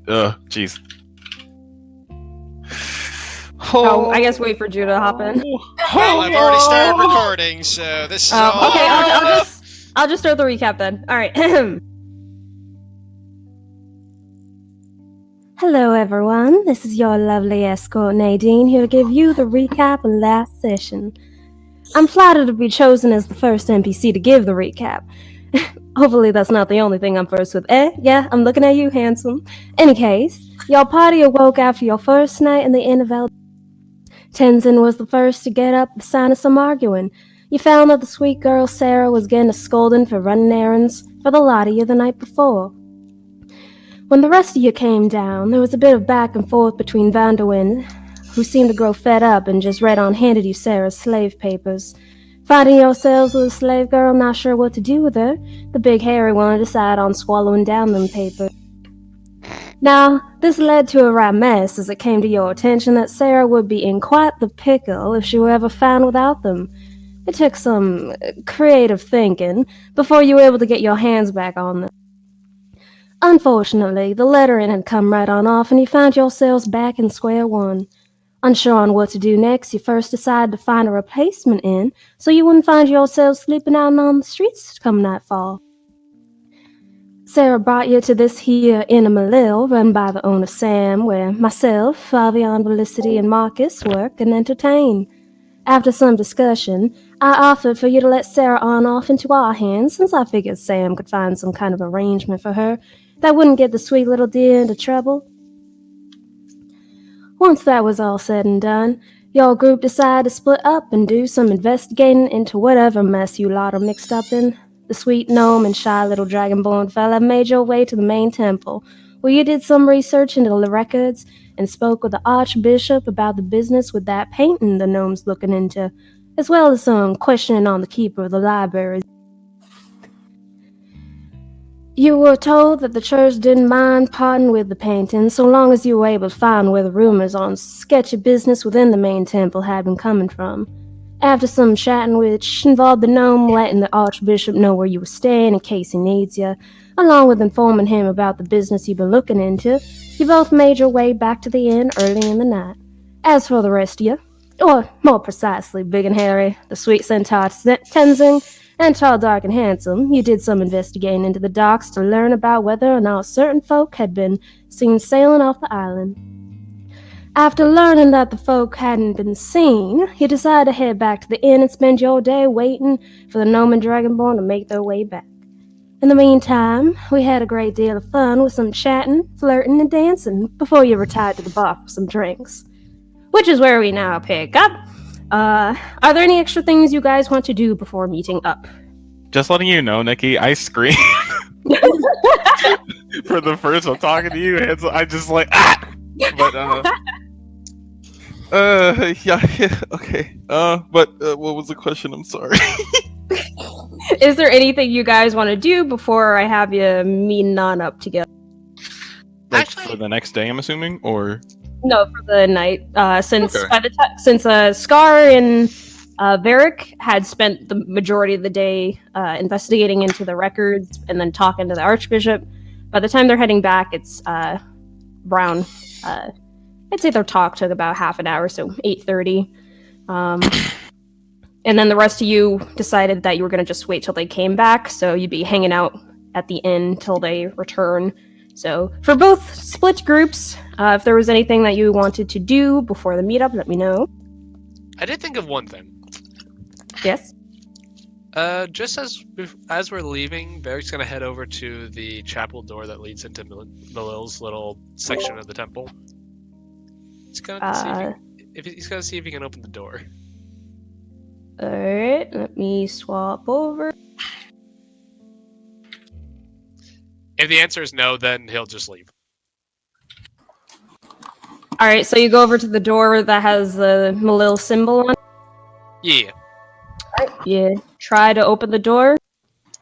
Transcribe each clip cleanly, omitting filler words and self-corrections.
Jeez. Oh, I guess wait for Judah to hop in. Well, I've already started recording, so this is all... Okay, I'll just throw the recap then. All right. Hello, everyone. This is your lovely escort Nadine here to give you the recap of last session. I'm flattered to be chosen as the first NPC to give the recap. Hopefully that's not the only thing I'm first with. Yeah, I'm looking at you, handsome. Any case, your party awoke after your first night in the Inn of El... Tenzin was the first to get up the sign of some arguing. You found that the sweet girl Sarah was getting a scolding for running errands for the lot of you the night before. When the rest of you came down, there was a bit of back and forth between Vanderwyn, who seemed to grow fed up and just right on handed you Sarah's slave papers. Finding yourselves with a slave girl, not sure what to do with her, the big hairy one decided on swallowing down them papers. Now, this led to a right mess as it came to your attention that Sarah would be in quite the pickle if she were ever found without them. It took some creative thinking before you were able to get your hands back on them. Unfortunately, the lettering had come right on off and you found yourselves back in square one. Unsure on what to do next, you first decided to find a replacement inn so you wouldn't find yourselves sleeping out on the streets come nightfall. Sarah brought you to this here Inn of Malil, run by the owner Sam, where myself, Favian, Felicity, and Marcus work and entertain. After some discussion, I offered for you to let Sarah on off into our hands, since I figured Sam could find some kind of arrangement for her that wouldn't get the sweet little dear into trouble. Once that was all said and done, your group decided to split up and do some investigating into whatever mess you lot are mixed up in. The sweet gnome and shy little dragonborn fella made your way to the main temple, where you did some research into the records and spoke with the archbishop about the business with that painting the gnome's looking into, as well as some questioning on the keeper of the library. You were told that the church didn't mind parting with the painting so long as you were able to find where the rumors on sketchy business within the main temple had been coming from. After some chatting which involved the gnome letting the archbishop know where you were staying in case he needs you, along with informing him about the business you've been looking into, you both made your way back to the inn early in the night. As for the rest of you, or more precisely Big and Hairy, the sweet centaur Tenzin, and Tall, Dark, and Handsome, you did some investigating into the docks to learn about whether or not certain folk had been seen sailing off the island. After learning that the folk hadn't been seen, you decided to head back to the inn and spend your day waiting for the gnome and dragonborn to make their way back. In the meantime, we had a great deal of fun with some chatting, flirting, and dancing before you retired to the bar for some drinks. Which is where we now pick up. Are there any extra things you guys want to do before meeting up? Just letting you know, Nikki, I screamed for the first one talking to you, and so I just like, ah! But, yeah, okay. But what was the question? I'm sorry. Is there anything you guys want to do before I have you meeting on up together? Like for the next day, I'm assuming, or no, for the night. Since Scar and Varric had spent the majority of the day investigating into the records and then talking to the Archbishop. By the time they're heading back, it's Brown. I'd say their talk took about half an hour, so 8:30. And then the rest of you decided that you were going to just wait till they came back, so you'd be hanging out at the inn till they return. So for both split groups, if there was anything that you wanted to do before the meetup, let me know. I did think of one thing. Yes? Just as we're leaving, Varric's gonna head over to the chapel door that leads into Malil's little section of the temple. He's gonna see if he can open the door. Alright, let me swap over. If the answer is no, then he'll just leave. Alright, so you go over to the door that has the Malil symbol on it? Yeah. You try to open the door.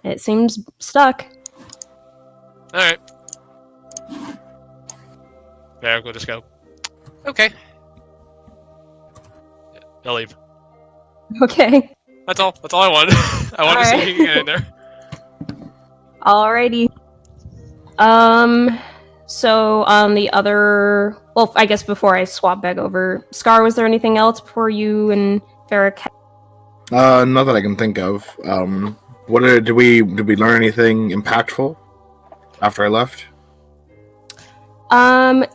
It seems stuck. Alright. Varric will just go, okay. Yeah, he'll leave. Okay. That's all I wanted. I wanted to see if he can get in there. Alrighty. So on the other, well, I guess before I swap back over, Scar, was there anything else before you and Varric? Not that I can think of. Did we learn anything impactful after I left?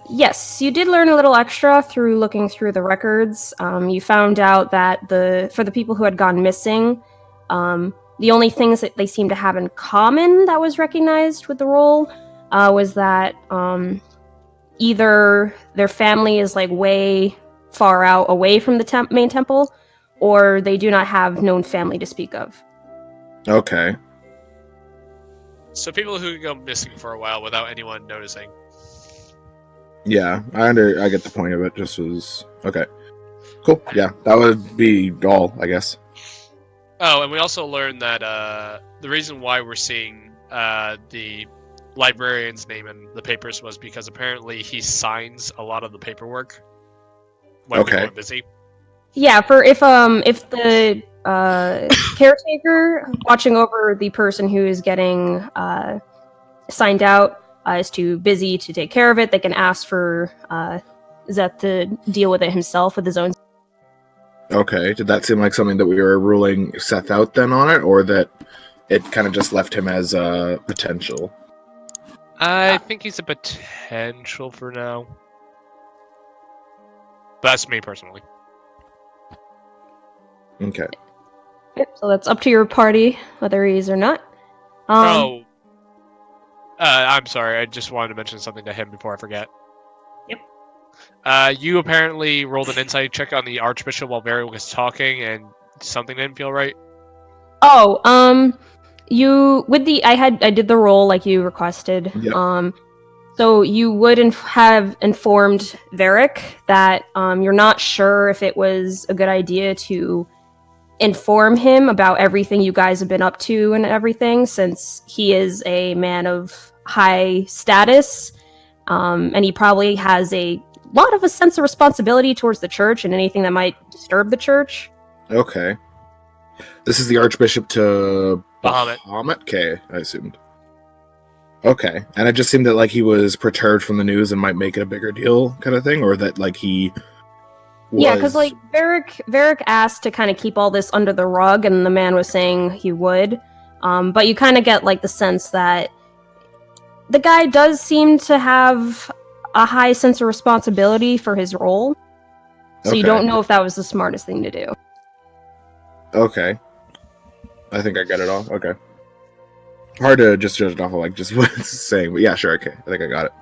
Yes, you did learn a little extra through looking through the records. You found out that for the people who had gone missing, the only things that they seemed to have in common that was recognized with the role was that either their family is like way far out away from the main temple, or they do not have known family to speak of. Okay. So people who go missing for a while without anyone noticing. Yeah, I get the point of it. Just was okay. Cool. Yeah, that would be all, I guess. Oh, and we also learned that the reason why we're seeing the librarian's name in the papers was because apparently he signs a lot of the paperwork when people are busy. Yeah, for if the caretaker watching over the person who is getting signed out is too busy to take care of it, they can ask for Zeth to deal with it himself with his own. Okay, did that seem like something that we were ruling Seth out then on it, or that it kind of just left him as a potential? I think he's a potential for now. That's me personally. Okay. Yep, so that's up to your party, whether he is or not. I'm sorry, I just wanted to mention something to him before I forget. Yep. You apparently rolled an insight check on the Archbishop while Barry was talking, and something didn't feel right. Oh, I did the roll like you requested. Yep. So you would have informed Varric that you're not sure if it was a good idea to inform him about everything you guys have been up to and everything, since he is a man of high status, and he probably has a lot of a sense of responsibility towards the church and anything that might disturb the church. Okay. This is the Archbishop to Bahamut. Okay, I assumed. Okay, and it just seemed that like he was perturbed from the news and might make it a bigger deal, kind of thing, or that like he was... Yeah, because like Varric asked to kind of keep all this under the rug, and the man was saying he would. But you kind of get like the sense that the guy does seem to have a high sense of responsibility for his role. So you don't know if that was the smartest thing to do. Okay. I think I get it all. Okay. Hard to just judge it off of like just what it's saying, but yeah, sure, okay. I think I got it.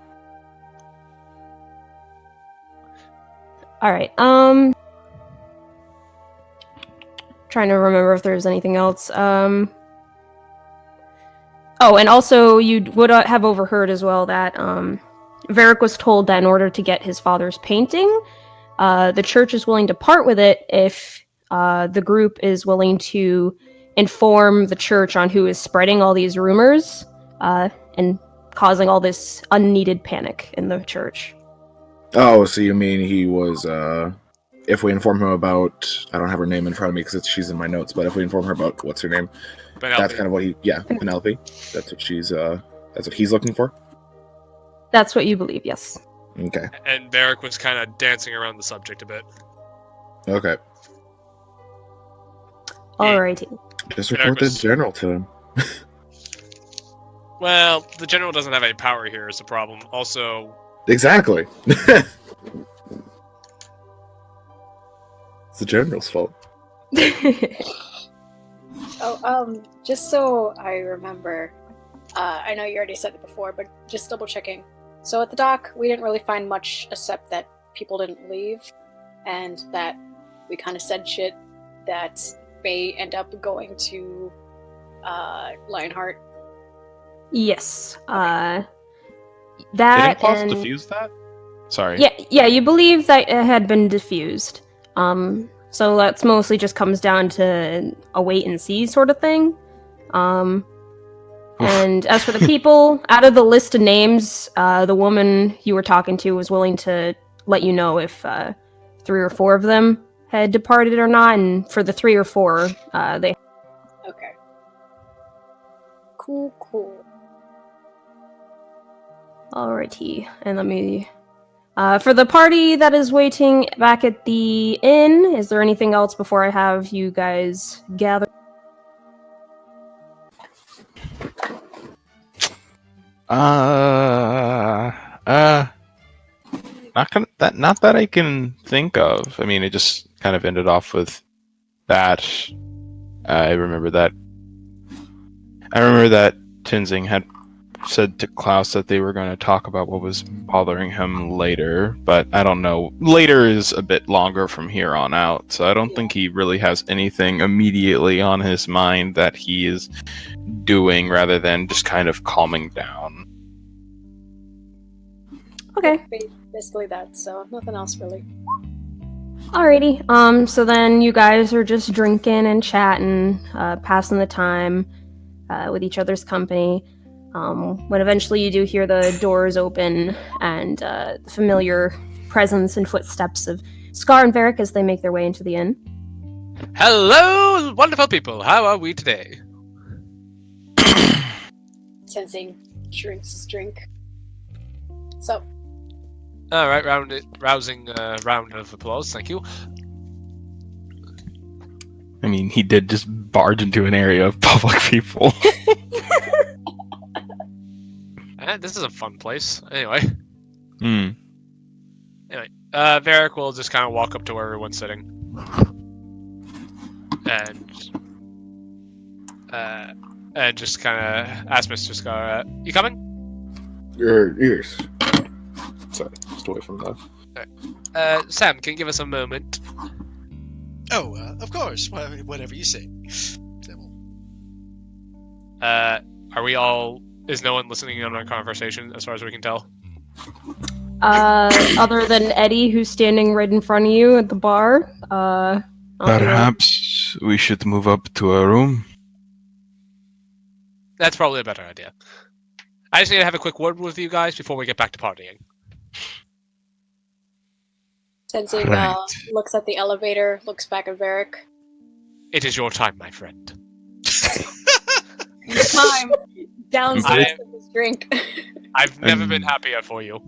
Alright, trying to remember if there's anything else. Oh, and also you would have overheard as well that Varric was told that in order to get his father's painting, the church is willing to part with it if the group is willing to inform the church on who is spreading all these rumors and causing all this unneeded panic in the church. Oh, so you mean he was, if we inform him about, I don't have her name in front of me because she's in my notes, but if we inform her about, what's her name? Penelope. That's kind of what Penelope. That's what he's looking for? That's what you believe, yes. Okay. And Varric was kind of dancing around the subject a bit. Okay. Alrighty. Just report the general to him. Well, the general doesn't have any power here is the problem. Also... Exactly. It's the general's fault. Just so I remember, I know you already said it before, but just double checking. So at the dock, we didn't really find much except that people didn't leave, and that we kind of said shit that may end up going to Lionheart. Yes. Did That Impulse and defuse that? Sorry. yeah, you believe that it had been diffused. So that's mostly just comes down to a wait and see sort of thing. And as for the people, out of the list of names, the woman you were talking to was willing to let you know if 3 or 4 of them had departed or not, and for the 3 or 4, they... Okay. Cool. Alrighty, and let me... for the party that is waiting back at the inn, is there anything else before I have you guys gather? Not that I can think of. I mean, it just kind of ended off with that. I remember that Tenzing had said to Klaus that they were going to talk about what was bothering him later, but I don't know. Later is a bit longer from here on out, so I don't think he really has anything immediately on his mind that he is doing rather than just kind of calming down. Okay. Basically that, so nothing else really. Alrighty, so then you guys are just drinking and chatting, passing the time with each other's company. When eventually you do hear the doors open and the familiar presence and footsteps of Scar and Varric as they make their way into the inn. Hello, wonderful people. How are we today? Tenzing drinks his drink. So, All right, rousing round of applause. Thank you. I mean, he did just barge into an area of public people. This is a fun place. Anyway. Hmm. Varric will just kind of walk up to where everyone's sitting. And just kind of ask Mr. Scar, you coming? Your ears. Sorry, just away from that. Sam, can you give us a moment? Oh, of course. Whatever you say. Are we all... Is no one listening in on our conversation, as far as we can tell? Other than Eddie, who's standing right in front of you at the bar. Perhaps we should move up to a room. That's probably a better idea. I just need to have a quick word with you guys before we get back to partying. Tenzing Right. looks at the elevator, looks back at Varric. It is your time, my friend. Time! Downs the rest of his drink. I've never been happier for you.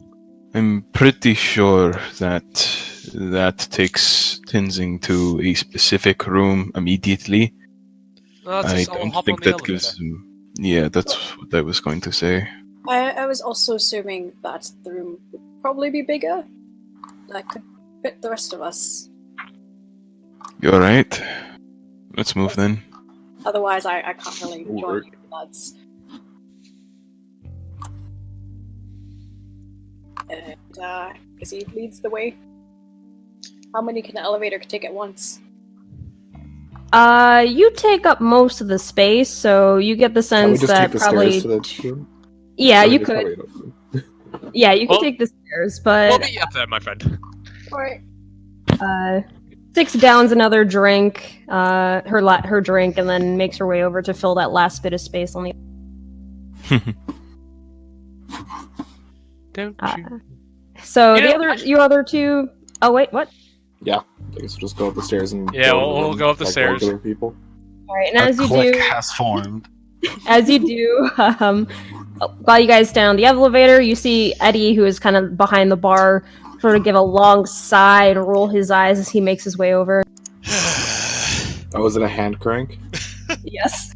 I'm pretty sure that takes Tenzing to a specific room immediately. Well, I just all don't hop think on the that gives elevator. him... Yeah, that's what I was going to say. I was also assuming that the room would probably be bigger. That could fit the rest of us. You alright? Let's move then. Otherwise, I can't really join Work. you. That's... And, because he leads the way. How many can the elevator take at once? You take up most of the space, so you get the Can we sense just that take the probably... stairs to the room? Yeah, I mean, you it's could. probably enough. Yeah, you could Well- take the stairs, but... We'll meet you up there, my friend. Alright. Six downs another drink, her drink, and then makes her way over to fill that last bit of space on the. Don't you? So You the know, other, actually- you other two. Oh wait, what? I guess we'll just go up the stairs and Yeah, go we'll- in the we'll room go up the like stairs. regular people. All right, and as you clique do, has formed. while you guys stand on the elevator, you see Eddie, who is kind of behind the bar, sort of give a long sigh and roll his eyes as he makes his way over. Oh, was it a hand crank? Yes.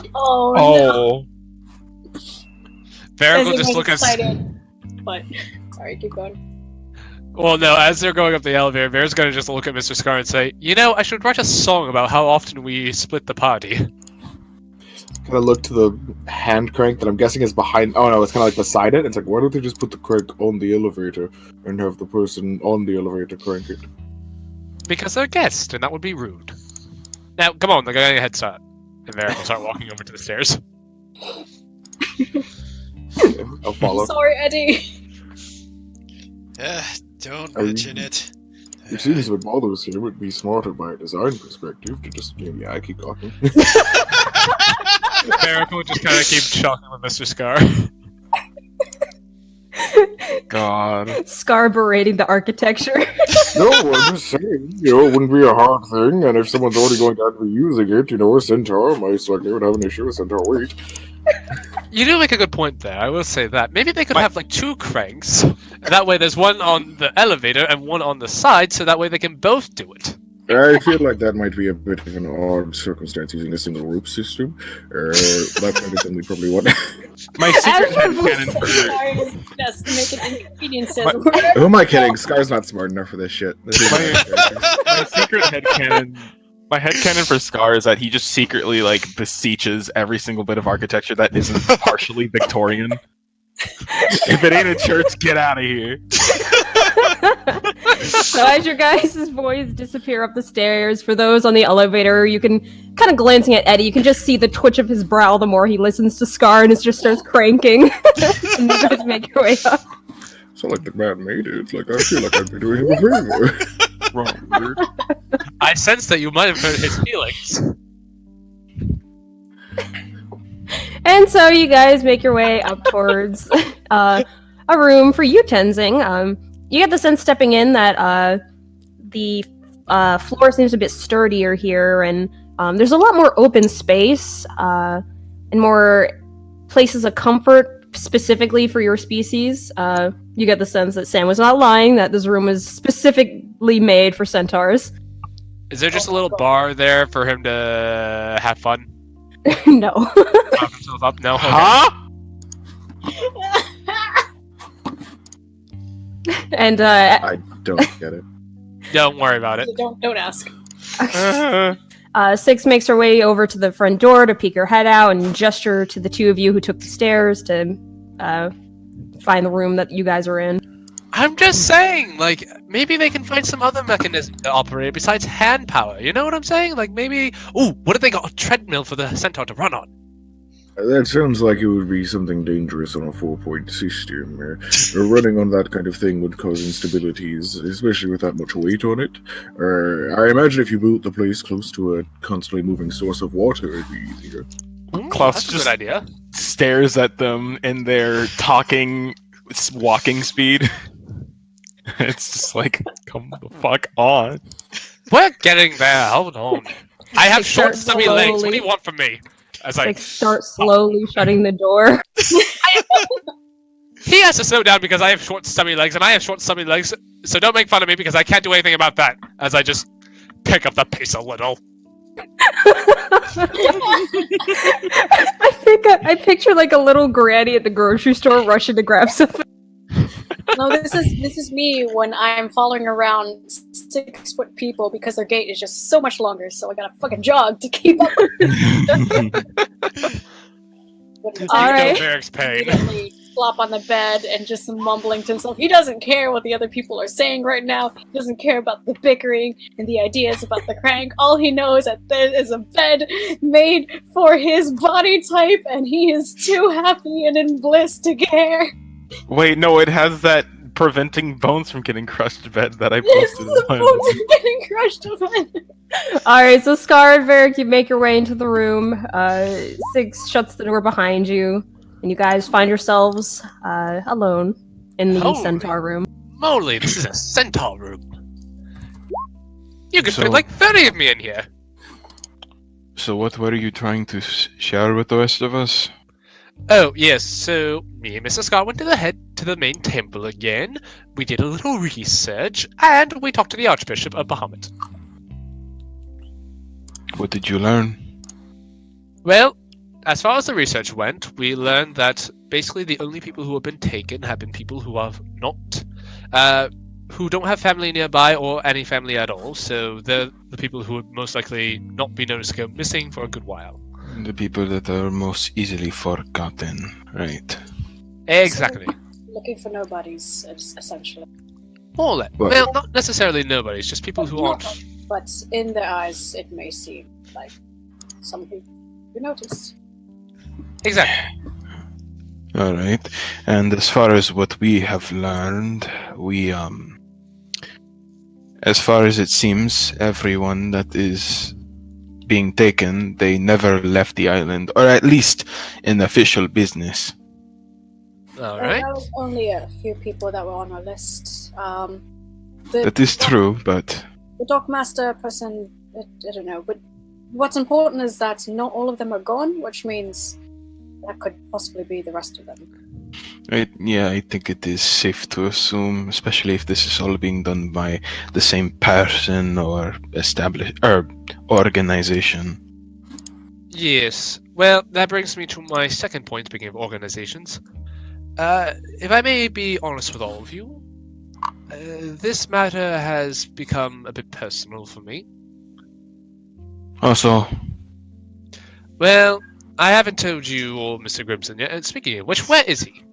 Neat. Oh, no. Oh. Varric will Tenzing just was look as... excited. But, sorry, keep going. Well, no, as they're going up the elevator, Varric's gonna just look at Mr. Scar and say, you know, I should write a song about how often we split the party. Kind of look to the hand crank that I'm guessing is behind. Oh no, it's kind of like beside it. It's like, why don't they just put the crank on the elevator and have the person on the elevator crank it? Because they're guests, and that would be rude. Now, come on, they're getting a head start. And Varric will start walking over to the stairs. Okay, I'll follow. Sorry, Eddie. Don't Are you- mention it. It seems that all of us here would be smarter by a design perspective to just, yeah, I keep talking. Varric will just kind of keep talking with Mr. Scar. God. Scar berating the architecture. No, I'm just saying, it wouldn't be a hard thing, and if someone's already going to be using it, a Centaur might certainly would have an issue with Centaur weight. You do make a good point there. I will say that. Maybe they could have like 2 cranks. That way, there's one on the elevator and one on the side, so that way they can both do it. I feel like that might be a bit of an odd circumstance using a single rope system. That kind of thing we probably want. My secret headcanon for Yes, to make it inconveniences. Who am I kidding? Scar's not smart enough for this shit. This is my secret headcanon. My headcanon for Scar is that he just secretly like beseeches every single bit of architecture that isn't partially Victorian. If it ain't a church, get out of here. So as your guys' boys disappear up the stairs, for those on the elevator, you can kind of glancing at Eddie, you can just see the twitch of his brow the more he listens to Scar and it just starts cranking. And you guys make your way up. So like the man made it. Like I feel like I'd be doing him a favor. Wrong word. I sense that you might have hurt his feelings. And so you guys make your way up towards a room for you, Tenzing. You get the sense stepping in that the floor seems a bit sturdier here, and there's a lot more open space and more places of comfort specifically for your species. You get the sense that Sam was not lying, that this room was specifically made for centaurs. Is there just a little bar there for him to have fun? No. Pop himself up? No? Okay. Huh? And I don't get it. Don't worry about it. Don't ask. Six makes her way over to the front door to peek her head out and gesture to the two of you who took the stairs to find the room that you guys are in. I'm just saying, like, maybe they can find some other mechanism to operate besides hand power. You know what I'm saying? Like, maybe... Ooh, what if they got a treadmill for the centaur to run on? That sounds like it would be something dangerous on a 4-point system. Running on that kind of thing would cause instabilities, especially with that much weight on it. I imagine if you built the place close to a constantly moving source of water, it'd be easier. Klaus That's a just good idea. stares at them in their talking, walking speed. It's just like, come the fuck on. We're getting there. Hold on. I have short, start stubby legs. What slowly. do you want from me? As I... Like, start slowly shutting the door. He has to slow down because I have short, stubby legs, and I have short, stubby legs, so don't make fun of me because I can't do anything about that. As I just pick up the pace a little. I picture like a little granny at the grocery store rushing to grab something. No, this is me when I'm following around 6-foot people because their gait is just so much longer, so I gotta fucking jog to keep up. Alright. Eric's pain. Immediately flop on the bed and just mumbling to himself. He doesn't care what the other people are saying right now. He doesn't care about the bickering and the ideas about the crank. All he knows that there is a bed made for his body type, and he is too happy and in bliss to care. Wait, no, it has that preventing bones from getting crushed bed that I This is posted. the phone getting crushed event. Alright, so Scar and Varric, you make your way into the room. Six shuts the door behind you, and you guys find yourselves alone in the Holy centaur room. Moly, this is a centaur room. You could So- fit like 30 of me in here. So what were you trying to share with the rest of us? Oh, yes, so me and Mr. Scott went to the main temple again. We did a little research, and we talked to the Archbishop of Bahamut. What did you learn? Well, as far as the research went, we learned that basically the only people who have been taken have been people who are not, who don't have family nearby or any family at all, so they're the people who would most likely not be noticed to go missing for a good while. The people that are most easily forgotten, right? Exactly. Looking for nobodies, essentially. More or less. Well- Well, not necessarily nobodies, just people who aren't... But in their eyes, it may seem like something you noticed. Exactly. Alright. And as far as what we have learned, as far as it seems, everyone that is being taken, they never left the island, or at least in official business. Alright. There was only a few people that were on our list. That is true, but The Dockmaster person, I don't know, but what's important is that not all of them are gone, which means that could possibly be the rest of them. I think it is safe to assume, especially if this is all being done by the same person or organization. Yes. Well, that brings me to my second point, speaking of organizations. If I may be honest with all of you, this matter has become a bit personal for me. Also, Well, I haven't told you or Mr. Grimson yet. And speaking of which, where is he?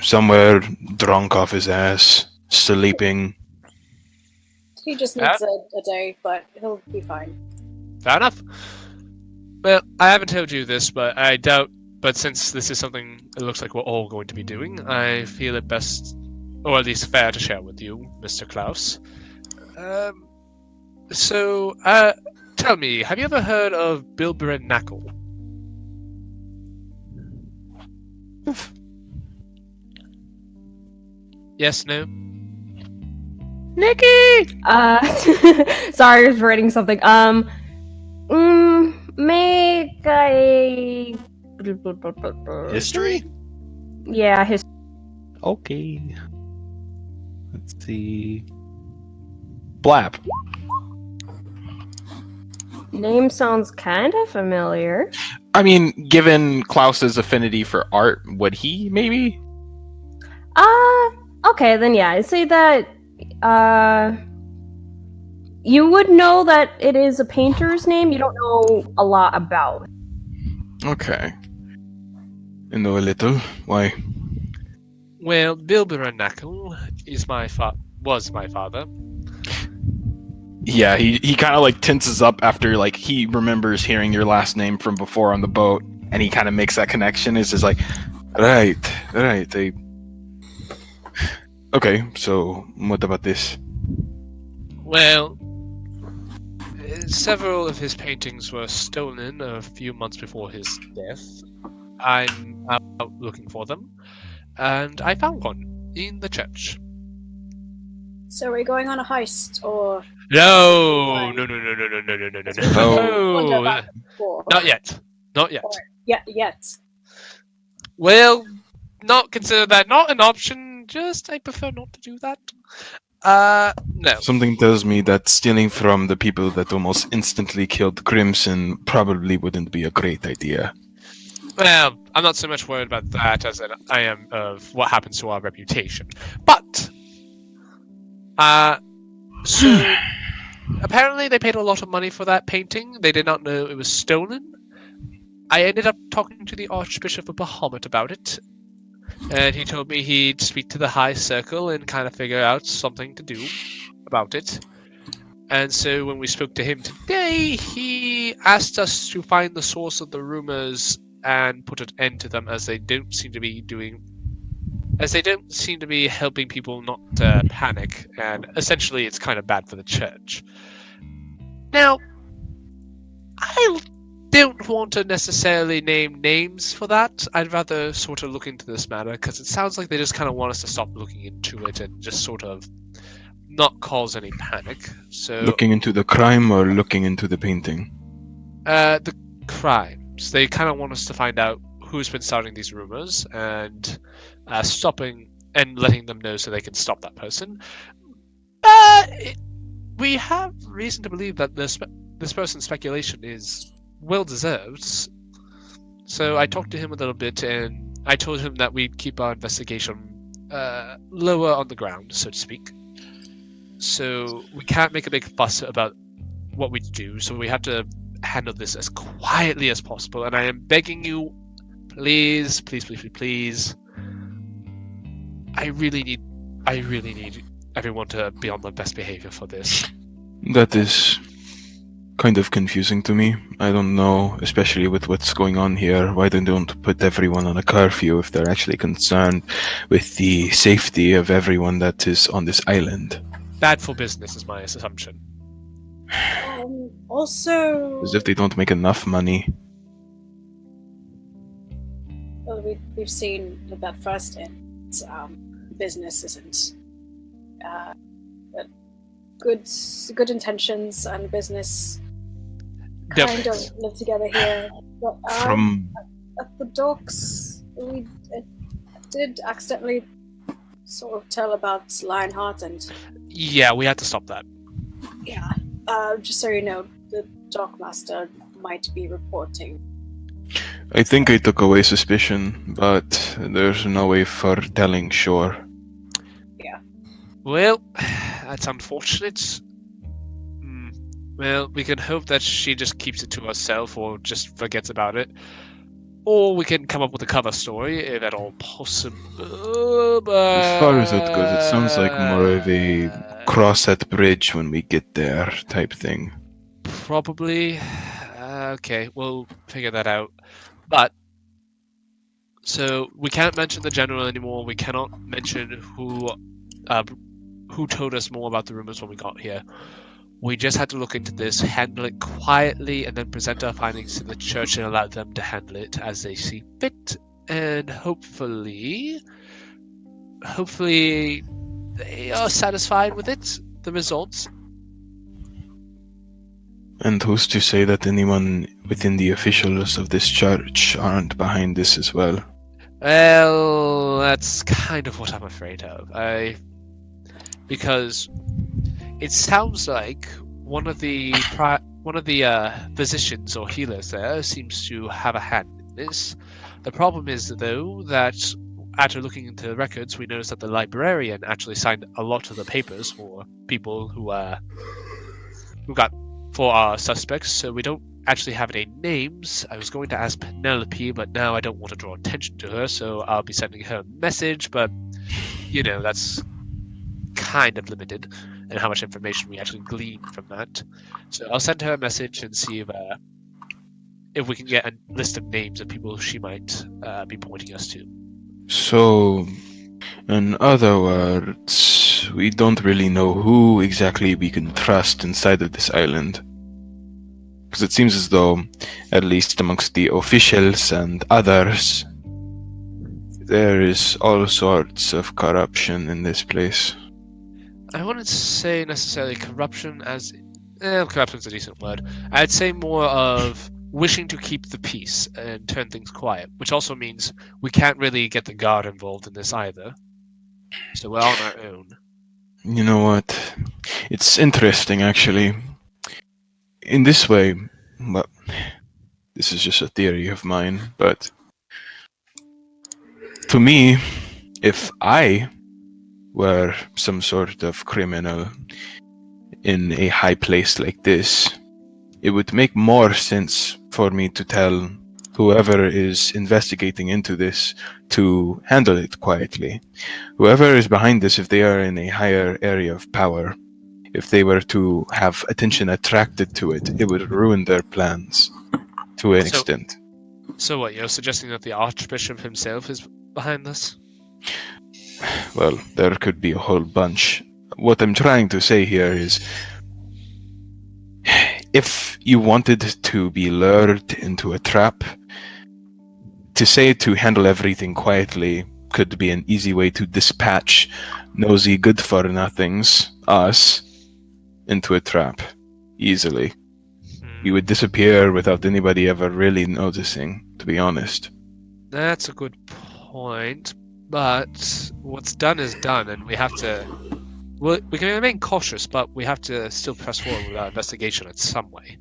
somewhere drunk off his ass, sleeping. He just Fair, needs a day, but he'll be fine. fair enough. Well, I haven't told you this, but I doubt. But since this is something it looks like we're all going to be doing, I feel it best, or at least fair, to share with you, Mr. Klaus. Tell me, have you ever heard of Bilberin Knackle? Yes, no? Nikki! Sorry, I was writing something. Make a... History? Yeah, history. Okay. Let's see. Blap. Name sounds kind of familiar. I mean, given Klaus's affinity for art, would he maybe? Okay, then yeah, I'd say that, you would know that it is a painter's name, you don't know a lot about. Okay. I know a little. Why? Well, Bilberin Knackle was my father. Yeah, he kind of like tenses up after like he remembers hearing your last name from before on the boat, and he kind of makes that connection. It's just like, right. Okay, so what about this? Well, several of his paintings were stolen a few months before his death. I'm out looking for them, and I found one in the church. So are we going on a heist, or... No. Oh. Not yet. Yet. Well, not consider that not an option. Just I prefer not to do that. No. Something tells me that stealing from the people that almost instantly killed Crimson probably wouldn't be a great idea. Well, I'm not so much worried about that as I am of what happens to our reputation. But, so apparently they paid a lot of money for that painting. They did not know it was stolen. I ended up talking to the Archbishop of Bahamut about it, and he told me he'd speak to the High Circle and kind of figure out something to do about it. And so when we spoke to him today, he asked us to find the source of the rumors and put an end to them, as they don't seem to be helping people not panic, and essentially it's kind of bad for the church. Now, I don't want to necessarily name names for that. I'd rather sort of look into this matter, because it sounds like they just kind of want us to stop looking into it and just sort of not cause any panic. So Looking into the crime or looking into the painting? the crimes. They kind of want us to find out who's been starting these rumors and stopping and letting them know so they can stop that person. We have reason to believe that this person's speculation is well deserved. So I talked to him a little bit, and I told him that we'd keep our investigation lower on the ground, so to speak. So we can't make a big fuss about what we do, so we have to handle this as quietly as possible. And I am begging you, please, I really need everyone to be on their best behavior for this. That is kind of confusing to me. I don't know, especially with what's going on here, why they don't put everyone on a curfew if they're actually concerned with the safety of everyone that is on this island. Bad for business is my assumption. Also... As if they don't make enough money. Well, we've seen with that first end, business isn't... but good intentions and business kind of live together here. But, From at the docks, we did accidentally sort of tell about Lionheart, and Yeah, we had to stop that. yeah, just so you know, the dockmaster might be reporting. I think I took away suspicion, but there's no way for telling sure. Well, that's unfortunate. Well, we can hope that she just keeps it to herself or just forgets about it. Or we can come up with a cover story, if at all possible, but... As far as that goes, it sounds like more of a cross that bridge when we get there type thing. Probably. Okay, we'll figure that out. But, so, we can't mention the general anymore. We cannot mention who told us more about the rumors when we got here. We just had to look into this, handle it quietly, and then present our findings to the church and allow them to handle it as they see fit. And hopefully they are satisfied with it, the results. And who's to say that anyone within the officials of this church aren't behind this as well? Well, that's kind of what I'm afraid of. Because it sounds like one of the physicians or healers there seems to have a hand in this. The problem is, though, that after looking into the records, we noticed that the librarian actually signed a lot of the papers for people who got for our suspects. So we don't actually have any names. I was going to ask Penelope, but now I don't want to draw attention to her, so I'll be sending her a message. But that's kind of limited in how much information we actually glean from that. So I'll send her a message and see if we can get a list of names of people she might be pointing us to. So, in other words, we don't really know who exactly we can trust inside of this island. Because it seems as though, at least amongst the officials and others, there is all sorts of corruption in this place. I wouldn't say necessarily corruption as... corruption's a decent word. I'd say more of wishing to keep the peace and turn things quiet, which also means we can't really get the guard involved in this either. So we're on our own. You know what? It's interesting, actually. In this way, well, this is just a theory of mine, but to me, if I were some sort of criminal in a high place like this, it would make more sense for me to tell whoever is investigating into this to handle it quietly. Whoever is behind this, if they are in a higher area of power, if they were to have attention attracted to it, it would ruin their plans to an extent. So what, you're suggesting that the Archbishop himself is behind this? Well, there could be a whole bunch. What I'm trying to say here is, if you wanted to be lured into a trap, to say to handle everything quietly could be an easy way to dispatch nosy good-for-nothings, us, into a trap, easily. We would disappear without anybody ever really noticing, to be honest. That's a good point, but what's done is done, and we have to... Well, we can remain cautious, but we have to still press forward with our investigation in some way.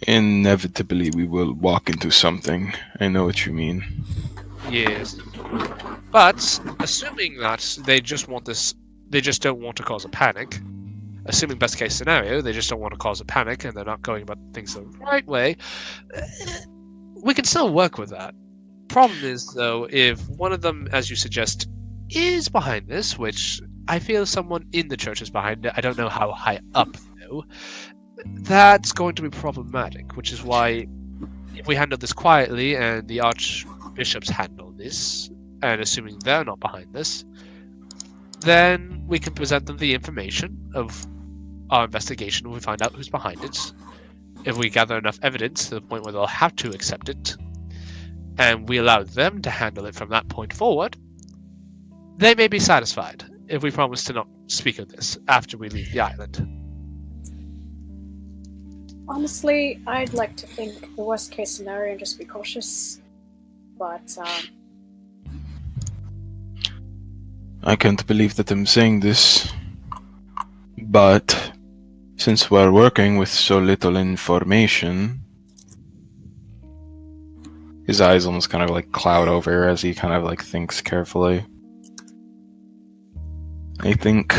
Inevitably, we will walk into something. I know what you mean. Yes. But, assuming that they just don't want to cause a panic, assuming best case scenario, they just don't want to cause a panic and they're not going about things the right way, we can still work with that. Problem is, though, if one of them, as you suggest, is behind this, which I feel someone in the church is behind it, I don't know how high up, though, that's going to be problematic, which is why if we handle this quietly and the archbishops handle this, and assuming they're not behind this, then we can present them the information of our investigation and we find out who's behind it. If we gather enough evidence to the point where they'll have to accept it, and we allow them to handle it from that point forward, they may be satisfied if we promise to not speak of this after we leave the island. Honestly, I'd like to think the worst case scenario and just be cautious. But I can't believe that I'm saying this, but since we're working with so little information, his eyes almost kind of like cloud over as he kind of like thinks carefully. I think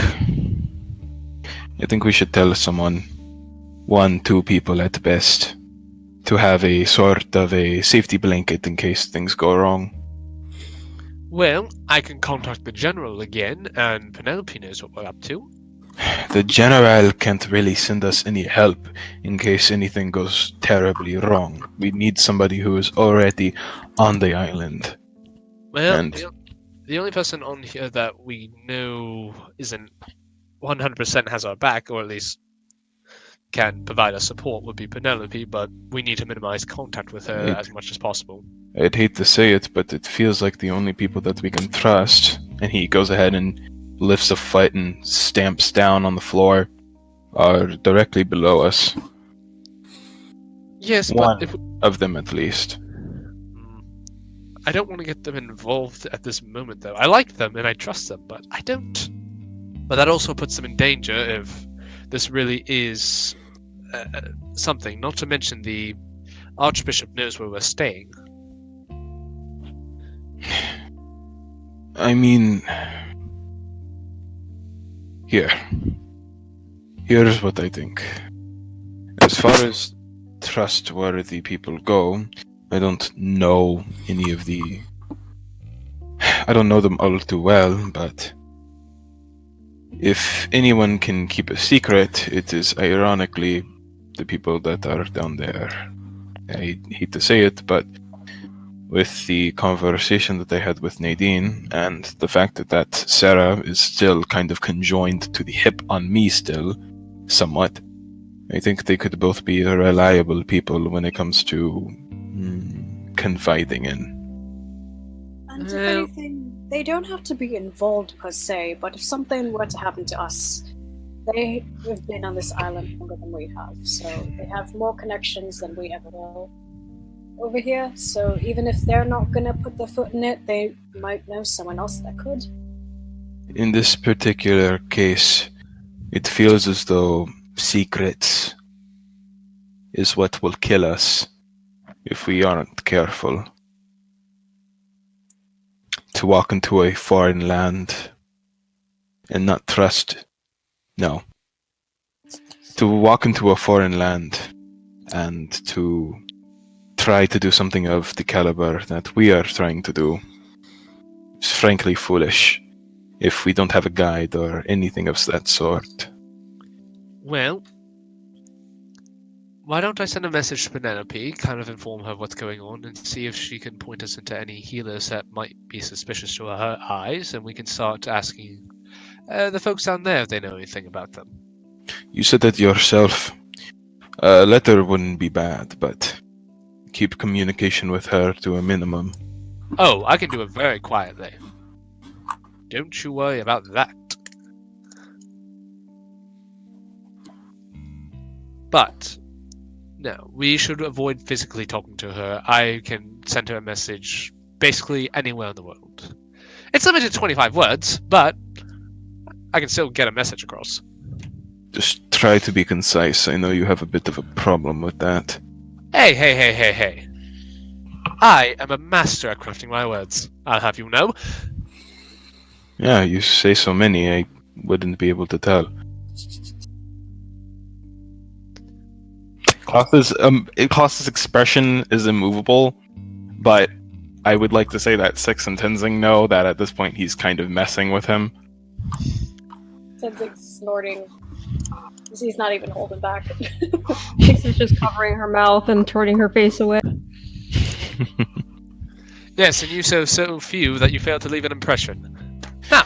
we should tell someone, 1, 2 people at best, to have a sort of a safety blanket in case things go wrong. Well, I can contact the general again, and Penelope knows what we're up to. The general can't really send us any help in case anything goes terribly wrong. We need somebody who is already on the island. Well, And the only person on here that we know isn't 100% has our back, or at least can provide us support, would be Penelope, but we need to minimize contact with her as much as possible. I'd hate to say it, but it feels like the only people that we can trust, and he goes ahead and lifts a foot and stamps down on the floor, are directly below us. Yes, One but if of them at least. I don't want to get them involved at this moment, though. I like them and I trust them, but I don't. But that also puts them in danger if this really is something. Not to mention the Archbishop knows where we're staying. I mean, here's what I think. As far as trustworthy people go, I don't know any of the... I don't know them all too well, but if anyone can keep a secret, it is ironically the people that are down there. I hate to say it, but with the conversation that I had with Nadine, and the fact that Sarah is still kind of conjoined to the hip on me still, somewhat, I think they could both be reliable people when it comes to confiding in. And if anything, they don't have to be involved per se, but if something were to happen to us, they have been on this island longer than we have, so they have more connections than we ever will over here, so even if they're not gonna put their foot in it, they might know someone else that could. In this particular case, it feels as though secrets is what will kill us if we aren't careful. To walk into a foreign land and not trust. No. To walk into a foreign land and to try to do something of the caliber that we are trying to do is frankly foolish if we don't have a guide or anything of that sort. Well, why don't I send a message to Penelope, kind of inform her what's going on, and see if she can point us into any healers that might be suspicious to her eyes, and we can start asking the folks down there if they know anything about them. You said that yourself. A letter wouldn't be bad, but keep communication with her to a minimum. Oh, I can do it very quietly. Don't you worry about that. But no, we should avoid physically talking to her. I can send her a message basically anywhere in the world. It's limited to 25 words, but I can still get a message across. Just try to be concise. I know you have a bit of a problem with that. Hey. I am a master at crafting my words, I'll have you know. Yeah, you say so many, I wouldn't be able to tell. Klaus's expression is immovable, but I would like to say that Six and Tenzing know that at this point he's kind of messing with him. Tenzing's snorting. He's not even holding back. Six is just covering her mouth and turning her face away. Yes, and you so few that you fail to leave an impression. Now,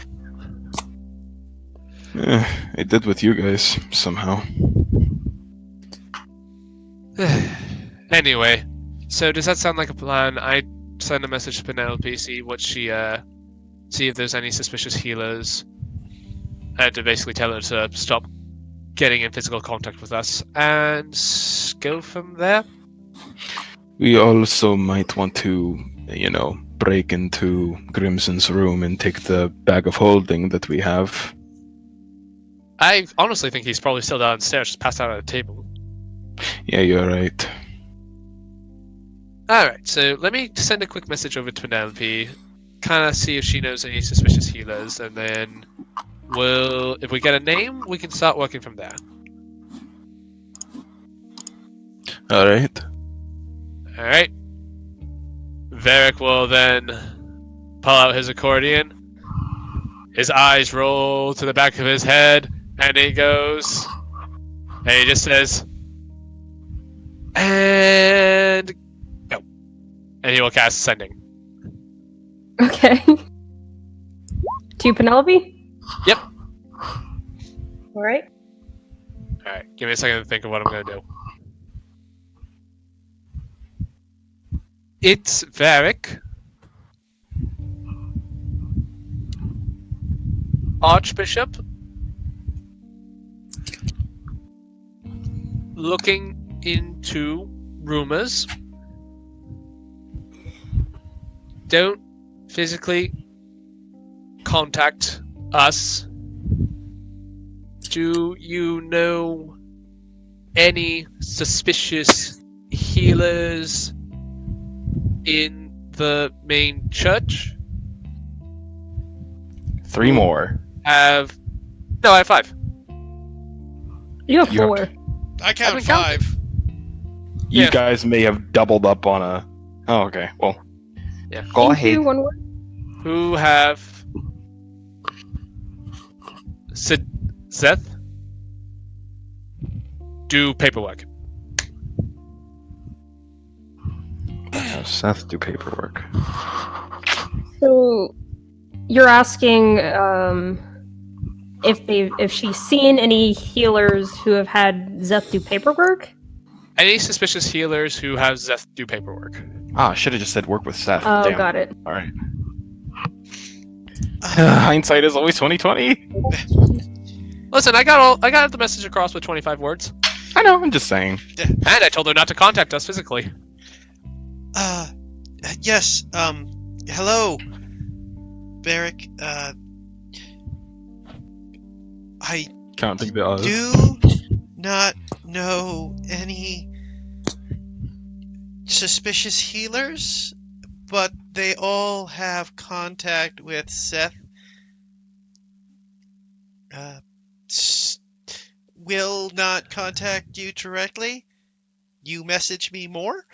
It did with you guys, somehow. anyway, so does that sound like a plan? I send a message to Penelope, see what she, see if there's any suspicious healers, and to basically tell her to stop getting in physical contact with us, and go from there. We also might want to break into Grimson's room and take the bag of holding that we have. I honestly think he's probably still downstairs, just passed out at a table. Yeah, you're right. Alright, so let me send a quick message over to Penelope, kind of see if she knows any suspicious healers, and then if we get a name, we can start working from there. Alright. Alright. Varric will then pull out his accordion. His eyes roll to the back of his head, and he goes, and he just says, and go. And he will cast Sending. Okay. To Penelope? Yep. Alright. Alright, give me a second to think of what I'm going to do. It's Varric. Archbishop. Looking into rumors. Don't physically contact us. Do you know any suspicious healers in the main church? 3 more. I have 5. You have You have 4. I count been counting. 5. You Yeah. guys may have doubled up on a... Oh, okay. Well, Yeah. go Thank ahead. you, one word. Who have Seth do paperwork. Have Seth do paperwork. So, you're asking if she's seen any healers who have had Zeth do paperwork? Any suspicious healers who have Seth do paperwork. Ah, I should have just said work with Seth. Oh, Damn. got it. All right. Hindsight is always 20/20. Listen, I got the message across with 25 words. I know. I'm just saying. And I told her not to contact us physically. Yes, hello, Varric, I Counting the O's. do not know any suspicious healers, but they all have contact with Seth. Will not contact you directly. You message me more?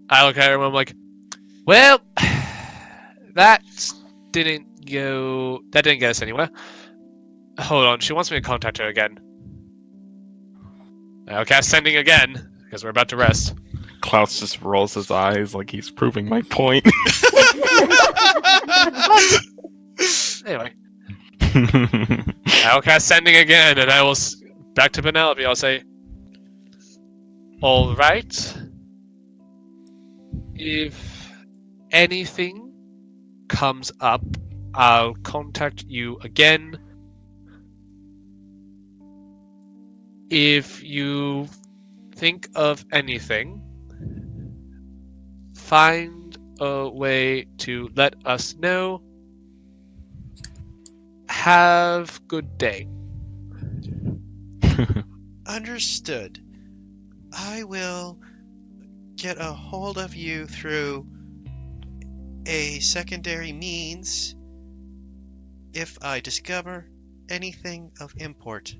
I look at her and I'm like, well, that didn't get us anywhere. Hold on, she wants me to contact her again. I'll cast Sending again, because we're about to rest. Klaus just rolls his eyes like he's proving my point. Anyway, I'll cast Sending again, and I will back to Penelope. I'll say, all right. If anything comes up, I'll contact you again. If you think of anything, find a way to let us know. Have good day. Understood. I will get a hold of you through a secondary means if I discover anything of import.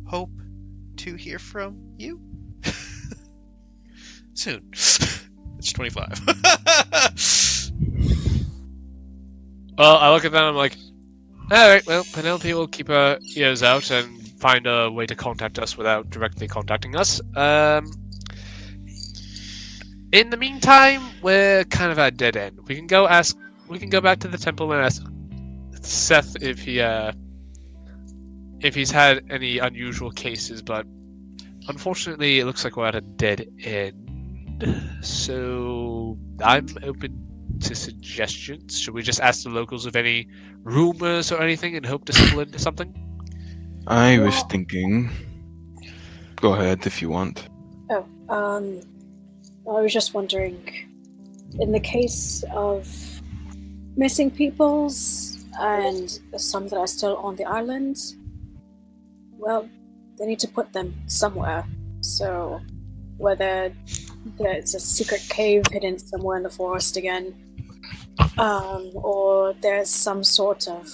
Hope to hear from you soon. It's 25. Well, I look at them, I'm like, alright, well, Penelope will keep her ears out and find a way to contact us without directly contacting us. In the meantime, we're kind of at a dead end. We can go back to the temple and ask Seth if he's had any unusual cases, but unfortunately it looks like we're at a dead end. So I'm open to suggestions. Should we just ask the locals of any rumors or anything and hope to stumble into something? I was thinking. Go ahead if you want. Oh, I was just wondering, in the case of missing peoples and some that are still on the island, well, they need to put them somewhere. So, whether there's a secret cave hidden somewhere in the forest again, or there's some sort of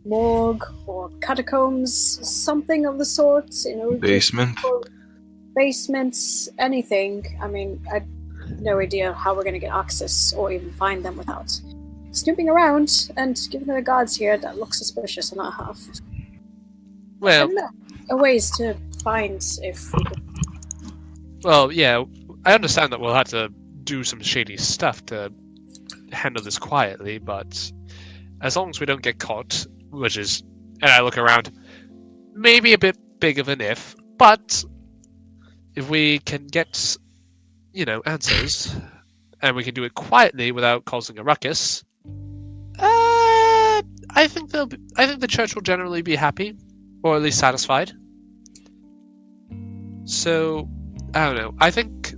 morgue or catacombs, something of the sort, Basement. Basements, anything. I mean, I have no idea how we're going to get access or even find them without snooping around, and given the guards here, that looks suspicious on that half. Well, A ways to find if we could. well, yeah, I understand that we'll have to do some shady stuff to handle this quietly, but as long as we don't get caught, which is, and I look around, maybe a bit big of an if, but if we can get, answers, and we can do it quietly without causing a ruckus, I think the church will generally be happy, or at least satisfied. So, I don't know. I think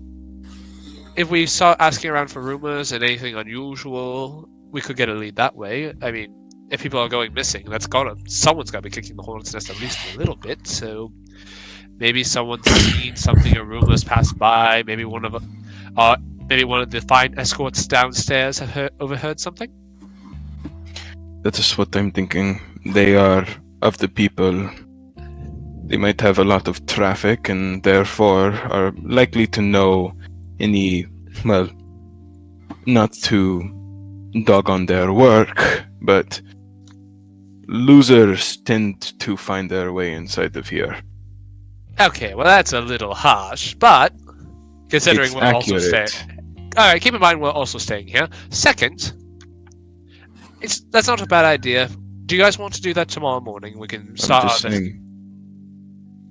if we start asking around for rumors and anything unusual, we could get a lead that way. I mean, if people are going missing, someone's got to be kicking the hornet's nest at least a little bit. So maybe someone's seen something, or rumors passed by. Maybe one of the fine escorts downstairs have overheard something. That is what I'm thinking. They are of the people. They might have a lot of traffic and therefore are likely to know any, well, not to dog on their work, but losers tend to find their way inside of here. Okay, well that's a little harsh, but considering It's we're also accurate. staying. Alright, keep in mind we're also staying here. Second, that's not a bad idea. Do you guys want to do that tomorrow morning? We can start I'm just our saying,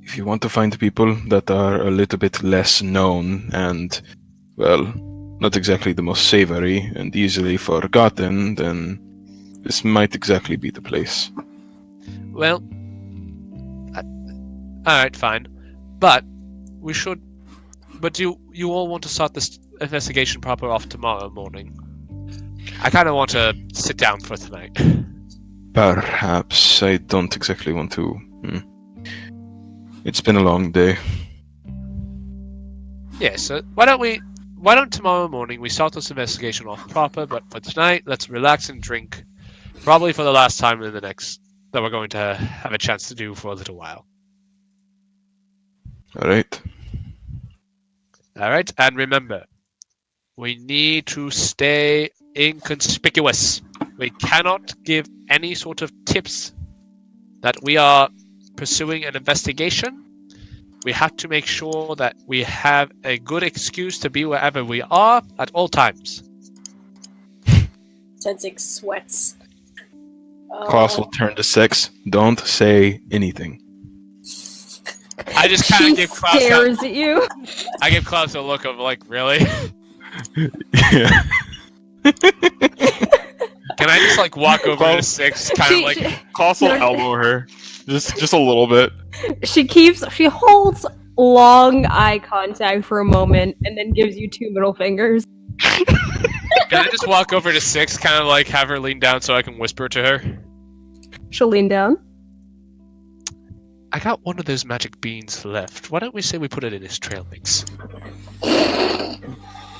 if you want to find people that are a little bit less known and, well, not exactly the most savory and easily forgotten, then this might exactly be the place. Well, alright, fine. But we should. But do you all want to start this investigation proper off tomorrow morning? I kind of want to sit down for tonight. Perhaps. I don't exactly want to. It's been a long day. Yeah, so why don't tomorrow morning we start this investigation off proper, but for tonight, let's relax and drink. Probably for the last time that we're going to have a chance to do for a little while. Alright. Alright, and remember, we need to stay inconspicuous. We cannot give any sort of tips that we are pursuing an investigation. We have to make sure that we have a good excuse to be wherever we are at all times. Sensing sweats. Klaus will turn to 6. Don't say anything. I just kind She of give Klaus stares at you. I give Klaus a look of like, really? Yeah. Can I just like walk over to 6, kind of like Klaus will elbow her. Just a little bit. She holds long eye contact for a moment and then gives you 2 middle fingers. Can I just walk over to 6, kind of like have her lean down so I can whisper to her? She'll lean down. I got one of those magic beans left. Why don't we say we put it in his trail mix?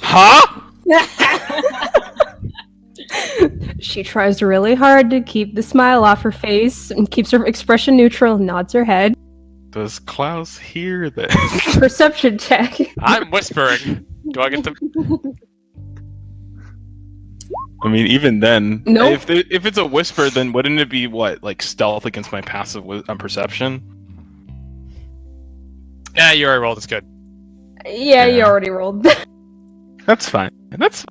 Huh? She tries really hard to keep the smile off her face and keeps her expression neutral and nods her head. Does Klaus hear this? Perception check. I'm whispering. Do I get to... I mean, even then, Nope. if it's a whisper, then wouldn't it be what, like stealth against my passive perception? Yeah, you already rolled. It's good. Yeah, you Yeah. already rolled. That's fine. That's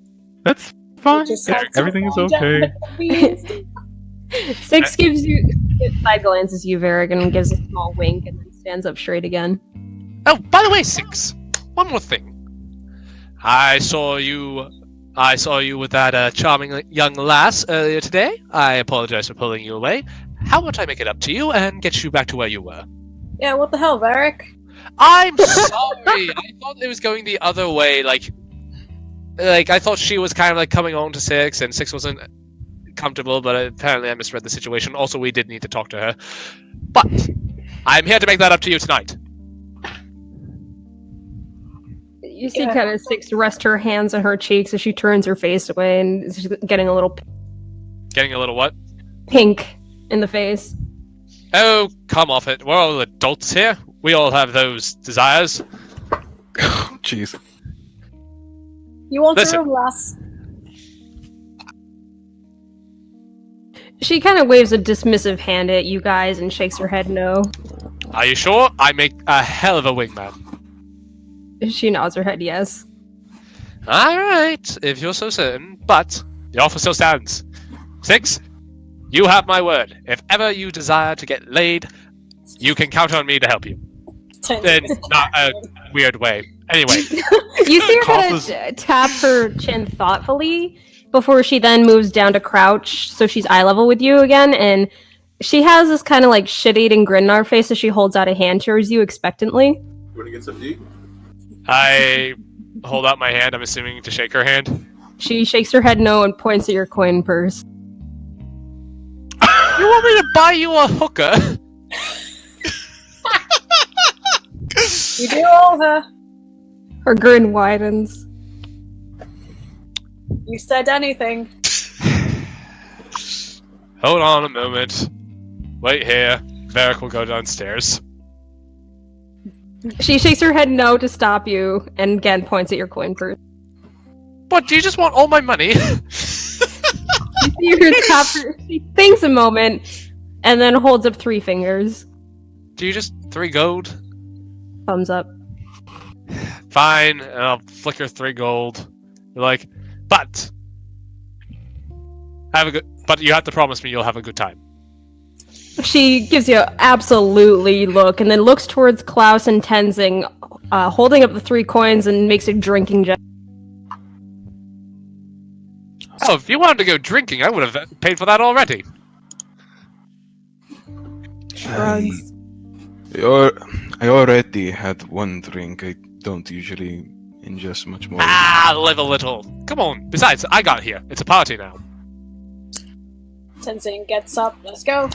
fine. Just have to Everything is find out okay. what that means. 6 gives you side glances you, Varric, and gives a small wink and then stands up straight again. Oh, by the way, 6. One more thing. I saw you with that charming young lass earlier today. I apologize for pulling you away. how about I make it up to you and get you back to where you were? Yeah, what the hell, Varric? I'm sorry. I thought it was going the other way. Like I thought she was kind of like coming on to 6, and 6 wasn't comfortable. But apparently, I misread the situation. Also, we did need to talk to her. But I'm here to make that up to you tonight. You see kind of 6 rest her hands on her cheeks as she turns her face away and is getting a little Getting a little what? pink in the face. Oh, come off it. We're all adults here. We all have those desires. Oh, jeez. You want Listen. the room, lass? She kind of waves a dismissive hand at you guys and shakes her head no. Are you sure? I make a hell of a wingman. She nods her head yes. Alright, if you're so certain. But the offer still stands. 6, you have my word. If ever you desire to get laid, you can count on me to help you. In not a weird way. Anyway. You see her kind Cough of tap her chin thoughtfully before she then moves down to crouch so she's eye level with you again, and she has this kind of like shit-eating grin on her face as she holds out a hand towards you expectantly. Want to get some D? I hold out my hand, I'm assuming to shake her hand. She shakes her head no and points at your coin purse. You want me to buy you a hooker? You do all her. Her grin widens. You said anything. Hold on a moment. Wait here. Varric will go downstairs. She shakes her head no to stop you and again points at your coin purse. What, do you just want all my money? You see her tap her, she thinks a moment and then holds up 3 fingers. Do you just 3 gold? Thumbs up. Fine, and I'll flicker 3 gold. You're like, but you have to promise me you'll have a good time. She gives you an absolutely look and then looks towards Klaus and Tenzing, holding up the 3 coins and makes a drinking gesture. Oh, if you wanted to go drinking, I would have paid for that already. Shrugs. I already had 1 drink. I don't usually ingest much more. Ah, live a little. Come on. Besides, I got here. It's a party now. Tenzing gets up. Let's go.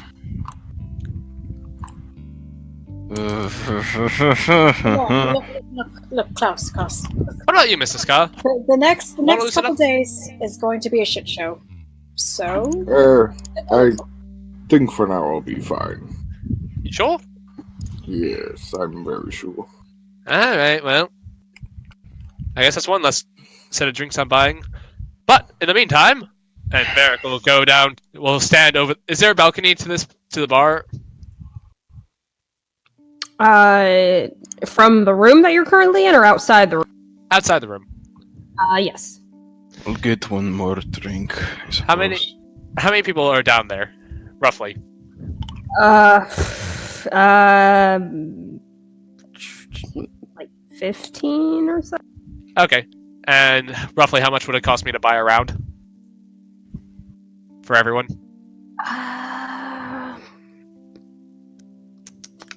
Look, Klaus. What about you, Mr. Scar? The next loosen couple up? days is going to be a shit show. So, I think for now I'll be fine. You sure? Yes, I'm very sure. Alright, well. I guess that's one less set of drinks I'm buying. But, in the meantime, and Varric will go down, will stand over... Is there a balcony to the bar? From the room that you're currently in or outside the room? Outside the room. Yes. I'll get 1 more drink. I How many people are down there? Roughly. Like 15 or so. Okay. And roughly how much would it cost me to buy a round? For everyone?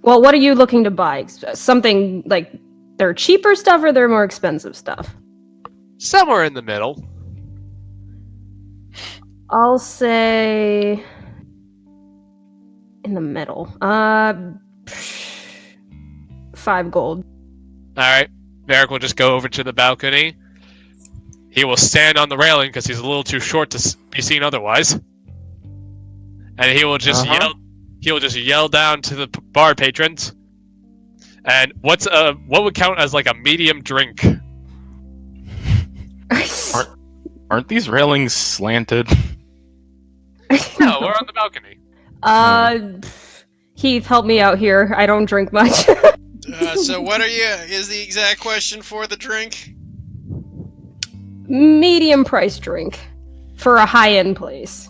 Well, what are you looking to buy? Something like they're cheaper stuff or they're more expensive stuff? Somewhere in the middle. I'll say in the middle. 5 gold. Alright. Varric will just go over to the balcony. He will stand on the railing because he's a little too short to be seen otherwise. And he will just yell. He will just yell down to the bar patrons. And what would count as like a medium drink? Aren't these railings slanted? No, we're on the balcony. Heath, help me out here. I don't drink much. So what is the exact question for the drink? Medium price drink for a high-end place.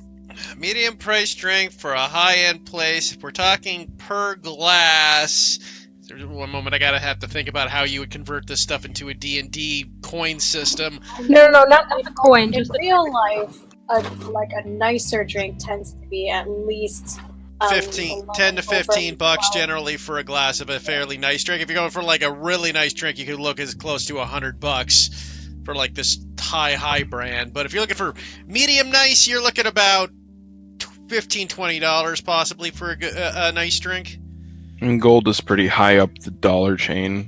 Medium price drink for a high-end place. If we're talking per glass, there's one moment I have to think about how you would convert this stuff into a D&D coin system. No, not the coin. in Just real life, a nicer drink tends to be at least 10 to 15 bucks generally for a glass of a fairly nice drink. If you're going for like a really nice drink, you could look as close to $100 for like this high brand. But if you're looking for medium nice, you're looking about $15-20 possibly for a nice drink. And gold is pretty high up the dollar chain.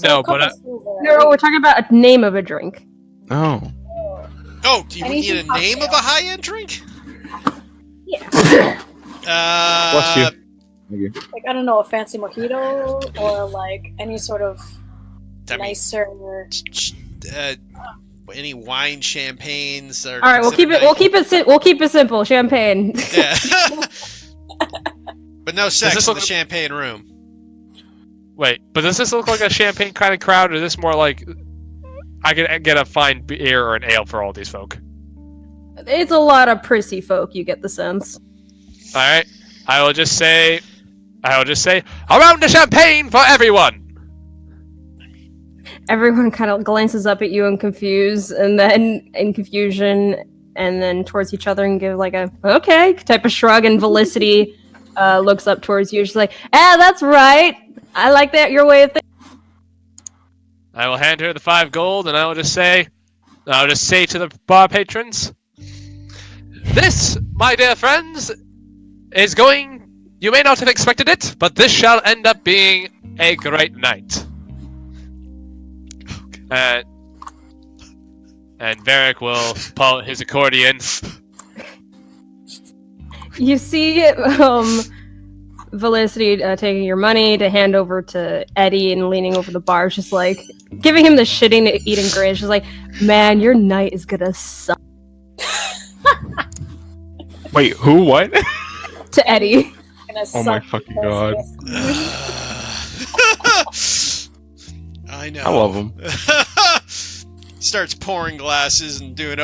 No, but No, we're talking about a name of a drink. Oh. Oh, do you need a Anything name of a cocktail. high-end drink? Yeah. Bless you. Like, I don't know, a fancy mojito or like any sort of I mean, nicer. any wine champagnes? Are All right, we'll keep it simple. Champagne. Yeah. But no sex this in look the champagne room. wait, but does this look like a champagne kind of crowd, or is this more like I could get a fine beer or an ale for all these folk? It's a lot of prissy folk. You get the sense. All right, I will just say, a round of champagne for everyone. Everyone kind of glances up at you in confusion, and then towards each other and give like a okay type of shrug. And Felicity looks up towards you. She's like, that's right. I like that your way of thinking. I will hand her the 5 gold, and I will just say to the bar patrons, this, my dear friends, is going. You may not have expected it, but this shall end up being a great night. And Varric will pull his accordion. You see Felicity taking your money to hand over to Eddie and leaning over the bar, just like giving him the shitting eating grin. She's like, man, your night is gonna suck. Wait, who? What? To Eddie. Oh my fucking god. I know. I love him. Starts pouring glasses and doing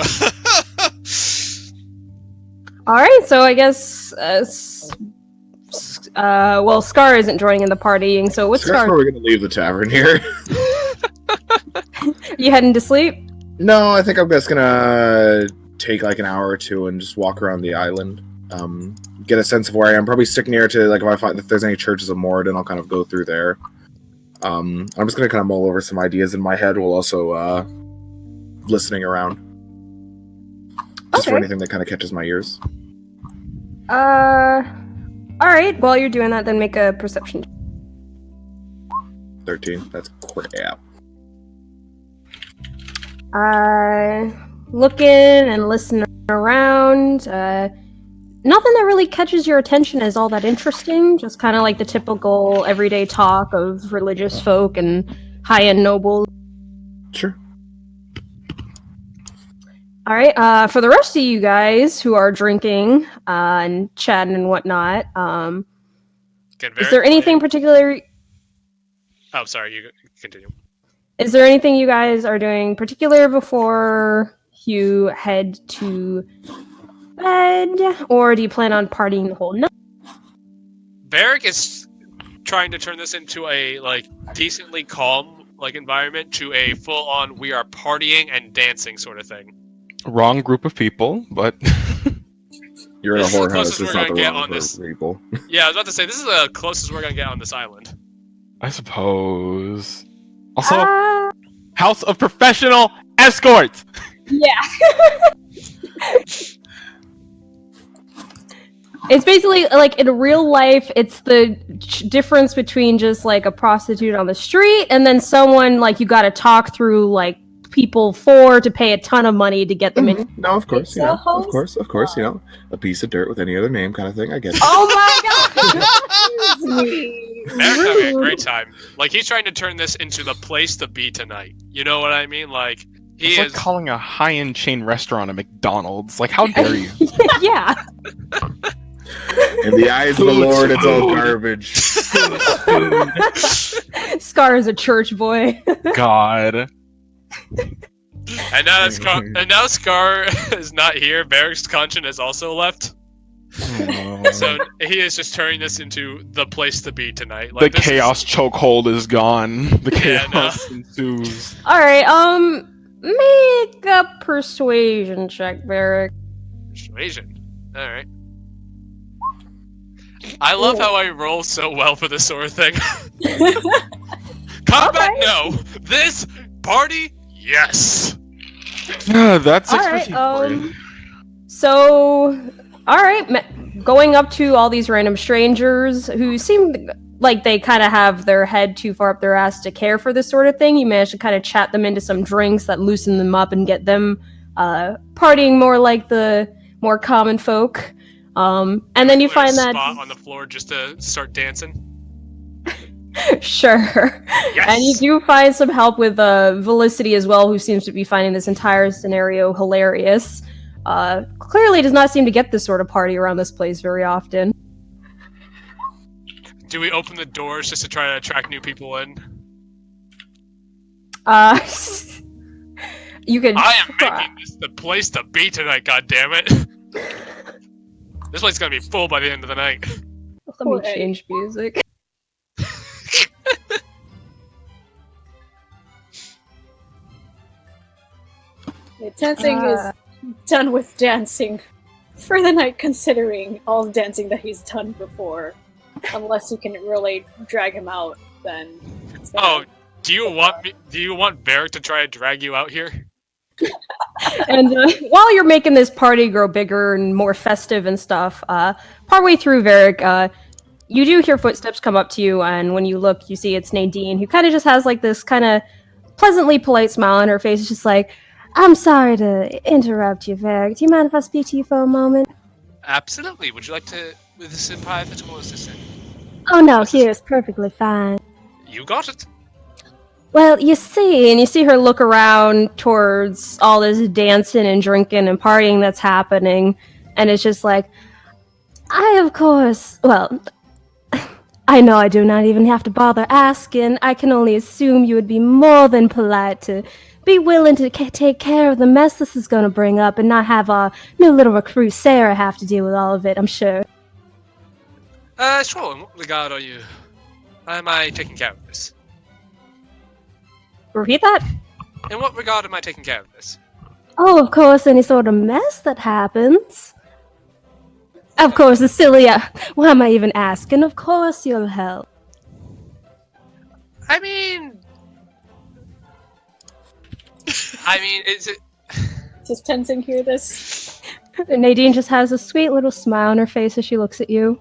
Alright, so I guess Scar isn't joining in the partying, so what's Scar's Scar? probably gonna leave the tavern here. You heading to sleep? No, I think I'm just gonna take like an hour or two and just walk around the island. Get a sense of where I am. Probably stick near to like if there's any churches of Moradin, I'll kind of go through there. I'm just gonna kind of mull over some ideas in my head while also listening around. Just for Okay. anything that kind of catches my ears. Alright, while you're doing that, then make a perception. 13. That's crap. Looking and listening around, nothing that really catches your attention is all that interesting. Just kind of like the typical everyday talk of religious folk and high-end nobles. Sure. All right. For the rest of you guys who are drinking and chatting and whatnot, is there anything particular? Oh, sorry. You continue. Is there anything you guys are doing particular before you head to bed, or do you plan on partying the whole night? Varric is trying to turn this into a decently calm environment to a full-on we are partying and dancing sort of thing. Wrong group of people, but You're in a This is the whorehouse. closest It's we're not the gonna get wrong on group this. of people. Yeah, I was about to say this is the closest we're gonna get on this island. I suppose. Also, Uh, House of Professional Escorts. yeah. It's basically like in real life, it's the difference between just like a prostitute on the street and then someone like you got to talk through like people for to pay a ton of money to get them in. No, of course, It's you know, a host. of course, you know, a piece of dirt with any other name kind of thing. I get it. Oh my god! Varric's having a great time. He's trying to turn this into the place to be tonight. You know what I mean? He It's like is. calling a high-end chain restaurant a McDonald's. Like, how dare you? Yeah. In the eyes of the Food, Lord, it's all food. garbage. Scar is a church boy. God. And now Scar is not here. Varric's conscience has also left. So he is just turning this into the place to be tonight. The chaos chokehold is gone. The Yeah, chaos ensues. All right. Make a persuasion check, Varric. Persuasion. All right. I love how I roll so well for this sort of thing. Combat, no. This party, yes. That's All right, expertise for you. So, all right, going up to all these random strangers who seem like they kind of have their head too far up their ass to care for this sort of thing, you manage to kind of chat them into some drinks that loosen them up and get them partying more like the more common folk. And then you find that spot on the floor just to start dancing. Sure. Yes! And you do find some help with Felicity as well, who seems to be finding this entire scenario hilarious. Clearly does not seem to get this sort of party around this place very often. Do we open the doors just to try to attract new people in? You could. I am making this the place to be tonight, goddammit. This place is gonna be full by the end of the night. Let me change music. Dancing is done with dancing for the night, considering all the dancing that he's done before. Unless you can really drag him out, then. Oh, do you want Varric to try to drag you out here? And while you're making this party grow bigger and more festive and stuff, partway through, Varric, you do hear footsteps come up to you, and when you look, you see it's Nadine, who kind of just has like this kind of pleasantly polite smile on her face. It's just like, I'm sorry to interrupt you, Varric. Do you mind if I speak to you for a moment? Absolutely. Would you like to with a private or assistant? Oh no, here is perfectly fine. You got it. Well, you see her look around towards all this dancing and drinking and partying that's happening, and it's just like, I know I do not even have to bother asking. I can only assume you would be more than polite to be willing to take care of the mess this is going to bring up and not have our new little recruit Sarah have to deal with all of it, I'm sure. Sure. In what regard are you? Am I taking care of this? Repeat that? In what regard am I taking care of this? Oh, of course, any sort of mess that happens. Of course, Cecilia. Why am I even asking? Of course you'll help. I mean, is it... Does Tenzing hear this? Nadine just has a sweet little smile on her face as she looks at you.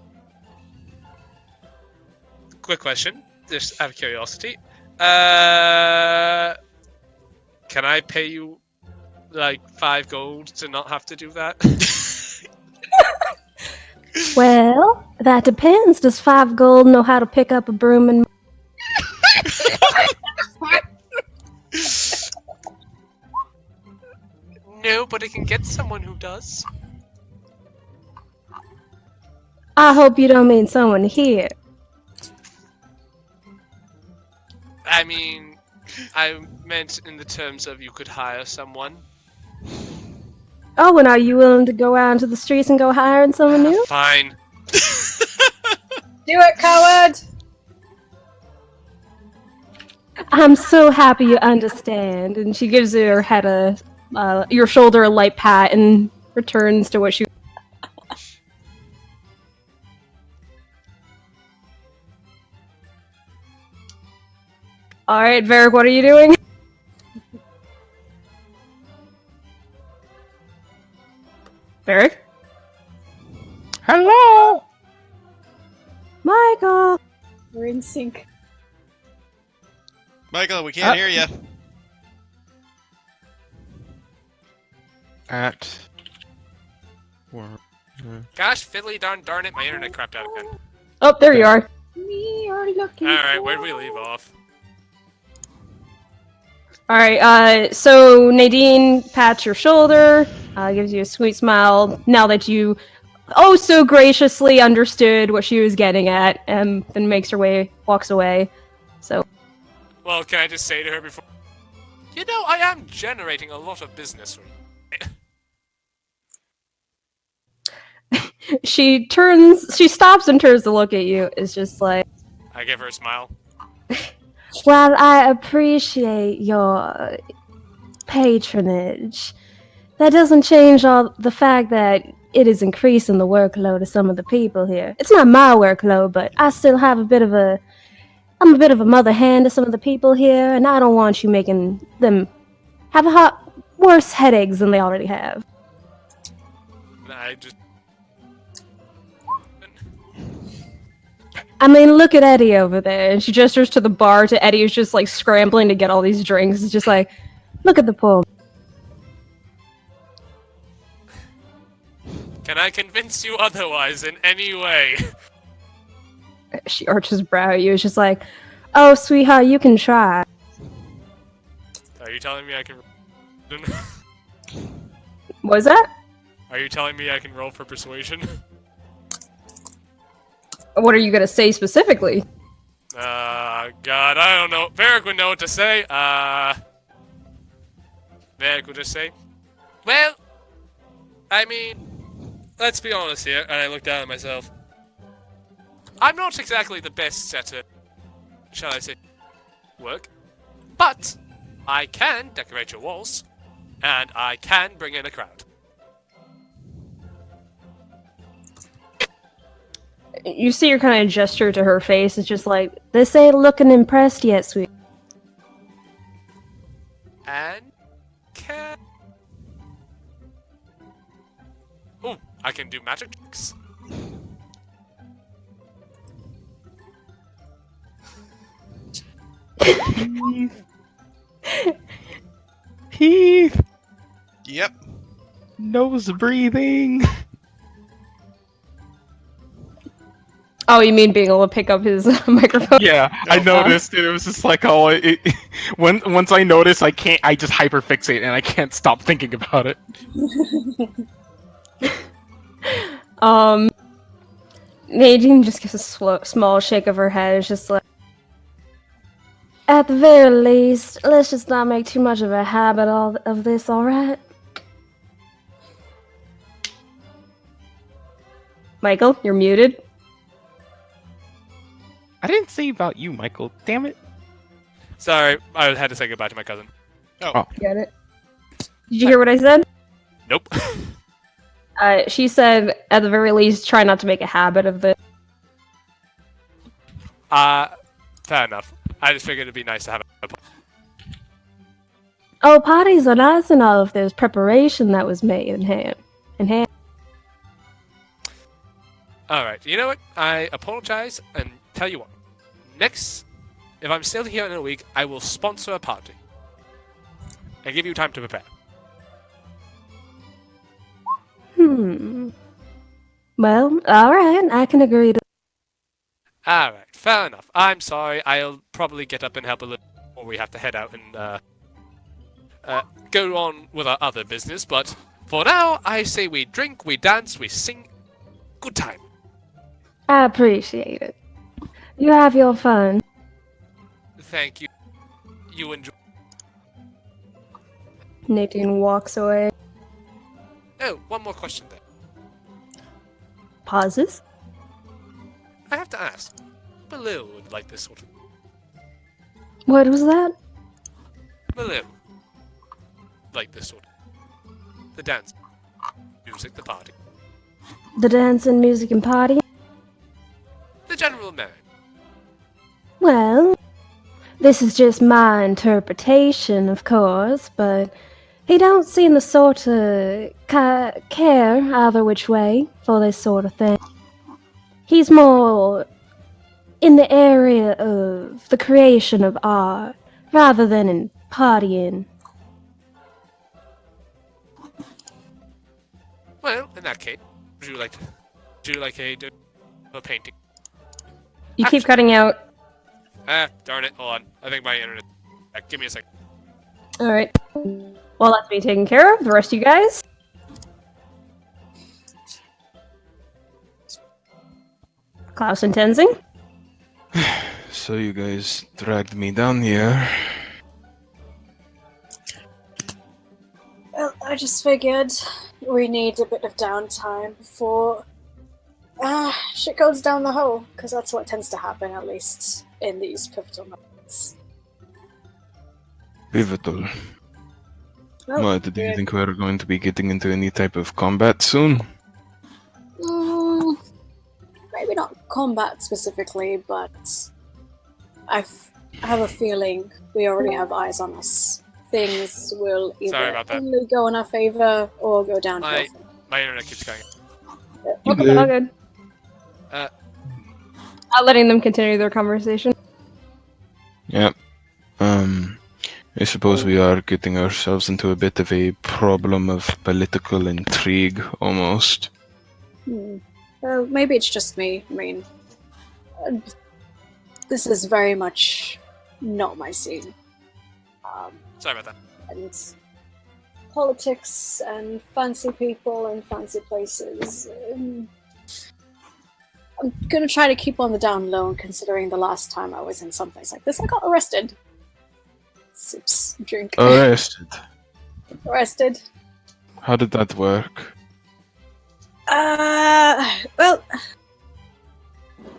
Quick question, just out of curiosity. Can I pay you, like, 5 gold to not have to do that? Well, that depends. Does 5 gold know how to pick up a broom and... No, but I can get someone who does. I hope you don't mean someone here. I mean, I meant in the terms of you could hire someone. Oh, and are you willing to go out into the streets and go hiring someone new? Fine. Do it, coward! I'm so happy you understand. And she gives your head your shoulder a light pat and returns to what she... Alright, Varric, what are you doing? Varric? Hello! Michael! We're in sync. Michael, we can't hear you. At... Gosh, fiddly darn it, my internet crapped out again. Oh, there you are. We are looking Alright, where'd we leave off? Alright, so Nadine pats your shoulder, gives you a sweet smile now that you oh so graciously understood what she was getting at, and then walks away. So, Well, can I just say to her before... You know, I am generating a lot of business. she stops and turns to look at you. It's just like, I give her a smile. well, I appreciate your patronage. That doesn't change all the fact that it is increasing the workload of some of the people here. It's not my workload, but I still have I'm a bit of a mother hen to some of the people here, and I don't want you making them have worse headaches than they already have. And I just. I mean, look at Eddie over there. And she gestures to the bar to Eddie, who's just like scrambling to get all these drinks. It's just like, look at the poor. Can I convince you otherwise in any way? She arches brow at you. It's just like, oh, sweetheart, you can try. Are you telling me I can? What was that? Are you telling me I can roll for persuasion? What are you gonna say specifically? God, I don't know. Varric would know what to say. Varric would just say, well, I mean, let's be honest here. And I look down at myself. I'm not exactly the best setter, shall I say, work, but I can decorate your walls, and I can bring in a crowd. You see her kind of gesture to her face. It's just like, this ain't looking impressed yet, sweet. And can... Oh, I can do magic tricks. Heath, Yep. nose breathing. Oh, you mean being able to pick up his microphone? Yeah, I noticed it. It was just like, oh, once I notice, I just hyperfixate and I can't stop thinking about it. Nadine just gives a small shake of her head. It's just like, at the very least, let's just not make too much of a habit of this, alright? Michael, you're muted. I didn't say about you, Michael. Damn it. Sorry, I had to say goodbye to my cousin. Get it? Did you hear what I said? Nope. She said, at the very least, try not to make a habit of this. Fair enough. I just figured it'd be nice to have a... Oh, parties are nice and all if there's preparation that was made in hand. Alright, you know what? I apologize and tell you what. Next, if I'm still here in a week, I will sponsor a party. And give you time to prepare. Well, alright, I can agree to... Alright, fair enough. I'm sorry, I'll probably get up and help a little before we have to head out and, go on with our other business, but for now, I say we drink, we dance, we sing. Good time. I appreciate it. You have your fun. Thank you. You enjoy. Nadine walks away. Oh, one more question there. Pauses. I have to ask. Malil would like this sort of... What was that? Malil. Like this sort of... The dance. Music, the party. The dance and music and party? The general merit. Well, this is just my interpretation, of course, but he don't seem the sort to care either which way for this sort of thing. He's more in the area of the creation of art, rather than in partying. Well, in that case, would you like a painting? You keep cutting out. Darn it, hold on. I think my internet... Give me a second. Alright. Well, that's me taken care of. The rest of you guys? Klaus and Tenzing? So you guys dragged me down here. Well, I just figured we need a bit of downtime before shit goes down the hole, because that's what tends to happen, at least in these pivotal moments. Pivotal. Well, What, do you think we're going to be getting into any type of combat soon? maybe not combat specifically, but I have a feeling we already have eyes on us. Things will Sorry either about that. only go in our favor or go downhill. My internet keeps going. You Okay, good? all good. Uh, I'm letting them continue their conversation. Yeah. I suppose we are getting ourselves into a bit of a problem of political intrigue, almost. Well, maybe it's just me. I mean, uh, this is very much not my scene. sorry about that. And politics and fancy people and fancy places. I'm gonna try to keep on the down low, considering the last time I was in someplace like this, I got arrested. Sips drink. Arrested. Arrested. How did that work? Well,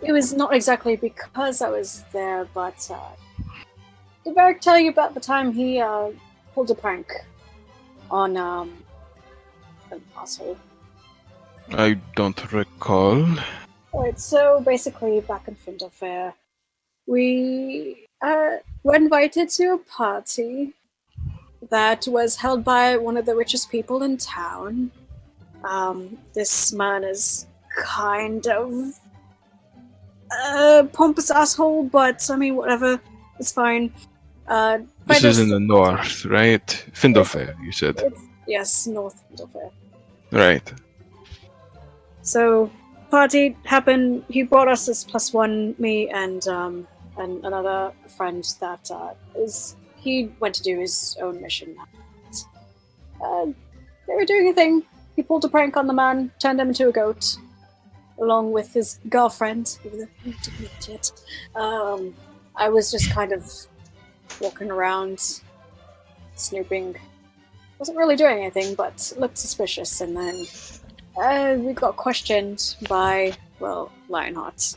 it was not exactly because I was there, but did Varric tell you about the time he pulled a prank on an asshole? I don't recall. Right, so basically, back in Findle Fair, we were invited to a party that was held by one of the richest people in town. This man is kind of a pompous asshole, but I mean, whatever, it's fine. This is in the north, right? Findlefair, you said. Yes, North Findle Fair. Right. So, party happened. He brought us as +1, me and another friend that he went to do his own mission. They were doing a thing. He pulled a prank on the man, turned him into a goat, along with his girlfriend. I was just kind of walking around, snooping. Wasn't really doing anything, but looked suspicious, and then we got questioned by, well, Lionheart.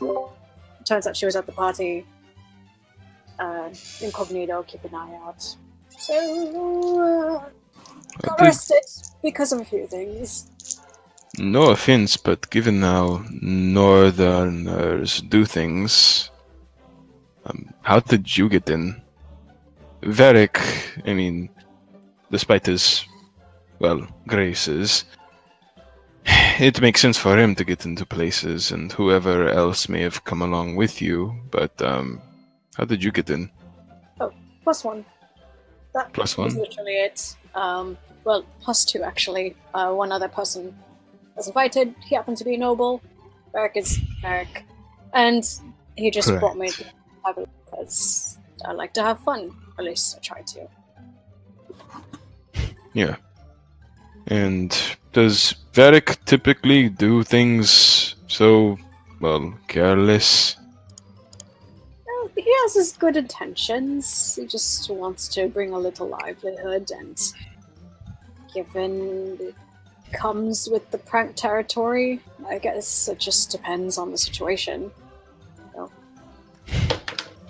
Turns out she was at the party, incognito, keep an eye out. So, got arrested because of a few things. No offense, but given how Northerners do things, how did you get in? Varric, I mean, despite his, well, graces, it makes sense for him to get into places, and whoever else may have come along with you, but how did you get in? Oh, +1. That +1? was literally it. Well, +2 actually. One other person was invited. He happened to be noble. Varric is Varric. And he just Correct. brought me to the because I like to have fun. At least I try to. Yeah. And does Varric typically do things so, well, careless? Well, he has his good intentions. He just wants to bring a little livelihood, and given it comes with the prank territory, I guess it just depends on the situation.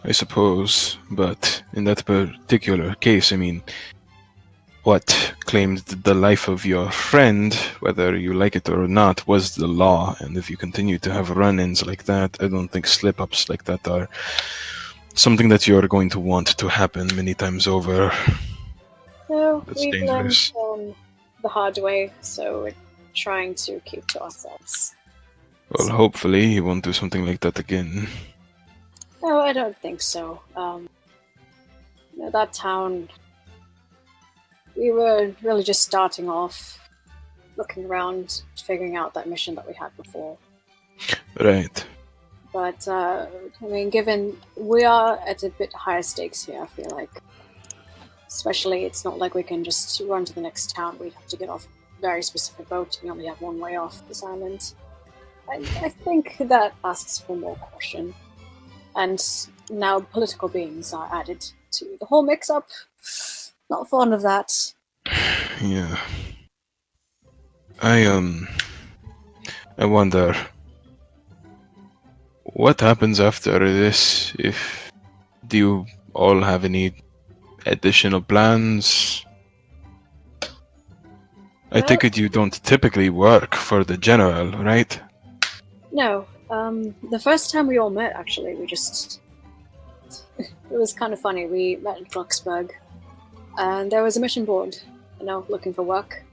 I suppose, but in that particular case, I mean, what claimed the life of your friend, whether you like it or not, was the law, and if you continue to have run-ins like that, I don't think slip-ups like that are something that you're going to want to happen many times over. No, That's we've dangerous. learned the hard way, so we're trying to keep to ourselves. Well, hopefully he won't do something like that again. No, I don't think so. That town, we were really just starting off, looking around, figuring out that mission that we had before. Right. But, I mean, given we are at a bit higher stakes here, I feel like. Especially, it's not like we can just run to the next town. We'd have to get off a very specific boat. We only have one way off this island. I think that asks for more caution. And now political beings are added to the whole mix-up. Not fond of that. Yeah. I wonder what happens after this. Do you all have any additional plans? I Well- take it you don't typically work for the general, right? No, The first time we all met, actually, we just... It was kind of funny. We met in Fluxburg, and there was a mission board, looking for work.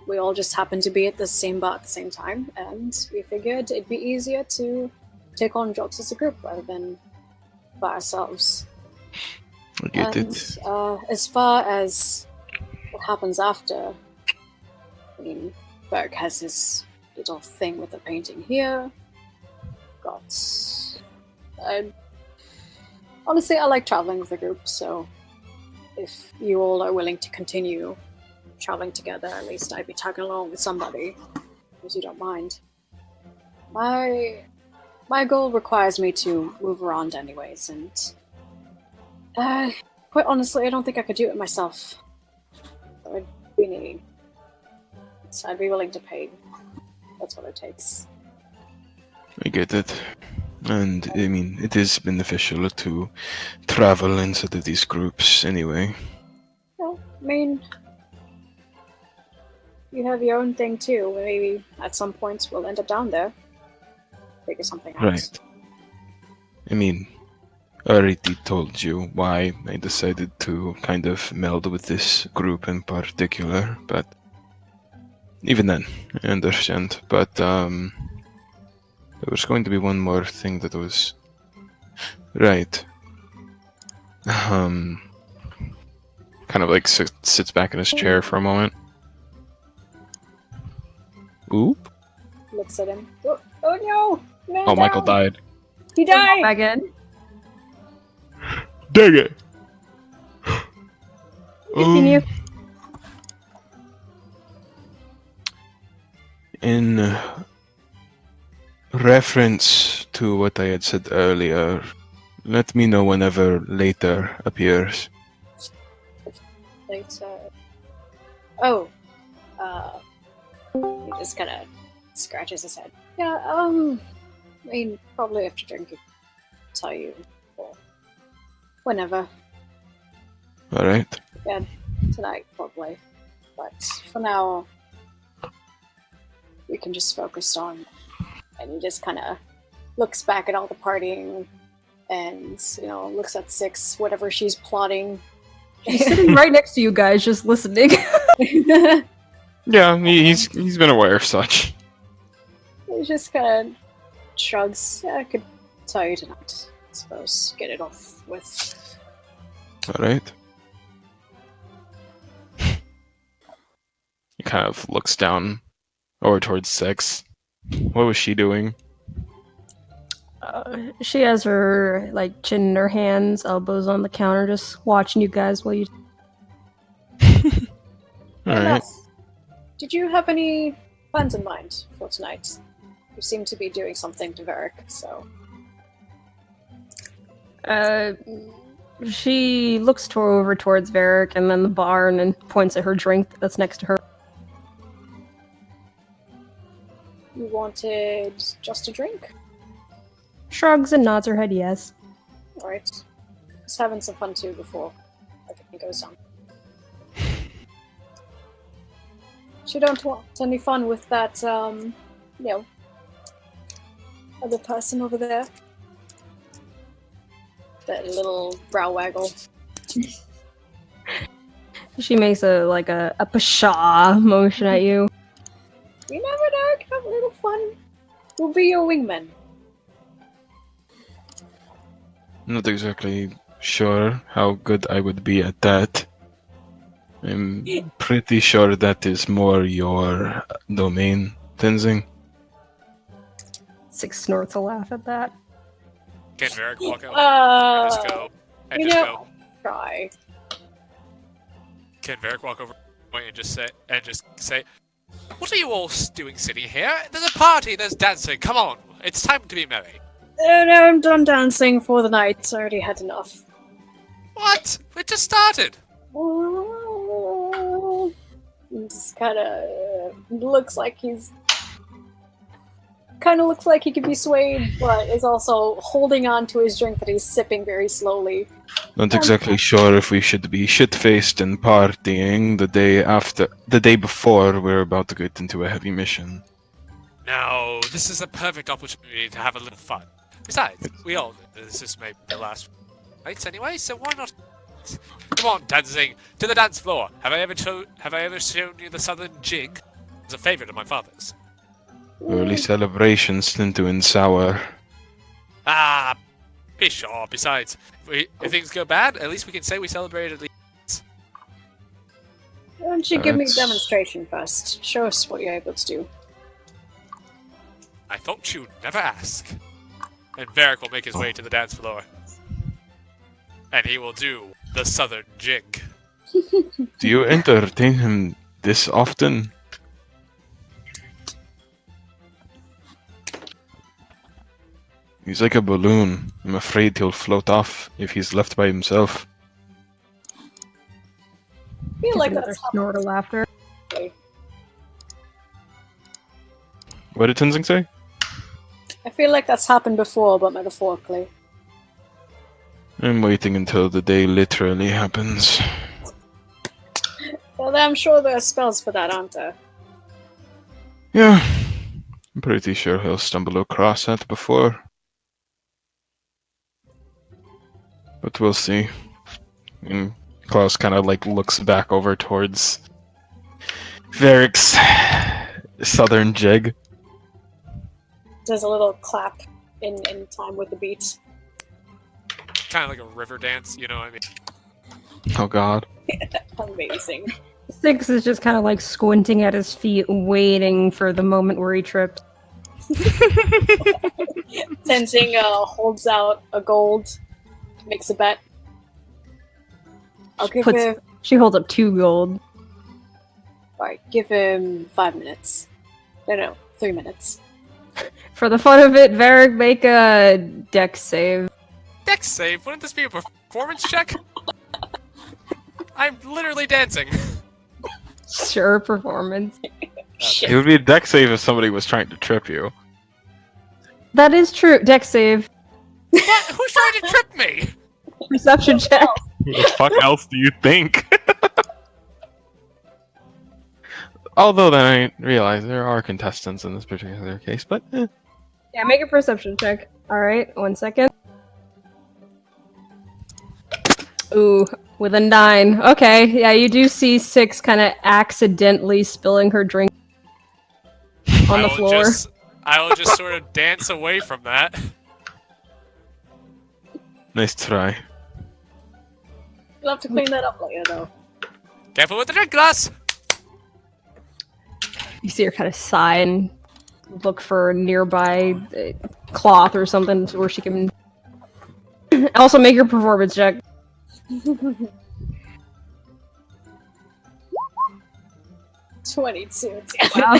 We all just happened to be at the same bar at the same time, and we figured it'd be easier to take on jobs as a group rather than by ourselves. I get it. As far as what happens after, I mean, Berg has his little thing with the painting here. Honestly, I like traveling with a group, so if you all are willing to continue traveling together, at least I'd be tagging along with somebody, if you don't mind. My goal requires me to move around anyways, and quite honestly, I don't think I could do it myself. I'd be willing to pay. That's what it takes. I get it. And, I mean, it is beneficial to travel inside of these groups anyway. Well, I mean, you have your own thing too. Maybe at some points we'll end up down there. Figure something out. Right. I mean, I already told you why I decided to kind of meld with this group in particular, but even then, I understand. But, there was going to be one more thing that was... Right. Kind of like sits back in his chair for a moment. Oop. Looks at him. Oh no! Man Oh, Michael down. died. He died! Again. Dang it! Continue. In reference to what I had said earlier, let me know whenever later appears. Later. He just kind of scratches his head. Yeah, I mean, probably after drinking. Tell you. Or whenever. Alright. Yeah, tonight, probably. But for now, we can just focus on... And he just kind of looks back at all the partying and, looks at Six, whatever she's plotting. She's sitting right next to you guys, just listening. Yeah, he's been aware of such. He just kind of shrugs. Yeah, I could tell you tonight, I suppose. Get it off with. Alright. He kind of looks down over towards Six. What was she doing? She has her chin in her hands, elbows on the counter, just watching you guys while you. Alright. Did you have any plans in mind for tonight? You seem to be doing something to Varric, so. She looks over towards Varric and then the bar and then points at her drink that's next to her. You wanted just a drink? Shrugs and nods her head yes. Alright. Just having some fun too before everything goes down. You don't want any fun with that, other person over there? That little brow waggle. She makes a pshaw motion at you. You never know, have a little fun. We'll be your wingmen. Not exactly sure how good I would be at that. I'm pretty sure that is more your domain, Tenzing. Six snorts a laugh at that. Can Varric walk out? Just go. And just go. Try. Can Varric walk over and just say, "What are you all doing sitting here? There's a party, there's dancing. Come on, it's time to be merry." No, I'm done dancing for the night. I already had enough. What? We just started. He just kind of looks like he's... Kind of looks like he could be swayed, but is also holding on to his drink that he's sipping very slowly. Not exactly sure if we should be shit-faced and partying the day before we're about to get into a heavy mission. No, this is a perfect opportunity to have a little fun. Besides, we all know this is maybe the last nights anyway, so why not? Come on, dancing to the dance floor. Have I ever shown you the Southern Jig? It's a favorite of my father's. Early celebrations tend to end sour. Ah, be sure. Besides, if things go bad, at least we can say we celebrated at least. Why don't you give me a That's- demonstration first? Show us what you're able to do. I thought you'd never ask. And Varric will make his way to the dance floor. And he will do the Southern Jig. Do you entertain him this often? He's like a balloon. I'm afraid he'll float off if he's left by himself. I feel like Another that's snort of laughter. happened. What did Tenzing say? I feel like that's happened before, but metaphorically. I'm waiting until the day literally happens. Well, I'm sure there are spells for that, aren't there? Yeah, I'm pretty sure he'll stumble across that before. But we'll see. And Klaus kind of like looks back over towards Varric's Southern Jig. Does a little clap in time with the beat. Kind of like a river dance, you know what I mean? Oh god. Amazing. Six is just kind of like squinting at his feet, waiting for the moment where he tripped. Tenzing holds out a gold, makes a bet. I'll give Puts- him. She holds up 2 gold. Alright, give him 5 minutes. No, 3 minutes. For the fun of it, Varric, make a dex save. Dex save? Wouldn't this be a performance check? I'm literally dancing. Sure, performance. It would be a deck save if somebody was trying to trip you. That is true. Dex save. What? Who's trying to trip me? Perception check. Who the fuck else do you think? Although then I realize there are contestants in this particular case, but Yeah, make a perception check. Alright, 1 second. Ooh, with a 9. Okay, yeah, you do see 6 kind of accidentally spilling her drink on the floor. I will just sort of dance away from that. nice try. You'll have to clean that up later, though. Careful with the drink glass! You see her kind of sigh and look for a nearby cloth or something where she can. Also, make your performance check. 22. Wow.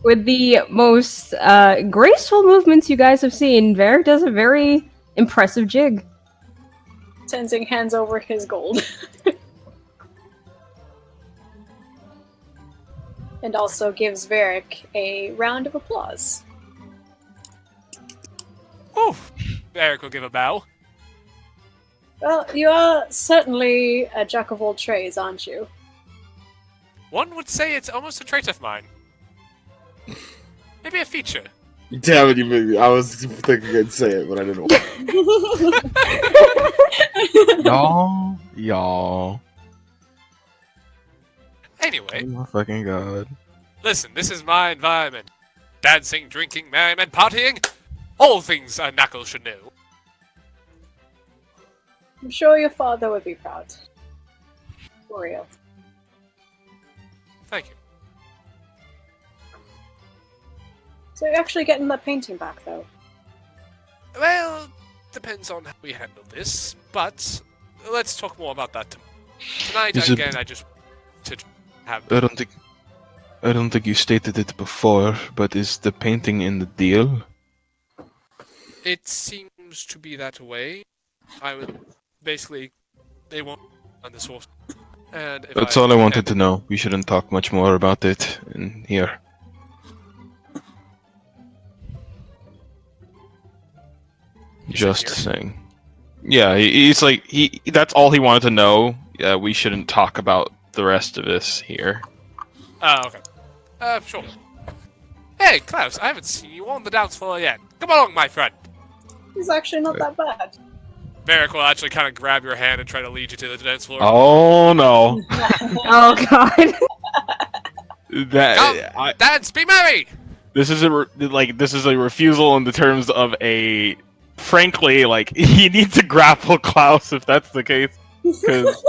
With the most graceful movements you guys have seen, Varric does a very impressive jig. Tenzing hands over his gold. And also gives Varric a round of applause. Ooh! Varric will give a bow. Well, you are certainly a jack of all trades, aren't you? One would say it's almost a trait of mine. Maybe a feature. Damn it, you made me. I was thinking I'd say it, but I didn't want Y'all. Anyway, Oh my fucking god. listen, this is my environment. Dancing, drinking, merriment, partying. All things a knuckle should know. I'm sure your father would be proud. For real. Thank you. So you're actually getting that painting back, though. Well, depends on how we handle this, but let's talk more about that tonight. Is it- Again, I just to have. I don't think you stated it before, but is the painting in the deal? It seems to be that way. I would basically they want on the source, and if That's all I wanted to know. We shouldn't talk much more about it in here. Just saying. Yeah, he's like that's all he wanted to know. We shouldn't talk about the rest of this here. Oh, okay. Sure. Hey, Klaus, I haven't seen you on the dance floor yet. Come along, my friend. He's actually not that bad. Varric will actually kind of grab your hand and try to lead you to the dance floor. Oh no. Oh god. Come, dance, be merry! This is a refusal in the terms of a. Frankly, like you need to grapple Klaus if that's the case, because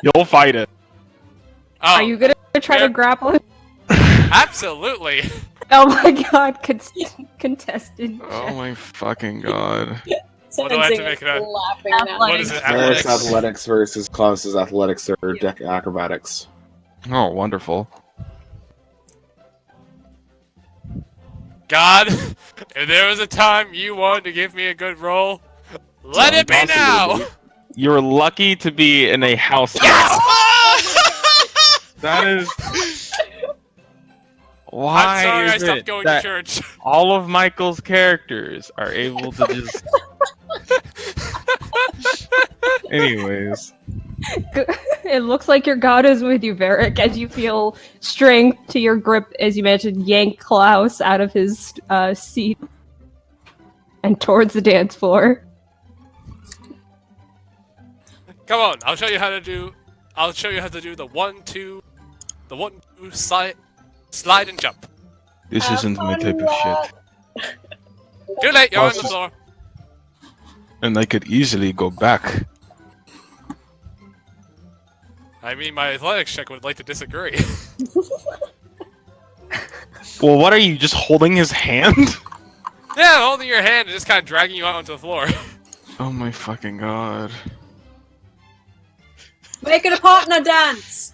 you'll fight it. Oh, Are you gonna try to grapple him? absolutely. Oh my god, contested. Oh my fucking god. What do I have to make it out? Laughing now. What is it? Varric's Athletics? athletics versus Klaus's athletics or deck acrobatics. Oh, wonderful. God, if there was a time you wanted to give me a good roll, let it be now! You're lucky to be in a house. That is. Why I'm sorry I is stopped it going to that church. all of Michael's characters are able to just? Anyways, It looks like your god is with you, Varric, as you feel strength to your grip, as you mentioned, yank Klaus out of his seat and towards the dance floor. Come on, I'll show you how to do. I'll show you how to do the 1-2, slide and jump. this Have isn't my fun, type of lad. shit, Too late, you're on the Awesome. floor. and I could easily go back. I mean, my athletics check would like to disagree. Well, what are you just holding his hand? Yeah, holding your hand and just kind of dragging you out onto the floor. Oh my fucking god. Make it a partner dance.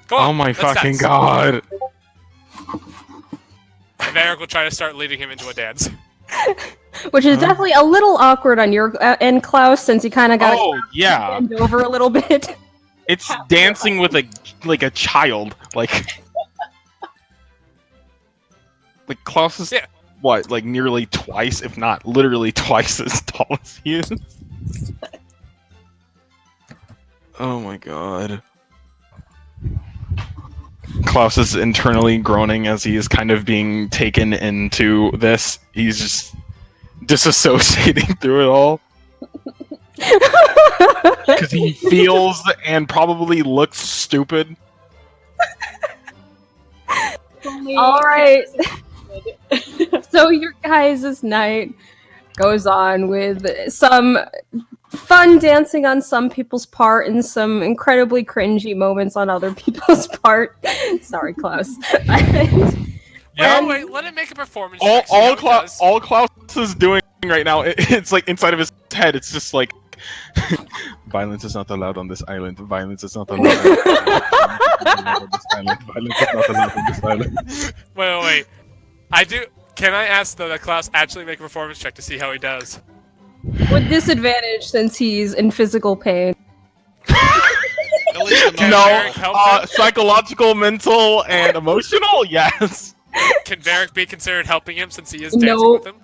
Come on, Oh my let's fucking dance. god. And Varric will try to start leading him into a dance. Which is Huh? definitely a little awkward on your end, Klaus, since you kind of got Oh yeah, bend over a little bit. it's dancing with a child. Like Klaus is Yeah. what, like nearly twice, if not literally twice as tall as he is. Oh my god. Klaus is internally groaning as he is kind of being taken into this. He's just disassociating through it all. Because he feels and probably looks stupid. All right. So your guys' night goes on with some fun dancing on some people's part and some incredibly cringy moments on other people's part. Sorry, Klaus. Yeah. Oh, wait, let him make a performance all check. See how he Klaus does. all Klaus is doing right now, it's like inside of his head, it's just like violence is not allowed on this island. Violence is not allowed on this island. Violence is not allowed on this island. Wait. I do. Can I ask though that Klaus actually make a performance check to see how he does? With disadvantage since he's in physical pain. At least Can No, Varric help him? psychological, mental, and emotional. Yes. Can Varric be considered helping him since he is dancing No. with him?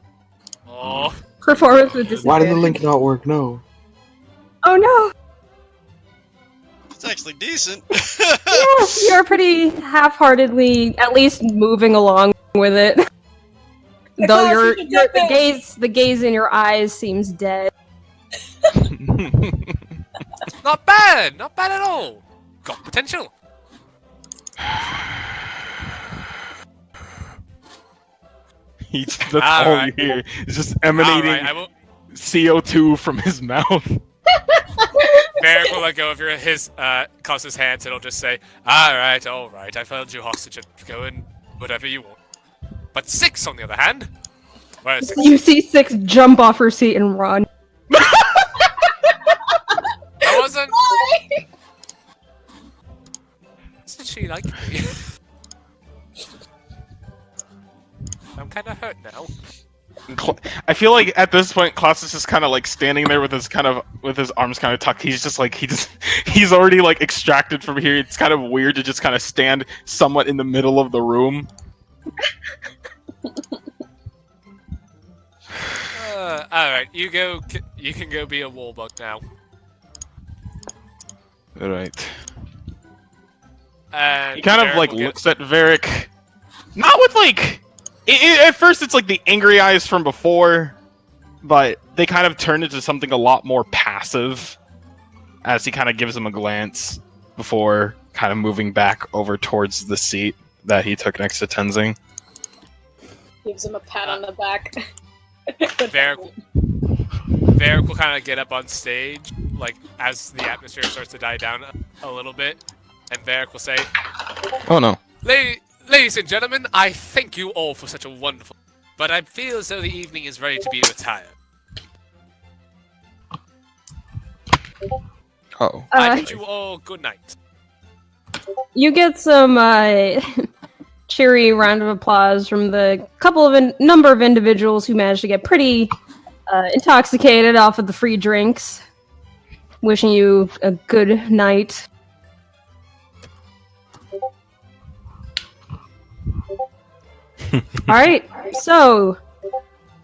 Oh, Performance with disadvantage. Why did the link not work? No. Oh no! It's actually decent. Yeah, you're pretty half-heartedly, at least moving along with it. Though Klaus, you should jump in. the gaze in your eyes seems dead. not bad at all. Got potential. That's all you Alright. hear. It's just emanating Alright, I will. CO2 from his mouth. Varric will let go of his Klaus's hands, and he'll just say, "All right, I held you hostage. Go and whatever you want." But 6, on the other hand, where is 6? You see Six jump off her seat and run. I wasn't. Why? Doesn't she like me? I'm kind of hurt now. I feel like at this point, Klaus is just kind of like standing there with his arms kind of tucked. He's just like he's already like extracted from here. It's kind of weird to just kind of stand somewhat in the middle of the room. All right, you go. You can go be a wallbug now. All right. And He kind of Varric like will get- looks at Varric, Not with like. At first, it's like the angry eyes from before, but they kind of turn into something a lot more passive as he kind of gives him a glance before kind of moving back over towards the seat that he took next to Tenzing. Gives him a pat on the back. Varric will kind of get up on stage, like as the atmosphere starts to die down a little bit, and Varric will say, Oh no. Ladies and gentlemen, I thank you all for such a wonderful... But I feel as though the evening is ready to be retired. Oh. I bid you all good night. You get some cheery round of applause from the number of individuals who managed to get pretty intoxicated off of the free drinks, wishing you a good night. Alright, so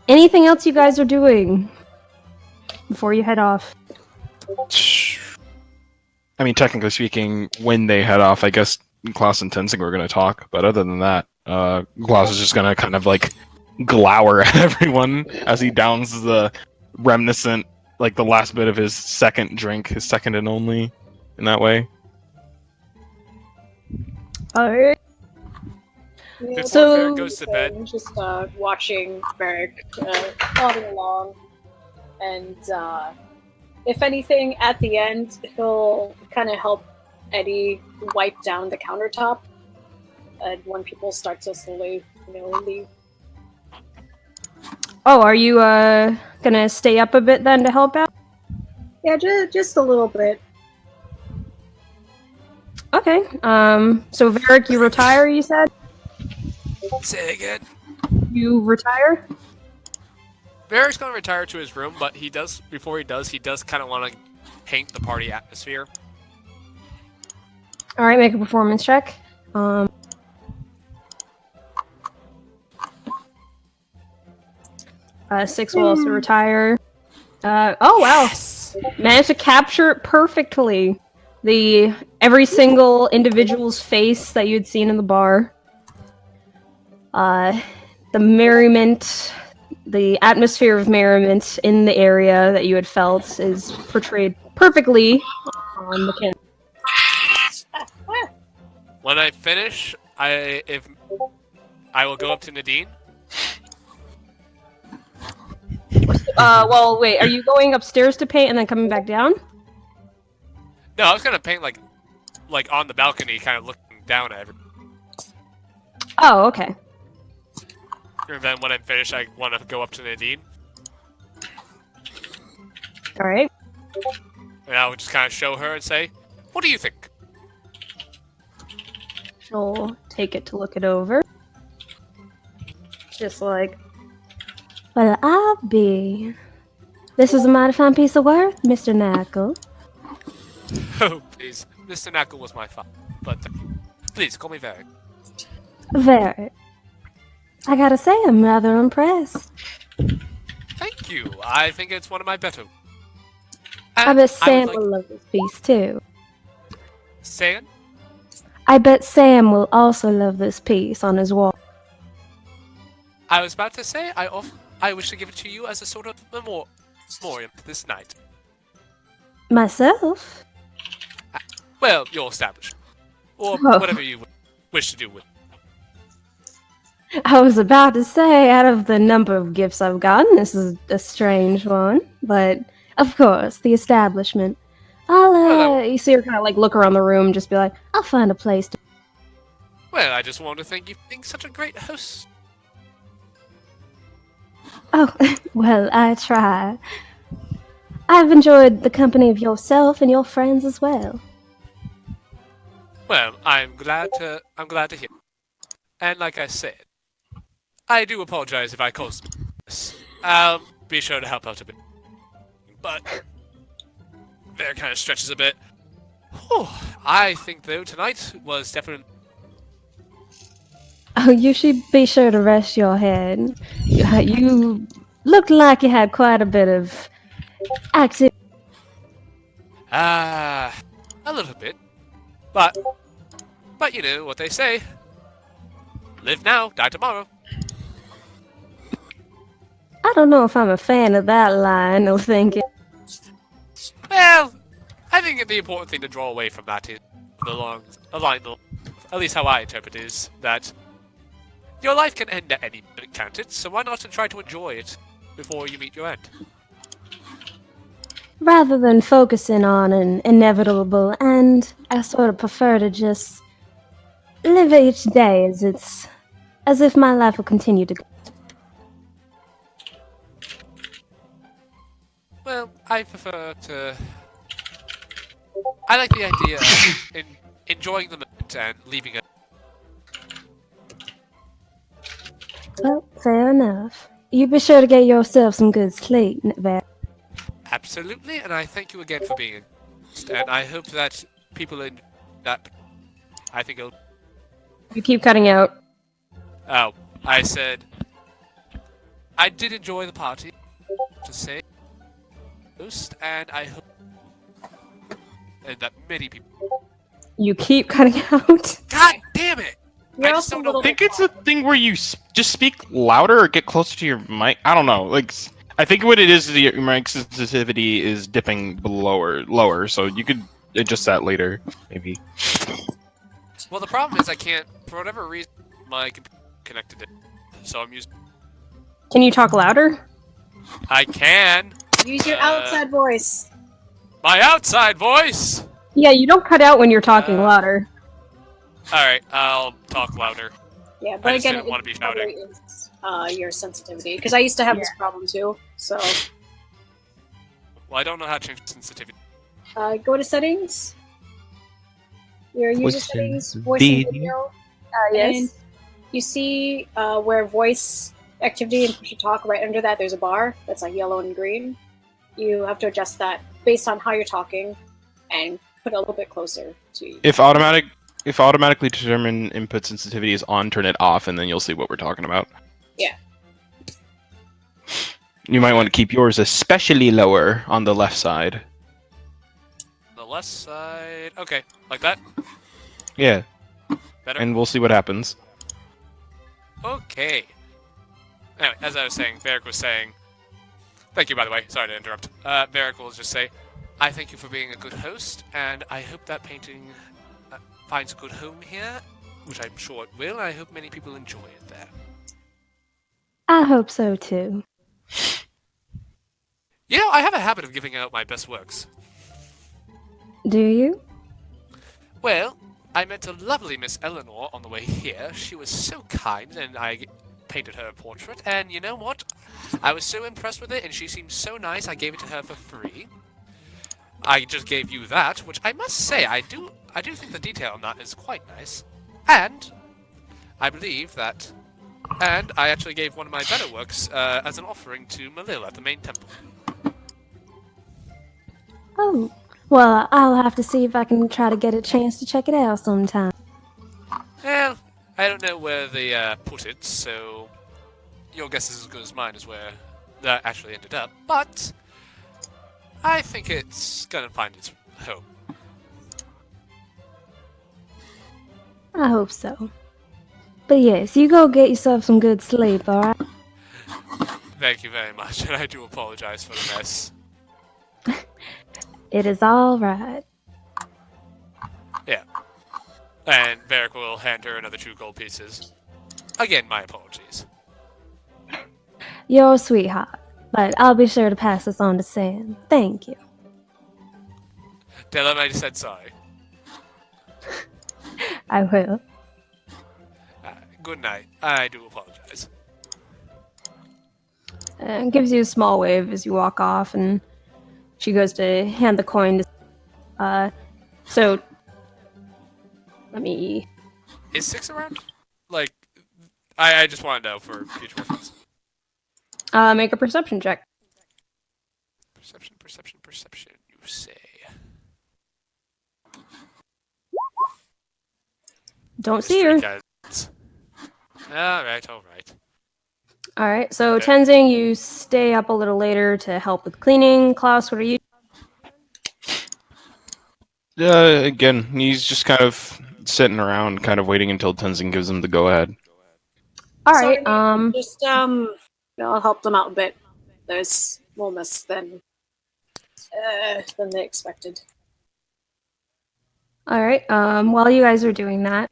anything else you guys are doing before you head off? I mean, technically speaking, when they head off, I guess Klaus and Tenzing were going to talk, but other than that, Klaus is just going to kind of like glower at everyone as he downs the reminiscent, like the last bit of his second drink, his second and only, in that way. Alright. Before So- Varric goes to bed, I'm just watching Varric plodding along, and if anything, at the end, he'll kind of help Eddie wipe down the countertop, and when people start to slowly, leave. Oh, are you gonna stay up a bit then to help out? Yeah, just a little bit. Okay. So Varric, you retire, you said? say again. You retire? Varric's gonna retire to his room, but before he does kind of want to paint the party atmosphere. Alright, make a performance check. 6 will also retire. Oh wow! Yes! Managed to capture it perfectly. Every single individual's face that you'd seen in the bar. The merriment, the atmosphere of merriment in the area that you had felt is portrayed perfectly on the canvas. When I finish, I will go up to Nadine. Well, wait, are you going upstairs to paint and then coming back down? No, I was gonna paint like on the balcony, kind of looking down at everyone. Oh, okay. And then when I'm finished, I want to go up to Nadine, Alright. and I would just kind of show her and say, "What do you think?" She'll take it to look it over. Just like, well, I'll be. This is a mighty fine piece of work, Mr. Knackle. Oh, please, Mr. Knackle was my father, but please call me Varric. Very. I gotta say, I'm rather impressed. Thank you. I think it's one of my better. I And bet Sam would will love this piece too. Say it? I bet Sam will also love this piece on his wall. I was about to say I wish to give it to you as a sort of memorial this night. Myself? Well, your establishment, or Oh. whatever you wish to do with. I was about to say, out of the number of gifts I've gotten, this is a strange one. But, of course, the establishment. You see her kind of like look around the room, just be like, I'll find a place to. Well, I just want to thank you for being such a great host. Oh, well, I try. I've enjoyed the company of yourself and your friends as well. Well, I'm glad to hear. And like I said, I do apologize if I caused this. I'll be sure to help out a bit. But Bear kind of stretches a bit. Whew, I think though tonight was definitely. Oh, you should be sure to rest your head. You looked like you had quite a bit of activity. A little bit. But you know what they say. Live now, die tomorrow. I don't know if I'm a fan of that line of thinking. Well, I think the important thing to draw away from that is at least how I interpret it, is that your life can end at any moment, can't it? So why not try to enjoy it before you meet your end? Rather than focusing on an inevitable end, I sort of prefer to just live each day as if my life will continue to go. Well, I prefer to. I like the idea of enjoying the moment and leaving it. Well, fair enough. You be sure to get yourself some good sleep, Var. Absolutely, and I thank you again for being a guest, and I hope that people in that. I think it'll. You keep cutting out. Oh, I said. I did enjoy the party, to say. And I hope that many people. You keep cutting out. God damn it! You're I just also don't a know. little I think it's a thing where you just speak louder or get closer to your mic. I don't know. Like, I think what it is your mic sensitivity is dipping below or lower, so you could adjust that later, maybe. Well, the problem is I can't, for whatever reason, my computer connected it, so I'm using. Can you talk louder? I can. Use your outside voice. My outside voice. Yeah, you don't cut out when you're talking louder. All right, I'll talk louder. Yeah, but I just again, didn't want to be it probably shouting. is your sensitivity. Because I used to have this problem too. So, Well, I don't know how to change sensitivity. go to settings. Your user Voice settings, and voice and video. video. Yes. And you see where voice activity and push to talk, right under that there's a bar that's like yellow and green. You have to adjust that based on how you're talking and put it a little bit closer to you. If automatically determined input sensitivity is on, turn it off, and then you'll see what we're talking about. Yeah. You might want to keep yours especially lower on the left side. The left side. Okay, like that. Yeah, Better. and we'll see what happens. Okay. Anyway, as I was saying, Varric was saying. Thank you, by the way. Sorry to interrupt. Varric will just say, I thank you for being a good host, and I hope that painting finds a good home here, which I'm sure it will, and I hope many people enjoy it there. I hope so too. You know, I have a habit of giving out my best works. Do you? Well, I met a lovely Miss Eleanor on the way here. She was so kind, and I painted her a portrait, and you know what? I was so impressed with it, and she seemed so nice, I gave it to her for free. I just gave you that, which I must say, I do think the detail on that is quite nice. And I believe that, and I actually gave one of my better works as an offering to Malil at the main temple. Oh, well, I'll have to see if I can try to get a chance to check it out sometime. Well, I don't know where they put it, so your guess is as good as mine as where that actually ended up, but I think it's gonna find its home. I hope so. But yes, you go get yourself some good sleep, alright? Thank you very much, and I do apologize for the mess. It is alright. Yeah. And Varric will hand her another 2 gold pieces. Again, my apologies. You're a sweetheart, but I'll be sure to pass this on to Sam. Thank you. Tell him I just said sorry. I will. Good night. I do apologize. Gives you a small wave as you walk off, and she goes to hand the coin to. So, let me. Is 6 around? Like, I just want to know for future reference. Make a perception check. Perception, you say. Don't see her. Alright. Alright, so Okay. Tenzing, you stay up a little later to help with cleaning. Klaus, what are you? Again, he's just kind of sitting around, kind of waiting until Tenzin gives him the go-ahead. All Sorry, right. just I'll help them out a bit. There's more mess than they expected. All right. While you guys are doing that,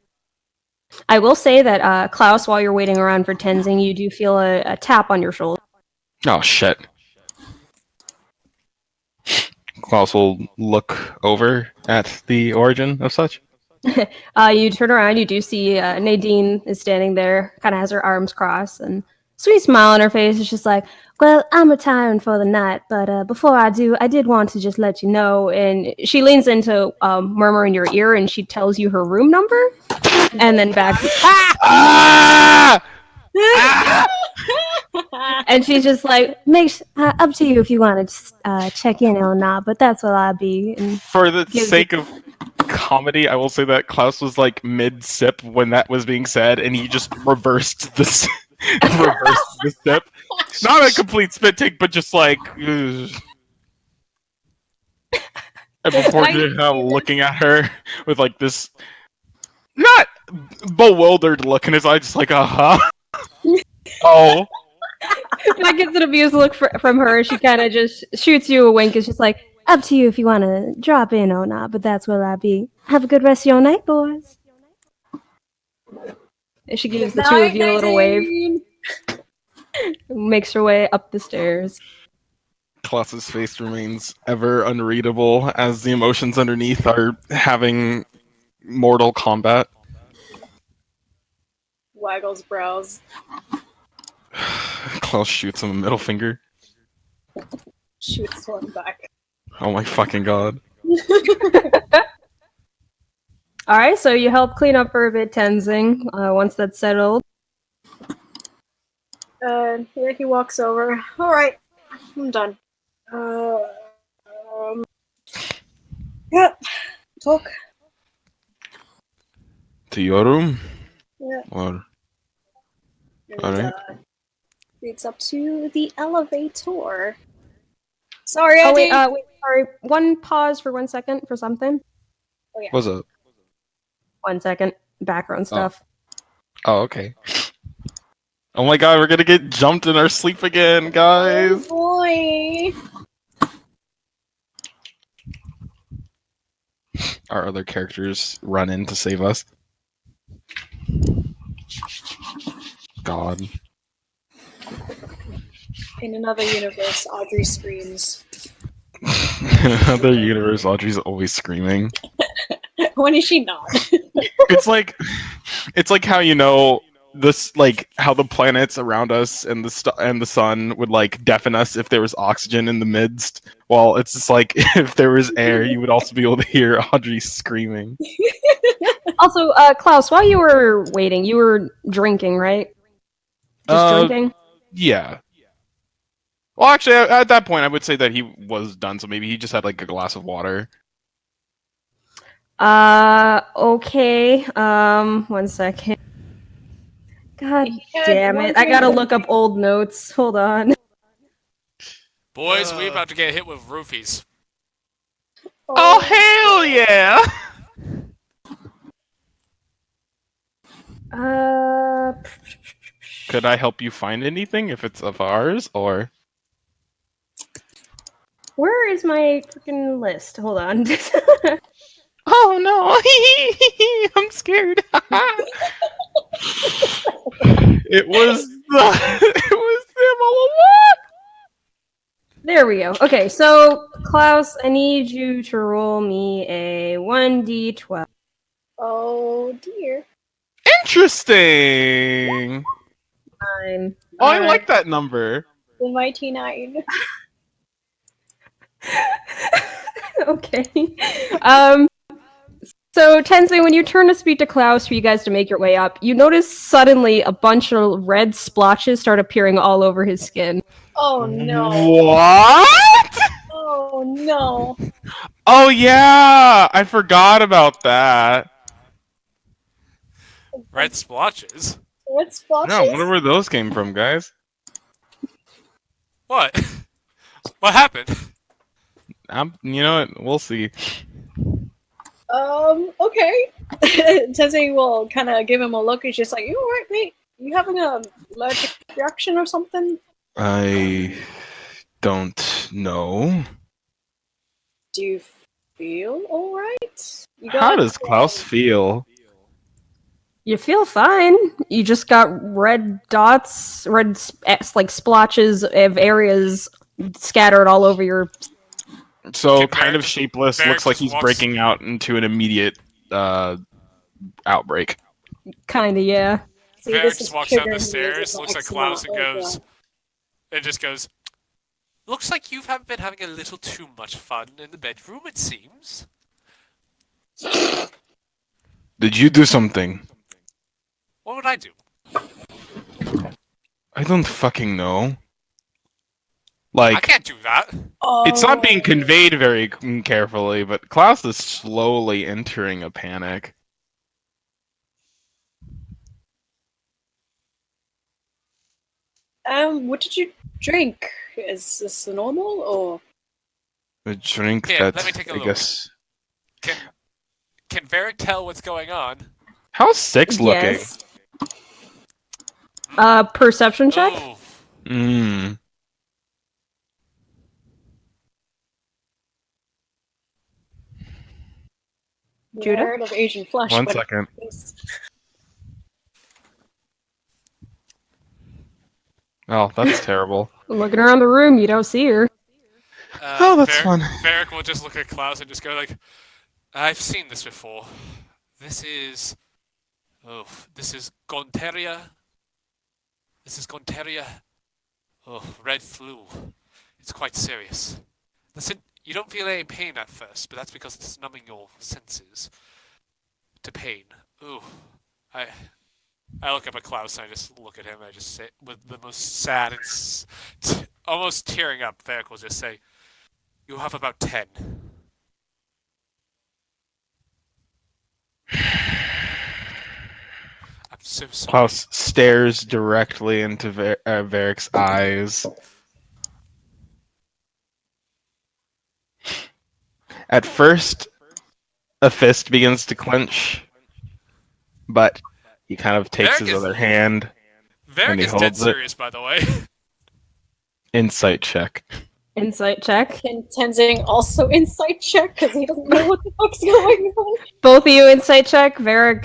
I will say that Klaus, while you're waiting around for Tenzing, you do feel a tap on your shoulder. Oh shit. Klaus will look over at the origin of such. You turn around, you do see Nadine is standing there, kind of has her arms crossed, and sweet smile on her face. It's just like, well, I'm retiring for the night, but before I do, I did want to just let you know. And she leans into murmur in your ear, and she tells you her room number, and then back. Ah! Ah! And she's just like, up to you if you want to check in or not, but that's what I'll be. And For the gives sake of comedy, I will say that Klaus was like mid-sip when that was being said, and he just reversed the sip. Not a complete spit take, but just like. Ugh. And before looking at her with like this not bewildered look in his eye, just like oh. That gets an amused look from her. She kind of just shoots you a wink. It's just like, up to you if you want to drop in or not, but that's where I'll be. Have a good rest of your night, boys. And she gives the two of you a little wave. Makes her way up the stairs. Klaus's face remains ever unreadable as the emotions underneath are having mortal combat. Waggles brows. Klaus shoots him a middle finger. Shoots one back. Oh my fucking god. Alright, so you help clean up for a bit, Tenzing. Once that's settled. Here he walks over. Alright, I'm done. Yeah, talk. To your room? Yeah. Or And, alright. leads up to the elevator. Sorry, Oh, wait, wait, sorry. One pause for 1 second for something. Oh, yeah. What's up? 1 second. Background stuff. Oh, okay. Oh my god, we're gonna get jumped in our sleep again, guys! Oh boy! Our other characters run in to save us. God. In another universe, Audrey screams. Other universe, Audrey's always screaming. When is she not? It's like how this, like how the planets around us and the sun would like deafen us if there was oxygen in the midst. Well, it's just like if there was air, you would also be able to hear Audrey screaming. Also, Klaus, while you were waiting, you were drinking, right? Just drinking? Yeah. Well, actually, at that point, I would say that he was done, so maybe he just had like a glass of water. Okay. 1 second. God damn it. I gotta look up old notes. Hold on. Boys, we about to get hit with roofies. Oh, hell yeah! Could I help you find anything if it's of ours, or? Where is my freaking list? Hold on. Oh no! I'm scared. It was them all along. There we go. Okay, so Klaus, I need you to roll me a 1d12. Oh dear. Interesting. 9. Oh, I like that number. The Mighty Nine. Okay. So Tenzin, when you turn to speak to Klaus for you guys to make your way up, you notice suddenly a bunch of red splotches start appearing all over his skin. Oh no. What? Oh no. Oh yeah, I forgot about that. Red splotches? Red splotches? Yeah, I wonder where those came from, guys. What? What happened? You know what? We'll see. Okay. Tenzin will kind of give him a look. He's just like, you alright, mate? You having a allergic reaction or something? I don't know. Do you feel alright? How does Klaus feel? You feel fine. You just got red dots, like splotches of areas scattered all over your. So Can kind Varric- of shapeless. Varric Looks like just he's walks- breaking out into an immediate outbreak. Kinda, yeah. See, Varric this just is walks down the triggering me as stairs, an looks at eczema. Klaus, and Oh, goes, God. and just goes, looks like you've been having a little too much fun in the bedroom, it seems. Did you do something? What would I do? I don't fucking know. I Like, can't do that. Oh. it's not being conveyed very carefully, but Klaus is slowly entering a panic. What did you drink? Is this normal or? A drink Here, that, let me take a I look. guess... Can Varric tell what's going on? How's Six looking? Yes. Perception check? Oh, Mm. Judah? I heard of Asian flesh. One but second. Oh, that's terrible. Looking around the room, you don't see her. Oh, that's fun. Varric will just look at Klaus and just go like, I've seen this before. This is Gonteria. This is Gonteria. Oh, red flu. It's quite serious. Listen, you don't feel any pain at first, but that's because it's numbing your senses to pain. Ooh, I look up at Klaus and I just look at him. I just say with the most sad and almost tearing up. Varric will just say, "You have about 10." I'm so sorry. Klaus stares directly into Varric's eyes. At first, a fist begins to clench, but he kind of takes Varric his is- other hand. And Varric he is dead holds it. serious, by the way. Insight check. Insight check. Can Tenzing also insight check because he doesn't know what the fuck's going on? Both of you insight check. Varric,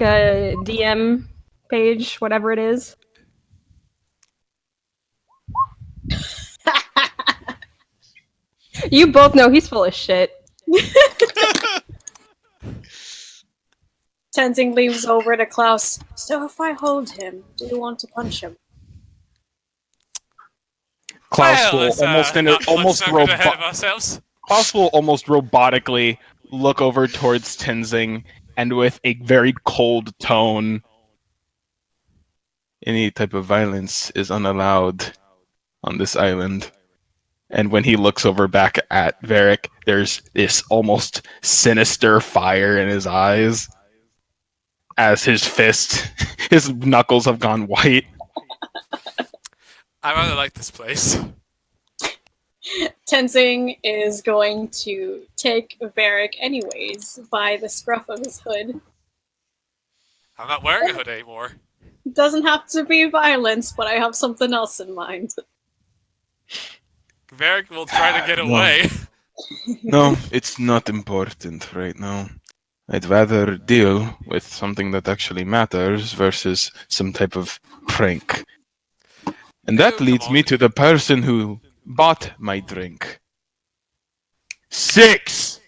DM page, whatever it is. You both know he's full of shit. Tenzing leaves over to Klaus. So if I hold him, do you want to punch him? Klaus Well, will let's, almost not get ahead of ourselves. Klaus will almost robotically look over towards Tenzing and with a very cold tone, any type of violence is unallowed on this island. And when he looks over back at Varric, there's this almost sinister fire in his eyes as his his knuckles have gone white. I rather like this place. Tenzing is going to take Varric anyways by the scruff of his hood. I'm not wearing a hood anymore. Doesn't have to be violence, but I have something else in mind. Varric will try to get No. away. No, it's not important right now. I'd rather deal with something that actually matters versus some type of prank. And that Oh, leads come me on. to the person who bought my drink. 6!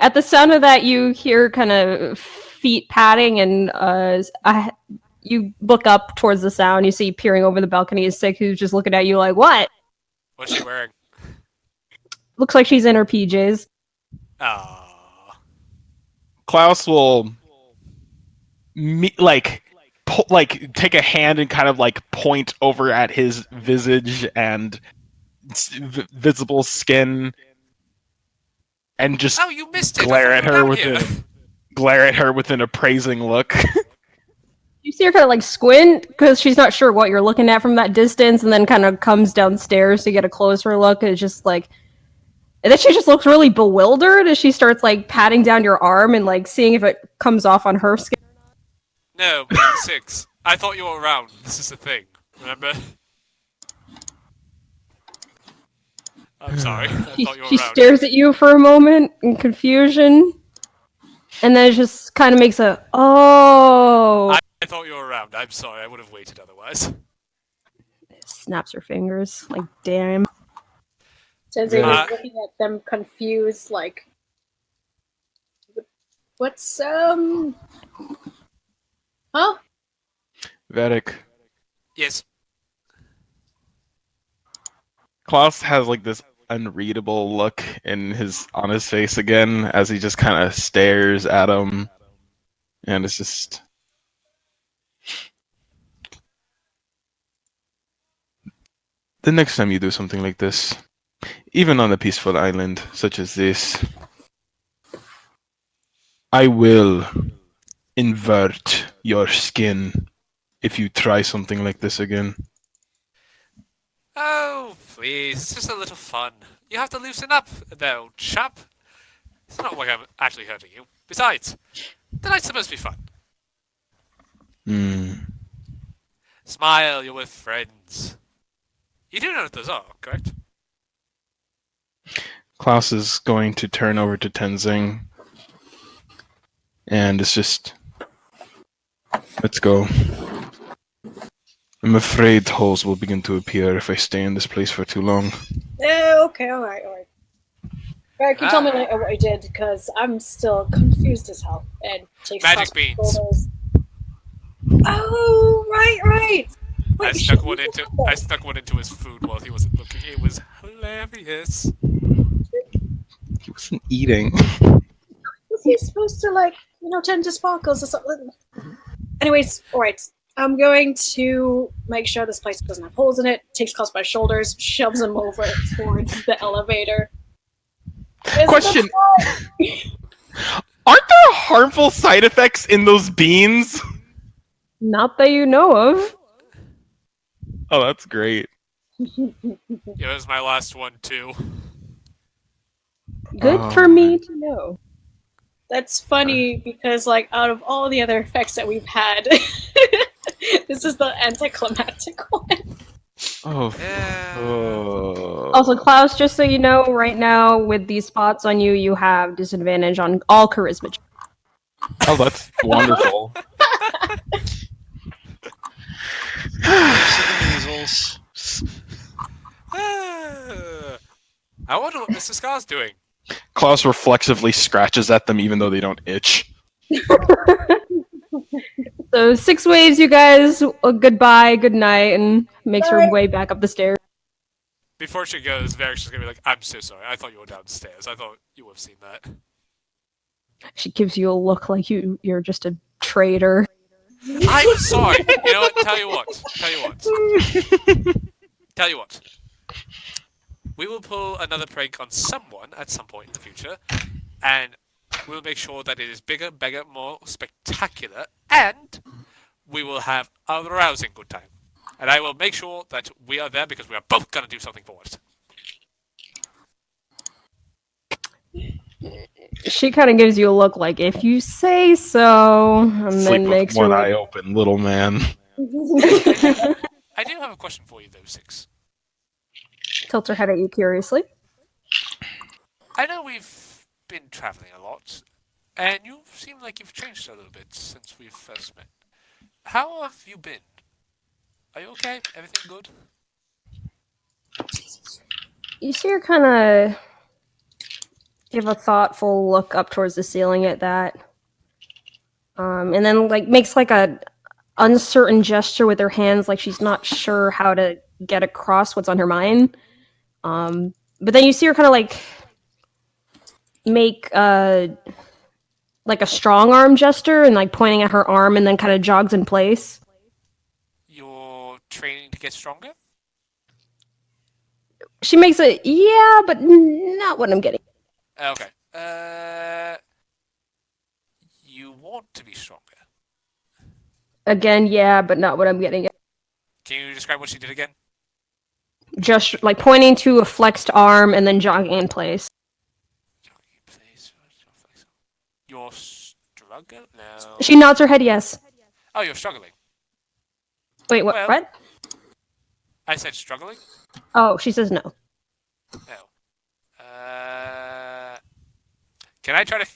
At the sound of that, you hear kind of feet padding, and you look up towards the sound. You see peering over the balcony is Sick, who's just looking at you like, "What?" What's she wearing? Looks like she's in her PJs. Ah. Klaus will take a hand and kind of like point over at his visage and visible skin and just Oh, you missed it. glare I at thought her you were with an appraising look. You see her kind of like squint because she's not sure what you're looking at from that distance, and then kind of comes downstairs to get a closer look. And it's just like, And then she just looks really bewildered as she starts like patting down your arm and like seeing if it comes off on her skin. No, 6. I thought you were around. This is the thing. Remember? I'm sorry. I thought you were She around. stares at you for a moment in confusion, and then it just kind of makes a oh. I thought you were around. I'm sorry. I would have waited otherwise. Snaps her fingers like damn. Tenzin Uh, is looking at them confused, like, what's, huh? Vedic. Yes. Klaus has like this unreadable look on his face again as he just kind of stares at him, and it's just the next time you do something like this, even on a peaceful island such as this, I will invert your skin if you try something like this again. Oh, please. It's just a little fun. You have to loosen up, though, chap. It's not like I'm actually hurting you. Besides, the night's supposed to be fun. Smile, you're with friends. You do know what those are, correct? Klaus is going to turn over to Tenzing, and it's just, let's go. I'm afraid holes will begin to appear if I stay in this place for too long. Okay, alright. Alright, can you tell me later what I did, because I'm still confused as hell. And takes Magic across my beans. shoulders. Oh, right! I Wait, stuck shit, one into his food while he wasn't looking. It was hilarious. He wasn't eating. Was he supposed to, like, tend to sparkles or something? Anyways, alright. I'm going to make sure this place doesn't have holes in it. Takes Klaus by shoulders, shoves him over towards the elevator. Question. Aren't there harmful side effects in those beans? Not that you know of. Oh, that's great. It was my last one, too. Good for me to know. That's funny because, like, out of all the other effects that we've had, this is the anticlimactic one. Oh. Yeah. Oh. Also, Klaus, just so you know, right now with these spots on you, you have disadvantage on all charisma. Oh, that's wonderful. Measles. I wonder what Mr. Scar's doing. Klaus reflexively scratches at them even though they don't itch. So 6 waves, you guys. Goodbye, good night, and makes her way back up the stairs. Before she goes, Varric's just gonna be like, I'm so sorry. I thought you were downstairs. I thought you would have seen that. She gives you a look like you're just a traitor. I'm sorry. You know what? Tell you what. We will pull another prank on someone at some point in the future, and we'll make sure that it is bigger, better, more spectacular, and we will have a rousing good time. And I will make sure that we are there because we are both gonna do something for it. She kind of gives you a look like, if you say so, and Sleep then with makes one her eye open, little man. I do have a question for you, though, Six. tilts her head at you curiously. I know we've been traveling a lot, and you seem like you've changed a little bit since we first met. How have you been? Are you okay? Everything good? You see her kind of give a thoughtful look up towards the ceiling at that. And then like makes like a uncertain gesture with her hands, like she's not sure how to get across what's on her mind. But then you see her kind of like make like a strong arm gesture and like pointing at her arm, and then kind of jogs in place. You're training to get stronger? She makes a yeah, but not what I'm getting. Okay. You want to be stronger. Again, yeah, but not what I'm getting. Can you describe what she did again? Just like pointing to a flexed arm and then jogging in place. you're struggling? No. She nods her head yes. Oh, you're struggling. Wait, what? Well- What? I said struggling? Oh, she says no. No. Can I try to...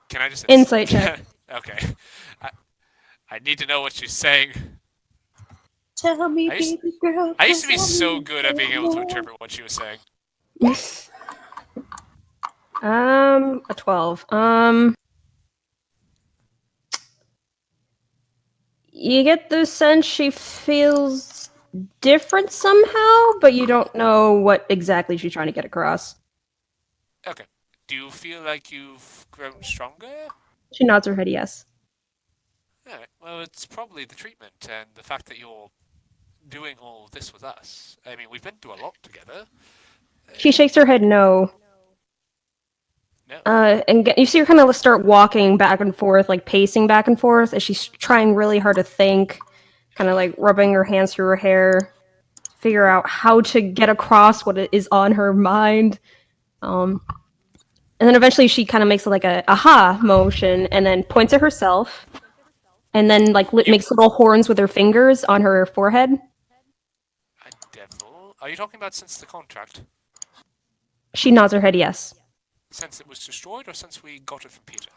Can I just... Insight check. Okay. I need to know what she's saying. Tell me, I used- baby girl. I used to be tell so me, good at being able to baby. interpret what she was saying. A 12. You get the sense she feels different somehow, but you don't know what exactly she's trying to get across. Okay. Do you feel like you've grown stronger? She nods her head yes. Alright, well, it's probably the treatment and the fact that you're doing all of this with us. I mean, we've been through a lot together. She shakes her head no. No. And you see her kind of start walking back and forth, like pacing back and forth as she's trying really hard to think, kind of like rubbing her hands through her hair, figure out how to get across what is on her mind. And then eventually she kind of makes like a aha motion and then points at herself and then like makes little horns with her fingers on her forehead. A devil? Are you talking about since the contract? She nods her head yes. Since it was destroyed or since we got it from Peter?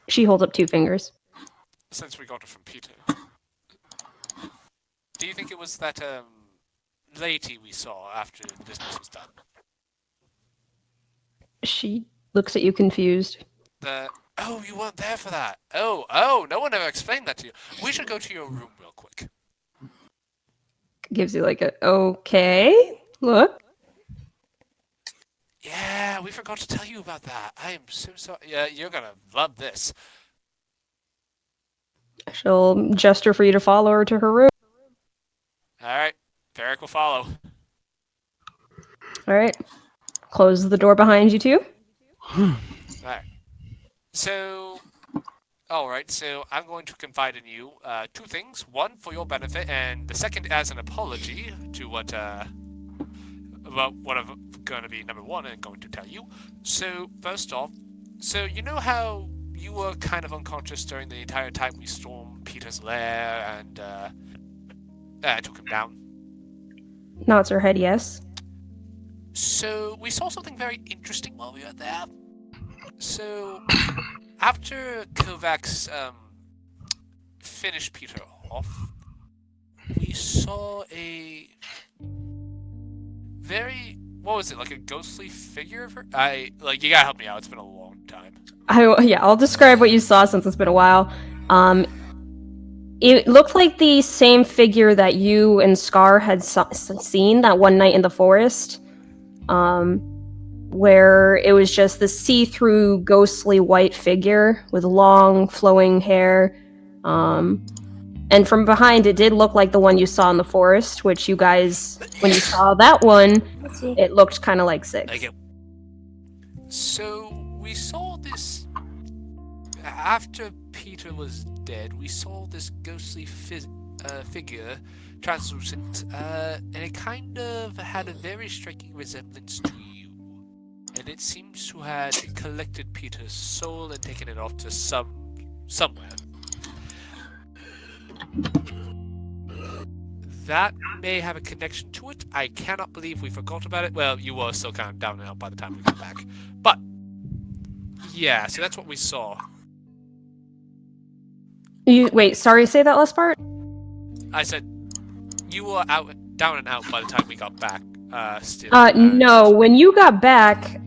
She holds up 2 fingers. Since we got it from Peter. Do you think it was that lady we saw after the business was done? She looks at you confused. Oh, you weren't there for that. Oh, no one ever explained that to you. We should go to your room real quick. Gives you like a okay look. Yeah, we forgot to tell you about that. I am so sorry. Yeah, you're gonna love this. She'll gesture for you to follow her to her room. Alright, Varric will follow. Alright. Close the door behind you too. Alright. So, alright, so I'm going to confide in you 2 things. One, for your benefit, and the second as an apology to what I'm going to be number 1 and going to tell you. So, first off, so you know how you were kind of unconscious during the entire time we stormed Peter's lair and took him down? Nods her head yes. So, we saw something very interesting while we were there. So, after Kovacs finished Peter off, we saw a very, what was it, like a ghostly figure of her? You gotta help me out, it's been a long time. I'll describe what you saw since it's been a while. It looked like the same figure that you and Scar had seen that one night in the forest. Where it was just this see-through, ghostly white figure with long, flowing hair. And from behind, it did look like the one you saw in the forest, which you guys, when you saw that one, it looked kind of like Six. So, we saw this... After Peter was dead, we saw this ghostly figure, translucent, and it kind of had a very striking resemblance to you. And it seems to have collected Peter's soul and taken it off to somewhere. That may have a connection to it. I cannot believe we forgot about it. Well, you were still kind of down and out by the time we got back. But, yeah, so that's what we saw. Wait, sorry, say that last part? I said, you were down and out by the time we got back. No, when you got back,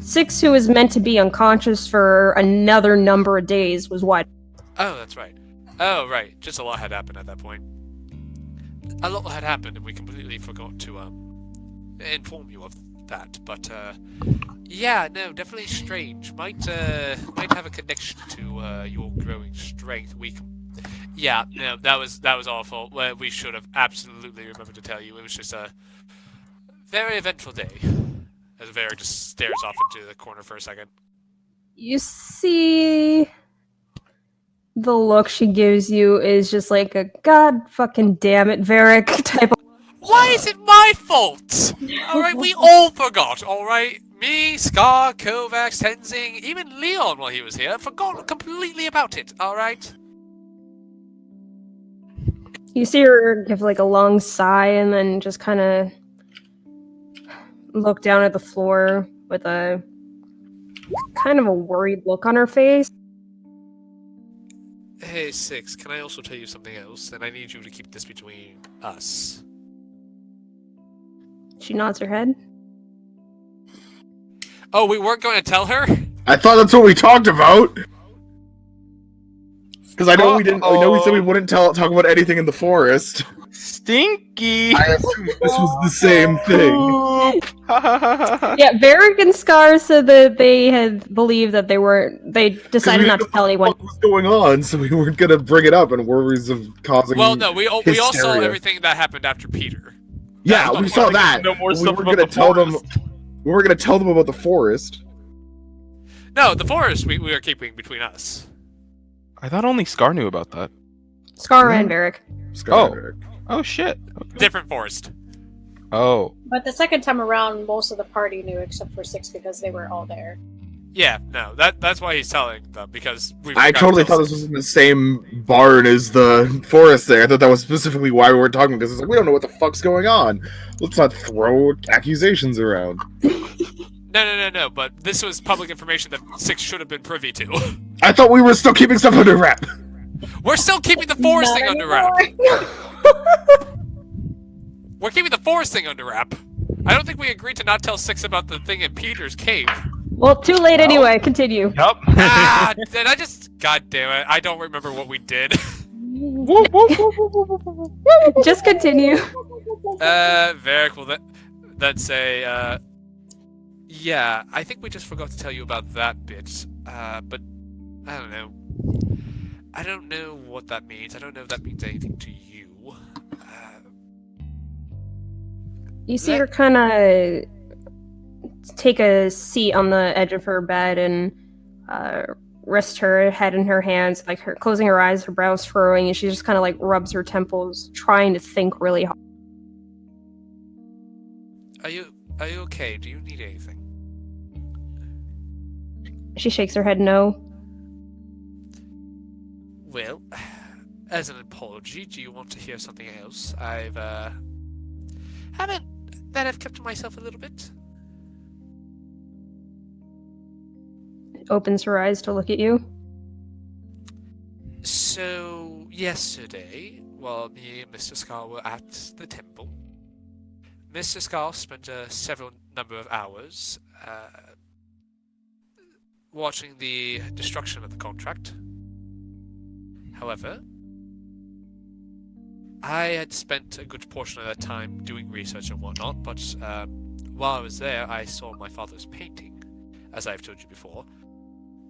Six, who was meant to be unconscious for another number of days, was what? Oh, that's right. Oh, right. Just a lot had happened at that point. A lot had happened, and we completely forgot to inform you of that. But yeah, no, definitely strange. Might have a connection to your growing strength. Yeah, no, that was awful. Well, we should have absolutely remembered to tell you. It was just a very eventful day. As Varric just stares off into the corner for a second. You see, the look she gives you is just like a God fucking damn it, Varric type of. Why is it my fault? Alright, we all forgot, alright? Me, Scar, Kovacs, Tenzing, even Leon while he was here, forgot completely about it, alright? You see her give like a long sigh and then just kind of look down at the floor with a kind of a worried look on her face. Hey, Six, can I also tell you something else? And I need you to keep this between us. She nods her head. Oh, we weren't going to tell her? I thought that's what we talked about. Because I know we didn't. I know we said we wouldn't talk about anything in the forest. Stinky. I assumed this was the same thing. Yeah, Varric and Scar said that they had believed that they decided not to tell anyone. What was going on? So we weren't gonna bring it up, and worries of causing. Well, no, we all saw hysteria. everything that happened after Peter. Yeah, we saw that. No more We stuff weren't about gonna the tell them. forest. We weren't gonna tell them about the forest. No, the forest we are keeping between us. I thought only Scar knew about that. Scar and Varric. Oh shit. Okay. Different forest. Oh. But the second time around, most of the party knew except for Six because they were all there. Yeah, no, that's why he's telling them, because I totally thought this was in the same barn as the forest there. I thought that was specifically why we were talking, because it's like, we don't know what the fuck's going on. Let's not throw accusations around. No, but this was public information that Six should have been privy to. I thought we were still keeping stuff under wrap. We're still keeping the forest Not thing under anymore. wrap. We're keeping the forest thing under wrap. I don't think we agreed to not tell Six about the thing in Peter's cave. Well, too late anyway. Continue. Yep. Did I just... God damn it, I don't remember what we did. Just continue. Varric will then say, yeah, I think we just forgot to tell you about that bit, but I don't know. I don't know what that means. I don't know if that means anything to you. You see her kind of take a seat on the edge of her bed and rest her head in her hands, like her closing her eyes, her brows furrowing, and she just kind of like rubs her temples, trying to think really hard. Are you okay? Do you need anything? She shakes her head no. Well, as an apology, do you want to hear something else? I've kept to myself a little bit. Opens her eyes to look at you. So, yesterday, while me and Mr. Scar were at the temple, Mr. Scar spent several number of hours watching the destruction of the contract. However, I had spent a good portion of that time doing research and whatnot, but while I was there, I saw my father's painting, as I've told you before.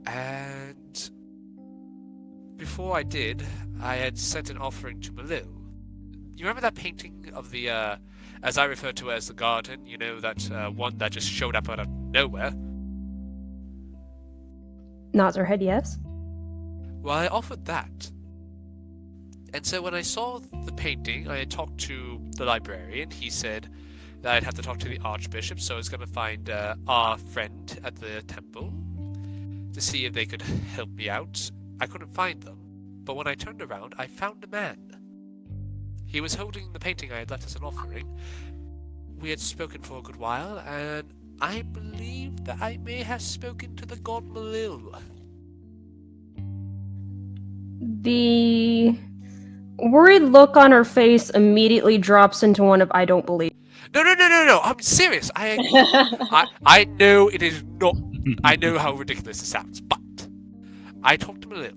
And before I did, I had sent an offering to Malil. You remember that painting of the, as I refer to it as the garden, you know, that one that just showed up out of nowhere? Nods her head yes. Well, I offered that. And so when I saw the painting, I had talked to the librarian. He said that I'd have to talk to the archbishop, so I was going to find our friend at the temple to see if they could help me out. I couldn't find them, but when I turned around, I found a man. He was holding the painting I had left as an offering. We had spoken for a good while, and I believe that I may have spoken to the god Malil. The worried look on her face immediately drops into one of I don't believe. No, I'm serious. I know it is not... I know how ridiculous it sounds, but I talked to Malil,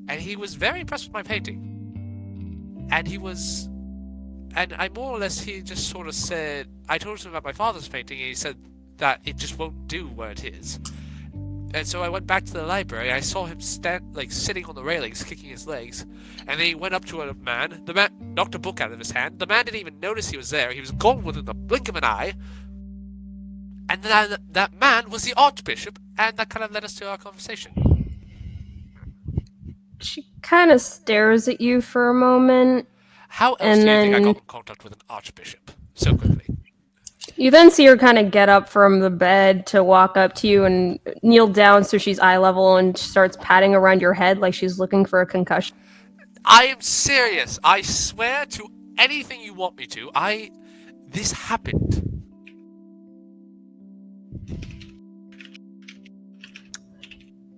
and he was very impressed with my painting. And I more or less, he just sort of said, I told him about my father's painting, and he said that it just won't do where it is. And so I went back to the library, and I saw him sitting on the railings, kicking his legs, and then he went up to a man. The man knocked a book out of his hand. The man didn't even notice he was there. He was gone within the blink of an eye. And then that man was the archbishop, and that kind of led us to our conversation. She kind of stares at you for a moment. How else And do you think I then- got in contact with an archbishop so quickly? You then see her kind of get up from the bed to walk up to you and kneel down so she's eye level and starts patting around your head like she's looking for a concussion. I am serious. I swear to anything you want me to. This happened.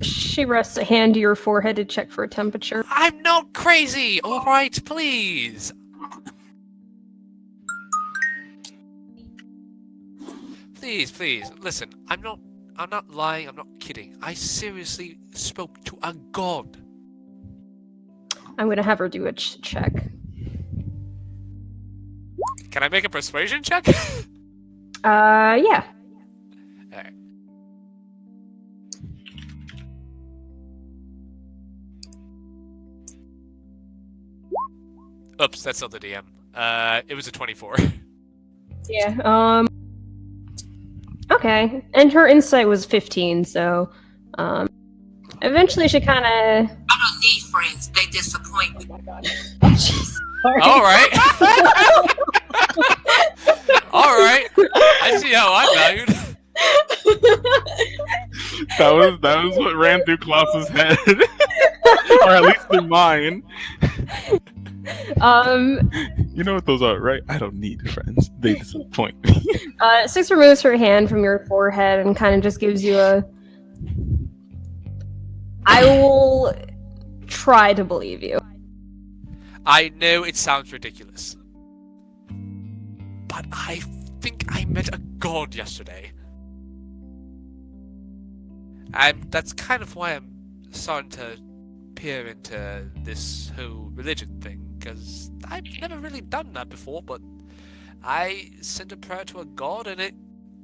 She rests a hand to your forehead to check for a temperature. I'm not crazy. All right, please. Please, listen. I'm not lying. I'm not kidding. I seriously spoke to a god. I'm gonna have her do a check. Can I make a persuasion check? Yeah. Alright. Oops, that's not the DM. It was a 24. Yeah, okay. And her insight was 15, so, eventually she kinda... I don't need friends. They disappoint me. Oh my god. Alright. Alright. I see how I'm valued. That was what ran through Klaus's head. Or at least in mine. You know what those are, right? I don't need friends. They disappoint me. Six removes her hand from your forehead and kind of just gives you a... I will try to believe you. I know it sounds ridiculous. But I think I met a god yesterday. And that's kind of why I'm starting to peer into this whole religion thing, because I've never really done that before, but I sent a prayer to a god and it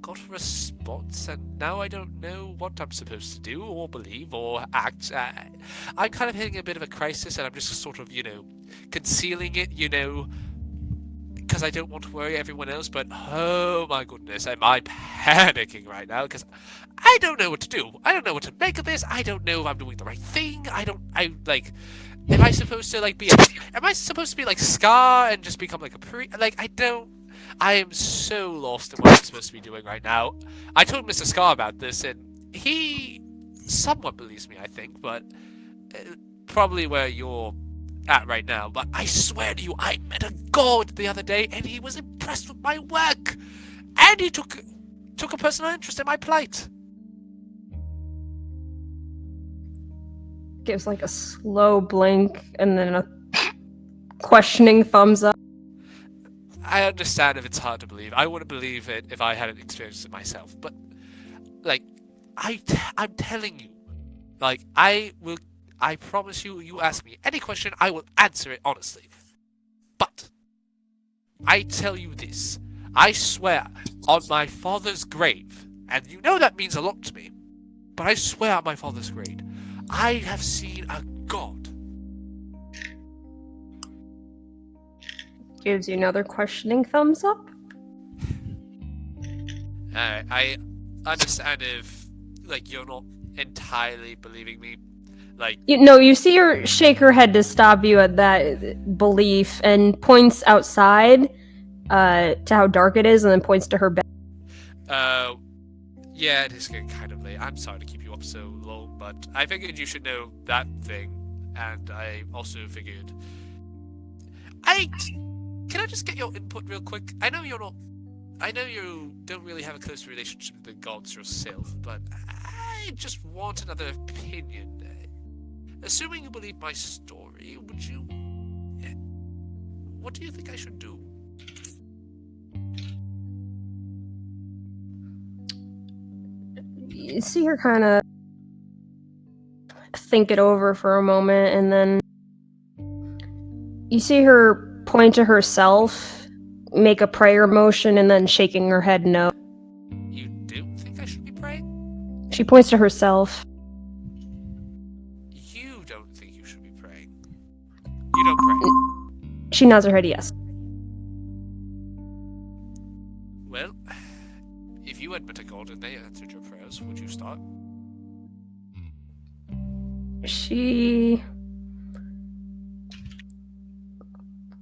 got a response, and now I don't know what I'm supposed to do or believe or act. I'm kind of hitting a bit of a crisis, and I'm just sort of, concealing it, because I don't want to worry everyone else, but oh my goodness, am I panicking right now, because I don't know what to do. I don't know what to make of this. I don't know if I'm doing the right thing. Am I supposed to, am I supposed to be like Scar and just become like a I am so lost in what I'm supposed to be doing right now. I told Mr. Scar about this, and he somewhat believes me, I think, but probably where you're at right now. But I swear to you, I met a god the other day, and he was impressed with my work, and he took a personal interest in my plight. Gives like a slow blink and then a questioning thumbs up. I understand if it's hard to believe. I wouldn't believe it if I hadn't experienced it myself. But, I'm telling you, I promise you, you ask me any question, I will answer it honestly. But, I tell you this, I swear on my father's grave, and you know that means a lot to me, but I swear on my father's grave, I have seen a god. Gives you another questioning thumbs up. I understand if, you're not entirely believing me. You see her shake her head to stop you at that belief and points outside to how dark it is and then points to her bed. Yeah, it is getting kind of late. I'm sorry to keep you up so long, but I figured you should know that thing, and I also figured... Can I just get your input real quick? I know you don't really have a close relationship with the gods yourself, but I just want another opinion. Assuming you believe my story, what do you think I should do? You see her kind of think it over for a moment, and then you see her point to herself, make a prayer motion, and then shaking her head no. You do think I should be praying? She points to herself. You don't think you should be praying? You don't pray? She nods her head yes. Well, if you had met a god and they answered your prayers, would you start? She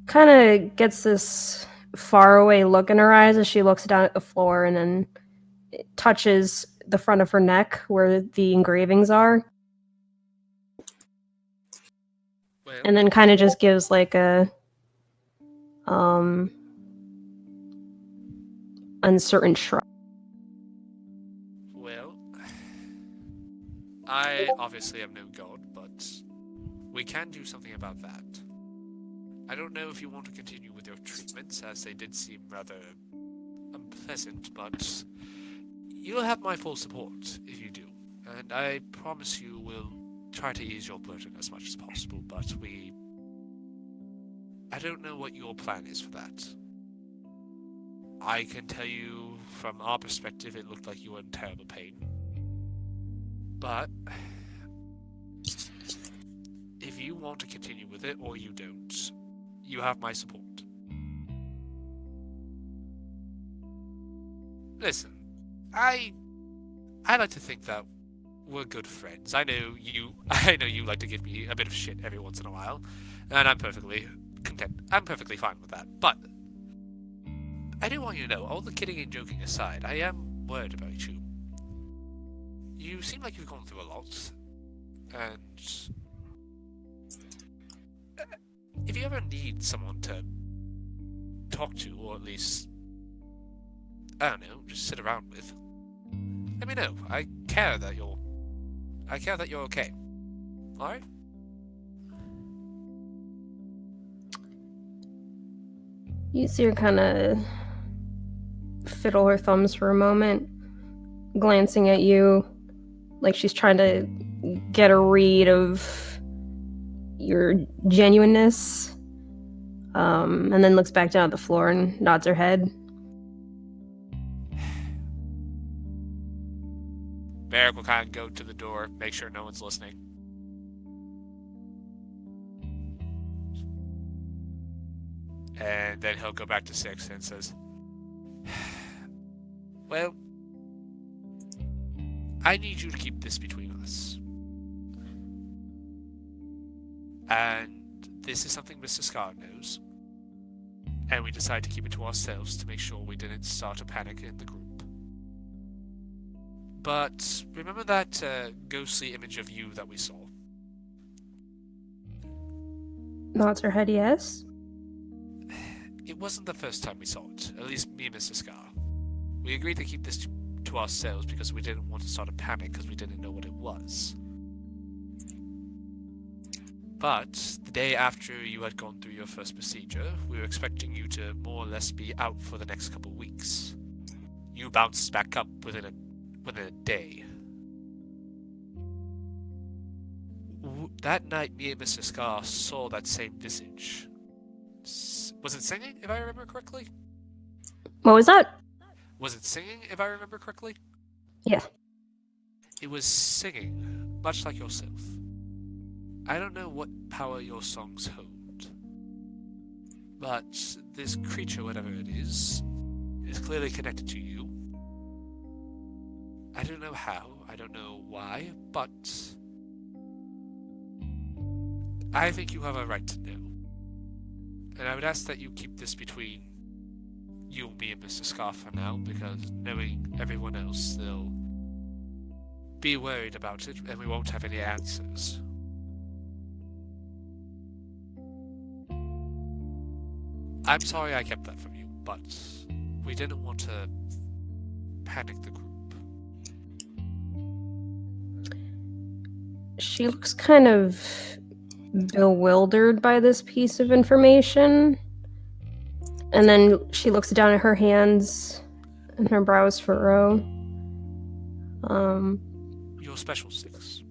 kind of gets this faraway look in her eyes as she looks down at the floor and then touches the front of her neck where the engravings are. Well, And then kind of just gives like a uncertain shrug. well, I obviously am no god, but we can do something about that. I don't know if you want to continue with your treatments, as they did seem rather unpleasant, but you'll have my full support if you do. And I promise you we'll try to ease your burden as much as possible, but I don't know what your plan is for that. I can tell you, from our perspective, it looked like you were in terrible pain. But if you want to continue with it, or you don't, you have my support. Listen, I like to think that we're good friends. I know you like to give me a bit of shit every once in a while, and I'm perfectly content. I'm perfectly fine with that. But I do want you to know, all the kidding and joking aside, I am worried about you. You seem like you've gone through a lot, and if you ever need someone to talk to, or at least, I don't know, just sit around with, let me know. I care that you're okay. Alright? You see her kind of fiddle her thumbs for a moment, glancing at you like she's trying to get a read of your genuineness, and then looks back down at the floor and nods her head. Barrick will kind of go to the door, make sure no one's listening. And then he'll go back to Six and says, well, I need you to keep this between us. And this is something Mr. Scott knows. And we decided to keep it to ourselves to make sure we didn't start a panic in the group. But remember that ghostly image of you that we saw? Nods her head, yes. It wasn't the first time we saw it, at least me and Mr. Scar. We agreed to keep this to ourselves because we didn't want to start a panic because we didn't know what it was. But the day after you had gone through your first procedure, we were expecting you to more or less be out for the next couple weeks. You bounced back up within a day. That night, me and Mr. Scar saw that same visage. Was it singing, if I remember correctly? What was that? Was it singing, if I remember correctly? Yeah. It was singing, much like yourself. I don't know what power your songs hold, but this creature, whatever it is clearly connected to you. I don't know how, I don't know why, but I think you have a right to know. And I would ask that you keep this between you, me, and Mr. Scar for now, because knowing everyone else, they'll be worried about it, and we won't have any answers. I'm sorry I kept that from you, but we didn't want to panic the group. She looks kind of bewildered by this piece of information. And then she looks down at her hands and her brows furrow. You're special, Six.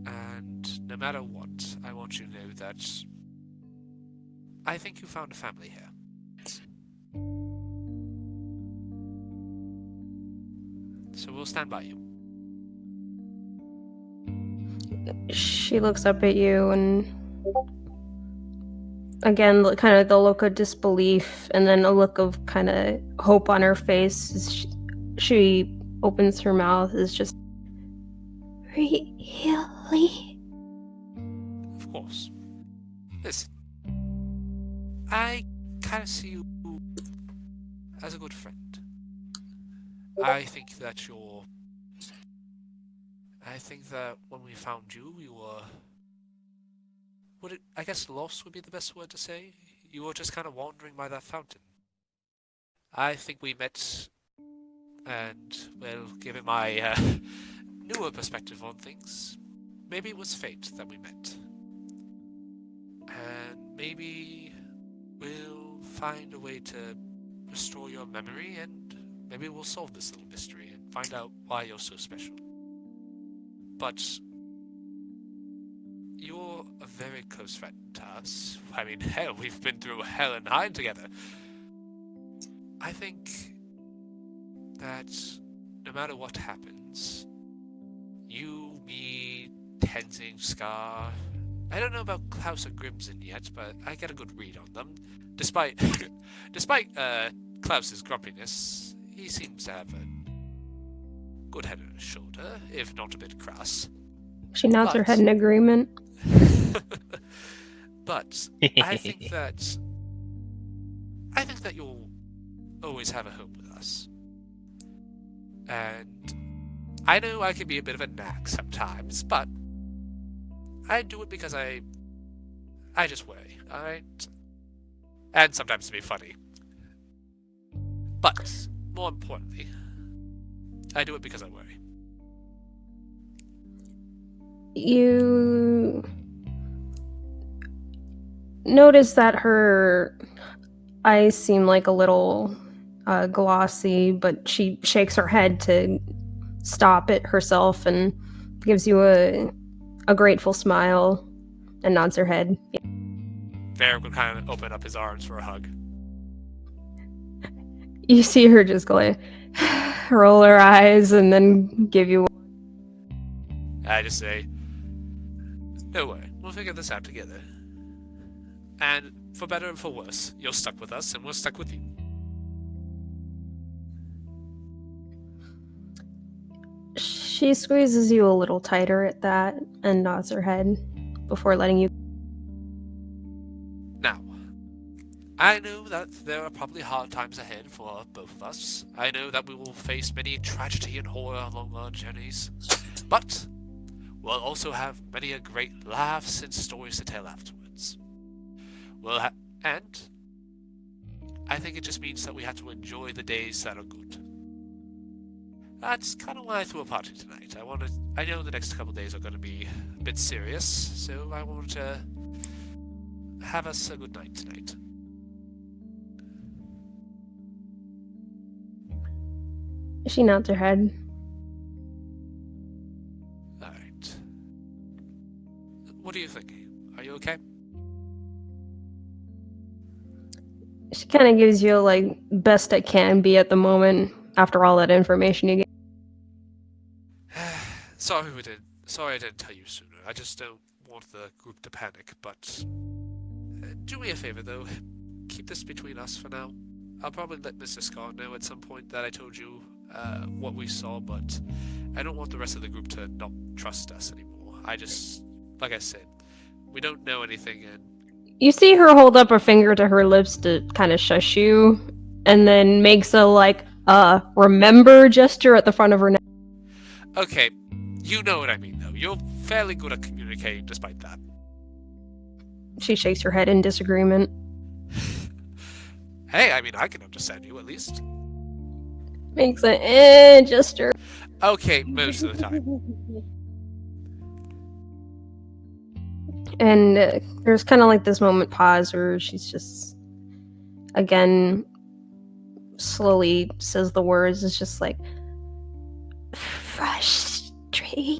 And no matter what, I want you to know that I think you found a family here. So we'll stand by you. She looks up at you and again, kind of the look of disbelief and then a look of kind of hope on her face. She opens her mouth, is just, really? Of course. Listen, I kind of see you as a good friend. I think that when we found you, you were... I guess lost would be the best word to say? You were just kind of wandering by that fountain. I think we met, and, well, given my newer perspective on things, maybe it was fate that we met. And maybe we'll find a way to restore your memory, and maybe we'll solve this little mystery and find out why you're so special. But you're a very close friend to us. I mean, hell, we've been through hell and high together. I think that no matter what happens, you, me, Tenzing, Scar... I don't know about Klaus and Grimson yet, but I get a good read on them. Despite Klaus's grumpiness, he seems to have a good head on his shoulder, if not a bit crass. She nods her head in agreement. But I think that you'll always have a home with us. And I know I can be a bit of a nag sometimes, but I do it because I just worry, alright? And sometimes to be funny. But, more importantly, I do it because I worry. You notice that her eyes seem like a little glossy, but she shakes her head to stop it herself and gives you a grateful smile and nods her head. Varric would kind of open up his arms for a hug. You see her just go like, roll her eyes and then give you I just say, no worry, we'll figure this out together. And for better and for worse, you're stuck with us and we're stuck with you. She squeezes you a little tighter at that and nods her head before letting you. Now, I know that there are probably hard times ahead for both of us. I know that we will face many tragedy and horror along our journeys. But we'll also have many a great laughs and stories to tell afterwards. And I think it just means that we have to enjoy the days that are good. That's kind of why I threw a party tonight. I know the next couple days are going to be a bit serious, so I wanted to have us a good night tonight. She nods her head. Alright. What are you thinking? Are you okay? She kind of gives you like best it can be at the moment after all that information you get. Sorry I didn't tell you sooner. I just don't want the group to panic, but do me a favor though. Keep this between us for now. I'll probably let Mr. Scar know at some point that I told you what we saw, but I don't want the rest of the group to not trust us anymore. Like I said, we don't know anything, and You see her hold up her finger to her lips to kind of shush you, and then makes a remember gesture at the front of her neck. okay, you know what I mean though. You're fairly good at communicating despite that. She shakes her head in disagreement. Hey, I mean, I can understand you at least. Makes a gesture. Okay, most of the time. And there's kind of like this moment pause where she's just, again, slowly says the words. It's just like, frustrating.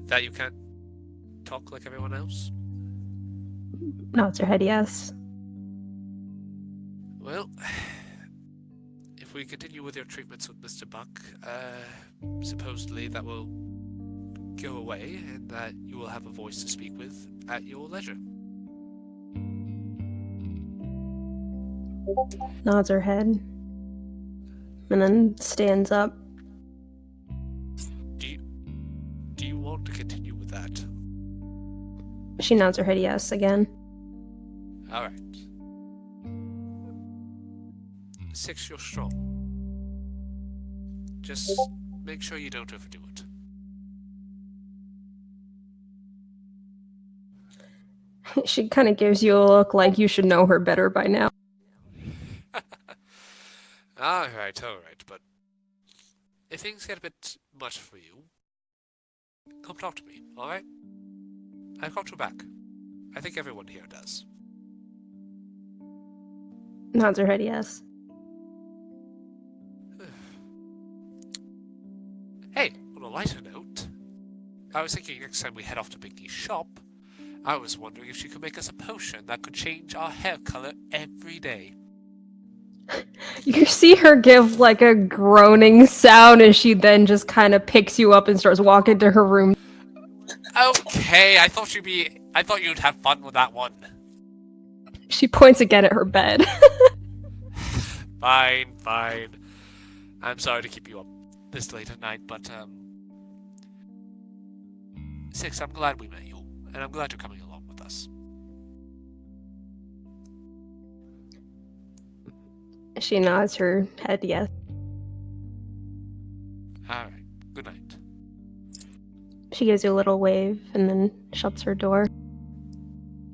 That you can't talk like everyone else? Nods her head yes. Well, if we continue with your treatments with Mr. Buck, supposedly that will go away and that you will have a voice to speak with at your leisure. Nods her head. And then stands up. Do you want to continue with that? She nods her head yes again. All right. 6, you're strong. Just make sure you don't overdo it. She kind of gives you a look like you should know her better by now. All right, but if things get a bit much for you, come talk to me, all right? I've got your back. I think everyone here does. Nods her head yes. Hey, on a lighter note, I was thinking next time we head off to Binky's shop, I was wondering if she could make us a potion that could change our hair color every day. You see her give like a groaning sound as she then just kind of picks you up and starts walking to her room. Okay, I thought you'd have fun with that one. She points again at her bed. Fine. I'm sorry to keep you up this late at night, but 6, I'm glad we met you, and I'm glad you're coming along with us. She nods her head yes. Alright, good night. She gives you a little wave and then shuts her door.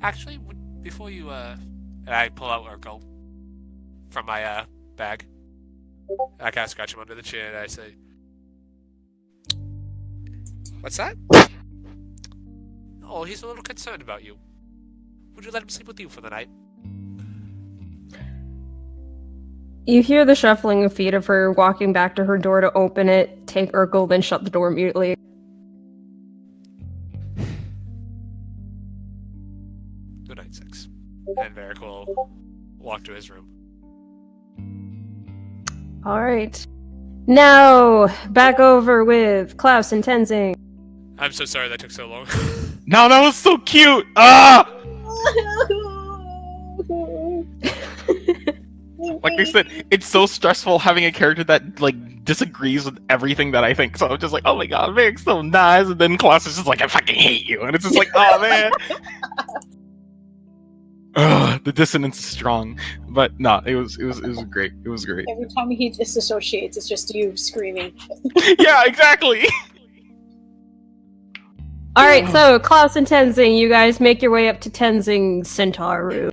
Actually, before you, I pull out Urkel from my, bag. I kind of scratch him under the chin, and I say, "What's that? Oh, he's a little concerned about you. Would you let him sleep with you for the night?" You hear the shuffling of feet of her walking back to her door to open it, take Urkel, then shut the door immediately. Good night, 6. And Varric will walk to his room. Alright. Now, back over with Klaus and Tenzing. I'm so sorry that took so long. No, that was so cute! Ah! Like I said, it's so stressful having a character that, like, disagrees with everything that I think. So I'm just like, oh my god, Vic's so nice. And then Klaus is just like, I fucking hate you. And it's just like, oh man. Ugh, the dissonance is strong. But no, it was great. It was great. Every time he disassociates, it's just you screaming. Yeah, exactly. Alright, so Klaus and Tenzing, you guys make your way up to Tenzing's centaur room.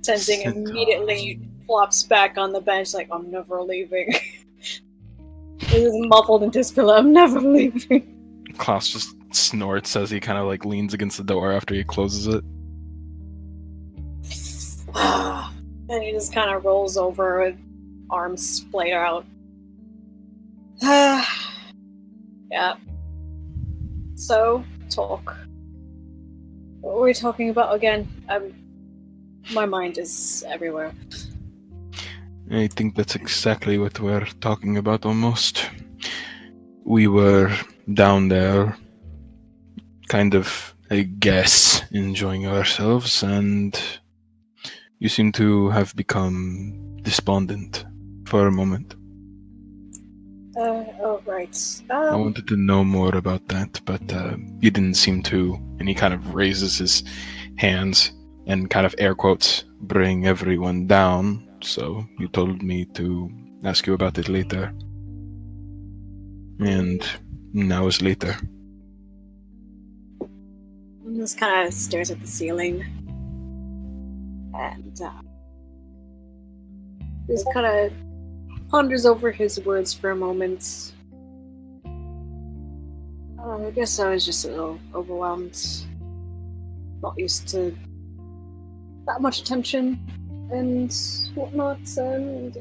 Tenzing immediately flops back on the bench like, I'm never leaving. He was muffled into his pillow, I'm never leaving. Klaus just snorts as he kind of like leans against the door after he closes it. And he just kind of rolls over with arms splayed out. Yeah. So, talk. What were we talking about again? My mind is everywhere. I think that's exactly what we're talking about almost. We were down there, kind of, I guess, enjoying ourselves, and you seem to have become despondent for a moment. Oh, right. I wanted to know more about that, but you didn't seem to. And he kind of raises his hands and kind of air quotes, bring everyone down. So you told me to ask you about it later. And now is later. He just kind of stares at the ceiling. And just kind of ponders over his words for a moment. I guess I was just a little overwhelmed. Not used to that much attention and whatnot, and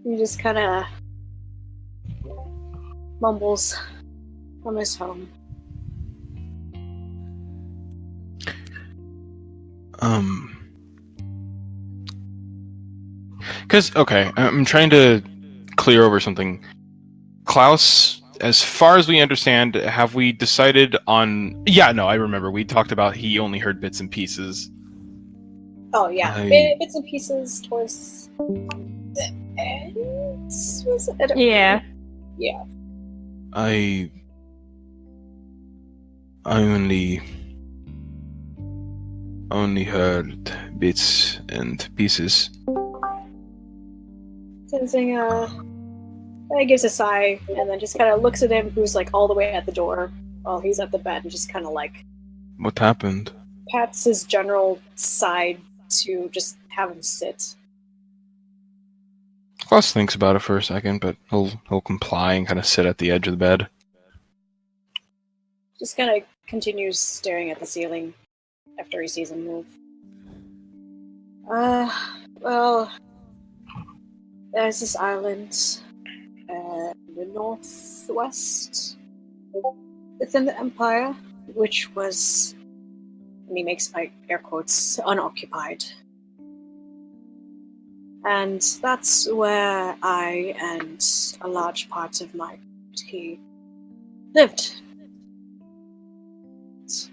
he just kind of mumbles, I miss home. Because, okay, I'm trying to clear over something. Klaus, as far as we understand, have we decided on... Yeah, no, I remember. We talked about he only heard bits and pieces. Oh, yeah. Bits and pieces towards the end? Was it? Yeah. Yeah. I I only heard bits and pieces. Sensing he gives a sigh and then just kind of looks at him, who's like all the way at the door while he's at the bed, and just kind of like What happened? pats his general side to just have him sit. Klaus thinks about it for a second, but he'll comply and kind of sit at the edge of the bed. Just kind of continues staring at the ceiling after he sees him move. Well, there's this island in the northwest within the Empire, which was, and he makes air quotes, unoccupied. And that's where I and a large part of my community lived.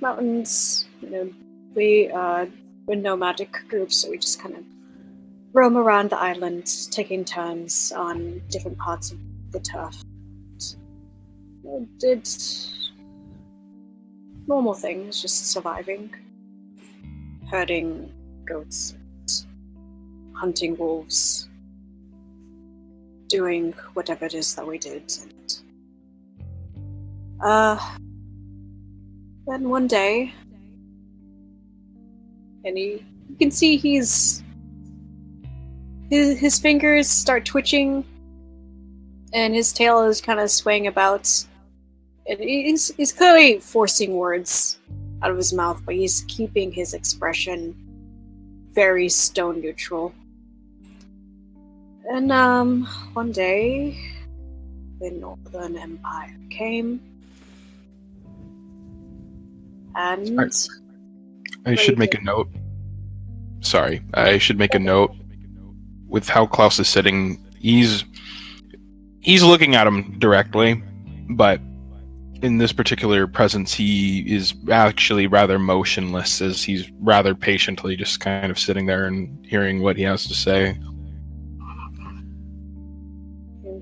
Mountains, we're nomadic groups, so we just kind of roam around the island, taking turns on different parts of the turf. Did normal things, just surviving, herding goats, hunting wolves, doing whatever it is that we did. And then one day, and you can see his fingers start twitching, and his tail is kind of swaying about. And he's clearly forcing words out of his mouth, but he's keeping his expression very stone neutral. And one day, the Northern Empire came, and I should make a note. Sorry, I should make a note. With how Klaus is sitting, he's looking at him directly, but in this particular presence, he is actually rather motionless, as he's rather patiently just kind of sitting there and hearing what he has to say.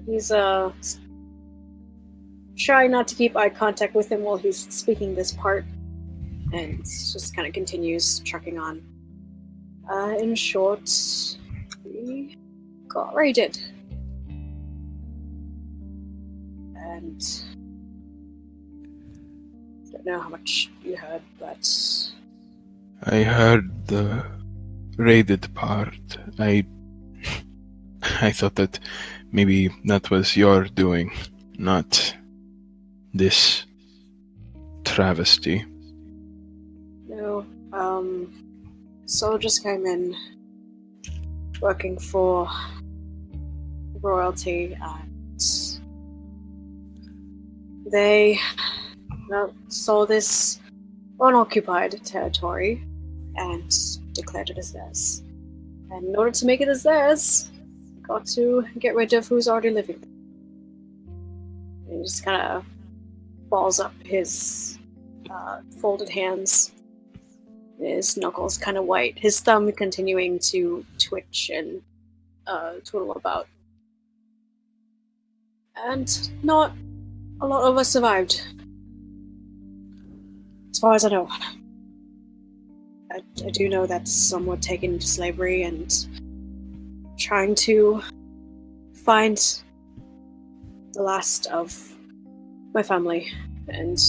He's trying not to keep eye contact with him while he's speaking this part, and just kind of continues trucking on. In short, we got raided, and I don't know how much you heard, but I heard the raided part. I thought that maybe that was your doing, not this travesty. no, soldiers came in working for royalty, and they saw this unoccupied territory and declared it as theirs. And in order to make it as theirs, got to get rid of who's already living there. And he just kind of balls up his folded hands, his knuckles kind of white, his thumb continuing to twitch and twiddle about. And not a lot of us survived, as far as I know. I do know that some were taken into slavery and trying to find the last of my family and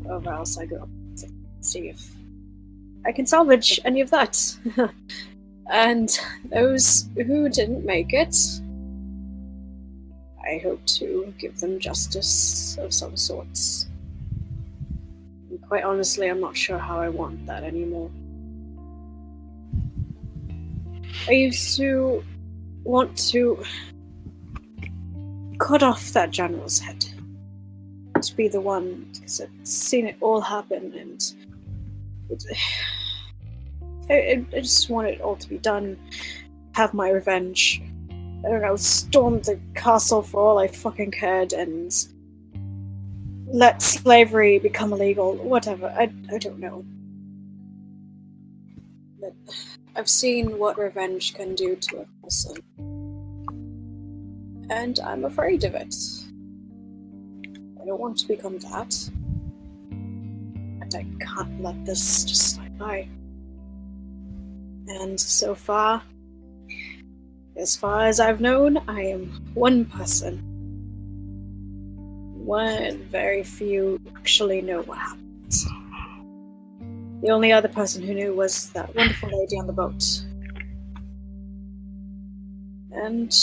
wherever else I go to see if I can salvage any of that. And those who didn't make it, I hope to give them justice of some sorts. And quite honestly, I'm not sure how I want that anymore. I used to want to cut off that general's head. To be the one, because I've seen it all happen, and I just want it all to be done. Have my revenge. I don't know, storm the castle for all I fucking cared, and let slavery become illegal. Whatever, I don't know. But I've seen what revenge can do to a person. And I'm afraid of it. I don't want to become that. I and I can't let this just slide by. And so far, as far as I've known, I am one person. One very few actually know what happened. The only other person who knew was that wonderful lady on the boat. And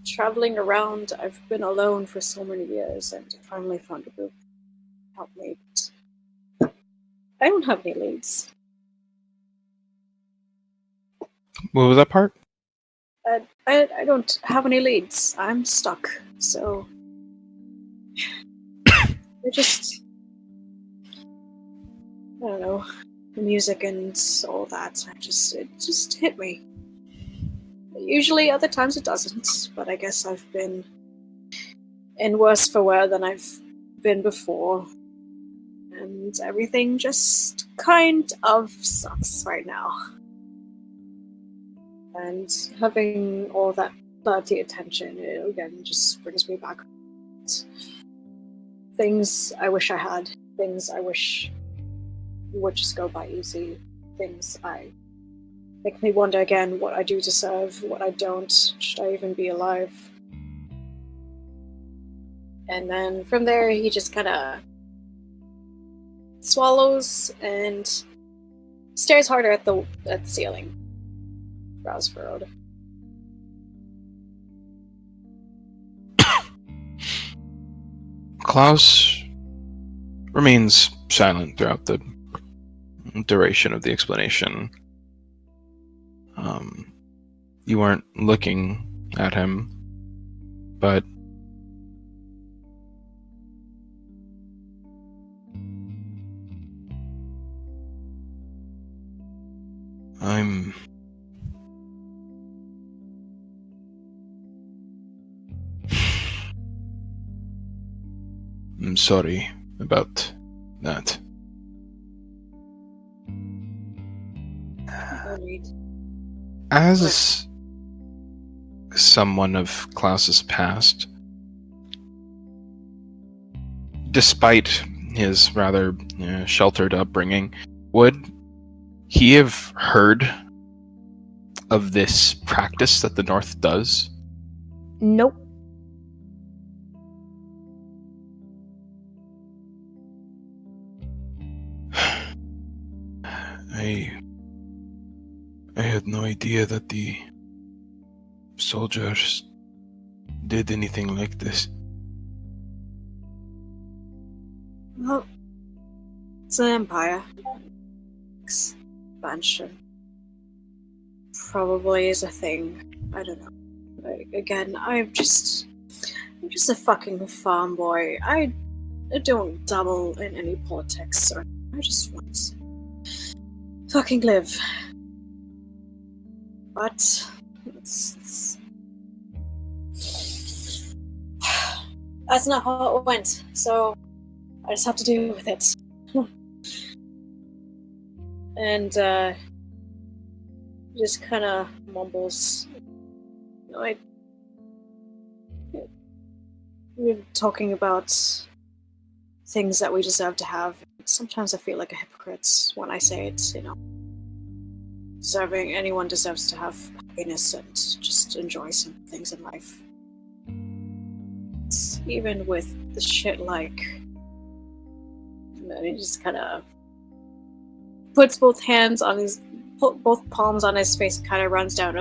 traveling around, I've been alone for so many years, and I finally found a group to help me. But I don't have any leads. What was that part? I don't have any leads. I'm stuck. So I just, I don't know, the music and all that. It just hit me. Usually, other times it doesn't. But I guess I've been in worse for wear than I've been before, and everything just kind of sucks right now. And having all that flirty attention, it again just brings me back. Things I wish I had, things I wish would just go by easy, things make me wonder again what I do deserve, what I don't, should I even be alive? And then from there, he just kind of swallows and stares harder at the ceiling. Brows furrowed. Klaus remains silent throughout the duration of the explanation. You weren't looking at him, but I'm sorry about that. As someone of Klaus's past, despite his rather sheltered upbringing, would he have heard of this practice that the North does? Nope. I had no idea that the soldiers did anything like this. Well, it's an empire. Expansion. Probably is a thing. I don't know. Again, I'm just a fucking farm boy. I don't dabble in any politics, or I just want to fucking live. But that's not how it went, so I just have to deal with it. And just kind of mumbles. We're talking about things that we deserve to have. Sometimes I feel like a hypocrite when I say it, Anyone deserves to have happiness and just enjoy some things in life. Even with the shit like... And he just kind of puts both palms on his face and kind of runs down.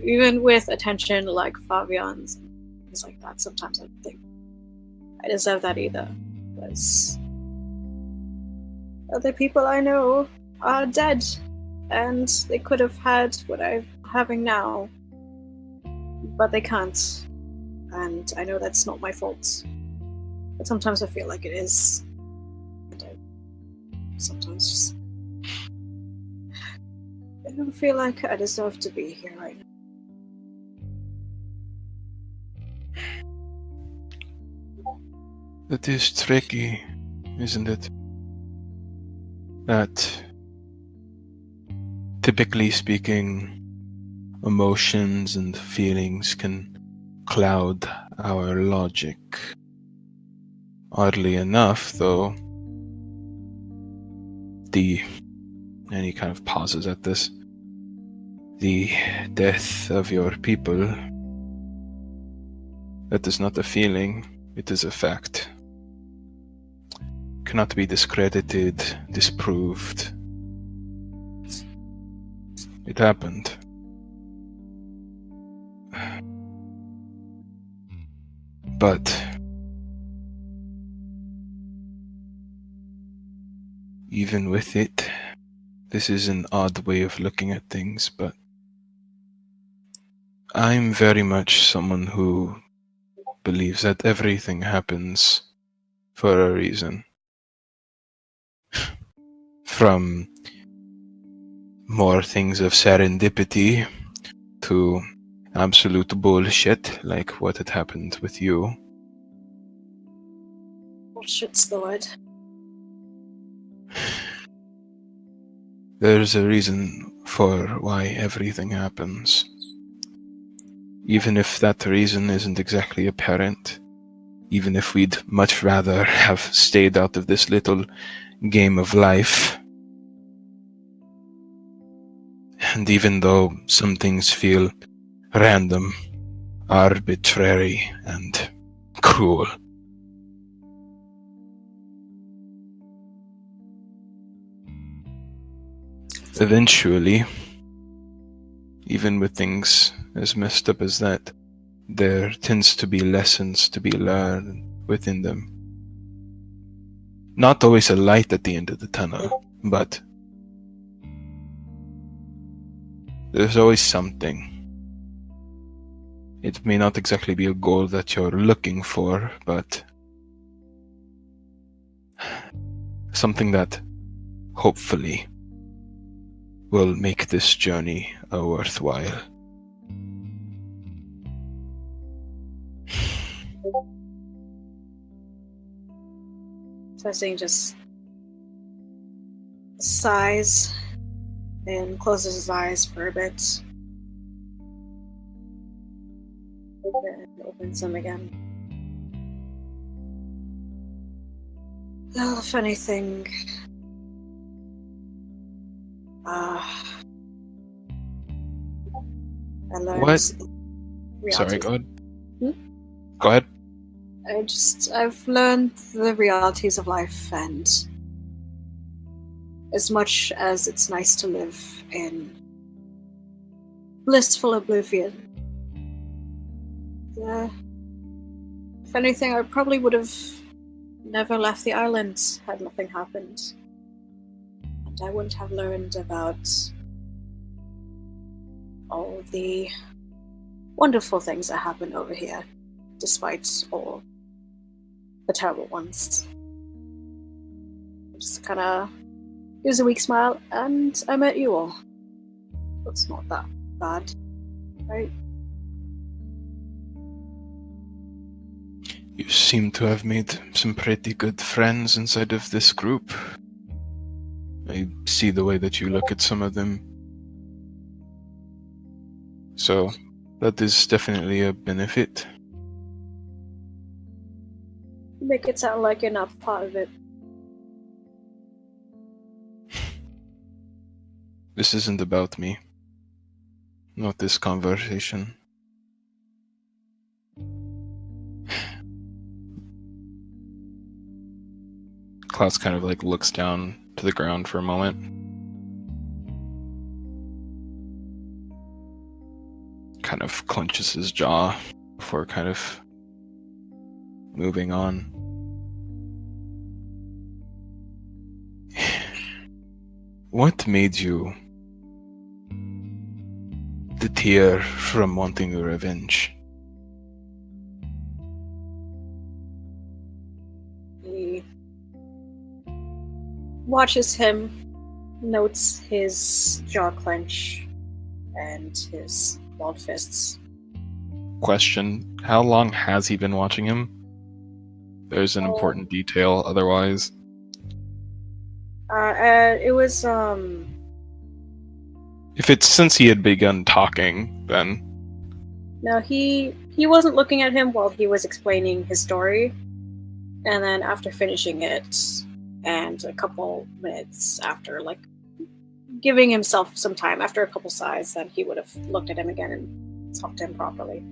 Even with attention like Fabian's and things like that, sometimes I think I deserve that either. Because other people I know are dead, and they could have had what I'm having now, but they can't. And I know that's not my fault, but sometimes I feel like it is. And I sometimes just I don't feel like I deserve to be here right now. It is tricky, isn't it? That, typically speaking, emotions and feelings can cloud our logic. Oddly enough, though, And he kind of pauses at this. The death of your people. That is not a feeling, it is a fact. Cannot be discredited, disproved. It happened. But even with it, this is an odd way of looking at things, but I'm very much someone who believes that everything happens for a reason. From more things of serendipity to absolute bullshit like what had happened with you. Bullshit's the word. There's a reason for why everything happens. Even if that reason isn't exactly apparent, even if we'd much rather have stayed out of this little game of life. And even though some things feel random, arbitrary, and cruel, eventually, even with things as messed up as that, there tends to be lessons to be learned within them. Not always a light at the end of the tunnel, but there's always something. It may not exactly be a goal that you're looking for, but something that hopefully will make this journey worthwhile. Testing just sighs and closes his eyes for a bit. And opens them again. Well, if anything, I learned. What? reality. Sorry, go ahead. Hmm? Go ahead. I've learned the realities of life, and as much as it's nice to live in blissful oblivion, if anything, I probably would have never left the island had nothing happened. And I wouldn't have learned about all of the wonderful things that happen over here, despite all the terrible ones. Just kind of gives a weak smile, and I met you all. That's not that bad, right? You seem to have made some pretty good friends inside of this group. I see the way that you look at some of them. So, that is definitely a benefit. You make it sound like you're not part of it. This isn't about me. Not this conversation. Klaus kind of like looks down to the ground for a moment. Kind of clenches his jaw before kind of moving on. What made you deter from wanting revenge? He watches him, notes his jaw clench and his balled fists. Question: how long has he been watching him? There's an important detail otherwise. It was, If it's since he had begun talking, then No, he wasn't looking at him while he was explaining his story. And then after finishing it, And a couple minutes after, like, giving himself some time, after a couple sighs, then he would have looked at him again and talked to him properly.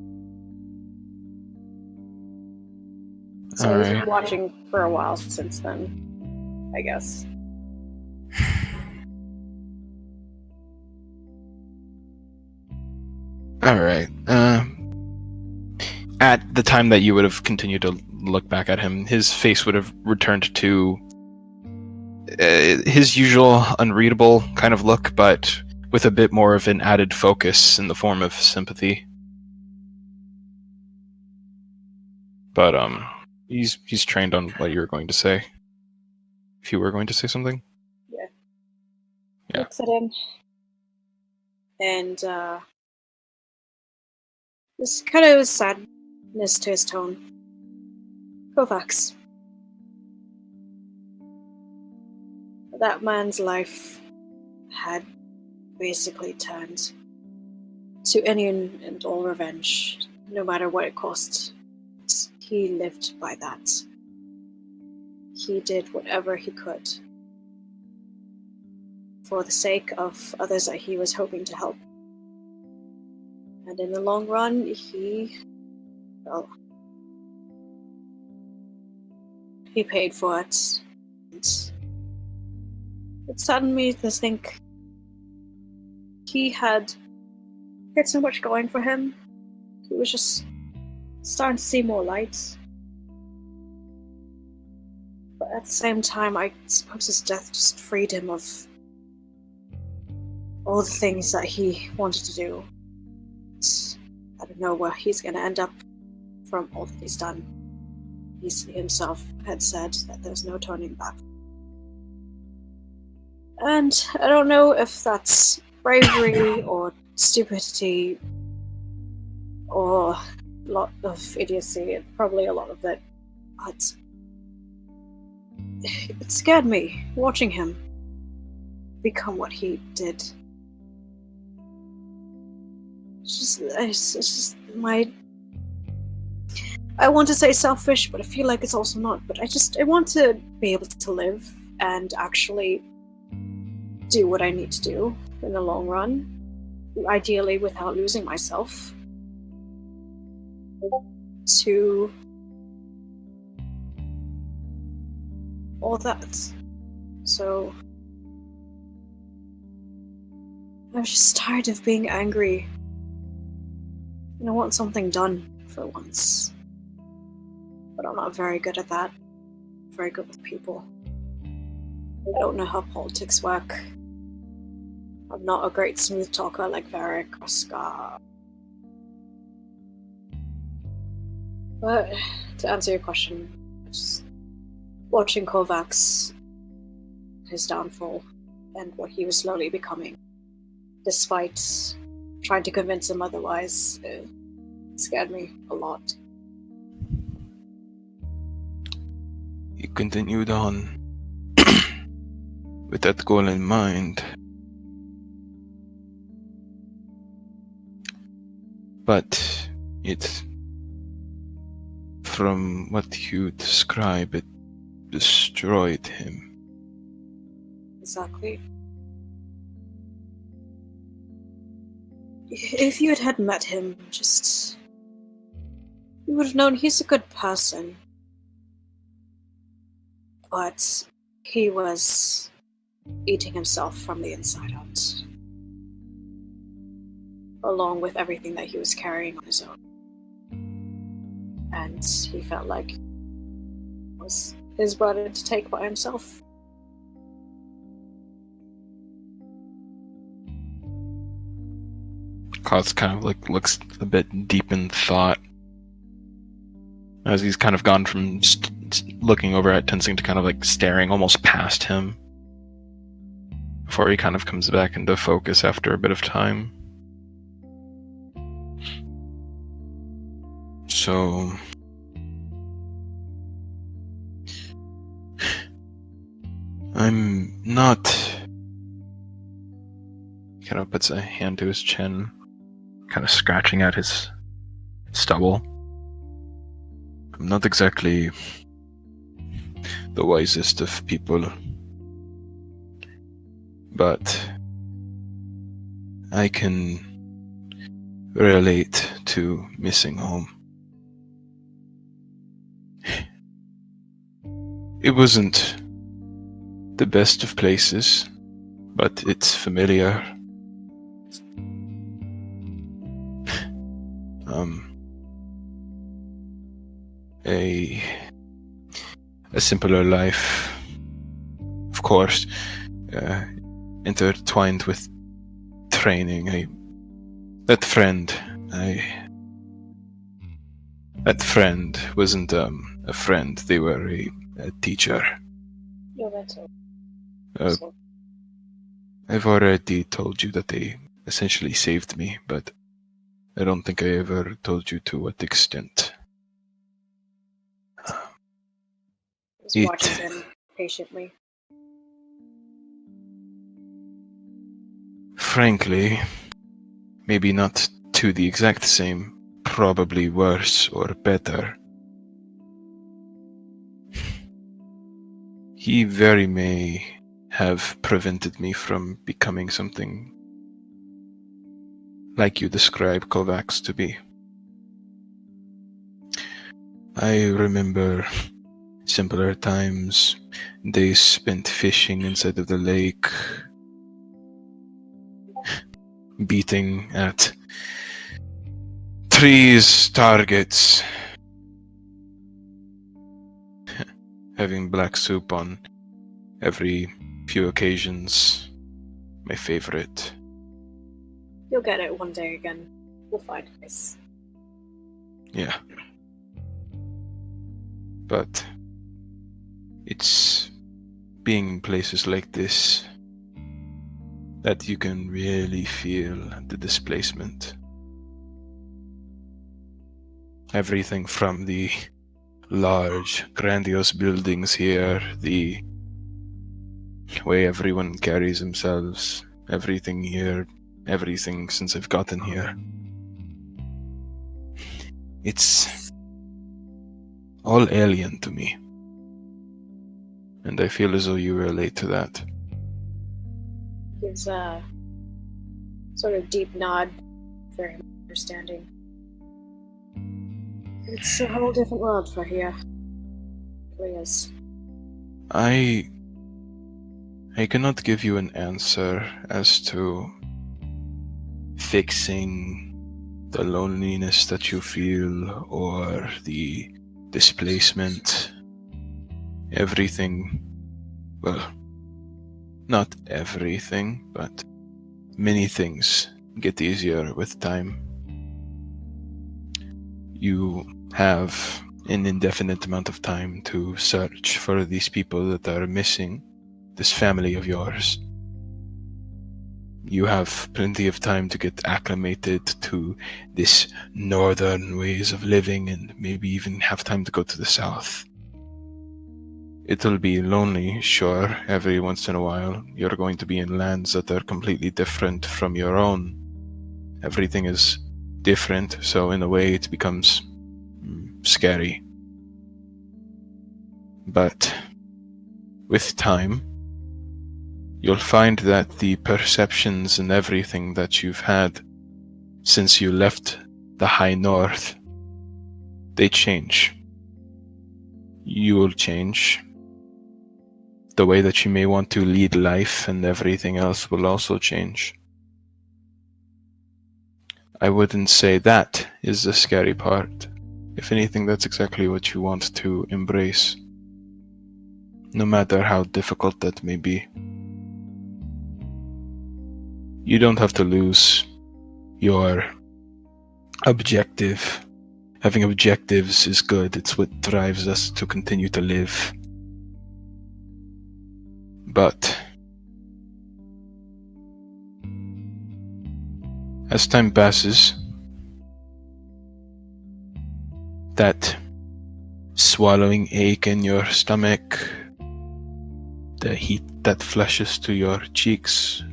So he's been watching for a while since then, I guess. Alright. At the time that you would have continued to look back at him, his face would have returned to his usual unreadable kind of look, but with a bit more of an added focus in the form of sympathy. But he's trained on what you're going to say. If you were going to say something. Yeah. Looks at him. And there's kind of a sadness to his tone. Kovacs. That man's life had basically turned to any and all revenge, no matter what it cost. He lived by that. He did whatever he could for the sake of others that he was hoping to help. And in the long run, he paid for it. It saddened me to think he had so much going for him. He was just starting to see more light. But at the same time, I suppose his death just freed him of all the things that he wanted to do. I don't know where he's going to end up from all that he's done. He himself had said that there's no turning back. And I don't know if that's bravery or stupidity or a lot of idiocy, probably a lot of it, but it scared me watching him become what he did. It's just my... I want to say selfish, but I feel like it's also not. But I want to be able to live and actually do what I need to do in the long run, ideally without losing myself to all that. So I'm just tired of being angry, and I want something done for once. But I'm not very good at that. I'm very good with people. I don't know how politics work. I'm not a great smooth talker like Varric or Scar. But to answer your question, just watching Kovacs, his downfall, and what he was slowly becoming, despite trying to convince him otherwise, it scared me a lot. He continued on with that goal in mind. But from what you describe, it destroyed him. Exactly. If you had met him, you would have known he's a good person. But he was eating himself from the inside out, along with everything that he was carrying on his own. And he felt like it was his burden to take by himself. Klaus kind of looks a bit deep in thought as he's kind of gone from looking over at Tenzing to kind of staring almost past him before he kind of comes back into focus after a bit of time. So I'm not... He kind of puts a hand to his chin, kind of scratching at his stubble. I'm not exactly the wisest of people. But I can relate to missing home. It wasn't the best of places, but it's familiar. A simpler life, of course, intertwined with training. That friend wasn't a friend. They were a teacher. Yeah, that's all. I've already told you that they essentially saved me, but I don't think I ever told you to what extent. Just watches him patiently. Frankly, maybe not to the exact same, probably worse or better. He very may have prevented me from becoming something like you describe Kovacs to be. I remember simpler times, days spent fishing inside of the lake, beating at trees, targets, having black soup on every few occasions. My favorite. You'll get it one day again. We'll find this. Yeah. But it's being in places like this that you can really feel the displacement. Everything from the large, grandiose buildings here, the way everyone carries themselves, everything here, everything since I've gotten here. It's all alien to me. And I feel as though you relate to that. Gives a sort of deep nod, very understanding. It's a whole different world for here. It really is. I cannot give you an answer as to fixing the loneliness that you feel or the displacement. Everything, well, not everything, but many things get easier with time. You have an indefinite amount of time to search for these people that are missing, this family of yours. You have plenty of time to get acclimated to this northern ways of living and maybe even have time to go to the south. It'll be lonely, sure, every once in a while. You're going to be in lands that are completely different from your own. Everything is different, so in a way it becomes scary. But with time, you'll find that the perceptions and everything that you've had since you left the high north, they change. You will change. The way that you may want to lead life and everything else will also change. I wouldn't say that is the scary part. If anything, that's exactly what you want to embrace, no matter how difficult that may be. You don't have to lose your objective. Having objectives is good. It's what drives us to continue to live. But as time passes, that swallowing ache in your stomach, the heat that flushes to your cheeks,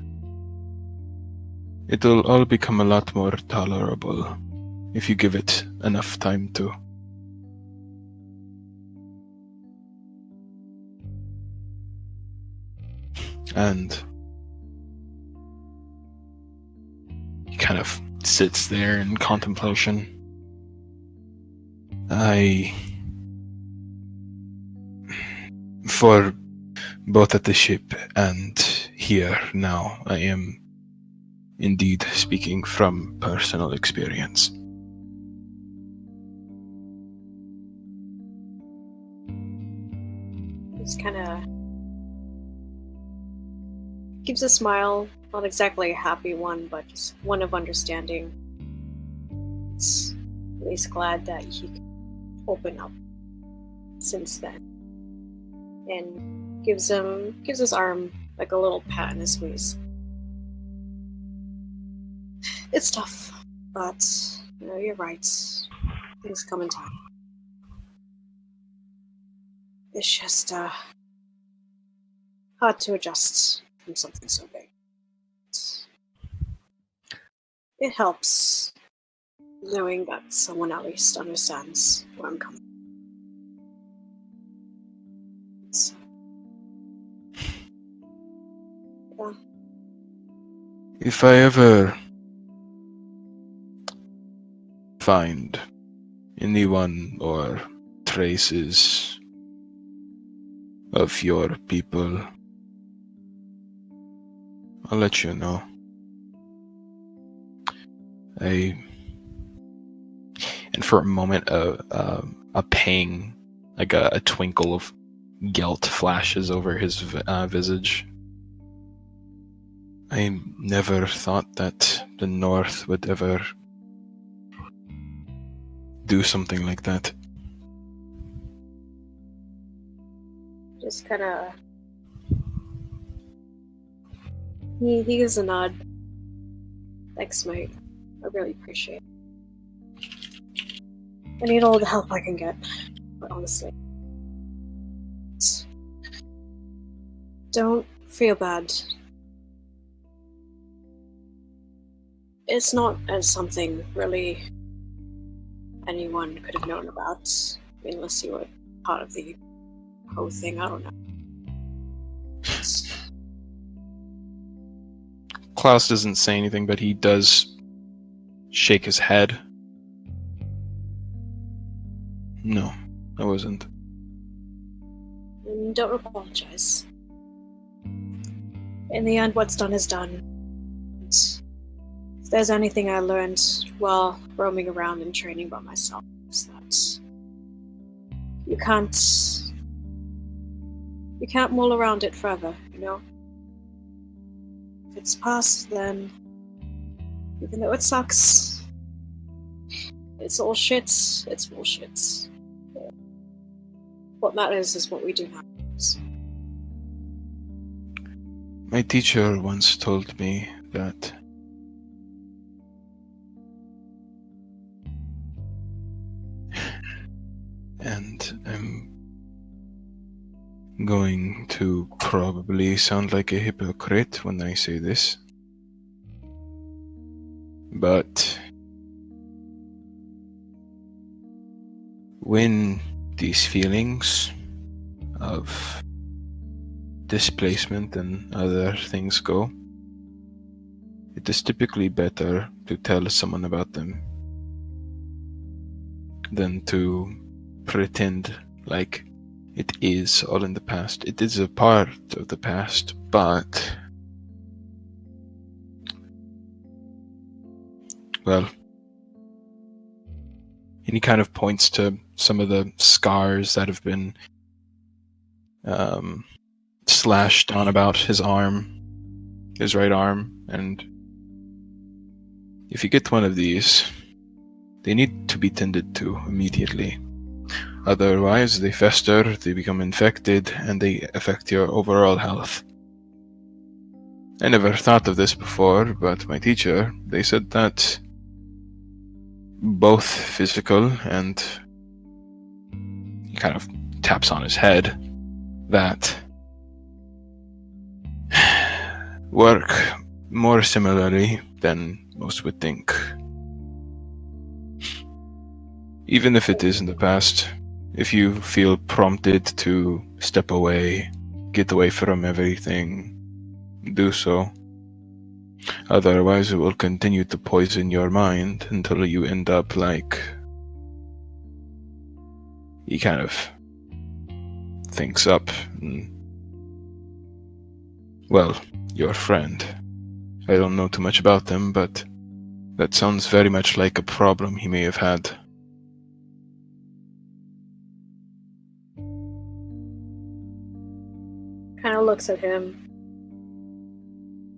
it'll all become a lot more tolerable if you give it enough time to. And he kind of sits there in contemplation. For both at the ship and here now, I am indeed speaking from personal experience. Just kind of gives a smile, not exactly a happy one, but just one of understanding. It's at least glad that he could open up since then, and gives his arm like a little pat and a squeeze. It's tough, but you're right. Things come in time. It's just hard to adjust from something so big. It helps knowing that someone at least understands where I'm coming from. So, yeah. If I ever find anyone or traces of your people, I'll let you know. And for a moment, a pang, like a twinkle of guilt flashes over his visage. I never thought that the North would ever do something like that. Just kind of he gives a nod. Thanks, mate. I really appreciate it. I need all the help I can get, but honestly, don't feel bad. It's not as something really anyone could have known about, unless you were part of the whole thing. I don't know. Klaus doesn't say anything, but he does shake his head. No, I wasn't. And don't apologize. In the end, what's done is done. And if there's anything I learned while roaming around and training by myself, is that you can't mull around it forever, you know? If it's past, then even though it sucks, it's all shit, it's bullshit. What matters is what we do now. My teacher once told me that and I'm going to probably sound like a hypocrite when I say this, but when these feelings of displacement and other things go, it is typically better to tell someone about them than to pretend like it is all in the past. It is a part of the past, but well, and he kind of points to some of the scars that have been slashed on about his arm, his right arm, and if you get one of these, they need to be tended to immediately. Otherwise, they fester, they become infected, and they affect your overall health. I never thought of this before, but my teacher, they said that both physical and, he kind of taps on his head, that work more similarly than most would think. Even if it is in the past, if you feel prompted to step away, get away from everything, do so. Otherwise, it will continue to poison your mind until you end up like... He kind of thinks up and... Well, your friend. I don't know too much about them, but that sounds very much like a problem he may have had. Kind of looks at him.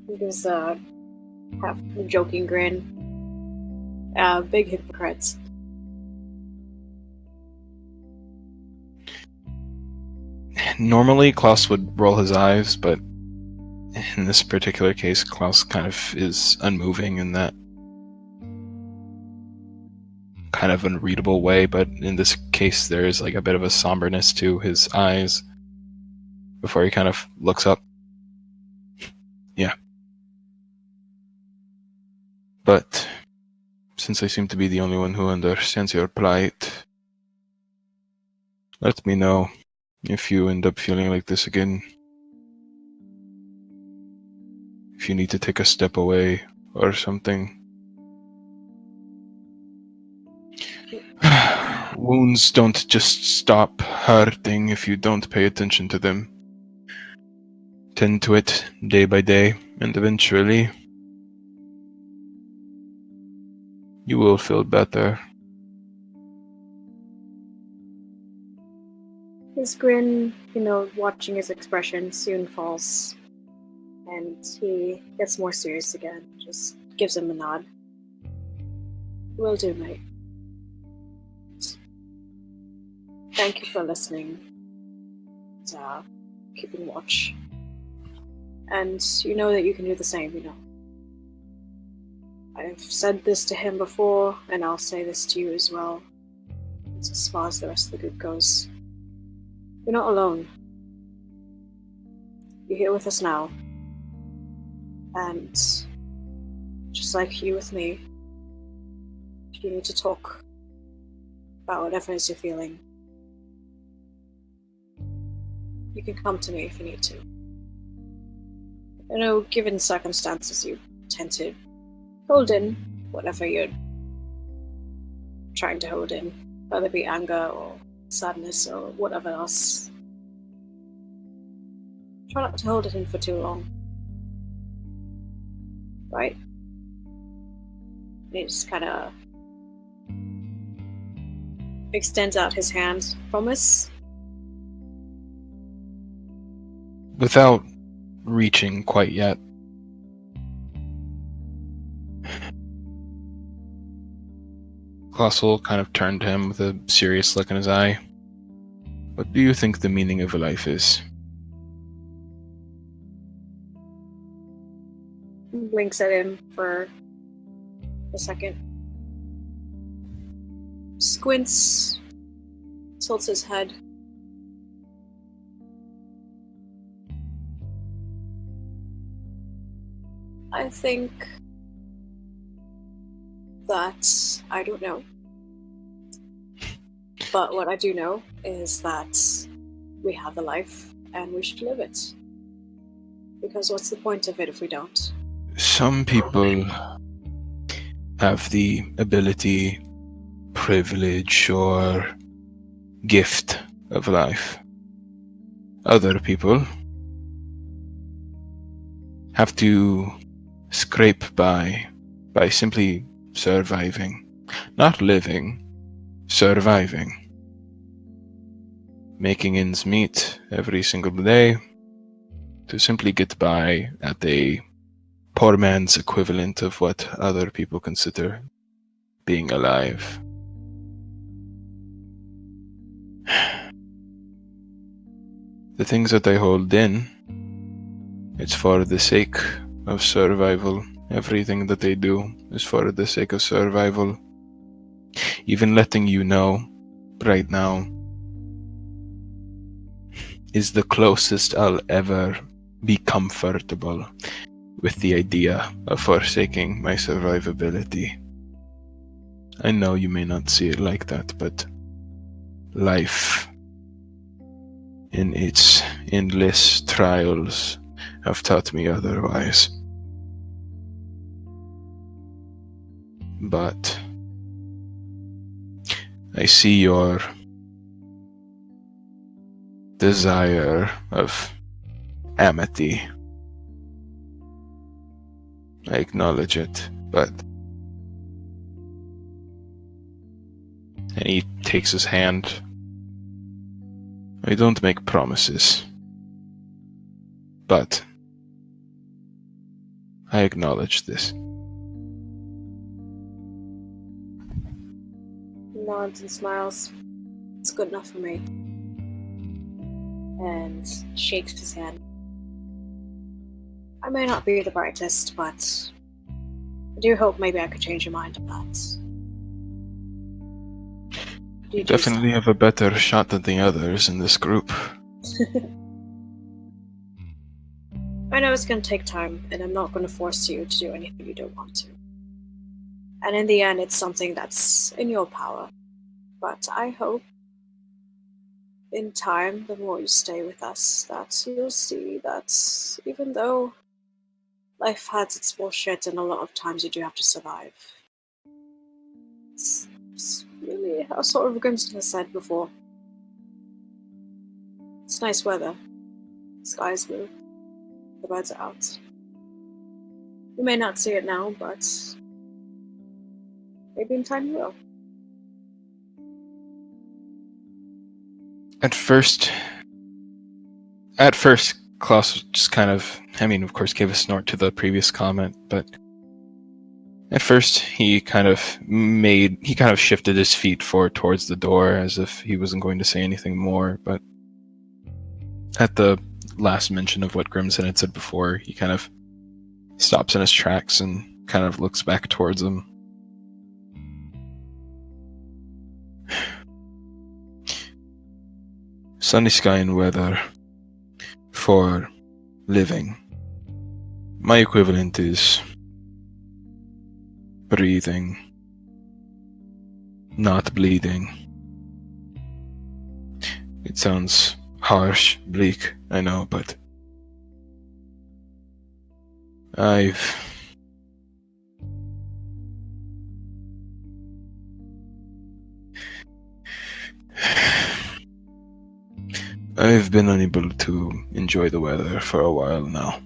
He gives a half joking grin. Big hypocrites. Normally, Klaus would roll his eyes, but in this particular case, Klaus kind of is unmoving in that kind of unreadable way, but in this case, there is like a bit of a somberness to his eyes before he kind of looks up. Yeah. But since I seem to be the only one who understands your plight, let me know if you end up feeling like this again. If you need to take a step away or something. Wounds don't just stop hurting if you don't pay attention to them. Tend to it day by day, and eventually you will feel better. His grin, watching his expression, soon falls. And he gets more serious again. Just gives him a nod. Will do, mate. Thank you for listening. And, keeping watch. And you know that you can do the same, I've said this to him before, and I'll say this to you as well. It's as far as the rest of the group goes. You're not alone. You're here with us now. And just like you with me, if you need to talk about whatever it is you're feeling, you can come to me if you need to. I know, given circumstances, you tend to hold in whatever you're trying to hold in, whether it be anger or sadness or whatever else. Try not to hold it in for too long. Right? And he just kind of extends out his hand. Promise? Without reaching quite yet, Klaus will kind of turn to him with a serious look in his eye. What do you think the meaning of a life is? Blinks at him for a second. Squints. Tilts his head. I think that I don't know. But what I do know is that we have a life and we should live it. Because what's the point of it if we don't? Some people have the ability, privilege, or gift of life. Other people have to scrape by simply surviving. Not living, surviving. Making ends meet every single day to simply get by at a poor man's equivalent of what other people consider being alive. The things that I hold in, it's for the sake of survival. Everything that they do is for the sake of survival. Even letting you know right now is the closest I'll ever be comfortable with the idea of forsaking my survivability. I know you may not see it like that, but life in its endless trials have taught me otherwise. But I see your desire of amity. I acknowledge it, but... And he takes his hand. I don't make promises, but I acknowledge this. He nods and smiles. It's good enough for me. And shakes his hand. I may not be the brightest, but I do hope maybe I could change your mind on that. You definitely have a better shot than the others in this group. I know it's going to take time, and I'm not going to force you to do anything you don't want to. And in the end, it's something that's in your power. But I hope, in time, the more you stay with us, that you'll see that even though life has its bullshit and a lot of times you do have to survive, it's really how sort of Grimston has said before. It's nice weather. The sky's blue. The birds are out. You may not see it now, but maybe in time you will. At first, Klaus just kind of, of course, gave a snort to the previous comment, but at first he kind of shifted his feet forward towards the door as if he wasn't going to say anything more, but at the last mention of what Grimson had said before, he kind of stops in his tracks and kind of looks back towards him. Sunny sky and weather for living. My equivalent is breathing, not bleeding. It sounds harsh, bleak, I know, but I've been unable to enjoy the weather for a while now.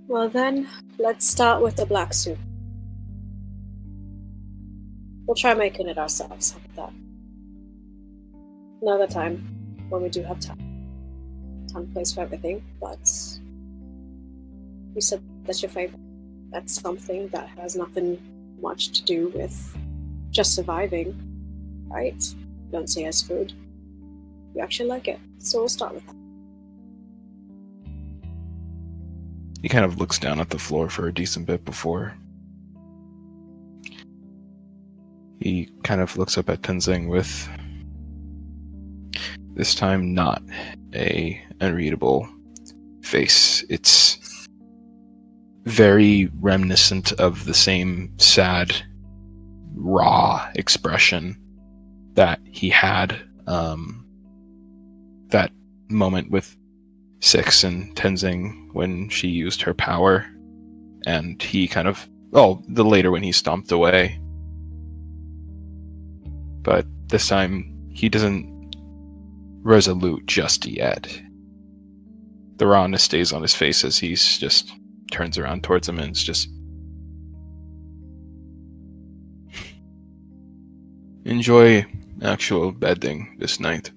Well then, let's start with the black soup. We'll try making it ourselves, how about that? Another time, when we do have time. Time and place for everything, but you said that's your favorite. That's something that has nothing much to do with just surviving, right? You don't see it as food. You actually like it, so we'll start with that. He kind of looks down at the floor for a decent bit before he kind of looks up at Tenzing with, this time, not a unreadable face. It's very reminiscent of the same sad, raw expression that he had that moment with Six and Tenzing when she used her power, and he kind of, the later when he stomped away. But this time, he doesn't resolute just yet. The rawness stays on his face as he just turns around towards him and it's just, enjoy actual bedding this night.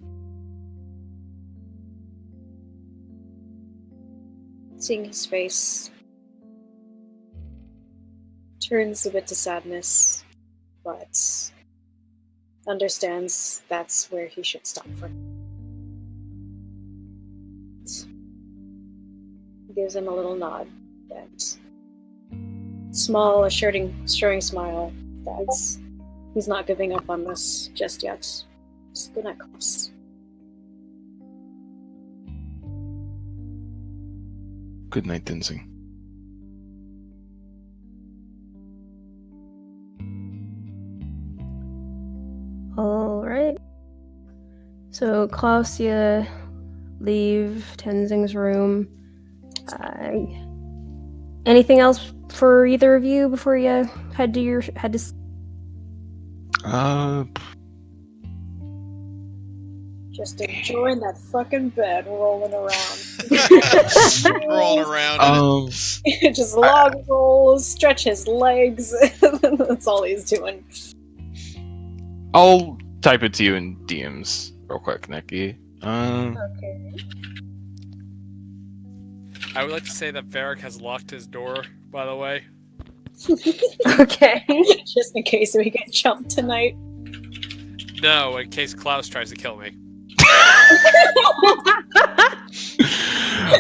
Seeing his face turns a bit to sadness, but understands that's where he should stop for now. Gives him a little nod and small, assuring smile that he's not giving up on this just yet. Just good night, Klaus. Good night, Tenzing. All right. So Klaus, you leave Tenzing's room. Anything else for either of you before you head to Just enjoying that fucking bed rolling around. Rolling around in it. Just log rolls, stretch his legs. That's all he's doing. I'll type it to you in DMs real quick, Nikki. Okay. I would like to say that Varric has locked his door, by the way. Okay. Just in case we get jumped tonight. No, in case Klaus tries to kill me.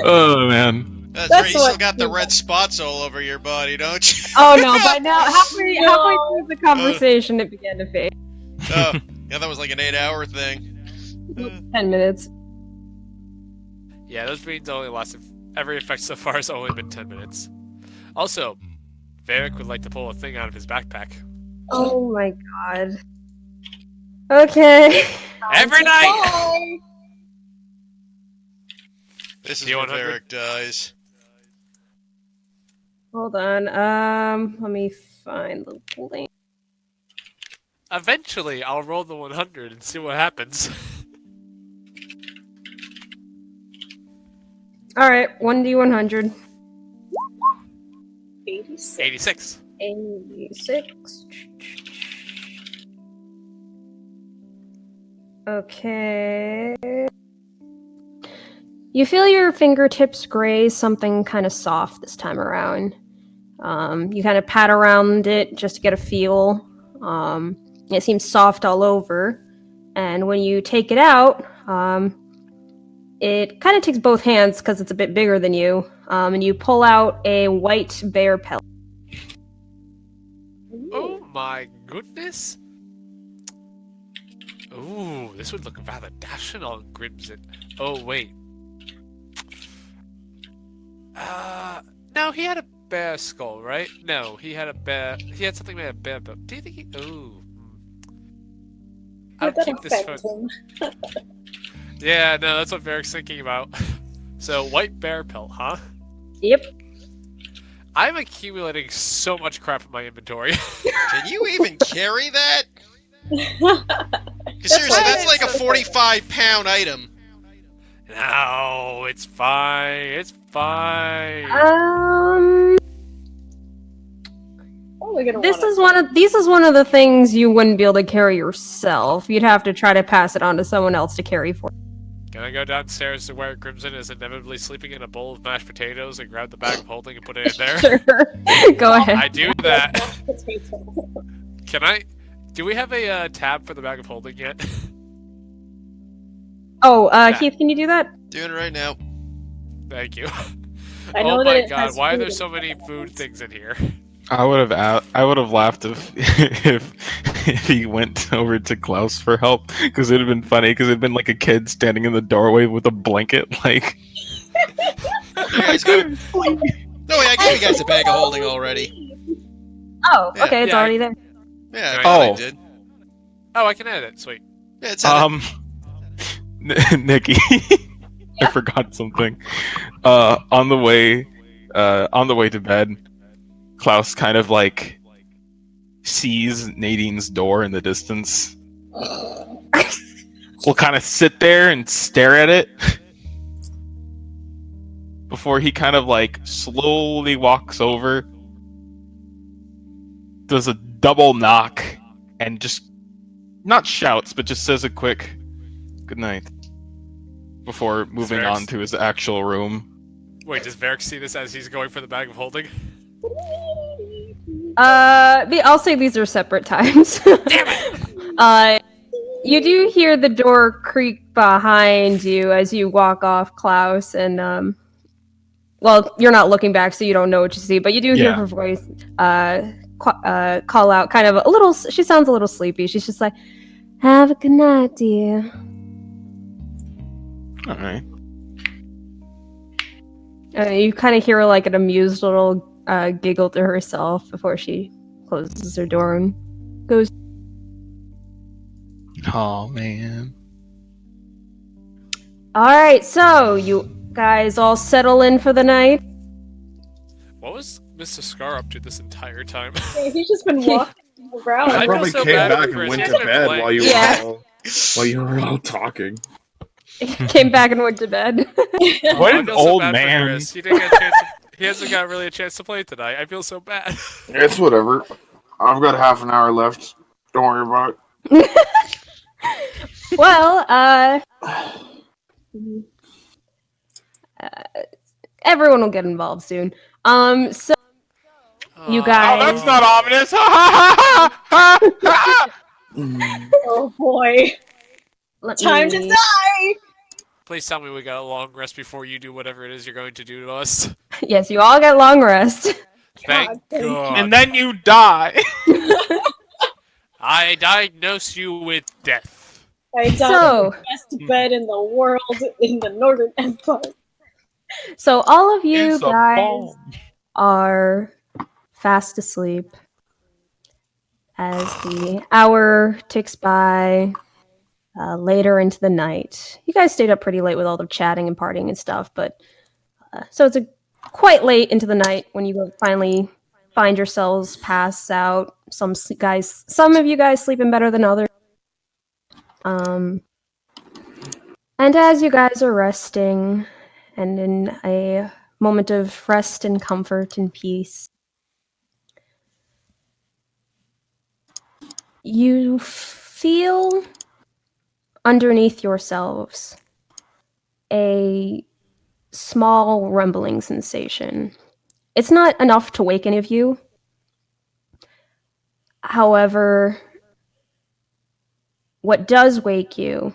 Oh man. That's That's right, you what- still got the red spots all over your body, don't you? Oh no! By now, halfway through the conversation, it began to fade. Oh, yeah, that was like an 8-hour thing. 10 minutes. Yeah, those beans only lasted. Every effect so far has only been 10 minutes. Also, Varric would like to pull a thing out of his backpack. Oh my god. Okay. Every night! Bye. This is when D100? Varric dies. Hold on. Let me find the link. Eventually, I'll roll the 100 and see what happens. All right, 1d100. 86. 86. 86. Okay. You feel your fingertips graze something kind of soft this time around. You kind of pat around it just to get a feel. It seems soft all over. And when you take it out, it kind of takes both hands because it's a bit bigger than you. And you pull out a white bear pellet. Oh my goodness. Ooh, this would look rather dashing on Crimson. Oh, wait. No, he had a bear skull, right? No, he had a bear. He had something made of bear bone. Do you think he. Ooh. I'll Would that keep this for. affect him? Yeah, no, that's what Varric's thinking about. So, white bear pelt, huh? Yep. I'm accumulating so much crap in my inventory. Can you even carry that? Because seriously, that's like a 45-pound item. No, it's fine. It's fine. Probably gonna This wanna- is one of the things you wouldn't be able to carry yourself. You'd have to try to pass it on to someone else to carry for. Can I go downstairs to where Crimson is inevitably sleeping in a bowl of mashed potatoes and grab the bag of holding and put it in there? Sure. Go ahead. I do that. Potato. Can I? Do we have a tab for the bag of holding yet? Oh, Yeah. Heath, can you do that? Doing it right now. Thank you. I know Oh that my it god, has why are food there in so it. many food things in here? I would have laughed if he went over to Klaus for help, because it'd have been funny, because it'd been like a kid standing in the doorway with a blanket, like. You guys got it. No, wait, I gave you guys a bag of holding already. Oh, Yeah. okay, it's Yeah, already there. Yeah, I Oh. thought I did. Oh, I can edit it. Sweet. Yeah, it's on Nikki, I forgot something. On the way to bed, Klaus kind of like sees Nadine's door in the distance. Will kind of sit there and stare at it before he kind of like slowly walks over, does a double knock, and just not shouts, but just says a quick good night before moving Varric's- on to his actual room. Wait, does Varric see this as he's going for the bag of holding? I'll say these are separate times. Damn it! You do hear the door creak behind you as you walk off, Klaus, and well, you're not looking back, so you don't know what you see, but you do hear Yeah. her voice call out, kind of a little. She sounds a little sleepy. She's just like, "Have a good night, dear." All right. You kind of hear like an amused little giggle to herself before she closes her door and goes. Oh man. Alright, so you guys all settle in for the night? What was Mr. Scar up to this entire time? Yeah, he's just been walking around. I I feel probably so came bad back for and Chris. went He's to been bed playing. while you were all talking. Came back and went to bed. What I an feel so old bad for man. Chris. He didn't get a chance. He hasn't got really a chance to play tonight. I feel so bad. It's whatever. I've got half an hour left. Don't worry about it. Well, everyone will get involved soon. So you Oh, guys. that's not ominous. Ha ha ha ha ha! Oh boy. let Time to me- die! Please tell me we got a long rest before you do whatever it is you're going to do to us. Yes, you all get long rest. Thank thank you. God. And then you die. I diagnose you with death. I died So- in the best bed in the world in the Northern Empire. So all of you It's a guys bomb. are fast asleep as the hour ticks by later into the night. You guys stayed up pretty late with all the chatting and partying and stuff, but so it's quite late into the night when you finally find yourselves passed out. Some of you guys sleeping better than others. And as you guys are resting and in a moment of rest and comfort and peace, you feel underneath yourselves a small rumbling sensation. It's not enough to wake any of you. However, what does wake you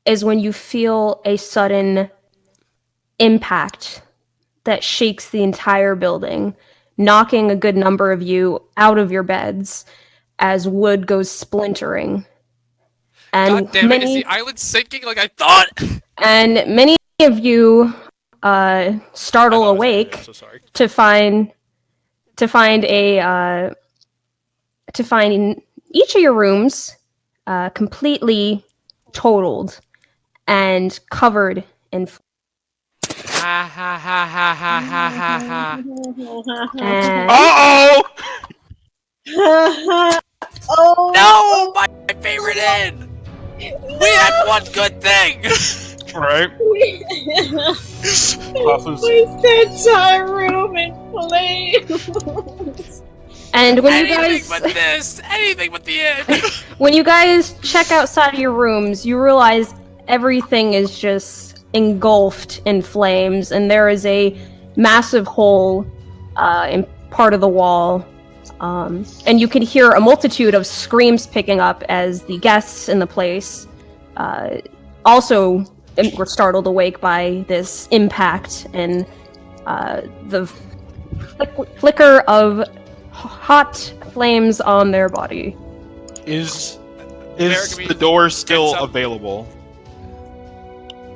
is when you feel a sudden impact that shakes the entire building, knocking a good number of you out of your beds as wood goes splintering. And God damn it, is the island sinking like I thought? many of you startle awake I'm so sorry. to find each of your rooms completely totaled and covered in Ha ha ha ha ha ha ha ha. and Uh-oh! Oh No! My favorite inn! We had one good thing! Right? Classes. Place the entire room in flames. and when you Anything guys but this! Anything but the inn! when you guys check outside of your rooms, you realize everything is just engulfed in flames, and there is a massive hole in part of the wall. And you can hear a multitude of screams picking up as the guests in the place also were startled awake by this impact and the flicker of hot flames on their body. Is America the door still gets up. available?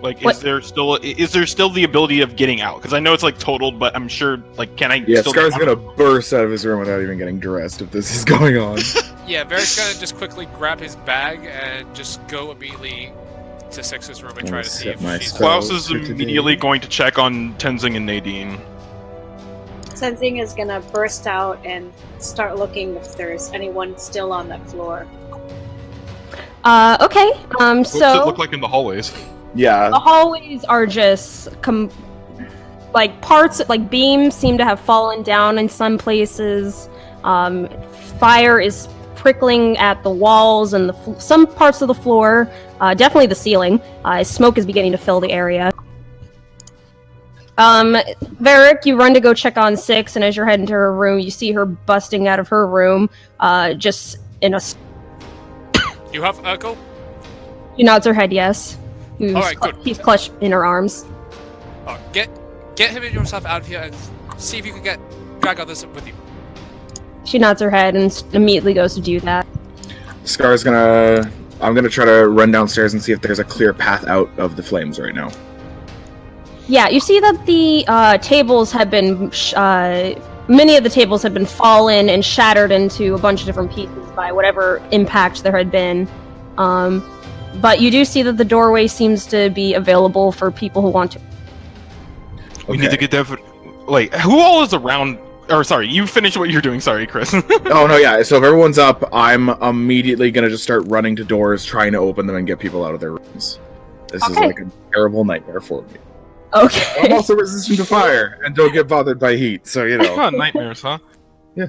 Like, What? is there still the ability of getting out? Because I know it's like totaled, but I'm sure, like, can I Yeah, still Scar's get out? gonna burst out of his room without even getting dressed if this is going on. Yeah, Varric's gonna just quickly grab his bag and just go immediately to Six's room and try to see Set if my she's... spell. Klaus is for today. immediately going to check on Tenzing and Nadine. Sensing is gonna burst out and start looking if there's anyone still on that floor. Okay. What's it So look like in the hallways? Yeah, the hallways are just like parts, like beams seem to have fallen down in some places. Fire is prickling at the walls and some parts of the floor. Definitely the ceiling. Smoke is beginning to fill the area. Varric, you run to go check on Six, and as you're heading to her room, you see her busting out of her room, just in a. You have Echo? She nods her head yes. Alright, good. He's clutched in her arms. Oh, get him and yourself out of here and see if you can drag others with you. She nods her head and immediately goes to do that. Scar's gonna. I'm gonna try to run downstairs and see if there's a clear path out of the flames right now. Yeah, you see that the tables have been, many of the tables have been fallen and shattered into a bunch of different pieces by whatever impact there had been. But you do see that the doorway seems to be available for people who want to. We need to get there. Wait, who all is around? Or sorry, you finish what you're doing. Sorry, Chris. Oh no, yeah. So if everyone's up, I'm immediately gonna just start running to doors, trying to open them and get people out of their rooms. This is like a terrible nightmare for me. Okay. I'm also resistant to fire and don't get bothered by heat, so you know. Nightmares, huh?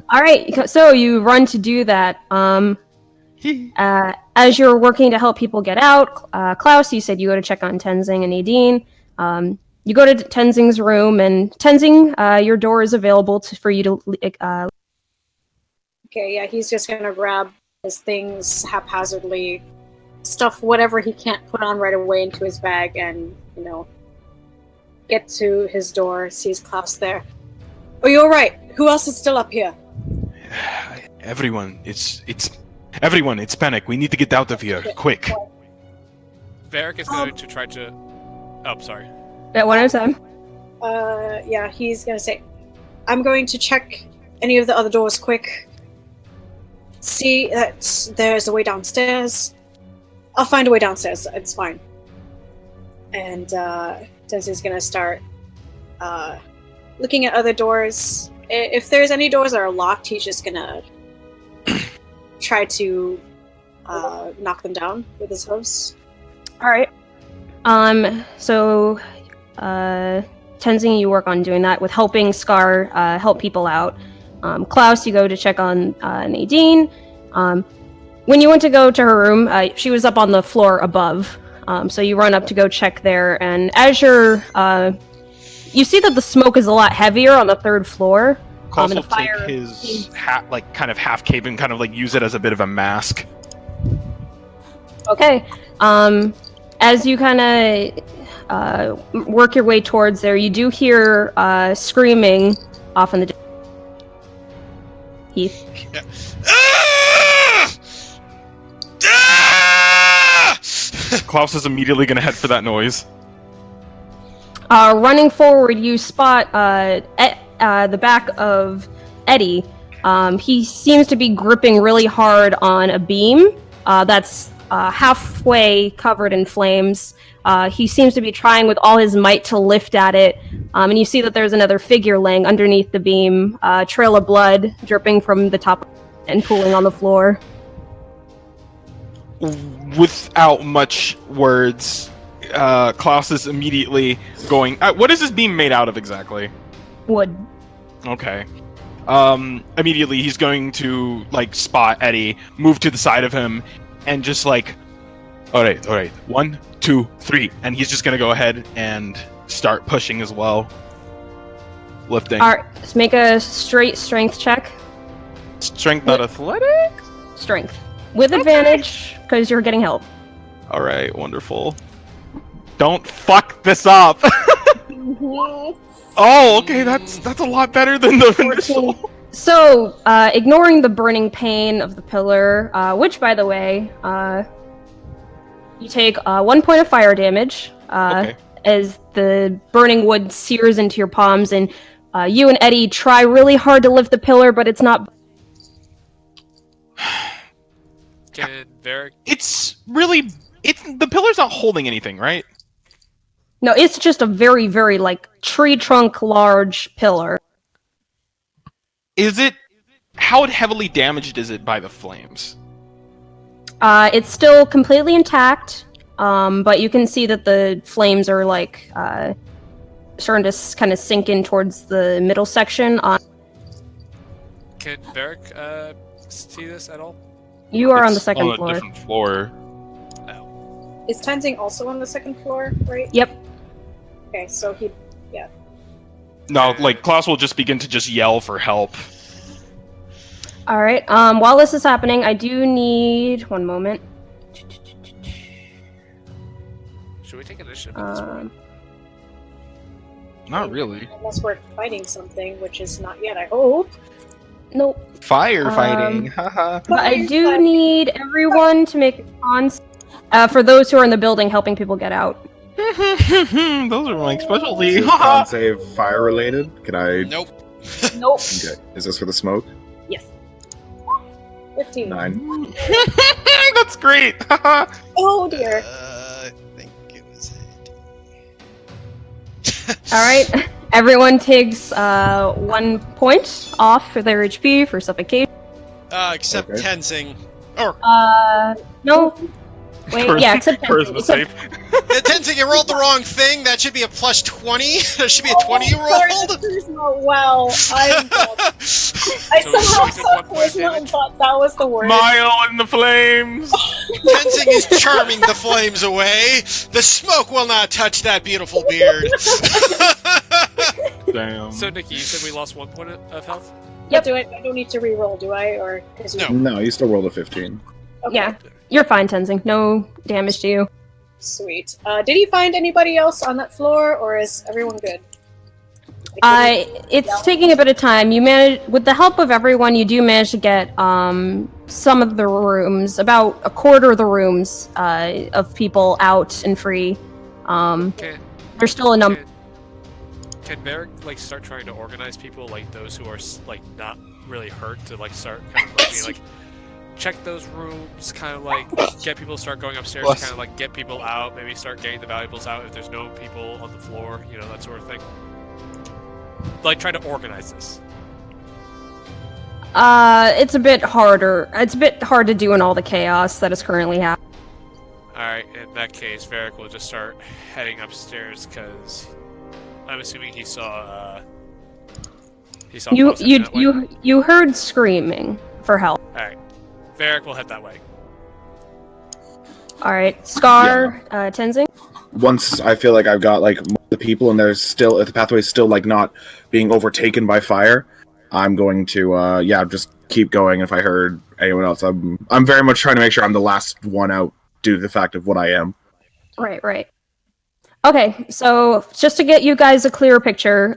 All right. So you run to do that. As you're working to help people get out, Klaus, you said you go to check on Tenzing and Nadine. You go to Tenzing's room, and Tenzing, your door is available for you to. Okay, yeah, he's just gonna grab his things haphazardly, stuff whatever he can't put on right away into his bag, and get to his door. Sees Klaus there. Are you all right? Who else is still up here? Everyone, it's everyone. It's panic. We need to get out of here, quick. Varric is going to try to. Oh, sorry. At one at a time. Yeah, he's gonna say, I'm going to check any of the other doors quick. See that there's a way downstairs. I'll find a way downstairs, it's fine. And Tenzing's gonna start looking at other doors. If there's any doors that are locked, he's just gonna try to knock them down with his hooves. Alright. So Tenzing, you work on doing that with helping Scar help people out. Klaus, you go to check on Nadine. When you went to go to her room, she was up on the floor above. So you run up to go check there, and as you're, you see that the smoke is a lot heavier on the third floor. Klaus and will the fire take his hat, like kind of half cape, and kind of like use it as a bit of a mask. Okay. As you kind of work your way towards there, you do hear screaming off in the distance. Heath. Yeah. Ah! Ah! Klaus is immediately going to head for that noise. Running forward, you spot the back of Eddie. He seems to be gripping really hard on a beam that's halfway covered in flames. He seems to be trying with all his might to lift at it, and you see that there's another figure laying underneath the beam, a trail of blood dripping from the top and pooling on the floor. Without much words, Klaus is immediately going... what is this beam made out of exactly? Wood. Okay. Immediately he's going to, like, spot Eddie, move to the side of him, and just like... Alright. 1, 2, 3. And he's just gonna go ahead and start pushing as well. Lifting. Alright, let's make a straight strength check. Strength, not athletic? Strength. With advantage, because you're getting help. Alright, wonderful. Don't fuck this up! Oh, okay, that's a lot better than the initial. So, ignoring the burning pain of the pillar, which, by the way, you take 1 point of fire damage Okay. as the burning wood sears into your palms, and you and Eddie try really hard to lift the pillar, but it's not. Can Varric... It's the pillar's not holding anything, right? No, it's just a very, very, like, tree trunk large pillar. How heavily damaged is it by the flames? It's still completely intact, but you can see that the flames are, like, starting to kind of sink in towards the middle section. Can Varric see this at all? You are on the It's second on a floor. different floor. Oh. Is Tenzing also on the second floor, right? Yep. Okay, so he... No, like, Klaus will just begin to just yell for help. Alright, while this is happening, I do need... One moment. Should we take initiative at this point? Not really. Unless we're fighting something, which is not yet, I hope. Nope. Firefighting, haha. But I do need everyone to make a con for those who are in the building helping people get out. Those are my specialty. Is con save fire related? Can I? Nope. Nope. Okay. Is this for the smoke? Yes. 15. 9. That's great. Haha. Oh dear. I think it was All right, everyone takes 1 point off for their HP for suffocation. Except Okay. Tenzing. Or No. Wait, yeah, except Charisma except- save. Tenzing, you rolled the wrong thing. That should be a plus 20. That should be a 20 you Sorry, rolled. the charisma. Wow, I'm dumb. I So somehow we took saw 1 point of charisma and damage? thought that was the word. Mile in the flames. Tenzing is charming the flames away. The smoke will not touch that beautiful beard. Damn. So, Nikki, you said we lost 1 point of health? Yep. I don't need to re-roll, do I? Or because you? No. No, you still rolled a 15. Okay. Yeah, you're fine, Tenzing. No damage to you. Sweet. Did he find anybody else on that floor, or is everyone good? It's taking a bit of time. You manage, with the help of everyone, you do manage to get some of the rooms, about a quarter of the rooms of people out and free. Can, There's still a number. Can Varric like start trying to organize people, like those who are like not really hurt, to like start kind of like, being, like check those rooms, kind of like get people to start going upstairs, Bless. kind of like get people out, maybe start getting the valuables out if there's no people on the floor, you know, that sort of thing. Like try to organize this. It's a bit harder. It's a bit hard to do in all the chaos that is currently happening. Alright, in that case, Varric will just start heading upstairs, because I'm assuming he saw You Buzz heading that way. you heard screaming for help. Alright. Varric will head that way. All right, Scar, Tenzing. Once I feel like I've got like the people and there's still, if the pathway's still like not being overtaken by fire, I'm going to just keep going. If I heard anyone else, I'm very much trying to make sure I'm the last one out due to the fact of what I am. Right. Okay, so just to get you guys a clearer picture,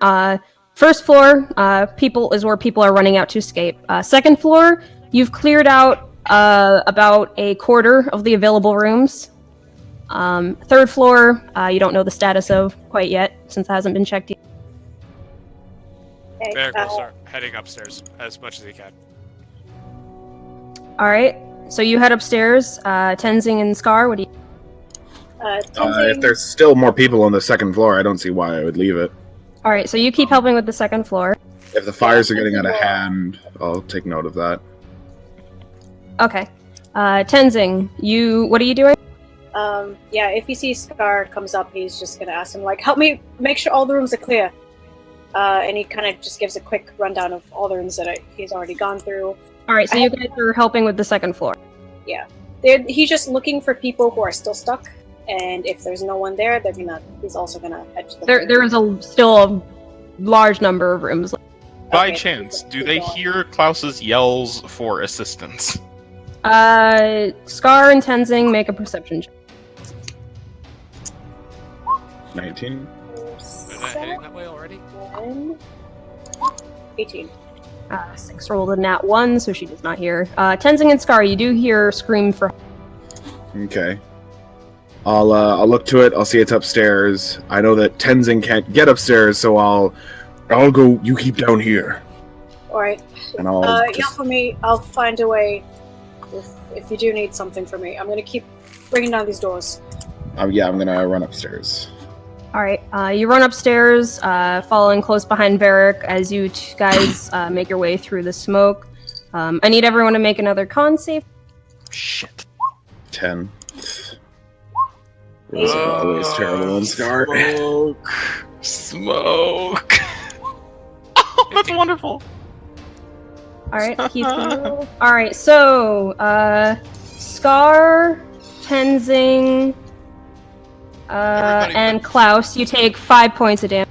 first floor, people is where people are running out to escape. Second floor, you've cleared out about a quarter of the available rooms. Third floor, you don't know the status of quite yet, since it hasn't been checked yet. Okay, Varric will start heading upstairs as much as he can. All right, so you head upstairs. Tenzing and Scar, what do you? Tenzing, If there's still more people on the second floor, I don't see why I would leave it. All right, so you keep helping with the second floor. If the fires are getting out of hand, I'll take note of that. Okay, Tenzing, what are you doing? if he sees Scar comes up, he's just gonna ask him, like, help me make sure all the rooms are clear. And he kind of just gives a quick rundown of all the rooms that he's already gone through. All right, so you guys are helping with the second floor. He's just looking for people who are still stuck, and if there's no one there, he's also gonna head to the There is still a large number of rooms. By Okay. chance, do they hear Klaus's yells for assistance? Scar and Tenzing make a perception check. 19. They're not heading that way already? 18. 6 rolled a nat 1, so she does not hear. Tenzing and Scar, you do hear scream for. Okay. I'll look to it. I'll see it's upstairs. I know that Tenzing can't get upstairs, so I'll go. You keep down here, Alright. and I'll. Yell for me. I'll find a way if you do need something from me. I'm gonna keep bringing down these doors. I'm gonna run upstairs. All right, you run upstairs, following close behind Varric as you guys make your way through the smoke. I need everyone to make another con save. Shit. 10. It was always terrible on Scar. Smoke. Oh, that's wonderful. All right, he's gonna roll. All right, so Scar, Tenzing, Everybody and but- Klaus, you take 5 points of damage.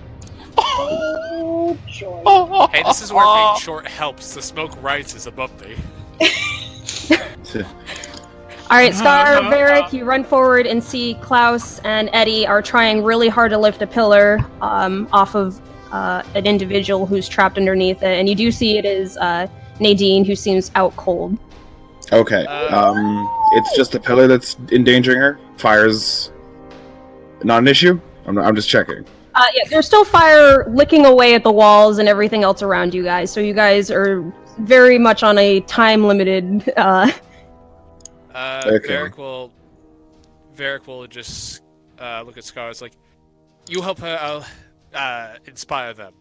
Oh, joy. Hey, this is where being short helps. The smoke rises above me. All right, Scar, Varric, you run forward and see Klaus and Eddie are trying really hard to lift a pillar off of an individual who's trapped underneath it, and you do see it is Nadine, who seems out cold. Okay. It's just the pillar that's endangering her. Fire's not an issue. I'm just checking. Yeah, there's still fire licking away at the walls and everything else around you guys, so you guys are very much on a time-limited. Okay. Varric will Varric will just look at Scar. It's like, you help her, I'll inspire them.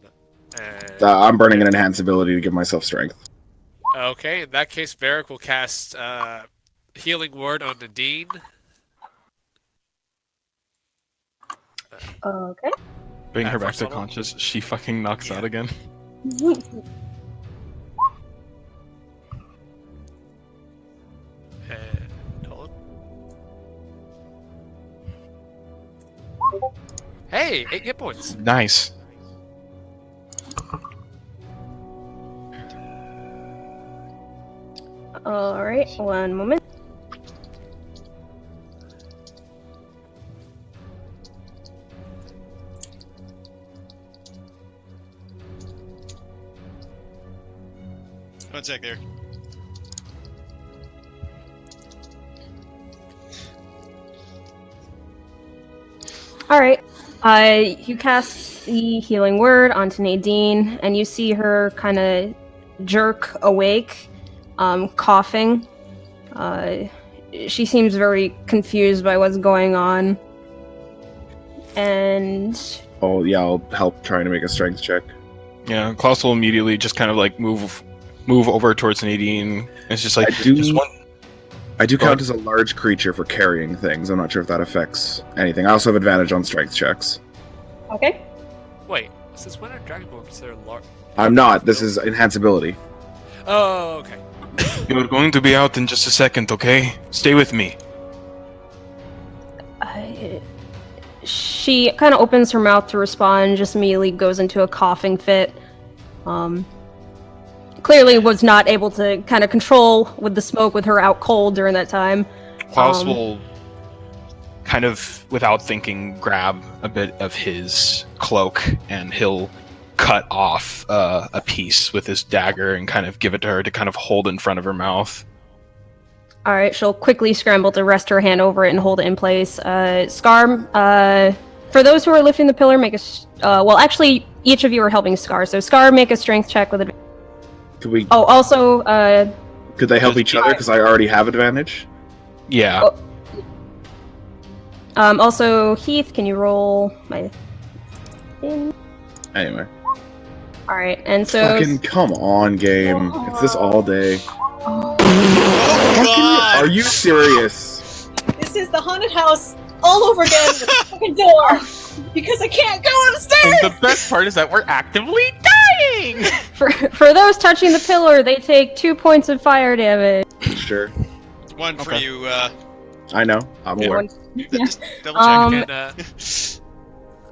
And, I'm burning an enhance ability to give myself strength. okay, in that case, Varric will cast Healing Word on Nadine. Okay. Bring her At back first to level? conscious. She fucking knocks out again. And hold on. Hey, 8 hit points. Nice. Alright, one moment. One sec there. Alright. You cast the healing word onto Nadine, and you see her kind of jerk awake, coughing. She seems very confused by what's going on. And Oh yeah, I'll help trying to make a strength check. Yeah, Klaus will immediately just kind of like move over towards Nadine. It's just like just one. I do Go count ahead. as a large creature for carrying things. I'm not sure if that affects anything. I also have advantage on strength checks. okay. Wait, since when are Dragonborn considered large? I'm not. This is enhanceability. Oh, okay. You're going to be out in just a second, okay? Stay with me. She kind of opens her mouth to respond, just immediately goes into a coughing fit. Clearly was not able to kind of control with the smoke with her out cold during that time. Klaus will kind of, without thinking, grab a bit of his cloak and he'll cut off a piece with his dagger and kind of give it to her to kind of hold in front of her mouth. Alright, she'll quickly scramble to rest her hand over it and hold it in place. Scar, for those who are lifting the pillar, make a... well, actually, each of you are helping Scar, so Scar, make a strength check with advantage. Could we? Oh, also, Could they help each other? Because I already have advantage. Yeah. also, Heath, can you roll my thing? Anyway. Alright, and so... Fucking come on, game. It's this all day. Oh Fucking, god! are you serious? This is the haunted house all over again with the fucking door! Because I can't go upstairs! And the best part is that we're actively dying! For those touching the pillar, they take 2 points of fire damage. Sure. One for Okay. you, I know. I'm aware. just double check. And,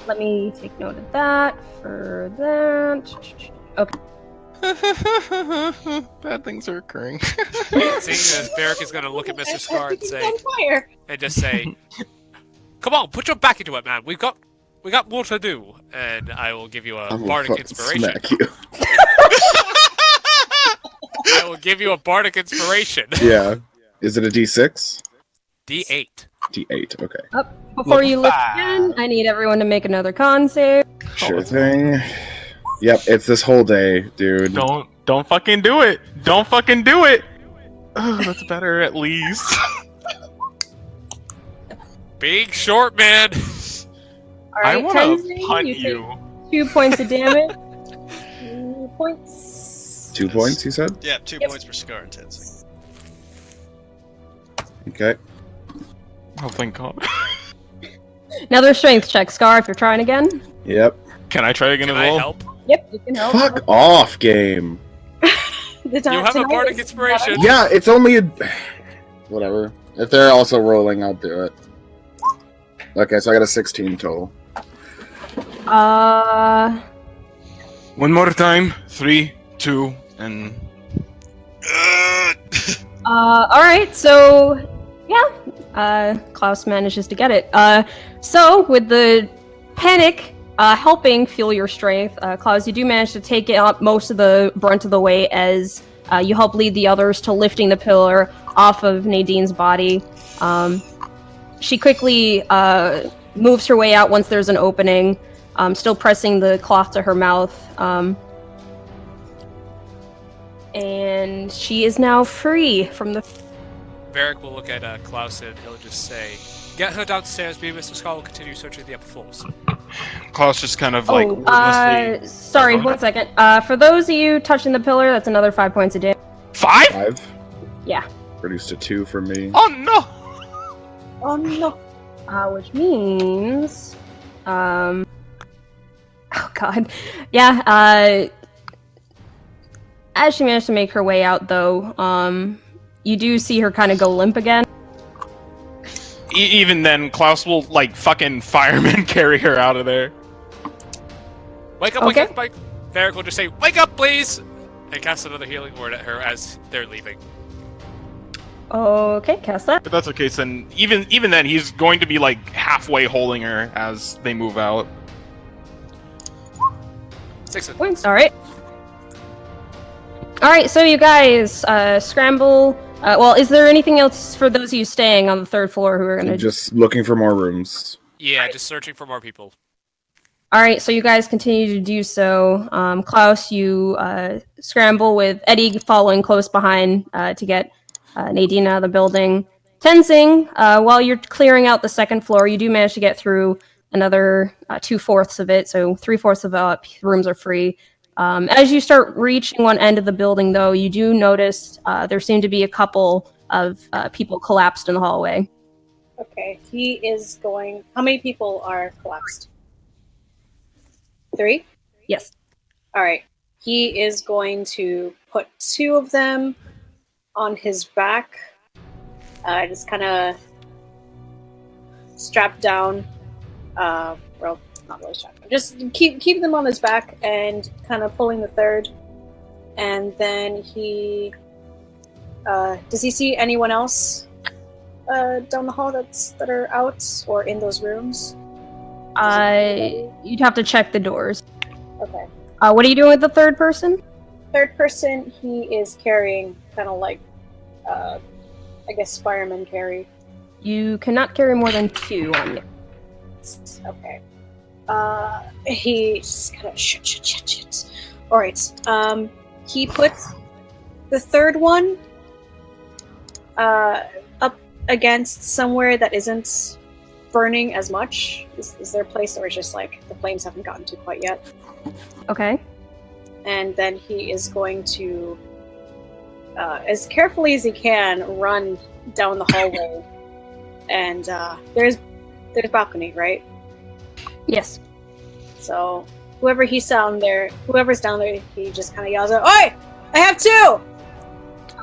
Let me take note of that for that. Okay. Bad things are occurring. seeing as Varric is going to look at Mr. Scar and say, on fire! and just say, "Come on, put your back into it, man. We got more to do." And I will give you a I'm gonna bardic fucking inspiration. smack you. I will give you a bardic inspiration. Yeah. Is it a D6? D8. D8. Okay. Before you lift again, I need everyone to make another con save. Sure thing. Yep. It's this whole day, dude. Don't fucking do it! Don't fucking do it! Oh, that's better at least. Being short, man. I Alright, want Tenzin, to punt you take you. 2 points of damage. 2 points. 2 points, you said? Yeah, 2 Yep. points for Scar and Tenzing. Okay. Oh, thank God. Another strength check, Scar, if you're trying again. Yep. Can I try again Can as I well? help? Yep, you can help. Fuck off, game. The You have a tonight bardic is- inspiration. Yeah, it's only a. Whatever. If they're also rolling, I'll do it. Okay, so I got a 16 total. One more time. 3, 2, and alright, so yeah, Klaus manages to get it. So with the panic helping fuel your strength, Klaus, you do manage to take up most of the brunt of the weight as you help lead the others to lifting the pillar off of Nadine's body. She quickly moves her way out once there's an opening, still pressing the cloth to her mouth. And she is now free from the... Varric will look at Klaus and he'll just say, "Get her downstairs. Me and Mr. Scott will continue searching the upper floors." Klaus just kind of like wordlessly. Sorry, Go ahead. 1 second. For those of you touching the pillar, that's another 5 points a day. 5? 5. Yeah. Reduced to 2 for me. Oh no! Oh no. Which means, oh god, yeah. As she managed to make her way out, though, you do see her kind of go limp again. Even then, Klaus will like fucking fireman carry her out of there. Wake up, Okay. wake up, wake up. Varric will just say, "Wake up, please!" and cast another healing word at her as they're leaving. Okay, cast that. If that's the case, then even then, he's going to be like halfway holding her as they move out. 6 Points. All right. All right. So you guys scramble. Well, is there anything else for those of you staying on the 3rd floor who are gonna? Just looking for more rooms. Yeah, just searching for more people. All right, so you guys continue to do so. Klaus, you scramble with Eddie following close behind to get Nadine out of the building. Tenzing, while you're clearing out the 2nd floor, you do manage to get through another 2/4 of it, so 3/4 of rooms are free. As you start reaching one end of the building, though, you do notice there seem to be a couple of people collapsed in the hallway. Okay, he is going. How many people are collapsed? 3? Yes. Alright. He is going to put 2 of them on his back. Just kind of strapped down. Well, not really strapped down. Just keep them on his back and kind of pulling the 3rd. And then he... does he see anyone else down the hall that are out or in those rooms? You'd have to check the doors. Okay. What are you doing with the 3rd person? 3rd person, he is carrying kind of like, I guess firemen carry. You cannot carry more than 2 on you. Okay. He just kind of shit. All right. He puts the 3rd one up against somewhere that isn't burning as much. Is there a place where it's just like the flames haven't gotten to quite yet? Okay. And then he is going to, as carefully as he can, run down the hallway. And there's balcony, right? Yes. So whoever's down there, he just kind of yells out, "Oi! I have 2!"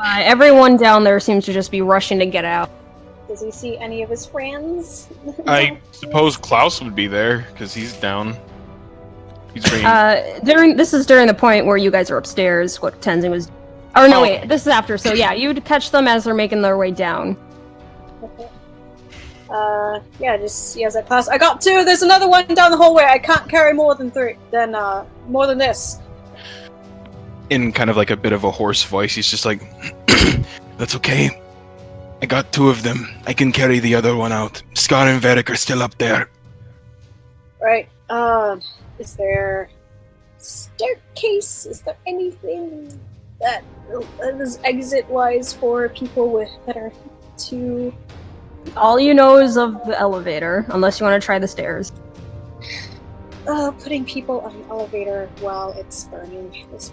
Everyone down there seems to just be rushing to get out. Does he see any of his friends? I suppose Klaus would be there because he's down. He's bringing. This is during the point where you guys are upstairs. What Tenzing was. Oh no, wait. This is after. So yeah, you'd catch them as they're making their way down. Okay. Yeah, just yells at Klaus, "I got 2! There's another one down the hallway! I can't carry more than 3, more than this." In kind of like a bit of a hoarse voice, he's just like, "That's okay. I got 2 of them. I can carry the other one out. Scar and Varric are still up there." Right. Is there staircase? Is there anything that is exit-wise for people that are too... All you know is of the elevator, unless you want to try the stairs. Putting people on an elevator while it's burning is...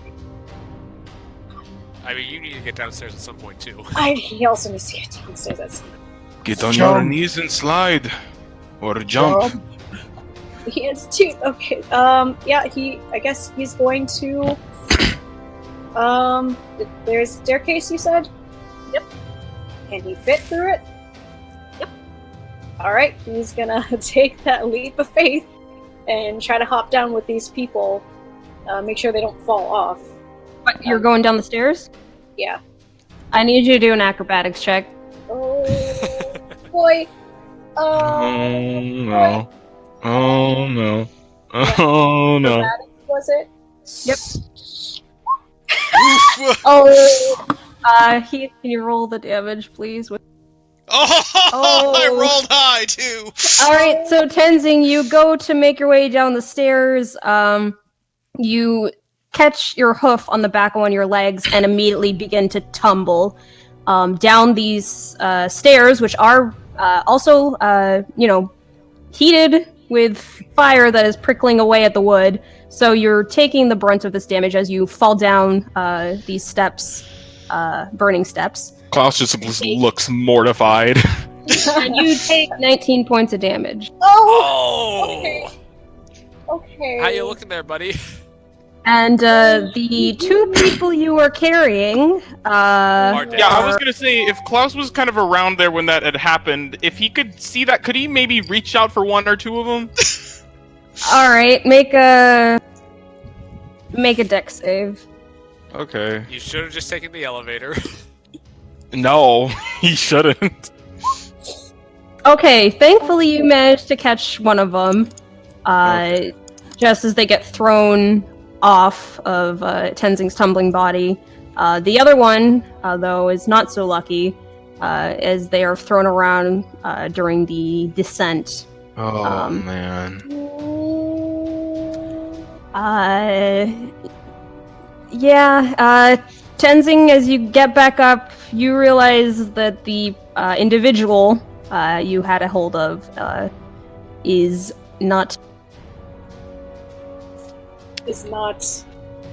I mean, you need to get downstairs at some point, too. He also needs to get downstairs. Get on your knees and slide. Or jump. He has 2. Okay. Yeah, I guess he's going to... There's a staircase, you said? Yep. Can he fit through it? Yep. Alright, he's gonna take that leap of faith and try to hop down with these people. Make sure they don't fall off. But you're going down the stairs? Yeah. I need you to do an acrobatics check. Oh, boy. Oh no. Oh no. Oh no. Was it? Yep. Oof. Oh, Heath, can you roll the damage, please? Oh, I rolled high too. Alright, so Tenzing, you go to make your way down the stairs. You catch your hoof on the back of one of your legs and immediately begin to tumble. down these stairs, which are also, heated with fire that is prickling away at the wood. So you're taking the brunt of this damage as you fall down these steps, burning steps. Klaus just looks mortified. And you take 19 points of damage. Oh! Okay. How you looking there, buddy? And the two people you were carrying Are dead. Yeah, I was gonna say, if Klaus was kind of around there when that had happened, if he could see that, could he maybe reach out for one or two of them? All right, make a dex save. Okay. You should have just taken the elevator. No, he shouldn't. Okay, thankfully you managed to catch one of them, just as they get thrown off of Tenzing's tumbling body. The other one, though, is not so lucky, as they are thrown around during the descent. Oh, man. Tenzing, as you get back up, you realize that the individual you had a hold of is not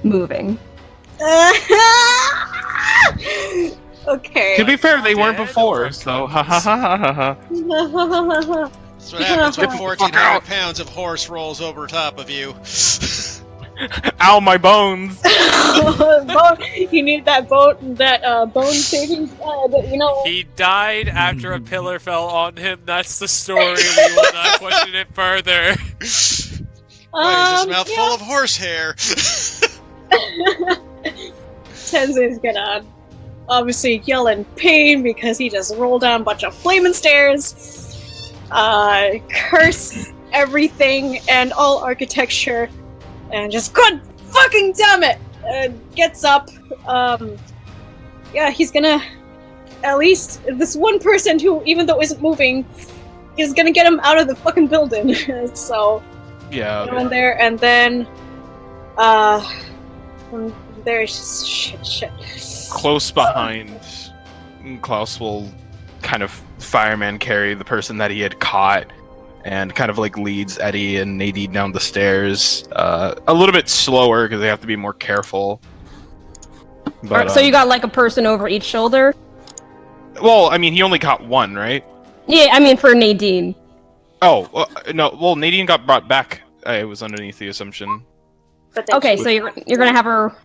moving. Okay. To be fair, they weren't Dead before, or so ha ha ha ha ha ha. That's what happens when Get the fuck 1,400 out. pounds of horse rolls over top of you. Ow, my bones! You need that bone saving, He died after a pillar fell on him. That's the story. We will not question it further. Why is his mouth full of horsehair? Tenzing's gonna obviously yell in pain because he just rolled down a bunch of flaming stairs, curse everything and all architecture, and just God fucking damn it! Gets up. He's gonna at least this one person who, even though isn't moving, is gonna get him out of the fucking building. So Yeah. go in there, and then there's just shit. Close behind, Klaus will kind of fireman carry the person that he had caught and kind of like leads Eddie and Nadine down the stairs a little bit slower because they have to be more careful. But, Alright, so you got like a person over each shoulder? well, I mean, he only caught one, right? Yeah, I mean for Nadine. Oh, no. Well, Nadine got brought back. I was underneath the assumption. But then Okay, she- so you're gonna have her.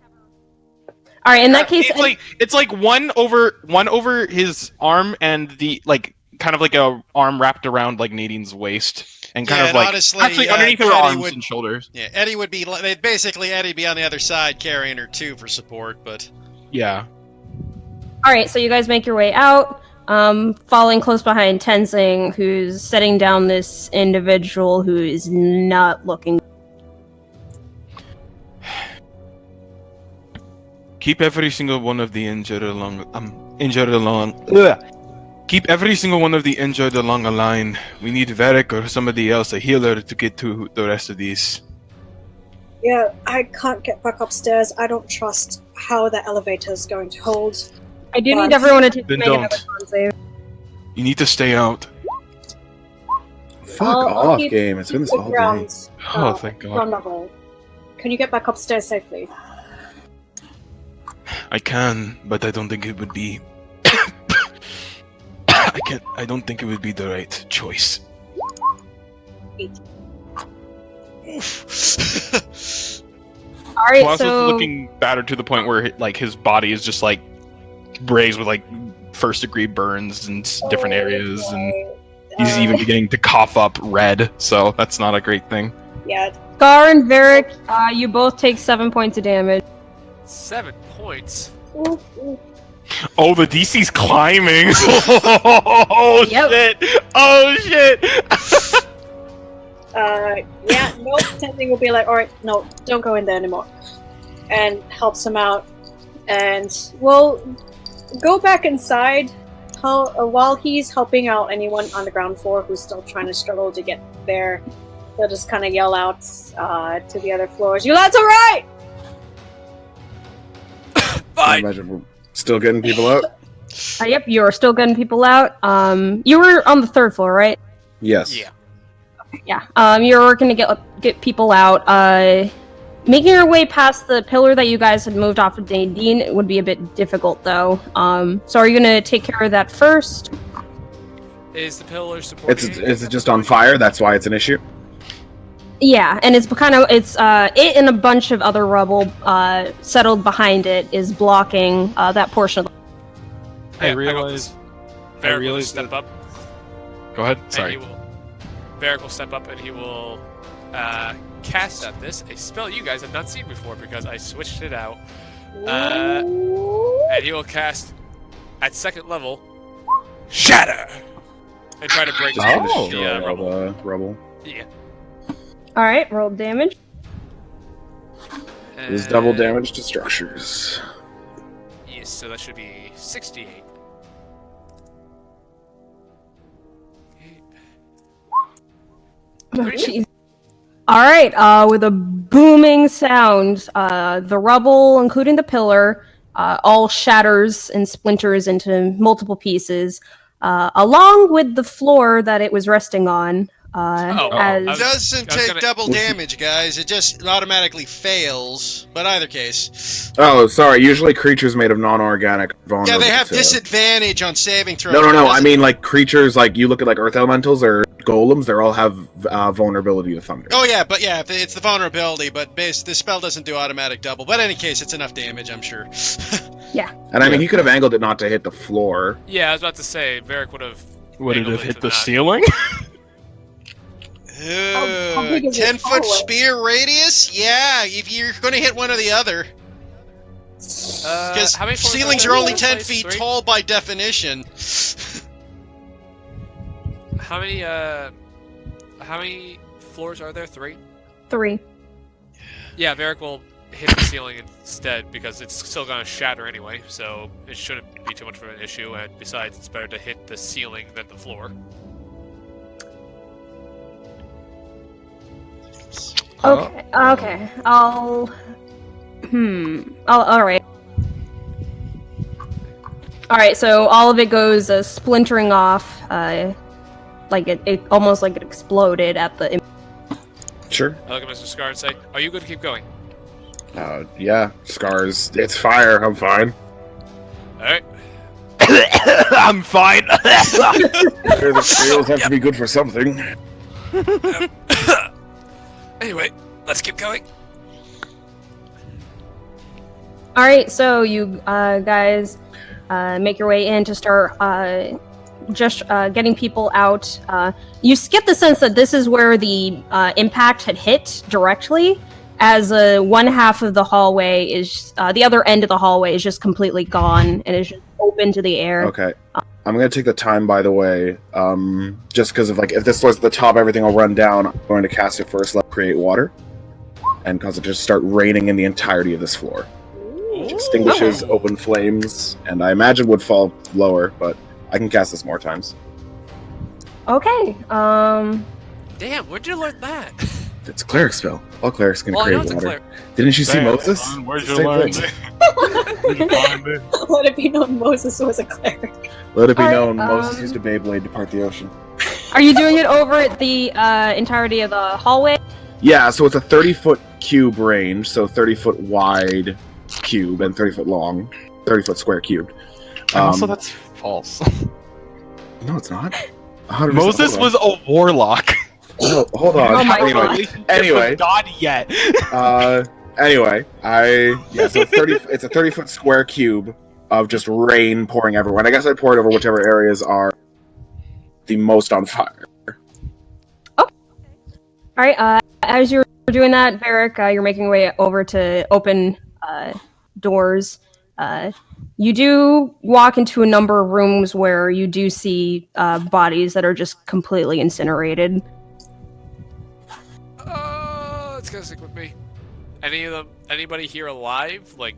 All right, in that case, It's like one over his arm and the like kind of like a arm wrapped around like Nadine's waist and kind Yeah, of and like honestly, actually underneath her Eddie arms would- and shoulders. Yeah, Eddie would be basically Eddie be on the other side carrying her too for support, but Yeah. all right, so you guys make your way out, following close behind Tenzing, who's setting down this individual who is not looking. Keep every single one of the injured along. Keep every single one of the injured along a line. We need Varric or somebody else, a healer, to get to the rest of these. Yeah, I can't get back upstairs. I don't trust how the elevator's going to hold. I do Fine. need everyone to Then make another don't. con save. You need to stay out. Fuck I'll off, keep game. It's been this the all day. ground, Oh, thank God. ground level. Can you get back upstairs safely? I can, but I don't think it would be. I don't think it would be the right choice. All right, Klaus so is looking battered to the point where like his body is just like raised with like first degree burns in different areas, and he's even beginning to cough up red. So that's not a great thing. Yeah. Scar and Varric, you both take 7 points of damage. 7 points. Oof, oof. Oh, the DC's climbing. Oh Yep. shit! Oh shit! Yeah, nope. Tenzing will be like, alright, no, don't go in there anymore. And helps him out. And we'll go back inside. While he's helping out anyone on the ground floor who's still trying to struggle to get there, they'll just kind of yell out to the other floors, "You lads alright?" I Fine. imagine we're still getting people out. Yep, you're still getting people out. You were on the 3rd floor, right? Yes. Yeah. Yeah. You're working to get people out. Making your way past the pillar that you guys had moved off of Dean would be a bit difficult, though. So are you gonna take care of that first? Is the pillar supporting? It's just on fire. That's why it's an issue. Yeah, and it's it and a bunch of other rubble settled behind it is blocking that portion of the... I got realize. this. Varric will realize step that- up. Go ahead. And Sorry. Varric will step up and he will cast at this a spell you guys have not seen before because I switched it out. And he will cast at 2nd level Shatter and try to break Oh. the rubble. Rubble. Yeah. Alright, roll damage. It is double damage to structures. Yes, so that should be 68. Oh, jeez. Alright, with a booming sound, the rubble, including the pillar, all shatters and splinters into multiple pieces, along with the floor that it was resting on. It doesn't I was take double damage, guys. It just automatically fails. But either case. Oh, sorry. Usually creatures made of non-organic vulnerable. Yeah, they have to- disadvantage on saving throws. No. I mean, like creatures, like you look at like earth elementals or golems, they all have vulnerability to thunder. Oh yeah, but yeah, it's the vulnerability. But this spell doesn't do automatic double. But in any case, it's enough damage, I'm sure. And I mean, he could have angled it not to hit the floor. Yeah, I was about to say, Varric would have... Would it angled have hit to the that. ceiling? How big is this 10-foot hallway? spear radius? Yeah, if you're going to hit one or the other. Because how many floors ceilings are there are only in 10 this feet place? tall by definition. How many floors are there? 3? 3. Yeah, Varric will hit the ceiling instead because it's still going to shatter anyway, so it shouldn't be too much of an issue, and besides, it's better to hit the ceiling than the floor. Okay, I'll... alright. Alright, so all of it goes splintering off, like it almost like it exploded at the... Sure. I look at Mr. Scar and say, are you good to keep going? Yeah. Scars. It's fire. I'm fine. Alright. I'm fine. The scales have to be good for something. Anyway, let's keep going. Alright, so you guys make your way in to start getting people out. You get the sense that this is where the impact had hit directly, as one half of the hallway is, the other end of the hallway is just completely gone and is just open to the air. Okay. I'm gonna take the time, by the way, just because of like, if this was the top, everything will run down. I'm going to cast it first, let create water, and cause it just start raining in the entirety of this floor. Which extinguishes open flames, and I imagine would fall lower, but I can cast this more times. Okay, Damn, where'd you learn that? It's a cleric spell. All clerics can Well, I know create it's a water. cleric. Didn't you see Damn, Moses? son, where'd It's the you same learn thing. Where'd you find it? Let it be known Moses was a cleric. Let it be Alright, known, Moses used a Beyblade to part the ocean. are you doing it over at the entirety of the hallway? Yeah, so it's a 30-foot cube range, so 30-foot wide cube and 30-foot long, 30-foot square cubed. And also, that's false. No, it's not. 100%. Moses was a warlock. No, hold on. Oh my Anyway, God yet. Anyway, so it's a 30-foot square cube of just rain pouring everywhere. And I guess I'd pour it over whichever areas are the most on fire. Alright, as you're doing that, Varric, you're making your way over to open doors. You do walk into a number of rooms where you do see bodies that are just completely incinerated. It's gonna stick with me. Anybody here alive? Like,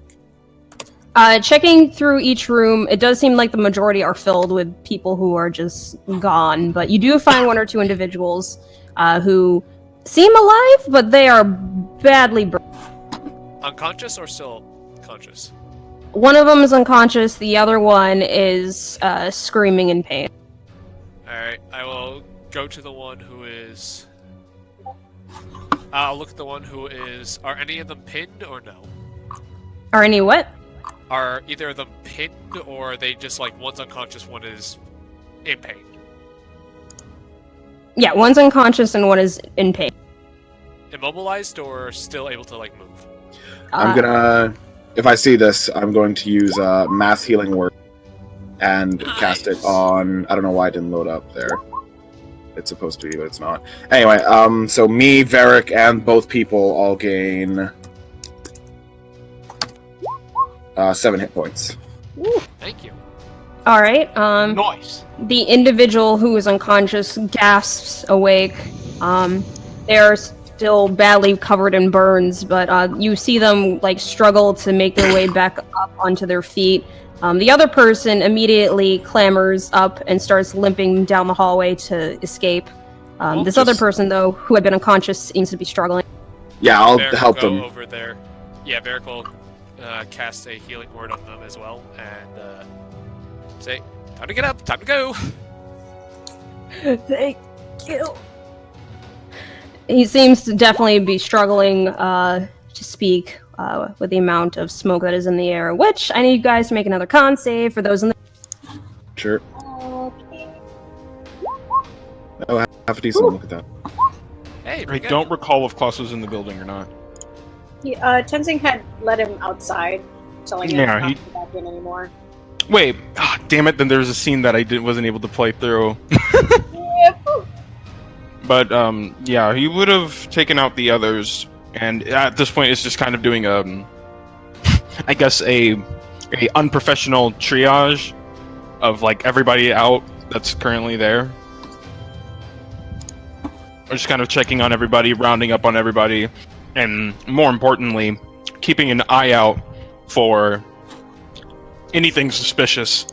Checking through each room, it does seem like the majority are filled with people who are just gone, but you do find one or two individuals who seem alive, but they are badly burned. unconscious or still conscious? One of them is unconscious. The other one is screaming in pain. Alright, I will go to the one who is... I'll look at the one who is... Are any of them pinned or no? Are any what? Are either of them pinned or are they just like one's unconscious, one is in pain? Yeah, one's unconscious and one is in pain. Immobilized or still able to like move? I'm gonna, if I see this, I'm going to use mass healing word and cast it on. I don't know why it didn't load up there. It's supposed to be, but it's not. Anyway, so me, Varric, and both people all gain 7 hit points. Thank you. All right. Nice. The individual who is unconscious gasps awake. They're still badly covered in burns, but you see them like struggle to make their way back up onto their feet. The other person immediately clambers up and starts limping down the hallway to escape. This other person, though, who had been unconscious, seems to be struggling. Yeah, I'll Varric help will go them. over there. Yeah, Varric will cast a healing word on them as well, and say, "Time to get up, time to go." Thank you. He seems to definitely be struggling to speak with the amount of smoke that is in the air, which I need you guys to make another con save for those in the... Sure. Okay. Oh, half a decent. Look at that. Hey, I pretty good. don't recall if Klaus was in the building or not. Tenzing had let him outside, telling him Yeah, not he- to come back in anymore. Wait, damn it! Then there's a scene that I wasn't able to play through. But yeah, he would have taken out the others, and at this point, it's just kind of doing I guess a unprofessional triage of like everybody out that's currently there. We're just kind of checking on everybody, rounding up on everybody, and more importantly, keeping an eye out for anything suspicious.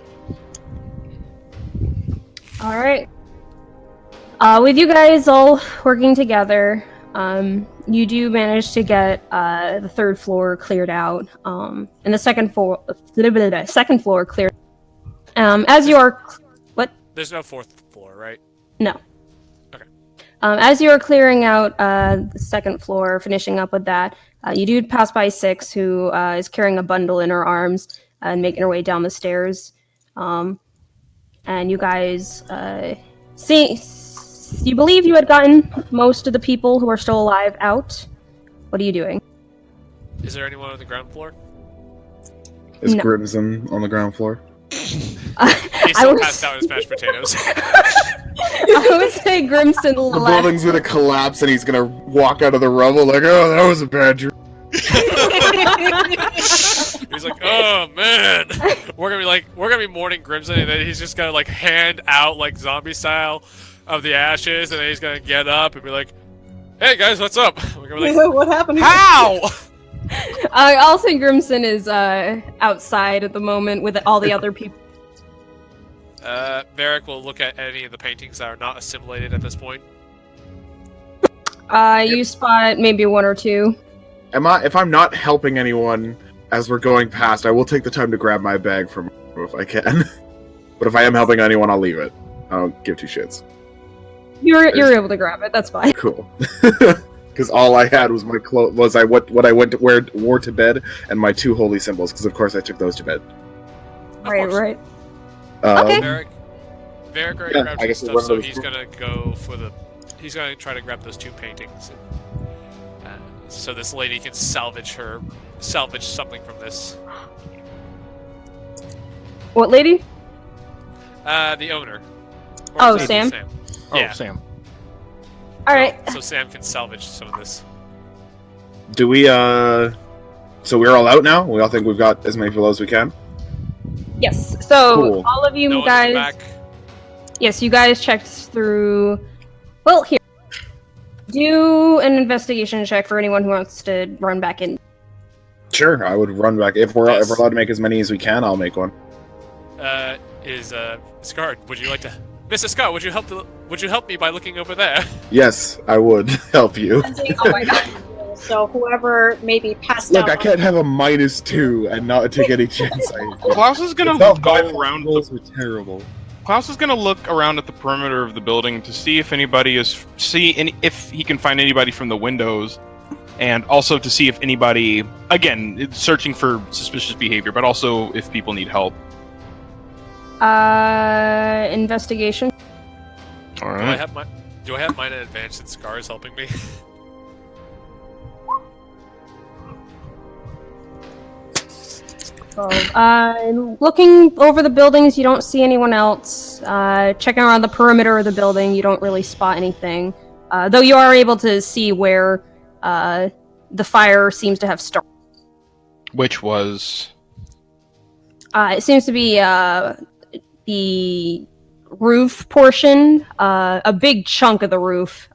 All right. With you guys all working together, you do manage to get the third floor cleared out, and the second floor cleared. As you are, There's no fourth floor, right? no. Okay. As you are clearing out the second floor, finishing up with that, you do pass by Six, who is carrying a bundle in her arms and making her way down the stairs. And you guys see. You believe you had gotten most of the people who are still alive out. What are you doing? Is there anyone on the ground floor? Is No. Grimson on the ground floor? He's I still was- passed out his mashed potatoes. I would say Grimson The left. building's gonna collapse and he's gonna walk out of the rubble like, oh, that was a bad dream. He's like, oh man, we're gonna be mourning Grimson, and then he's just gonna like hand out like zombie style of the ashes, and then he's gonna get up and be like, hey guys, what's up? We're gonna be like, What happened? how? I'll say Grimson is outside at the moment with all the other people. Varric will look at any of the paintings that are not assimilated at this point. You spot maybe one or two. If I'm not helping anyone as we're going past, I will take the time to grab my bag from if I can. But if I am helping anyone, I'll leave it. I don't give two shits. You're able to grab it. That's fine. Cool. Because all I had was my clothes. Was what I wore to bed, and my 2 holy symbols. Because of course I took those to bed. Of Right, course. right. Okay. Varric already Yeah, grabbed I his guess stuff, one of so those- he's gonna go for the. He's gonna try to grab those 2 paintings, so this lady can salvage something from this. What lady? The owner. Or Oh, is it Sam? Oh, Yeah. Sam. All right. So Sam can salvage some of this. Do we? So we're all out now. We all think we've got as many people as we can. Yes. So Cool. all of you No one's guys. back. Yes, you guys checked through. Well, here. Do an investigation check for anyone who wants to run back in. Sure, I would run back if we're Yes. allowed to make as many as we can. I'll make one. Scar, would you like to, Mrs. Scar? Would you help me by looking over there? Yes, I would help you. Oh my god. So whoever maybe passed Look, out. I can't have a -2 and not take any chance. Klaus is gonna It's not my go fault, around. rolls were terrible. Klaus is gonna look around at the perimeter of the building to see if anybody if he can find anybody from the windows, and also to see if anybody, again, it's searching for suspicious behavior, but also if people need help. Investigation. All Do I right. have mine in advance and Scar is helping me? Looking over the buildings, you don't see anyone else. Checking around the perimeter of the building, you don't really spot anything. Though you are able to see where the fire seems to have started. Which was It seems to be the roof portion. A big chunk of the roof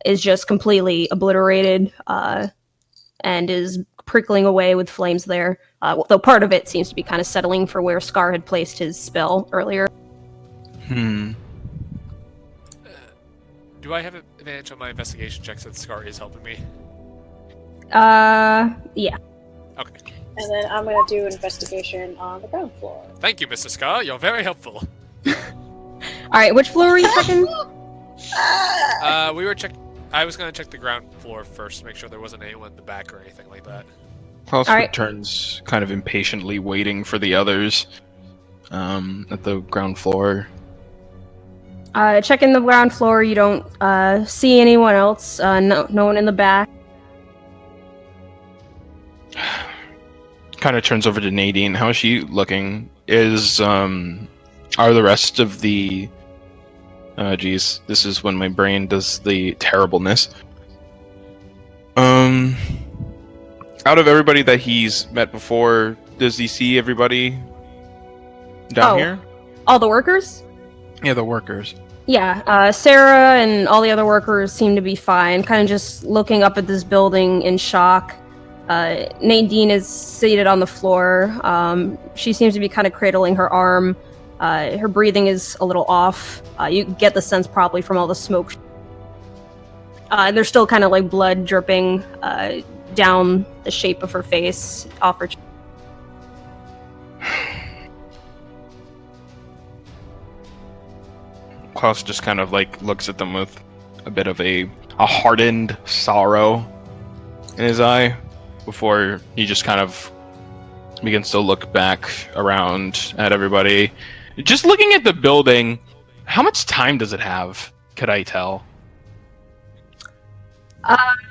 is just completely obliterated and is prickling away with flames there. Though part of it seems to be kind of settling for where Scar had placed his spell earlier. Do I have an advantage on my investigation check since Scar is helping me? Yeah. Okay. And then I'm gonna do investigation on the ground floor. Thank you, Mr. Scar. You're very helpful. Alright, which floor are you checking? I was gonna check the ground floor first to make sure there wasn't anyone in the back or anything like that. Klaus All right. returns, kind of impatiently waiting for the others at the ground floor. Checking the ground floor, you don't see anyone else. No one in the back. Kind of turns over to Nadine. How is she looking? Are the rest of the geez, this is when my brain does the terribleness. Out of everybody that he's met before, does he see everybody down here? All the workers? Yeah, the workers. Yeah, Sarah and all the other workers seem to be fine, kind of just looking up at this building in shock. Nadine is seated on the floor. She seems to be kind of cradling her arm. Her breathing is a little off. You get the sense probably from all the smoke. There's still kind of like blood dripping down the shape of her face, off her. Klaus just kind of like looks at them with a bit of a hardened sorrow in his eye before he just kind of begins to look back around at everybody. Just looking at the building, how much time does it have? Could I tell?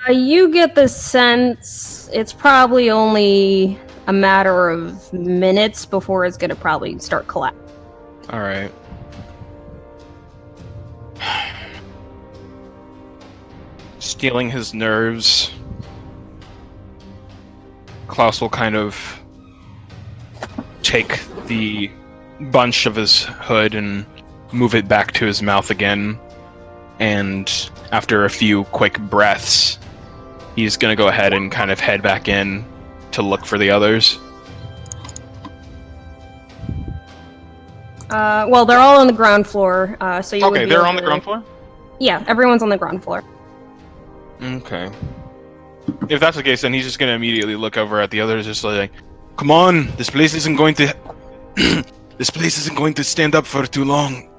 You get the sense it's probably only a matter of minutes before it's going to probably start collapsing. All right. Stealing his nerves, Klaus will kind of take the bunch of his hood and move it back to his mouth again. And after a few quick breaths, he's going to go ahead and kind of head back in to look for the others. Well, they're all on the ground floor, so you would Okay, be they're able on the to- ground floor? Yeah, everyone's on the ground floor. Okay. If that's the case, then he's just going to immediately look over at the others, just like, come on, this place isn't going to... this place isn't going to stand up for too long.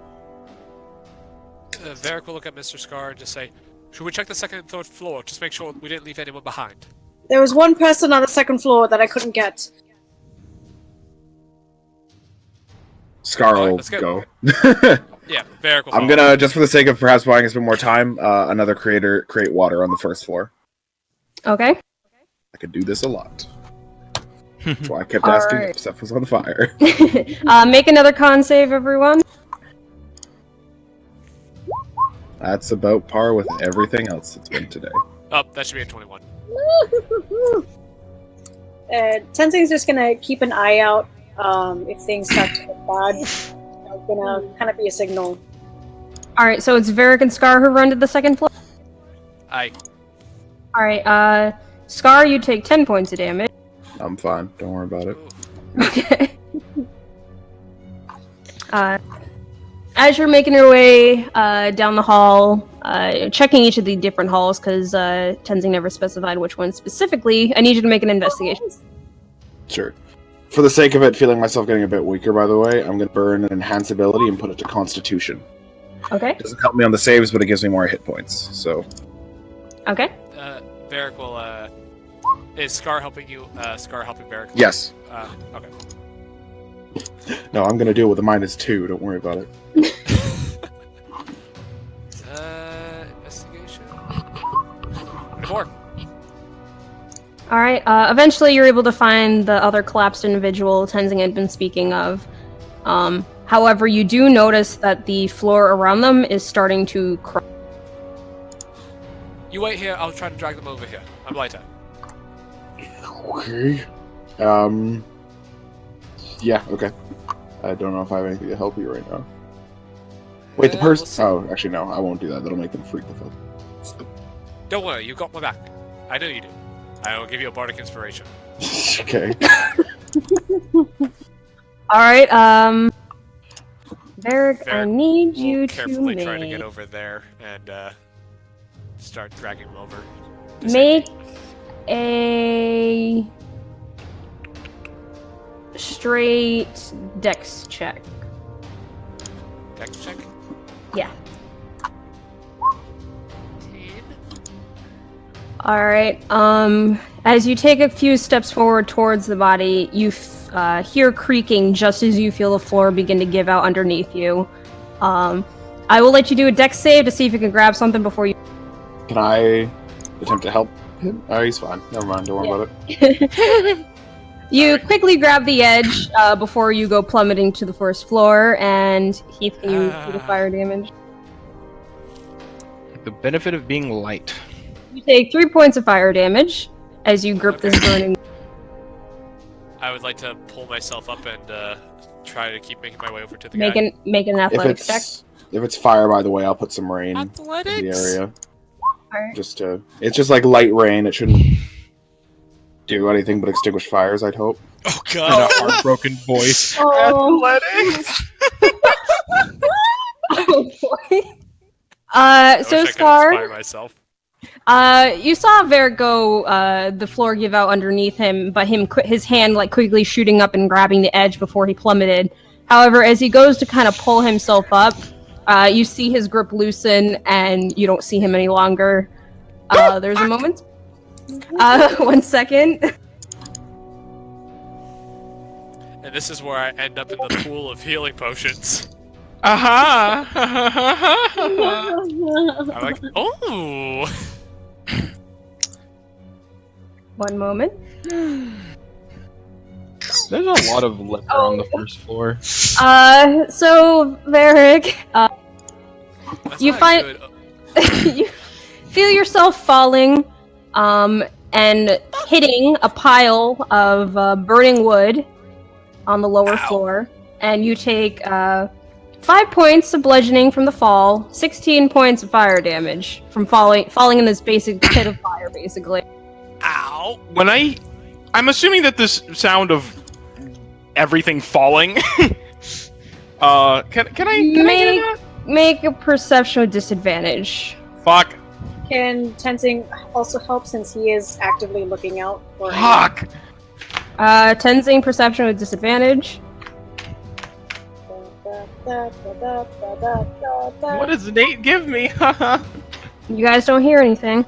Varric will look at Mr. Scar and just say, should we check the second and third floor? Just make sure we didn't leave anyone behind. There was one person on the second floor that I couldn't get. Scar Alright, will let's go. go. Yeah, Varric will I'm follow. gonna, just for the sake of perhaps buying us a bit more time, another create water on the first floor. Okay. I could do this a lot. That's why I kept asking Alright. if stuff was on fire. Make another con save, everyone. That's about par with everything else that's been today. Oh, that should be a 21. Tenzing's just gonna keep an eye out if things start to get bad. It's gonna kind of be a signal. Alright, so it's Varric and Scar who run to the second floor? Aye. Alright, Scar, you take 10 points of damage. I'm fine. Don't worry about it. Okay. as you're making your way down the hall, checking each of the different halls, because Tenzing never specified which one specifically, I need you to make an investigation. Sure. For the sake of it, feeling myself getting a bit weaker, by the way, I'm going to burn an enhance ability and put it to Constitution. Okay. It doesn't help me on the saves, but it gives me more hit points, so... Okay. Varric will, is Scar helping you, Scar helping Varric? Yes. Okay. No, I'm going to deal with a -2, don't worry about it. Investigation. 24. Alright, eventually you're able to find the other collapsed individual Tenzing had been speaking of. However, you do notice that the floor around them is starting to crack. You wait here, I'll try to drag them over here. I'm lighter. Okay. Yeah, okay. I don't know if I have anything to help you right now. Wait, the person... Oh, actually, no, I won't do that. That'll make them freak the fuck. Don't worry, you got my back. I know you do. I will give you a bardic inspiration. Okay. Alright, Varric, I need you to carefully make... try to get over there and start dragging them over. Make a straight dex check. Dex check? Yeah. 10. Alright, as you take a few steps forward towards the body, you hear creaking just as you feel the floor begin to give out underneath you. I will let you do a dex save to see if you can grab something before you... Can I attempt to help him? Oh, he's fine. Never mind, don't worry about it. You quickly grab the edge before you go plummeting to the first floor, and Heath, can you do the fire damage? The benefit of being light. You take 3 points of fire damage as you grip this burning... I would like to pull myself up and try to keep making my way over to the guy. Make an athletics check. If it's fire, by the way, I'll put some rain Athletics? in the area. Alright. It's just like light rain. It shouldn't do anything but extinguish fires, I'd hope. Oh And god. a heartbroken voice. Oh. Athletics! Oh boy. I wish So I could Scar, inspire myself. you saw Varric go, the floor give out underneath him, but his hand like quickly shooting up and grabbing the edge before he plummeted. However, as he goes to kind of pull himself up, you see his grip loosen, and you don't see him any longer. There's a moment. 1 second. And this is where I end up in the pool of healing potions. Aha! I'm like, oh! 1 moment. There's a lot of liquor on the first floor. So Varric, That's you not find good. you feel yourself falling, and hitting a pile of burning wood on the lower floor, and you take 5 points of bludgeoning from the fall, 16 points of fire damage from falling in this basic pit of fire, basically. Ow! When I'm assuming that this sound of everything falling. Can I do that? Make a perception with disadvantage. Fuck. Can Tenzing also help since he is actively looking out for Fuck. Tenzing perception with disadvantage. What does Nate give me? You guys don't hear anything.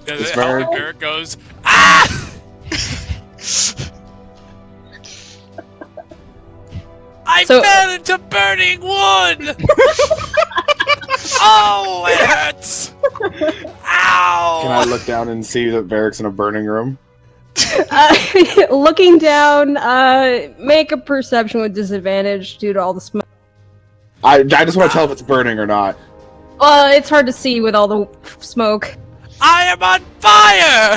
Does It's it help very- if Barrett goes, ah! I fell into burning wood! Oh, it hurts! Ow! Can I look down and see that Varric's in a burning room? Looking down, make a perception with disadvantage due to all the smoke. I just want to tell if it's burning or not. Well, it's hard to see with all the smoke. I am on fire!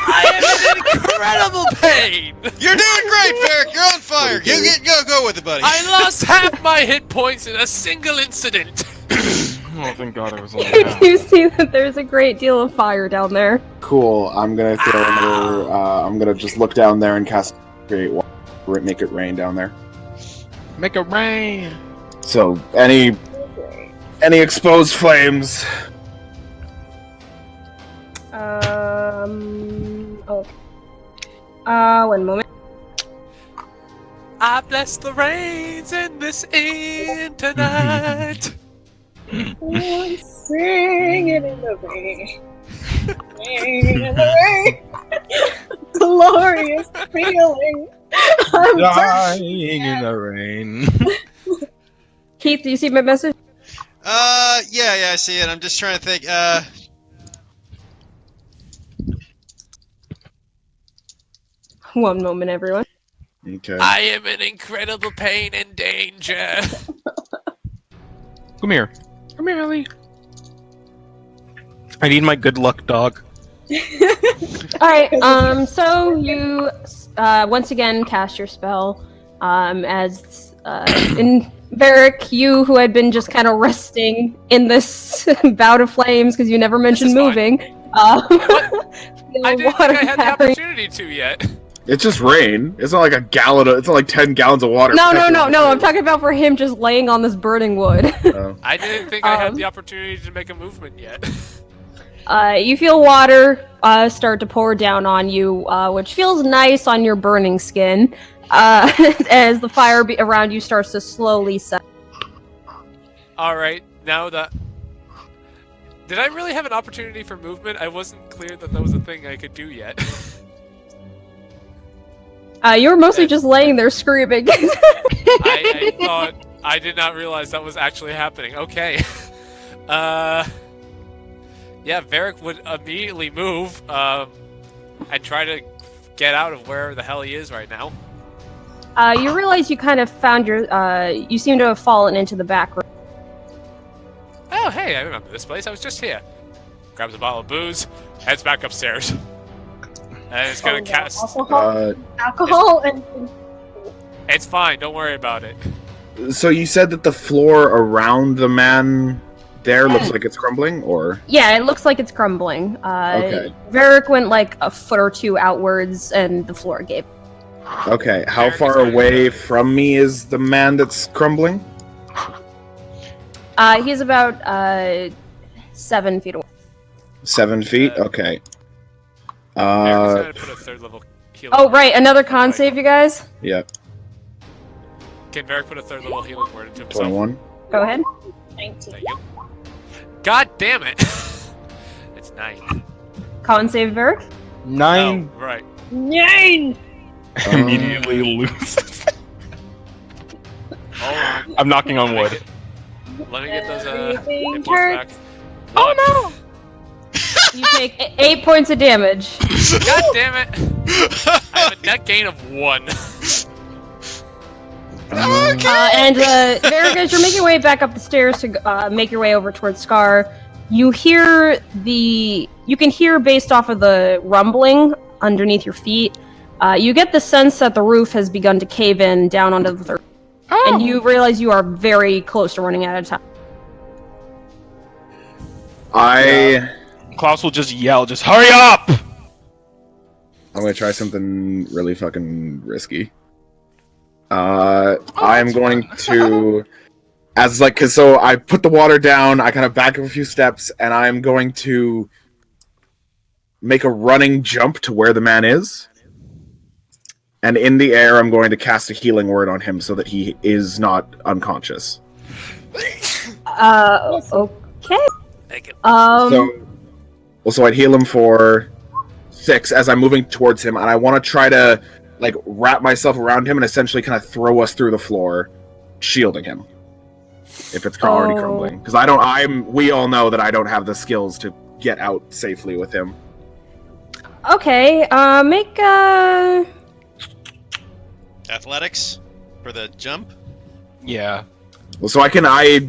I am in incredible pain! You're doing great, Varric. You're on fire. Go with it, buddy. I lost half my hit points in a single incident. Oh, thank God I was on You see that there's a great deal of fire down there. Cool. I'm gonna throw another. I'm gonna just look down there and cast create water, make it rain down there. Make it rain. So, any exposed flames? Okay. 1 moment. I bless the rains in this inn tonight. I'm singing in the rain. Singing in the rain. Glorious feeling. I'm Dying in the rain. Keith, do you see my message? Yeah, I see it. I'm just trying to think. 1 moment, everyone. Okay. I am in incredible pain and danger. Come here. Come here, Ellie. I need my good luck dog. Alright, so you once again cast your spell. As in Varric, you who had been just kind of resting in this bout of flames because you never mentioned is fine. moving. I didn't think I had the opportunity to yet. It's just rain. It's not like a gallon. It's not like 10 gallons of water. No. I'm talking about for him just laying on this burning wood. I didn't think I had the opportunity to make a movement yet. You feel water start to pour down on you, which feels nice on your burning skin, as the fire around you starts to slowly set. Alright, now that... Did I really have an opportunity for movement? I wasn't clear that was a thing I could do yet. You were mostly just laying there screaming. I thought... I did not realize that was actually happening. Okay. Yeah, Varric would immediately move, and try to get out of where the hell he is right now. You realize you kind of found you seem to have fallen into the back room. Oh, hey, I remember this place. I was just here. Grabs a bottle of booze, heads back upstairs. And it's gonna cast... Alcohol and... It's fine, don't worry about it. So you said that the floor around the man there looks like it's crumbling, or? Yeah, it looks like it's crumbling. Okay. Varric went like a foot or two outwards, and the floor gave. Okay, how Varric far is away from me is the man that's crumbling? He's about 7 feet away. 7 feet? Okay. Varric's gonna put a third level healing Oh, word. right, another con save, you guys. Yeah, Can Varric put a third level healing word into himself? 21. Go ahead. 19. Thank you. God damn it! It's 9. Con save, Varric. 9 Oh, right. 9! immediately lose. Hold on. I'm knocking on wood. Let me get those Everything hit points back. hurts. Oh no! You take 8 points of damage. God damn it! I have a net gain of 1. And Varric, as you're making your way back up the stairs to make your way over towards Scar, you can hear based off of the rumbling underneath your feet. You get the sense that the roof has begun to cave in down onto the third. And you realize you are very close to running out of time. Klaus will just yell, just hurry up! I'm gonna try something really fucking risky. I'm going to, so I put the water down, I kind of back up a few steps, and I'm going to make a running jump to where the man is. And in the air, I'm going to cast a healing word on him so that he is not unconscious. Okay. Thank you. So I'd heal him for 6 as I'm moving towards him, and I want to try to wrap myself around him and essentially kind of throw us through the floor, shielding him. If it's already crumbling, because we all know that I don't have the skills to get out safely with him. Okay. Make Athletics for the jump. Yeah. Well, so I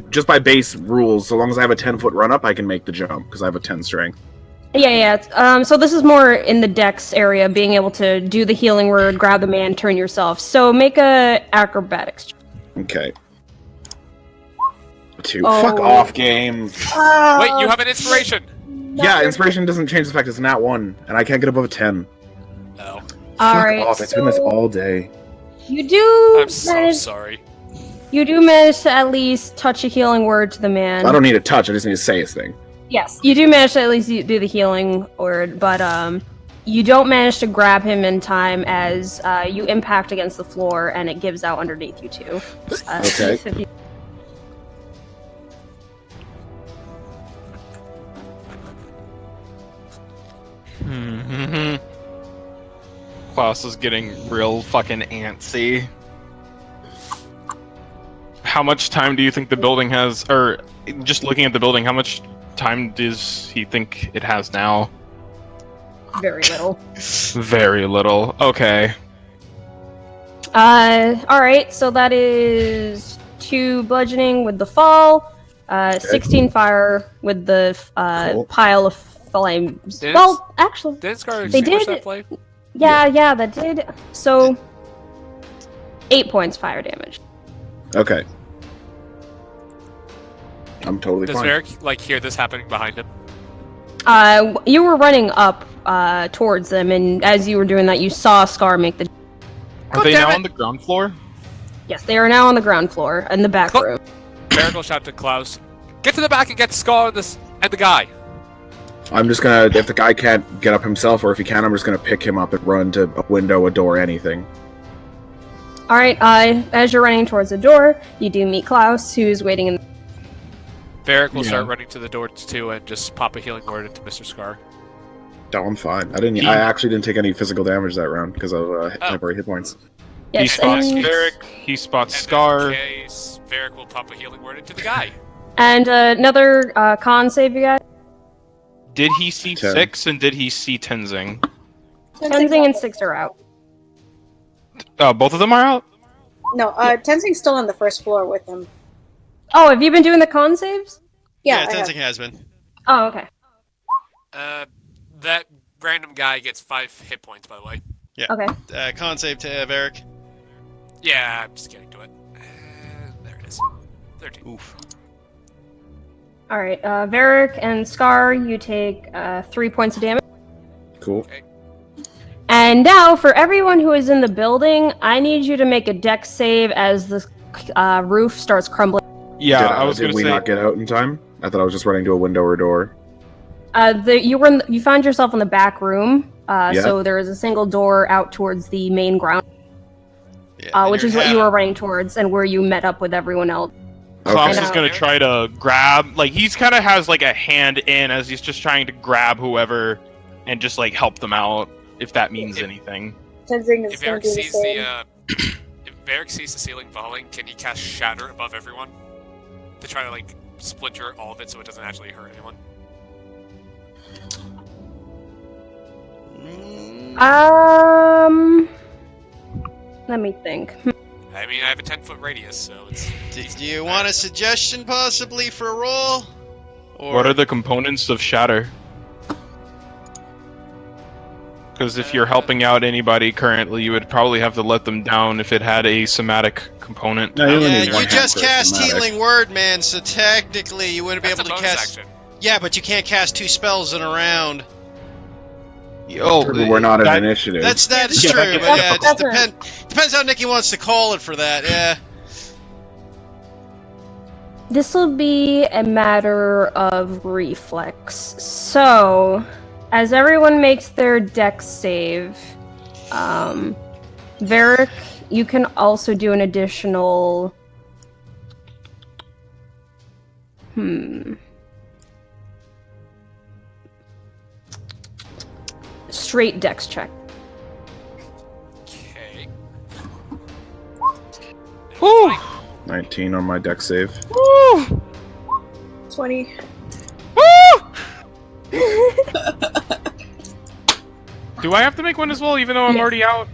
just by base rules, so long as I have a 10-foot run up, I can make the jump because I have a 10 strength. Yeah. So this is more in the dex area, being able to do the healing word, grab the man, turn yourself. So make a acrobatics. Okay. 2. Fuck off, game. Wait, you have an inspiration! Yeah, inspiration doesn't change the fact it's nat 1, and I can't get above a 10. Oh. Fuck Alright, off, it's been this all day. You do I'm so manage sorry. You do manage to at least touch a healing word to the man. I don't need to touch. I just need to say his thing. Yes, you do manage to at least do the healing word, but you don't manage to grab him in time as you impact against the floor and it gives out underneath you too. Okay. Klaus is getting real fucking antsy. How much time do you think the building has, or just looking at the building, how much time does he think it has now? Very little. Very little. Okay. Alright, so that is 2 bludgeoning with the fall, 16 fire with the Cool. pile of flames. Did Well, actually, Didn't Scar They extinguish did- that flame? yeah, that did. So, 8 points fire damage. Okay. I'm totally Does fine. Varric hear this happening behind him? You were running up towards them, and as you were doing that, you saw Scar make the. Are they damn now it! on the ground floor? Yes, they are now on the ground floor in the back Cl- room. Varric will shout to Klaus, "Get to the back and get Scar and the guy." I'm just gonna, if the guy can't get up himself, or if he can, I'm just gonna pick him up and run to a window, a door, anything. All right. As you're running towards the door, you do meet Klaus, who's waiting in. Varric will Yeah. start running to the door too and just pop a healing word into Mr. Scar. No, I'm fine. I actually didn't take any physical damage that round because of temporary hit points. He Yes, spots and, Varric, he spots And Scar. in case, Varric will pop a healing word into the guy. and another con save, you guys. Did he see 10. 6 and did he see Tenzing? Tenzing and Six are out. Both of them are out? No, Tenzing's still on the first floor with him. Oh, have you been doing the con saves? Yeah, Yeah, I have. Tenzing has been. Oh, okay. That random guy gets 5 hit points, by the way. Okay. Con save to Varric. Yeah, I'm just getting to it. There it is. 13. Oof. All right. Varric and Scar, you take 3 points of damage. Cool. And now, for everyone who is in the building, I need you to make a dex save as the roof starts crumbling. Yeah, Did, I was did gonna we say. not get out in time? I thought I was just running to a window or door. You found yourself in the back room, Yeah. so there is a single door out towards the main ground, Yeah, which is what you were running towards, and where you met up with everyone else. Klaus Okay. is gonna try to grab, like, he's kind of has like a hand in as he's just trying to grab whoever and just like help them out, if that means anything. Tenzing is If going Varric to do the sees same. if Varric sees the ceiling falling, can he cast Shatter above everyone to try to splinter all of it so it doesn't actually hurt anyone? Let me think. I mean, I have a 10-foot radius, so it's. Do you want a suggestion possibly for a roll? Or What are the components of Shatter? Because if you're helping out anybody currently, you would probably have to let them down if it had a somatic component. No, you only Yeah, need one you just hand for a cast somatic. Healing Word, man, so technically you wouldn't be That's able a to bonus cast. action. Yeah, but you can't cast 2 spells in a round. We're not that- an initiative. That's Yeah, true. that gets Yeah, it just difficult. depends how Nikki wants to call it for that. Yeah. This will be a matter of reflex. So, as everyone makes their dex save, Varric, you can also do an additional. Straight dex check. Okay. Whew. 19 on my deck save. Woo! 20. Do I have to make one as well, even though I'm Yes. already out?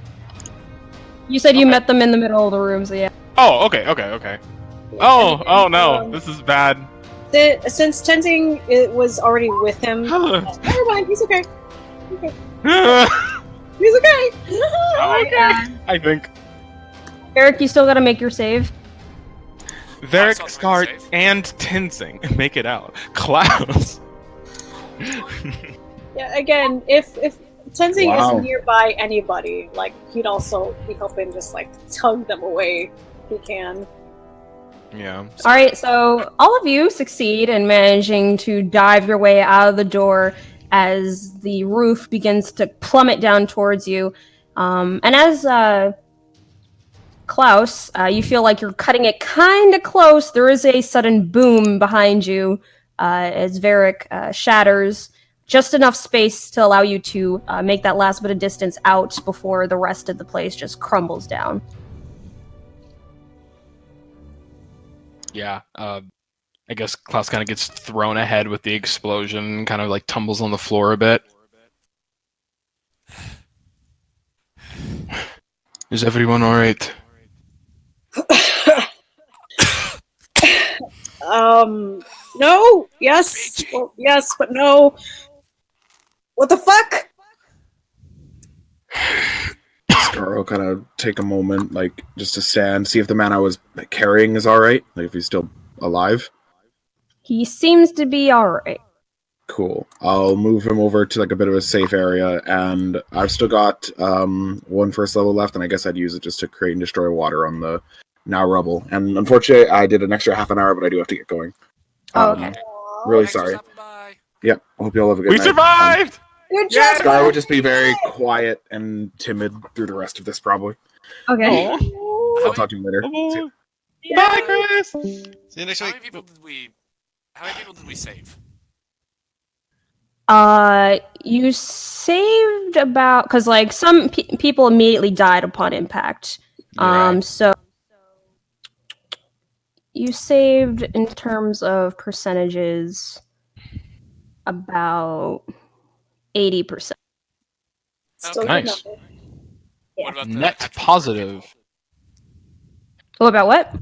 You said you Okay. met them in the middle of the room, so yeah. Oh, okay. Oh no, this is bad. Since Tenzing was already with him, never mind, he's okay. He's okay. I think. Eric, you still gotta make your save. Varric, Klaus Scar, also made a save. and Tenzing make it out. Klaus. Yeah, again, if Tenzing Wow. is nearby anybody, he'd also be helping just tug them away if he can. Yeah. All right, so all of you succeed in managing to dive your way out of the door as the roof begins to plummet down towards you. And as Klaus, you feel like you're cutting it kind of close, there is a sudden boom behind you as Varric shatters just enough space to allow you to make that last bit of distance out before the rest of the place just crumbles down. Yeah. I guess Klaus kind of gets thrown ahead with the explosion, kind of like tumbles on the floor a bit. Is everyone all right? No, yes, well, yes, but no. What the fuck? Scar will kind of take a moment, like, just to stand, see if the man I was carrying is alright, like, if he's still alive. He seems to be alright. Cool. I'll move him over to, like, a bit of a safe area, and I've still got one first level left, and I guess I'd use it just to create and destroy water on the now rubble. And unfortunately, I did an extra half an hour, but I do have to get going. Oh, okay. Really Thanks for sorry. stopping by. Yep. Hope you all have a good We night. survived! Good job. Scar would just be very quiet and timid through the rest of this, probably. Okay. I'll talk to you later. See ya. Bye, Chris! See you next How week. many people did we save? You saved about because like some people immediately died upon impact. Right. So you saved in terms of percentages about 80%. Still Nice. good number. What about the Net actual positive. number of people? Oh, about what?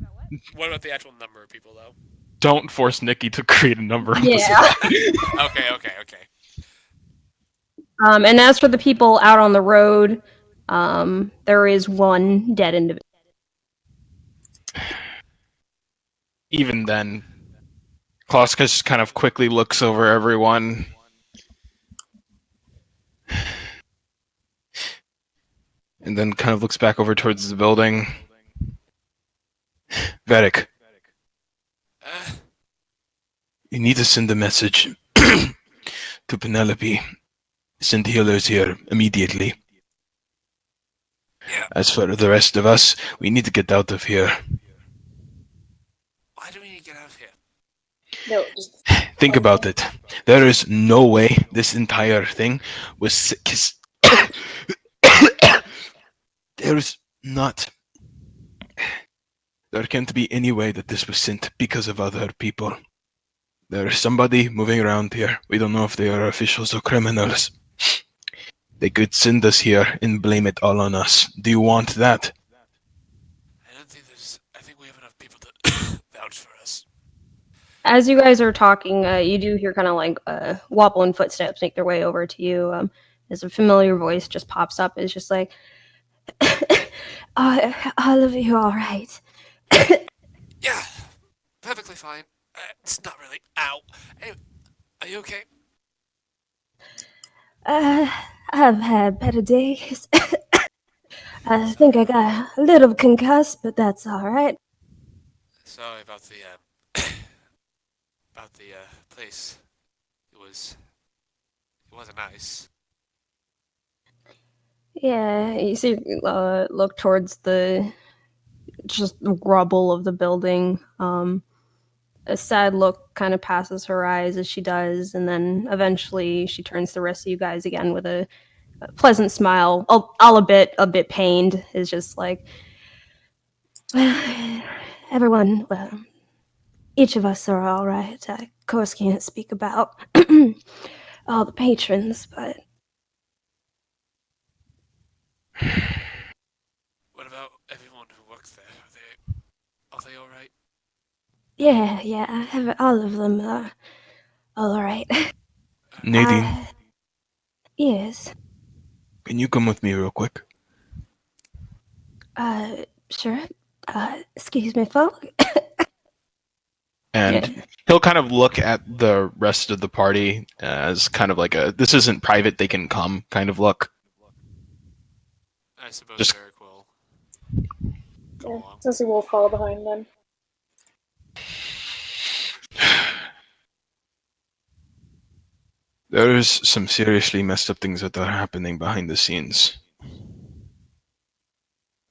What about the actual number of people, though? Don't force Nikki to create a number on Yeah. Okay. And as for the people out on the road, there is one dead individual. Even then, Klaus just kind of quickly looks over everyone. And then kind of looks back over towards the building. Varric, you need to send a message to Penelope. Send healers here immediately. Yeah. As for the rest of us, we need to get out of here. Why do we need to get out of here? No, just Think about it. There is no way this entire thing was... There's not... There can't be any way that this was sent because of other people. There is somebody moving around here. We don't know if they are officials or criminals. They could send us here and blame it all on us. Do you want that? I think we have enough people to vouch for us. As you guys are talking, you do hear kind of like wobbling footsteps make their way over to you. As a familiar voice just pops up, it's just like, all of you all right? Yeah, perfectly fine. It's not really. Ow. Anyway, are you okay? I've had better days. I think I got a little concussed, but that's all right. Sorry about the place. It wasn't nice. Yeah, you see, look towards the just rubble of the building. A sad look kind of passes her eyes as she does, and then eventually she turns to the rest of you guys again with a pleasant smile, all a bit pained. Is just like, Everyone, well, each of us are all right. I, of course, can't speak about all the patrons, but What about everyone who works there? Are they all right? yeah, all of them are all right. Nadine, Yes, can you come with me real quick? sure. Excuse me, folk. And he'll kind of look at the rest of the party as kind of like a, this isn't private, they can come kind of look. I suppose Just- Derek will yeah, go along. Ceci will follow behind them. There's some seriously messed up things that are happening behind the scenes.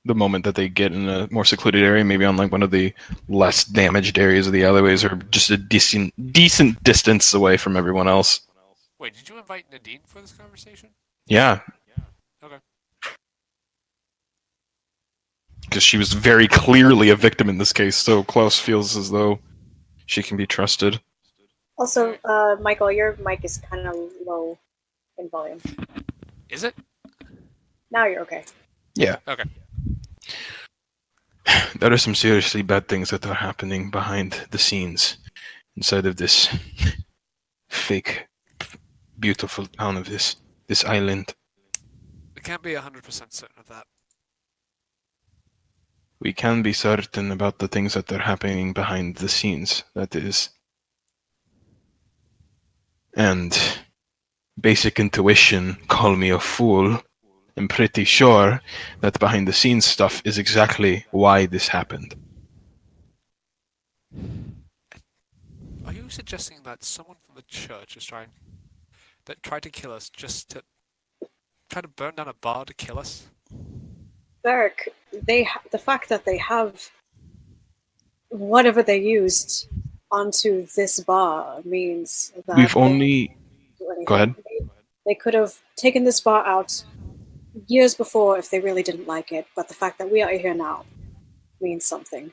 The moment that they get in a more secluded area, maybe on like one of the less damaged areas of the alleyways, or just a decent distance away from everyone else. Wait, did you invite Nadine for this conversation? Yeah. Okay. Because she was very clearly a victim in this case, so Klaus feels as though she can be trusted. Also, Michael, your mic is kind of low in volume. Is it? Now you're okay. Yeah. Okay. There are some seriously bad things that are happening behind the scenes inside of this fake, beautiful town of this island. We can't be 100% certain of that. We can be certain about the things that are happening behind the scenes, that is. And basic intuition, call me a fool, I'm pretty sure that behind the scenes stuff is exactly why this happened. Are you suggesting that someone from the church is tried to kill us just to try to burn down a bar to kill us? Varric, the fact that they have whatever they used onto this bar means that We've only... Go ahead. They could have taken this bar out years before if they really didn't like it, but the fact that we are here now means something.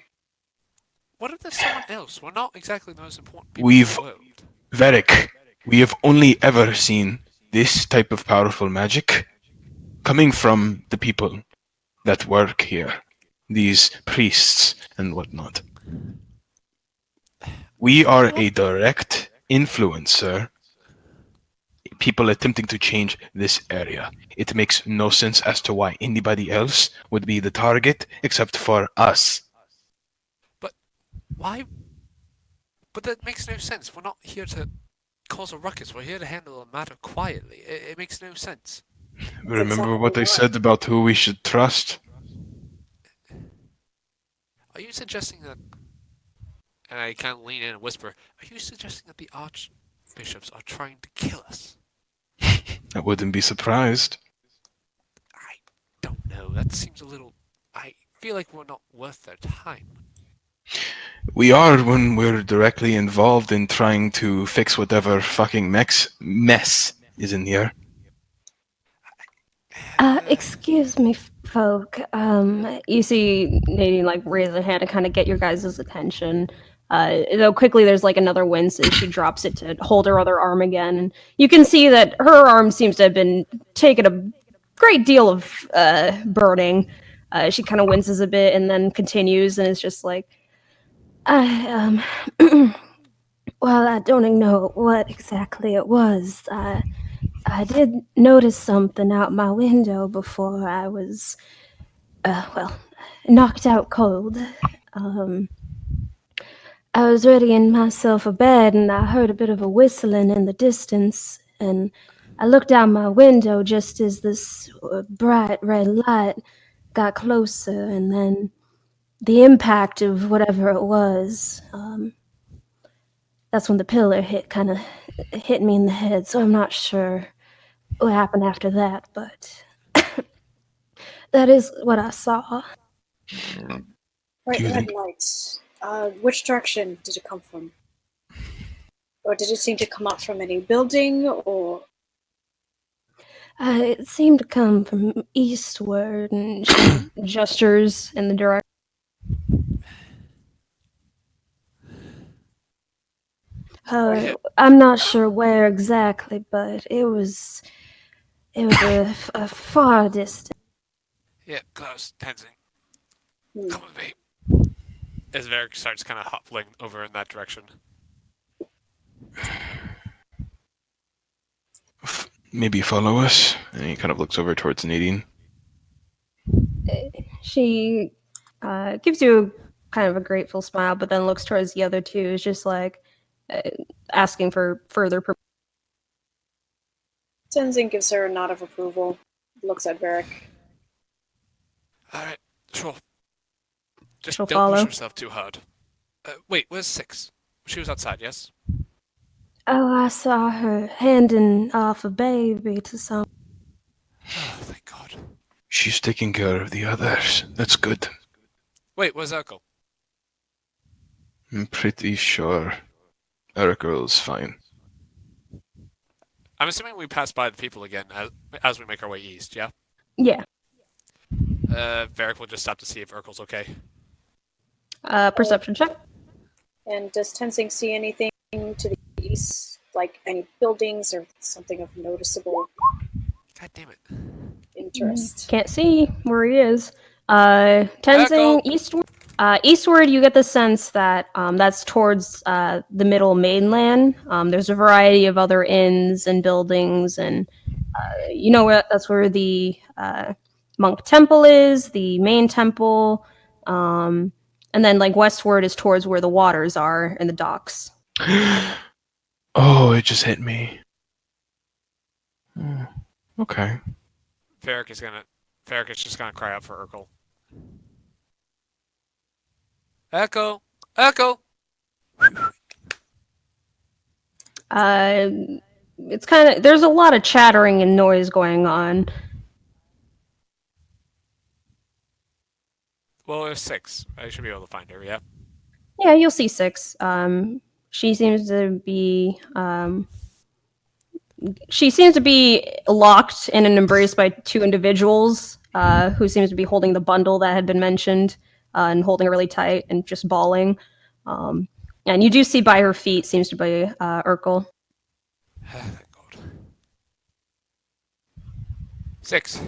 What if there's someone else? We're not exactly the most important people in the world. Varric, we have only ever seen this type of powerful magic coming from the people that work here. These priests and whatnot. We are a direct influencer. People attempting to change this area. It makes no sense as to why anybody else would be the target except for us. But why? But that makes no sense. We're not here to cause a ruckus. We're here to handle a matter quietly. It makes no sense. Remember what I said about who we should trust? Are you suggesting that, and I kind of lean in and whisper, are you suggesting that the archbishops are trying to kill us? I wouldn't be surprised. I don't know. That seems a little... I feel like we're not worth their time. We are when we're directly involved in trying to fix whatever fucking mess is in here. Excuse me, folk. You see Nadine like raise her hand to kind of get your guys' attention. Though quickly there's like another wince as she drops it to hold her other arm again. And you can see that her arm seems to have been taking a great deal of burning. She kind of winces a bit and then continues and is just like, well, I don't know what exactly it was. I did notice something out my window before I was, knocked out cold. I was readying myself a bed and I heard a bit of a whistling in the distance, and I looked out my window just as this bright red light got closer, and then the impact of whatever it was, that's when the pillar kind of hit me in the head, so I'm not sure what happened after that, but that is what I saw. Bright red lights. Which direction did it come from? Or did it seem to come up from any building, or... It seemed to come from eastward, and she gestures in the direction. I'm not sure where exactly, but it was a far distance. Yeah, Klaus, Tenzing. Come with me. As Varric starts kind of hoppling over in that direction. Maybe follow us. And he kind of looks over towards Nadine. She gives you kind of a grateful smile, but then looks towards the other two, is just like asking for further. Tenzing gives her a nod of approval. Looks at Varric. All right, sure. Just She'll don't follow. push yourself too hard. Wait, where's 6? She was outside, yes? Oh, I saw her handing off a baby to some. Oh, thank God. She's taking care of the others. That's good. Wait, where's Urkel? I'm pretty sure Urkel's fine. I'm assuming we pass by the people again as we make our way east, yeah? Yeah. Varric will just stop to see if Urkel's okay. Perception check. And does Tenzing see anything to the east, like any buildings or something of noticeable God damn it. interest? Can't see where he is. Tenzing eastward. Eastward, you get the sense that that's towards the middle mainland. There's a variety of other inns and buildings, and you know that's where the monk temple is, the main temple, and then like westward is towards where the waters are and the docks. Oh, it just hit me. Okay. Varric is just gonna cry out for Urkel. Echo! Echo! It's kind of there's a lot of chattering and noise going on. Well, there's 6. I should be able to find her, yeah? Yeah, you'll see 6. She seems to be locked in an embrace by 2 individuals who seems to be holding the bundle that had been mentioned and holding it really tight and just bawling. And you do see by her feet seems to be Urkel. Thank God. 6.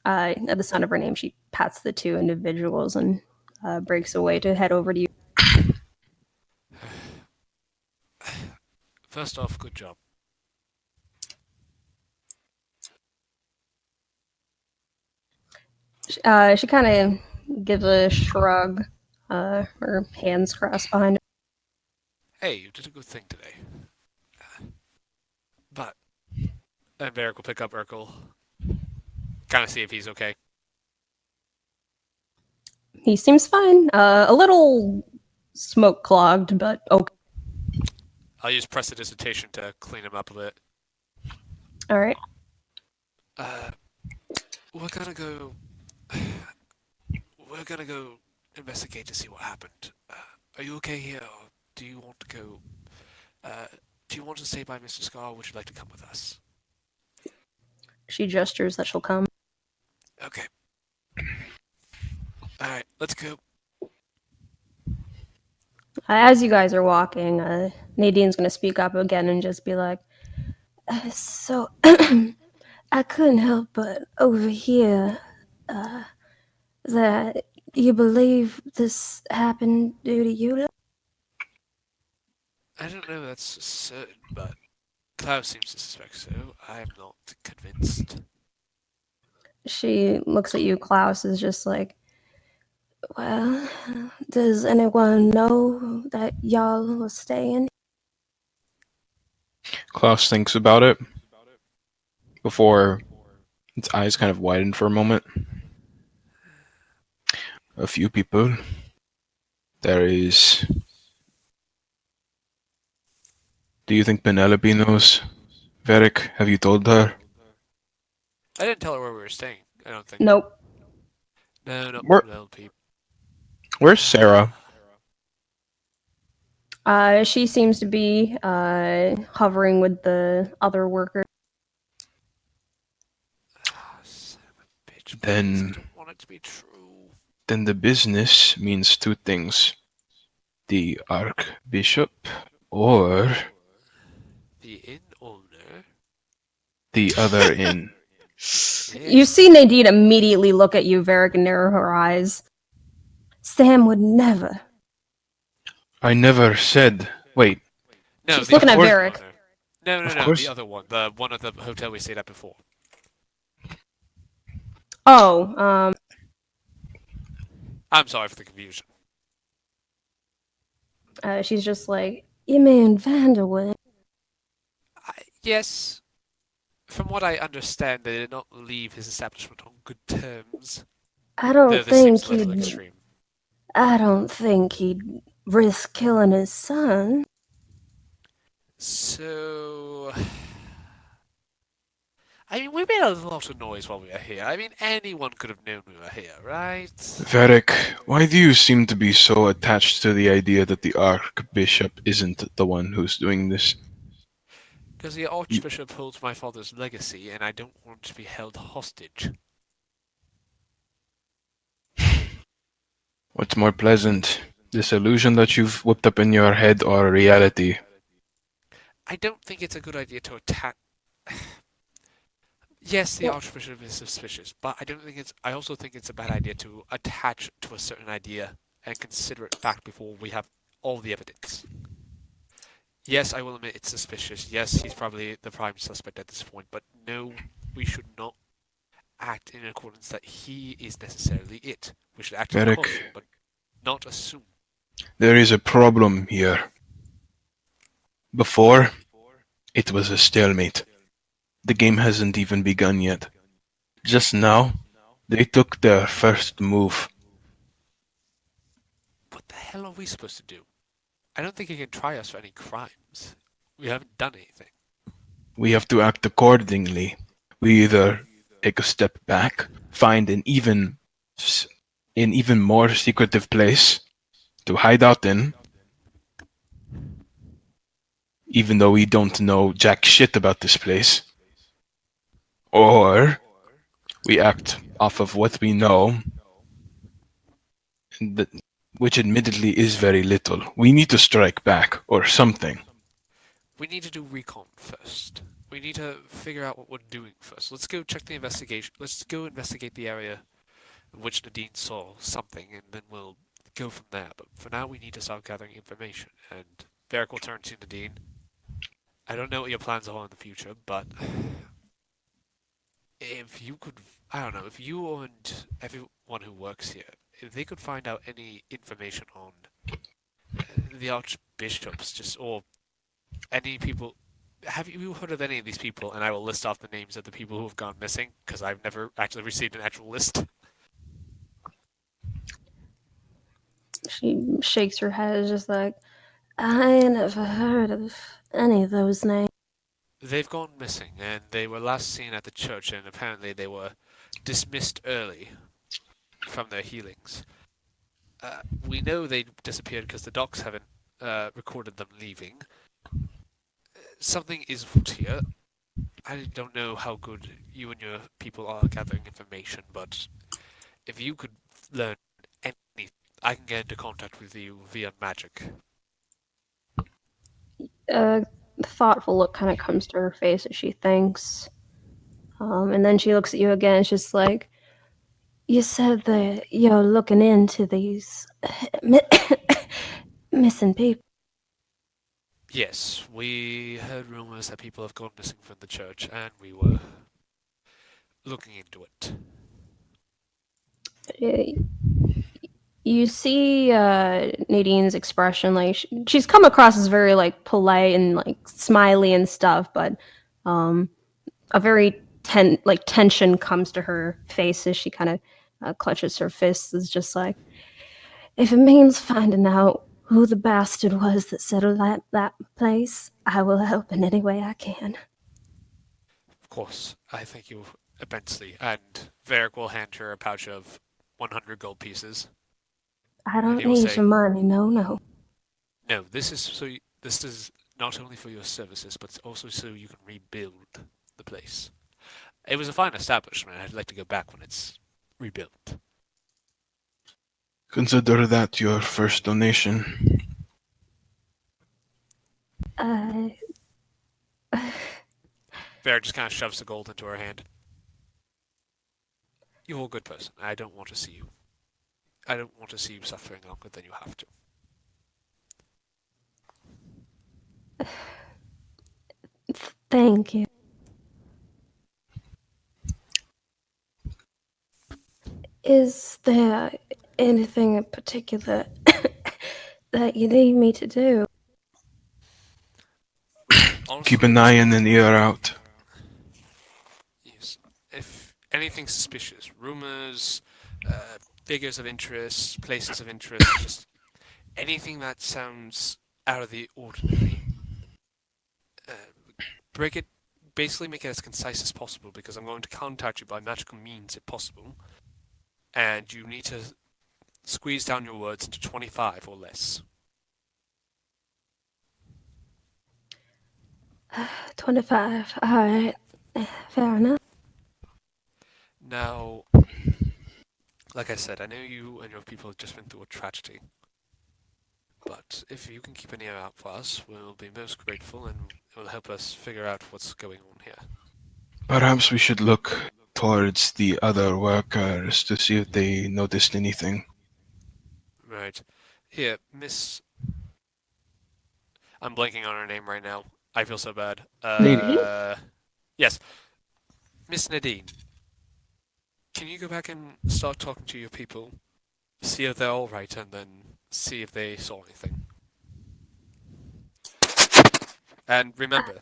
At the sound of her name, she pats the 2 individuals and breaks away to head over to you. First off, good job. She kind of gives a shrug, her hands crossed behind her. Hey, you did a good thing today. But... And Varric will pick up Urkel. Kind of see if he's okay. He seems fine. A little smoke clogged, but okay. I'll use prestidigitation to clean him up a bit. All right. We're gonna go. We're gonna go investigate to see what happened. Are you okay here, or do you want to go? Do you want to stay by Mr. Scar, or would you like to come with us? She gestures that she'll come. Okay. All right, let's go. As you guys are walking, Nadine's gonna speak up again and just be like, "So, I couldn't help but overhear that you believe this happened due to you." I don't know that's certain, but Klaus seems to suspect so. I'm not convinced. She looks at you. Klaus is just like, "Well, does anyone know that y'all were staying?" Klaus thinks about it before its eyes kind of widen for a moment. A few people. There is... Do you think Penelope knows? Varric, have you told her? I didn't tell her where we were staying. I don't think. Nope. No, not Where- Penelope. Where's Sarah? She seems to be hovering with the other worker. Son of a bitch, Then- please, I don't want it to be true. Then the business means 2 things. The Archbishop or The inn owner. the other inn. You see Nadine immediately look at you, Varric, and narrow her eyes. Sam would never. I never said... Wait, No, She's the looking at other Varric. owner. No, Of no, course. the other one. The one at the hotel we stayed at before. Oh, I'm sorry for the confusion. she's just like, you mean Vanderwood? Yes. From what I understand, they did not leave his establishment on good terms. I don't Though this think seems a little he'd. extreme. I don't think he'd risk killing his son. So, I mean, we made a lot of noise while we were here. I mean, anyone could have known we were here, right? Varric, why do you seem to be so attached to the idea that the Archbishop isn't the one who's doing this? Because the Archbishop holds my father's legacy, and I don't want to be held hostage. What's more pleasant, this illusion that you've whipped up in your head or reality? I don't think it's a good idea to attack. Yes, the Yeah. Archbishop is suspicious, but I don't think it's. I also think it's a bad idea to attach to a certain idea and consider it fact before we have all the evidence. Yes, I will admit it's suspicious. Yes, he's probably the prime suspect at this point, but no, we should not act in accordance that he is necessarily it. We should act with Varric, caution, but not assume. there is a problem here. Before, it was a stalemate. The game hasn't even begun yet. Just now, they took their first move. What the hell are we supposed to do? I don't think he can try us for any crimes. We haven't done anything. We have to act accordingly. We either take a step back, find an even more secretive place to hide out in, even though we don't know jack shit about this place, or we act off of what we know, which admittedly is very little. We need to strike back, or something. We need to do recon first. We need to figure out what we're doing first. Let's go check the investigation. Let's go investigate the area in which Nadine saw something, and then we'll go from there. But for now, we need to start gathering information. And Varric will turn to Nadine. I don't know what your plans are in the future, but if you could, I don't know, if you and everyone who works here, if they could find out any information on the archbishops, or any people. Have you heard of any of these people? And I will list off the names of the people who have gone missing, because I've never actually received an actual list. She shakes her head, just like, I never heard of any of those names. They've gone missing, and they were last seen at the church, and apparently they were dismissed early from their healings. We know they disappeared because the docs haven't recorded them leaving. Something is afoot here. I don't know how good you and your people are gathering information, but if you could learn anything, I can get into contact with you via magic. A thoughtful look kind of comes to her face as she thinks. And then she looks at you again. She's like, you said that you're looking into these missing people. Yes, we heard rumors that people have gone missing from the church, and we were looking into it. You see Nadine's expression, like she's come across as very like polite and like smiley and stuff, but a very tension comes to her face as she kind of clutches her fists. Is just like, if it means finding out who the bastard was that settled that place, I will help in any way I can. Of course, I thank you immensely, and Varric will hand her a pouch of 100 gold pieces. I don't need your money, no. No, this is not only for your services, but also so you can rebuild the place. It was a fine establishment. I'd like to go back when it's rebuilt. Consider that your first donation. Varric just kind of shoves the gold into her hand. You're a good person. I don't want to see you suffering longer than you have to. Thank you. Is there anything in particular that you need me to do? Honestly, Keep an eye and an ear out. Yes. If anything suspicious, rumors, figures of interest, places of interest, just anything that sounds out of the ordinary, uh, break it. Basically, make it as concise as possible because I'm going to contact you by magical means if possible, and you need to squeeze down your words into 25 or less. 25. Alright. Fair enough. Now, like I said, I know you and your people have just been through a tragedy. But if you can keep an ear out for us, we'll be most grateful and it will help us figure out what's going on here. Perhaps we should look towards the other workers to see if they noticed anything. Right. Here, Miss. I'm blanking on her name right now. I feel so bad. Nadine? Yes. Miss Nadine. Can you go back and start talking to your people? See if they're alright and then see if they saw anything. And remember,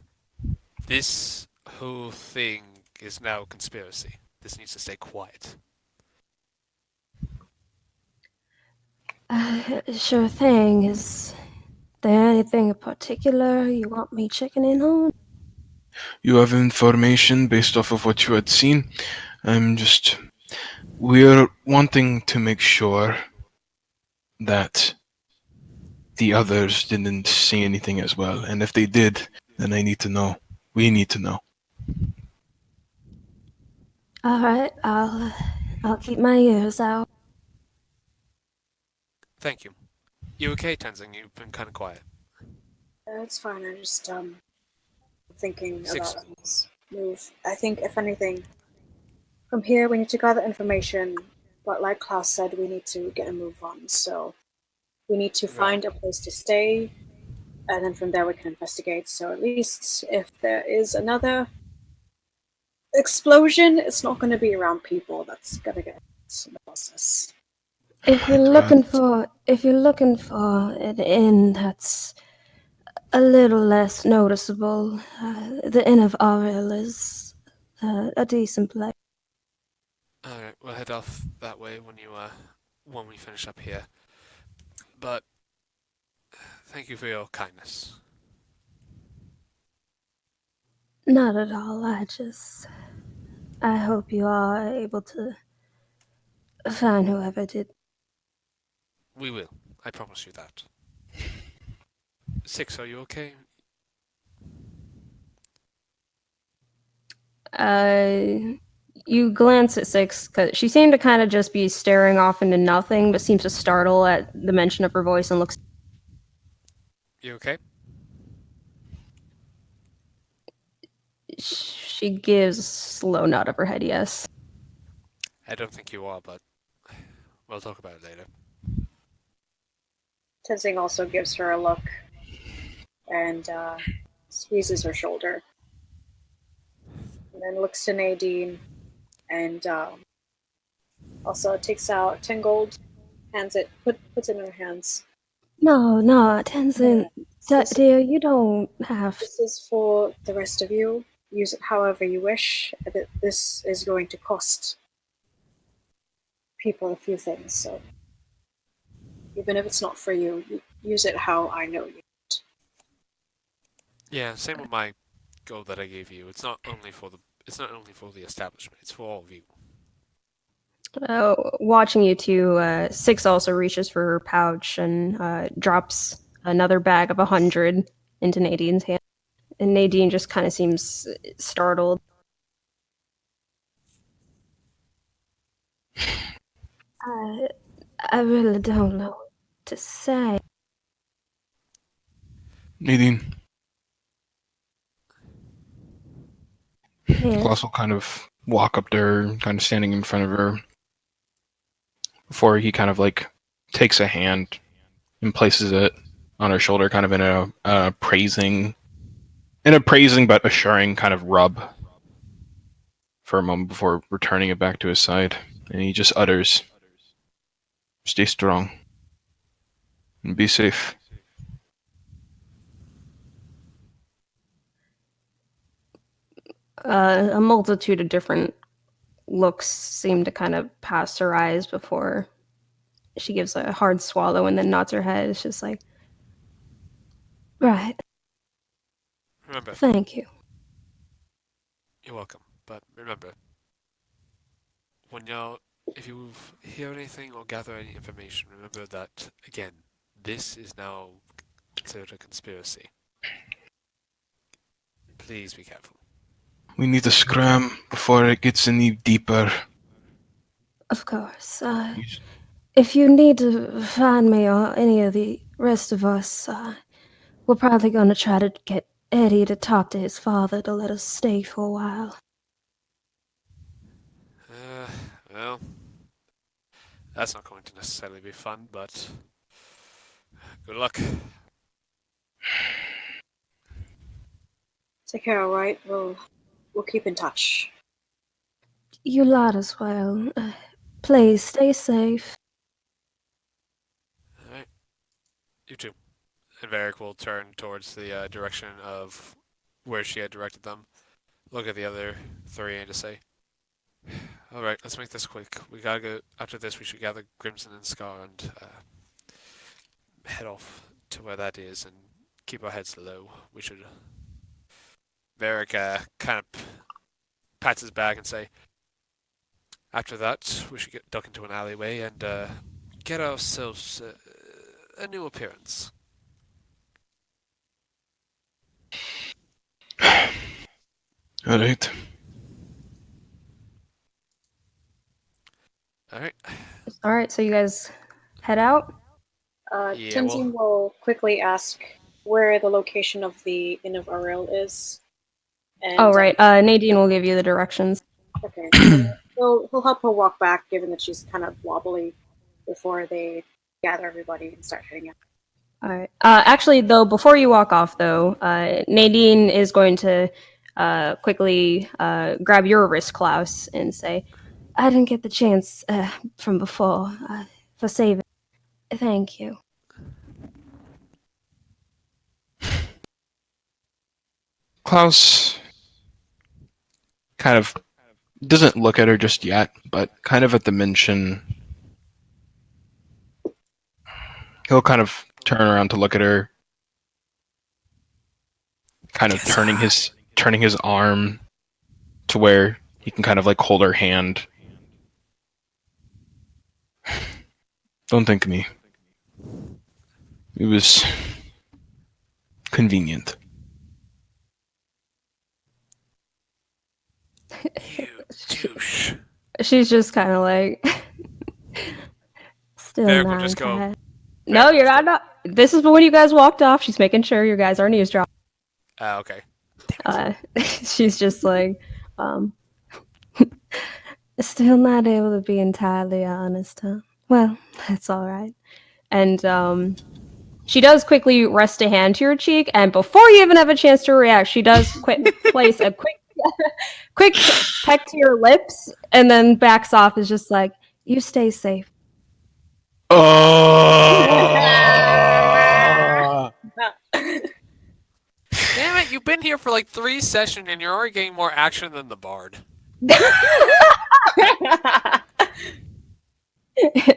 this whole thing is now a conspiracy. This needs to stay quiet. Sure thing. Is there anything in particular you want me checking in on? You have information based off of what you had seen. We're wanting to make sure that the others didn't see anything as well. And if they did, then I need to know. We need to know. Alright, I'll keep my ears out. Thank you. You okay, Tenzing? You've been kind of quiet. It's fine. I'm just thinking Six. about this move. I think, if anything, from here we need to gather information. But like Klaus said, we need to get a move on. So we need to find a place to stay, and then from there we can investigate. So at least if there is another explosion, it's not going to be around people. That's gonna get in the process. If you're looking for an inn that's a little less noticeable, the Inn of Auril is a decent place. Alright, we'll head off that way when we finish up here. But thank you for your kindness. Not at all. I hope you are able to find whoever did. We will. I promise you that. Six, are you okay? You glance at Six, because she seemed to kind of just be staring off into nothing, but seems to startle at the mention of her voice and looks. You okay? She gives a slow nod of her head, yes. I don't think you are, but we'll talk about it later. Tenzing also gives her a look and squeezes her shoulder. And then looks to Nadine and also takes out 10 gold, hands it, puts it in her hands. No, Tenzin, dear, you don't have. This is for the rest of you. Use it however you wish. This is going to cost people a few things, so even if it's not for you, use it how I know you. Yeah, same with my goal that I gave you. It's not only for the establishment. It's for all of you. Watching you two, Six also reaches for her pouch and drops another bag of 100 into Nadine's hand. And Nadine just kind of seems startled. I really don't know what to say. Nadine. Yes. Klaus will kind of walk up to her, kind of standing in front of her, before he kind of like takes a hand and places it on her shoulder, kind of in a praising but assuring kind of rub for a moment before returning it back to his side. And he just utters, "Stay strong and be safe." A multitude of different looks seem to kind of pass her eyes before she gives a hard swallow and then nods her head. It's just like, right, Remember, thank you. you're welcome. But remember, if you hear anything or gather any information, remember that, again, this is now considered a conspiracy. Please be careful. We need to scram before it gets any deeper. Of course. If you need to find me or any of the rest of us, we're probably going to try to get Eddie to talk to his father to let us stay for a while. Well, that's not going to necessarily be fun, but good luck. Take care, alright? We'll keep in touch. You lot as well. Please stay safe. Alright. You too. And Varric will turn towards the direction of where she had directed them, look at the other three, and just say, alright, let's make this quick. We gotta go. After this, we should gather Grimson and Scar and head off to where that is and keep our heads low. We should. Varric kind of pats his back and say, after that, we should duck into an alleyway and get ourselves a new appearance. All right. All right, so you guys head out. Yeah, Tenzin will quickly ask where the location of the Inn of Auril is. And, Oh, right. Nadine will give you the directions. Okay. So he'll help her walk back, given that she's kind of wobbly, before they gather everybody and start heading out. All right. Actually, though, before you walk off, though, Nadine is going to quickly grab your wrist, Klaus, and say, I didn't get the chance from before for saving. Thank you. Klaus kind of doesn't look at her just yet, but kind of at the mention, he'll kind of turn around to look at her, kind of turning his arm to where he can kind of like hold her hand. Don't thank me. It was convenient. You douche. she's just kind of like, Still Varric will nine just go. past. no, you're not. This is when you guys walked off. She's making sure you guys aren't eavesdropping. Okay. She's just like, Still not able to be entirely honest, huh? Well, that's all right. and she does quickly rest a hand to your cheek, and before you even have a chance to react, she does place a quick peck to your lips, and then backs off. Is just like, You stay safe. Oh! Damn it! You've been here for like 3 sessions, and you're already getting more action than the bard.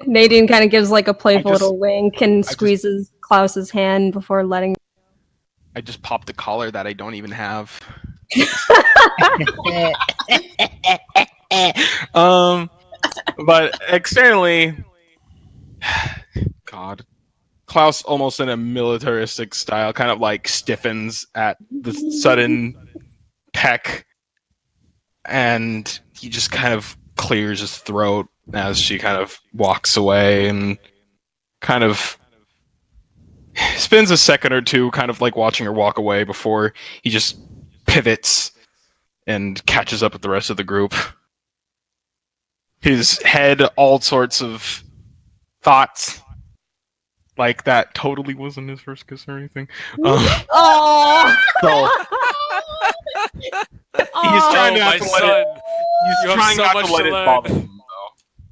Nadine kind of gives like a playful little wink and squeezes Klaus's hand before letting. I just popped a collar that I don't even have. But externally, God, Klaus, almost in a militaristic style, kind of like stiffens at the sudden peck, and he just kind of clears his throat as she kind of walks away and kind of spends a second or two kind of like watching her walk away before he just pivots and catches up with the rest of the group. His head, all sorts of thoughts, like that totally wasn't his first kiss or anything. Oh! So he's trying not to let it. He's trying not to let it bother him, though.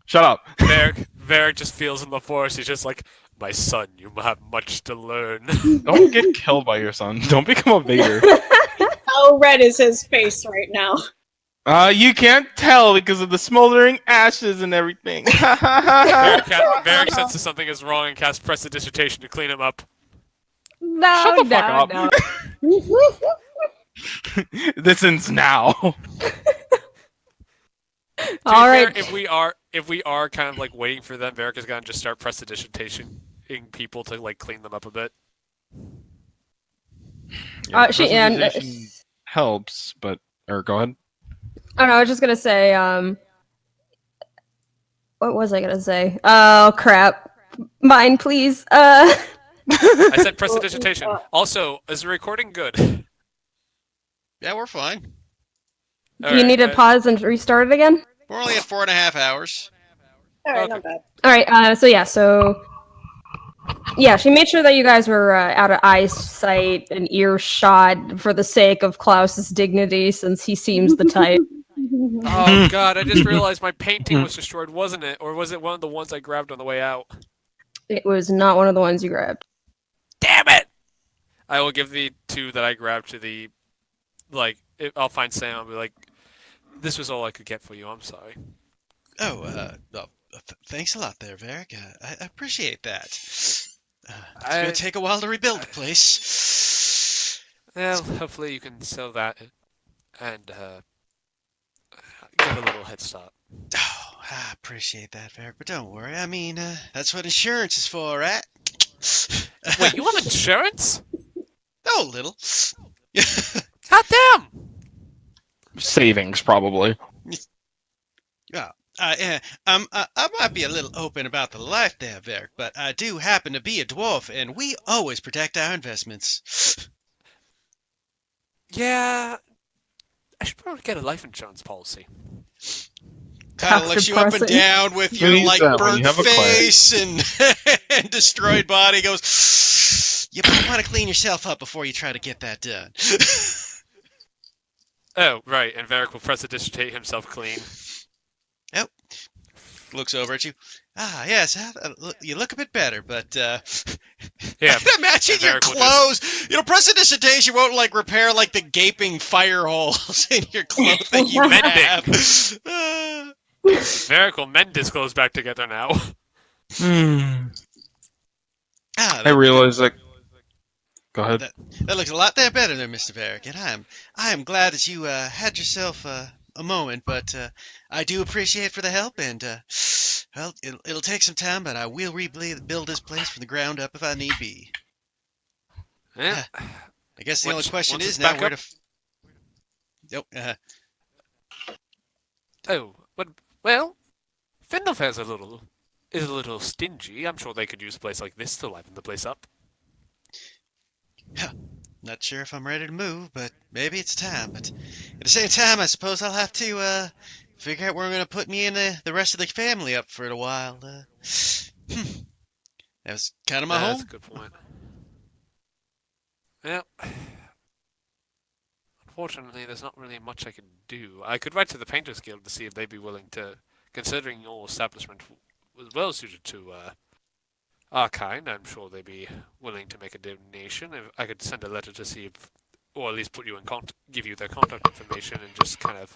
Shut up. Varric just feels in the force. He's just like, my son, you have much to learn. Don't get killed by your son. Don't become a Vader. How red is his face right now? You can't tell because of the smoldering ashes and everything. Varric senses something is wrong and casts prestidigitation to clean him up. No, Shut the fuck up. no. This ends now. All right. If we are kind of like waiting for them, Varric is gonna just start prestidigitating people to like clean them up a bit. Prestidigitation helps, but go ahead. Oh no, I was just gonna say, what was I gonna say? Oh crap. Mine, please. I said prestidigitation. Also, is the recording good? Yeah, we're fine. Do you need to pause and restart it again? We're only at 4.5 hours. Alright, Okay. not bad. Alright, she made sure that you guys were out of eyesight and earshot for the sake of Klaus's dignity, since he seems the type. Oh god, I just realized my painting was destroyed, wasn't it? Or was it one of the ones I grabbed on the way out? It was not one of the ones you grabbed. Damn it! I will give the two that I grabbed to the, I'll find Sam, I'll be like, this was all I could get for you, I'm sorry. Thanks a lot there, Varric. I appreciate that. It's gonna take a while to rebuild the place. Well, hopefully you can sell that and get a little head start. Oh, I appreciate that, Varric, but don't worry. I mean, that's what insurance is for, right? Wait, you have insurance? Oh, little. God damn! Savings, probably. Yeah. I might be a little open about the life there, Varric, but I do happen to be a dwarf, and we always protect our investments. Yeah, I should probably get a life insurance policy. Kind of looks you up and down with your burnt face and destroyed body. Goes, you might want to clean yourself up before you try to get that done. Oh, right, and Varric will prestidigitate himself clean. Yep. Looks over at you. Ah, yes, you look a bit better, but yeah. Imagine your clothes. Prestidigitation won't repair the gaping fire holes in your clothing you have. Varric will mend his clothes back together now. I realize that. Go ahead. That looks a lot better there, Mr. Varric, and I am glad that you had yourself a moment, but I do appreciate for the help, and well, it'll take some time, but I will rebuild this place from the ground up if I need be. Yeah. I guess the only question is now where to. Yep. Oh, well, Findolf is a little stingy. I'm sure they could use a place like this to liven the place up. Not sure if I'm ready to move, but maybe it's time. But at the same time, I suppose I'll have to figure out where I'm going to put me and the rest of the family up for a while. That was kind of my home. That's a good point. Well, unfortunately, there's not really much I can do. I could write to the Painters Guild to see if they'd be willing to, considering your establishment was well suited to our kind, I'm sure they'd be willing to make a donation. If I could send a letter to see if, or at least put you in contact, give you their contact information, and just kind of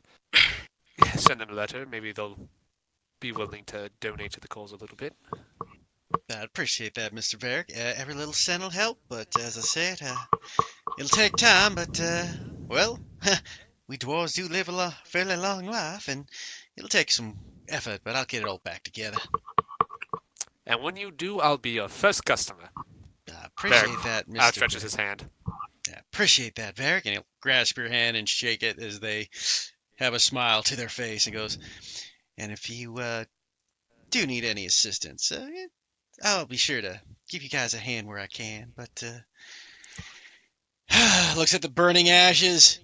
send them a letter. Maybe they'll be willing to donate to the cause a little bit. I'd appreciate that, Mr. Varric. Every little cent will help, but as I said, it'll take time. But well, we dwarves do live a fairly long life, and it'll take some effort. But I'll get it all back together. And when you do, I'll be your first customer. I appreciate that, Mr. Outstretches his hand. I appreciate that, Varric, and he'll grasp your hand and shake it as they have a smile to their face and goes, and if you do need any assistance, I'll be sure to give you guys a hand where I can, but looks at the burning ashes.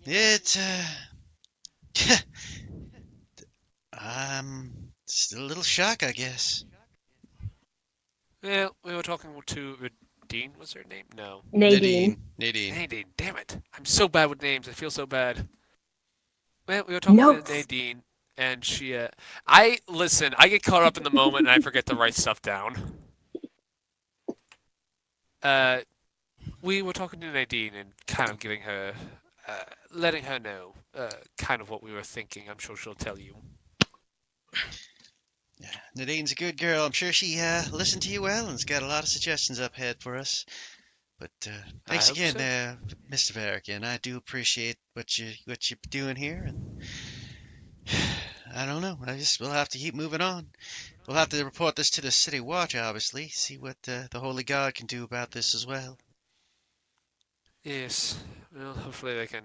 I'm still a little shocked, I guess. Well, we were talking to Nadine, was her name? No. Nadine. Nadine. Damn it. I'm so bad with names. I feel so bad. Well, we were talking to Nadine, and she, I get caught up in the moment, and I forget to write stuff down. We were talking to Nadine and kind of giving her letting her know kind of what we were thinking. I'm sure she'll tell you. Nadine's a good girl. I'm sure she listened to you well and's got a lot of suggestions up ahead for us. But I thanks hope again, so. Mr. Varican. I do appreciate what you're doing here, and I don't know. We'll have to keep moving on. We'll have to report this to the city watch, obviously. See what the Holy God can do about this as well. Yes. Well, hopefully they can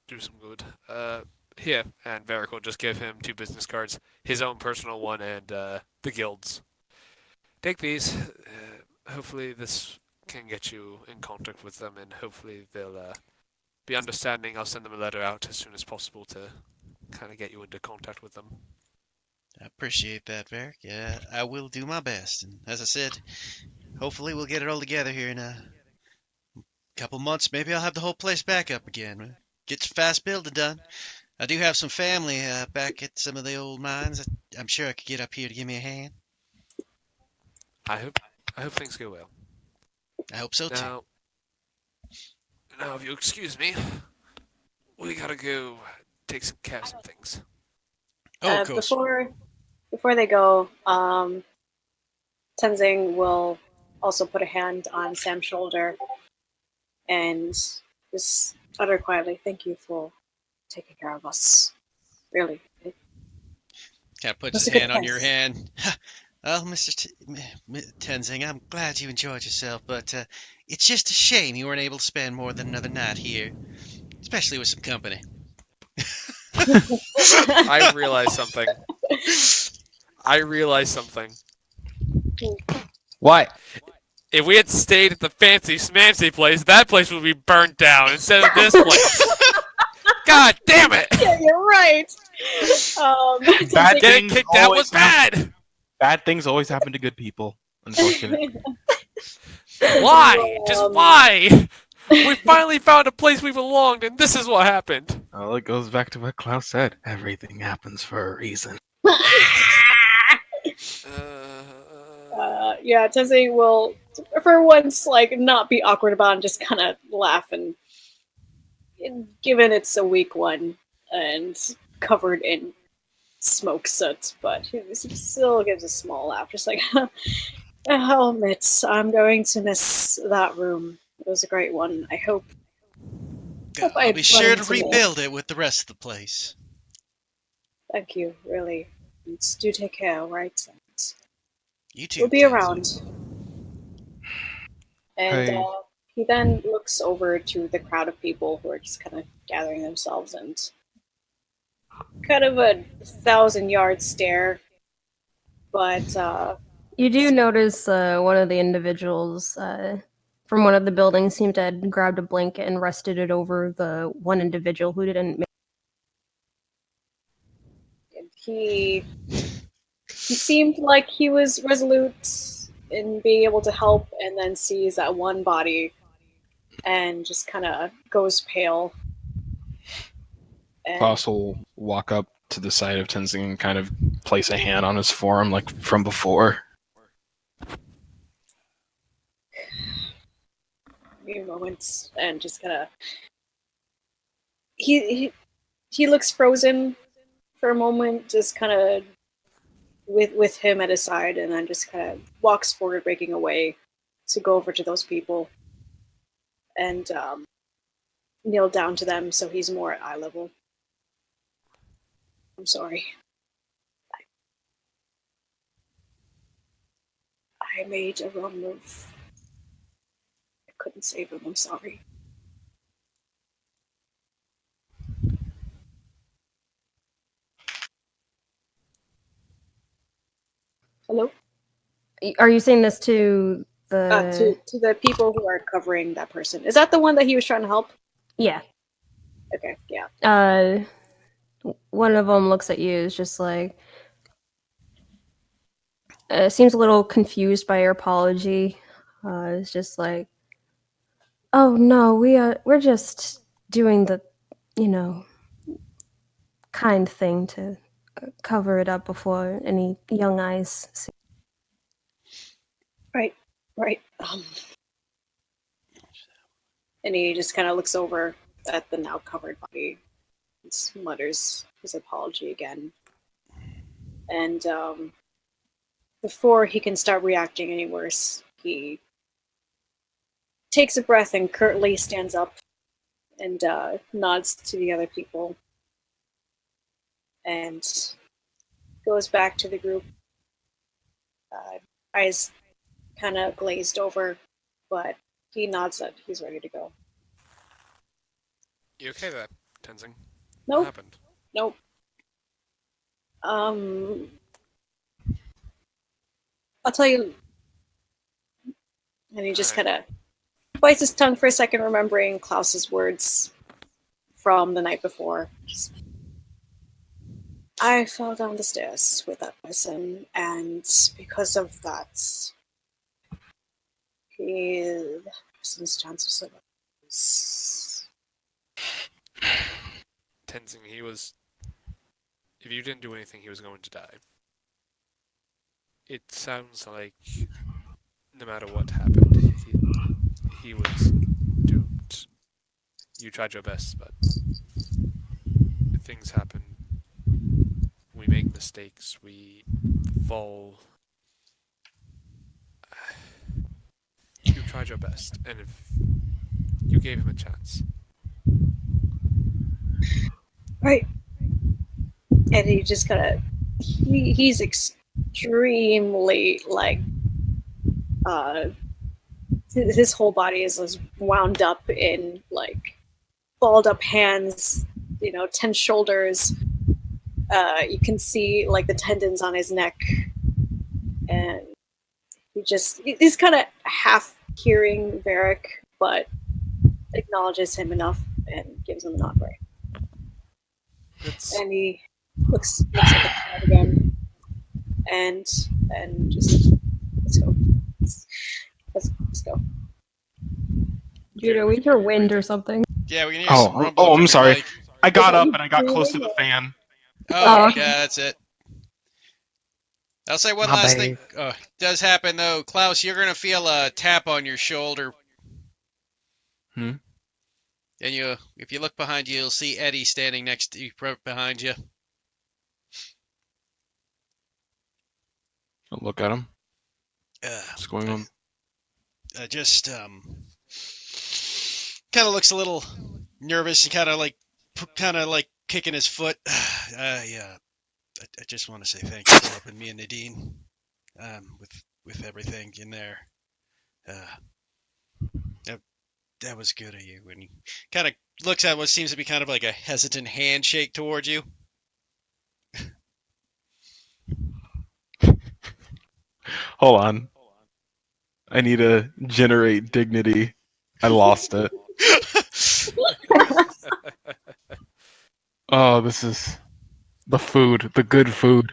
do some good. Here, and Varric will just give him 2 business cards, his own personal one and the guild's. Take these. Hopefully this can get you in contact with them, and hopefully they'll be understanding. I'll send them a letter out as soon as possible to kind of get you into contact with them. I appreciate that, Varic. Yeah, I will do my best. And as I said, hopefully we'll get it all together here in a couple months. Maybe I'll have the whole place back up again. Get some fast building done. I do have some family back at some of the old mines. I'm sure I could get up here to give me a hand. I hope things go well. I hope so too. Now, if you excuse me, we gotta go take some care of some things. Oh, of course. Before they go, Tenzing will also put a hand on Sam's shoulder and just utter quietly, "Thank you for taking care of us. Really." Kind of puts his hand on your hand. Well, Mr. Tenzing, I'm glad you enjoyed yourself, but it's just a shame you weren't able to spend more than another night here, especially with some company. I realized something. What? If we had stayed at the fancy smancy place, that place would be burnt down instead of this place. God damn it! Yeah, you're right. Bad Getting things kicked out always was bad. Bad things always happen to good people. Unfortunately. Why? Just why? We finally found a place we belonged, and this is what happened. Well, it goes back to what Klaus said. Everything happens for a reason. Yeah, Tenzing will, for once, not be awkward about it and just kind of laugh, and given it's a weak one and covered in smoke soot, but he still gives a small laugh, just like, I'll admit, I'm going to miss that room. It was a great one. I hope. I'll be sure to rebuild it with the rest of the place. Thank you, really. Do take care, right? You too. We'll be around. And he then looks over to the crowd of people who are just kind of gathering themselves, and kind of a 1,000-yard stare. But you do notice one of the individuals from one of the buildings seemed to have grabbed a blanket and rested it over the one individual who didn't. He seemed like he was resolute in being able to help, and then sees that one body and just kind of goes pale. Klaus will walk up to the side of Tenzing and kind of place a hand on his forearm like from before. A moment, and just kind of he looks frozen for a moment, just kind of with him at his side, and then just kind of walks forward, breaking away to go over to those people and kneel down to them so he's more at eye level. I'm sorry. I made a wrong move. I couldn't save him. I'm sorry. Hello? Are you saying this to the to the people who are covering that person? Is that the one that he was trying to help? Yeah. Okay, yeah. One of them looks at you, is just like, seems a little confused by your apology. It's just like, oh no, we're just doing the, kind thing to cover it up before any young eyes see. Right. And he just kind of looks over at the now covered body. And mutters his apology again. And before he can start reacting any worse, he takes a breath and curtly stands up and nods to the other people and goes back to the group. Eyes kind of glazed over, but he nods that he's ready to go. You okay there, Tenzing? Nope. What happened? Nope. I'll tell you. And he just kind of bites his tongue for a second, remembering Klaus's words from the night before. I fell down the stairs with that person, and because of that, the person's chance of survival is... Tenzing, he was... If you didn't do anything, he was going to die. It sounds like no matter what happened, he was doomed. You tried your best, but things happen. We make mistakes. We fall. You tried your best, and if you gave him a chance. Right. And he just kind of... He's extremely, like... his whole body is wound up in, like, balled up hands, tense shoulders. You can see, like, the tendons on his neck. And he's kind of half hearing Varric, but acknowledges him enough and gives him a nod, right? And he looks at the crowd again, and just let's go. Let's go. Judo, we hear wind or something. Yeah, we can hear some rumble. I'm sorry. Like... I got up and I got close to the fan. Oh, yeah, that's it. I'll say one last thing. Does happen though, Klaus. You're gonna feel a tap on your shoulder. And if you look behind you, you'll see Eddie standing next to you, behind you. I'll look at him. What's going on? Just kind of looks a little nervous. He kind of like kicking his foot. Yeah. I just want to say thank you for helping me and Nadine with everything in there. That was good of you. And he kind of looks at what seems to be kind of like a hesitant handshake towards you. Hold on. I need to generate dignity. I lost it. Oh, this is the food, the good food.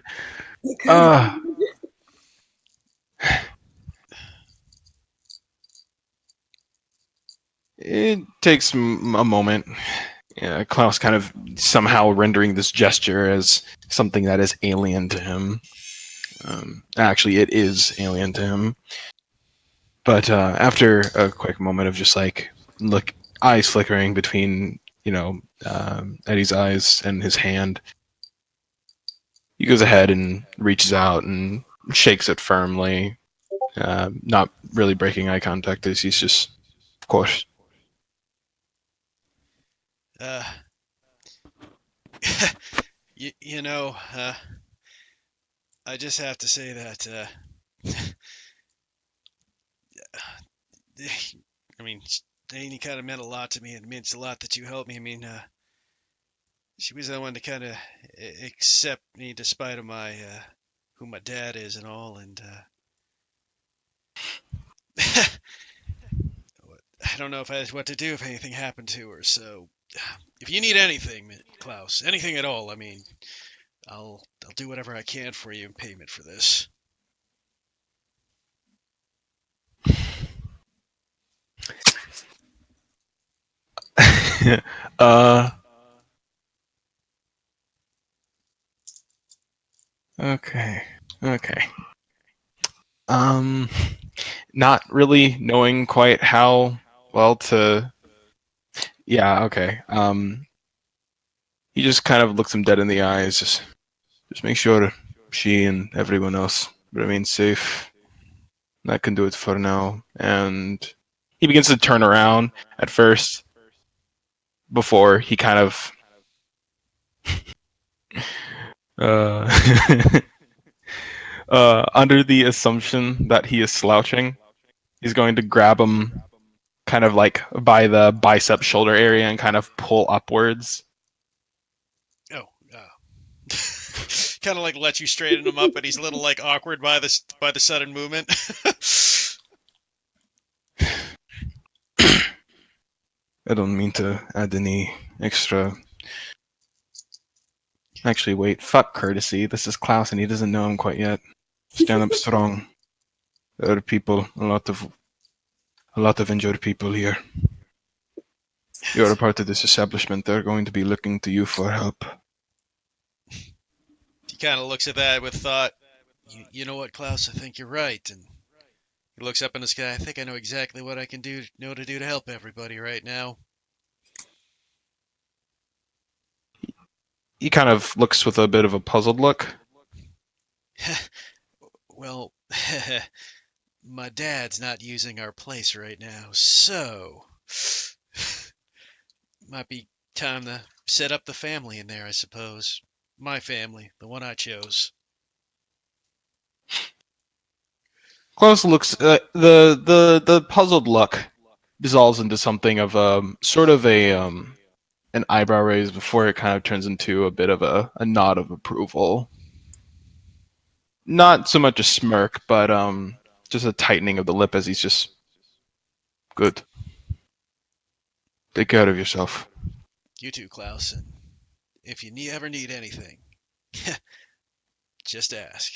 It takes a moment. Klaus kind of somehow rendering this gesture as something that is alien to him. Actually, it is alien to him. But after a quick moment of just like eyes flickering between Eddie's eyes and his hand, he goes ahead and reaches out and shakes it firmly, not really breaking eye contact as he's just, of course. I just have to say that, I mean, Danny kind of meant a lot to me, and it means a lot that you helped me. I mean, she was the one to kind of accept me despite of my, who my dad is and all, and, I don't know if I what to do if anything happened to her, so if you need anything, Klaus, anything at all, I mean, I'll do whatever I can for you in payment for this. Okay. Not really knowing quite how well to Yeah, okay. He just kind of looks him dead in the eyes. Just make sure she and everyone else remain safe. That can do it for now. And he begins to turn around at first before he kind of under the assumption that he is slouching, he's going to grab him kind of like by the bicep shoulder area and kind of pull upwards. Oh, kind of like let you straighten him up, but he's a little like awkward by the sudden movement. I don't mean to add any extra. Actually, wait. Fuck courtesy. This is Klaus, and he doesn't know him quite yet. Stand up strong. There are people, a lot of injured people here. You're a part of this establishment. They're going to be looking to you for help. He kind of looks at that with thought. You know what, Klaus? I think you're right. And he looks up in the sky. I think I know exactly what I can do to help everybody right now. He kind of looks with a bit of a puzzled look. Well, my dad's not using our place right now, so might be time to set up the family in there, I suppose. My family, the one I chose. Klaus looks. The puzzled look dissolves into something of sort of an eyebrow raise before it kind of turns into a bit of a nod of approval. Not so much a smirk, but just a tightening of the lip as he's just good. Take care of yourself. You too, Klaus. And if you ever need anything, just ask.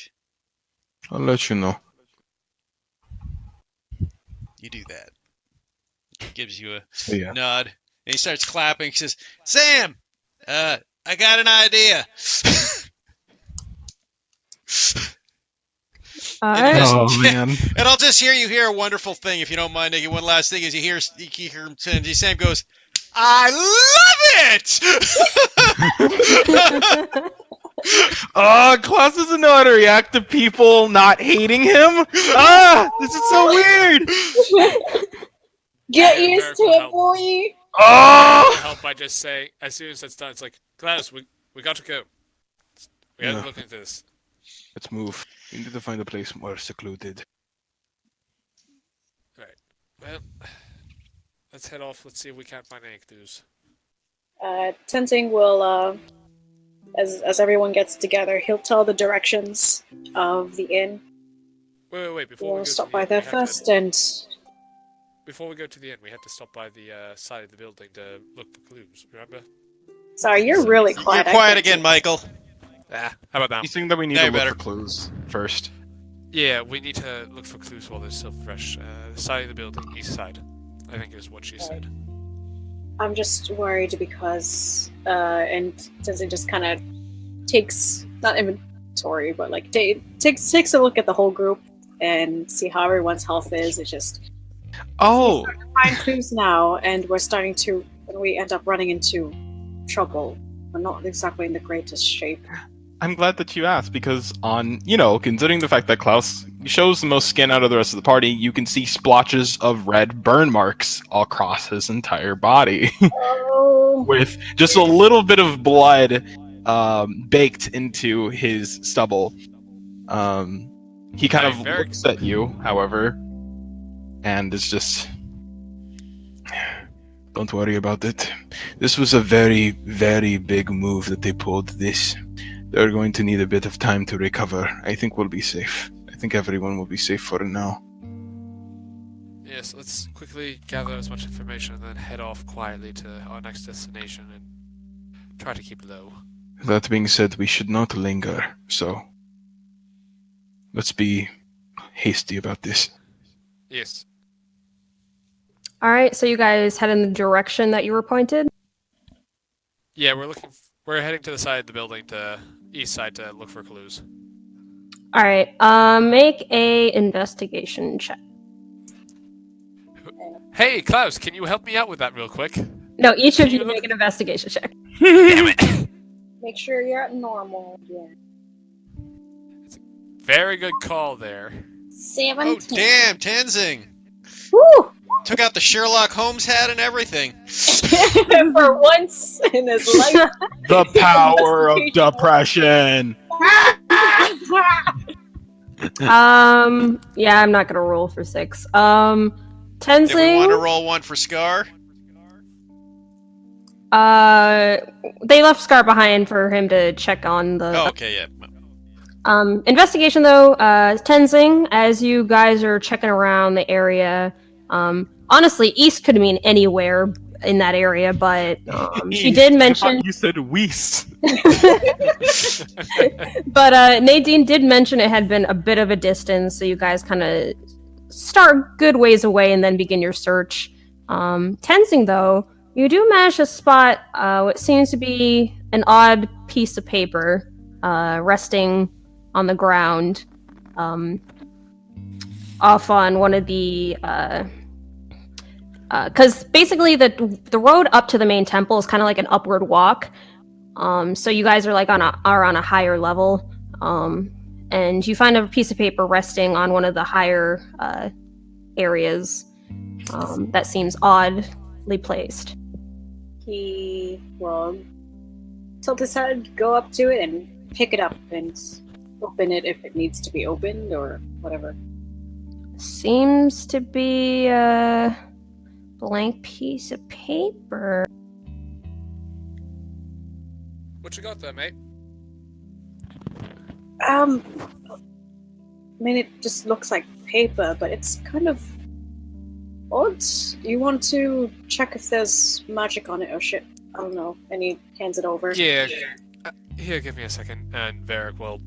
I'll let you know. You do that. He gives you a Yeah. nod, and he starts clapping. He says, "Sam, I got an idea." Alright. Oh man. And I'll just hear a wonderful thing, if you don't mind, Nikki. One last thing is you hear him, Sam goes, "I love it!" Klaus doesn't know how to react to people not hating him. This is so weird. Get Yeah, used to Merrick will it, help. boy. Help by just saying, as soon as it's done, it's like, Klaus, we got to go. We got Yeah. to look into this. Let's move. We need to find a place more secluded. Well, let's head off. Let's see if we can't find any clues. Tenzing will, as everyone gets together, he'll tell the directions of the inn. Wait. Before we We'll go stop to the by inn, there we have to- first, and Before we go to the inn, we had to stop by the side of the building to look for clues. Remember? sorry, you're really quiet. You're I quiet can't again, see. Michael. How about now? He's saying that we need Yeah, to look better. for clues first. Yeah, we need to look for clues while they're still fresh. The side of the building, east side. I think is what she said. I'm just worried because, and Tenzing just kind of takes, not inventory, but like takes a look at the whole group and see how everyone's health is. It's just Oh, find clues now, and we end up running into trouble. We're not exactly in the greatest shape. I'm glad that you asked because considering the fact that Klaus shows the most skin out of the rest of the party, you can see splotches of red burn marks all across his entire body. Oh, With just a little bit of blood baked into his stubble. He kind of Very- looks at you, however, and is just... Don't worry about it. This was a very, very big move that they pulled this. They're going to need a bit of time to recover. I think we'll be safe. I think everyone will be safe for now. Yes, let's quickly gather as much information and then head off quietly to our next destination and try to keep low. That being said, we should not linger, so let's be hasty about this. Yes. Alright, so you guys head in the direction that you were pointed? Yeah, we're heading to the side of the building, to east side, to look for clues. Alright, make a investigation check. Hey, Klaus, can you help me out with that real quick? No, each of Can you you look- make an investigation check. Damn it! Make sure you're at normal. Yeah. Very good call there. 17. Oh, damn, Tenzing. Woo! Took out the Sherlock Holmes hat and everything. For once in his life. The power of depression. Yeah, I'm not gonna roll for 6. Did we want to Tenzing, roll one for Scar? they left Scar behind for him to check on the Oh, okay, yeah. investigation though. Tenzing, as you guys are checking around the area, honestly, east could mean anywhere in that area, but she did mention. You said Weiss. But Nadine did mention it had been a bit of a distance, so you guys kind of start good ways away and then begin your search. Tenzing, though, you do manage to spot what seems to be an odd piece of paper resting on the ground off on one of the... Because basically the road up to the main temple is kind of like an upward walk. So you guys are like on a higher level, and you find a piece of paper resting on one of the higher areas that seems oddly placed. He will tilt his head, go up to it, and pick it up and open it if it needs to be opened or whatever. Seems to be a blank piece of paper. What you got there, mate? I mean, it just looks like paper, but it's kind of odd. You want to check if there's magic on it or shit? I don't know. And he hands it over. Yeah. Here, give me a second, and Varric will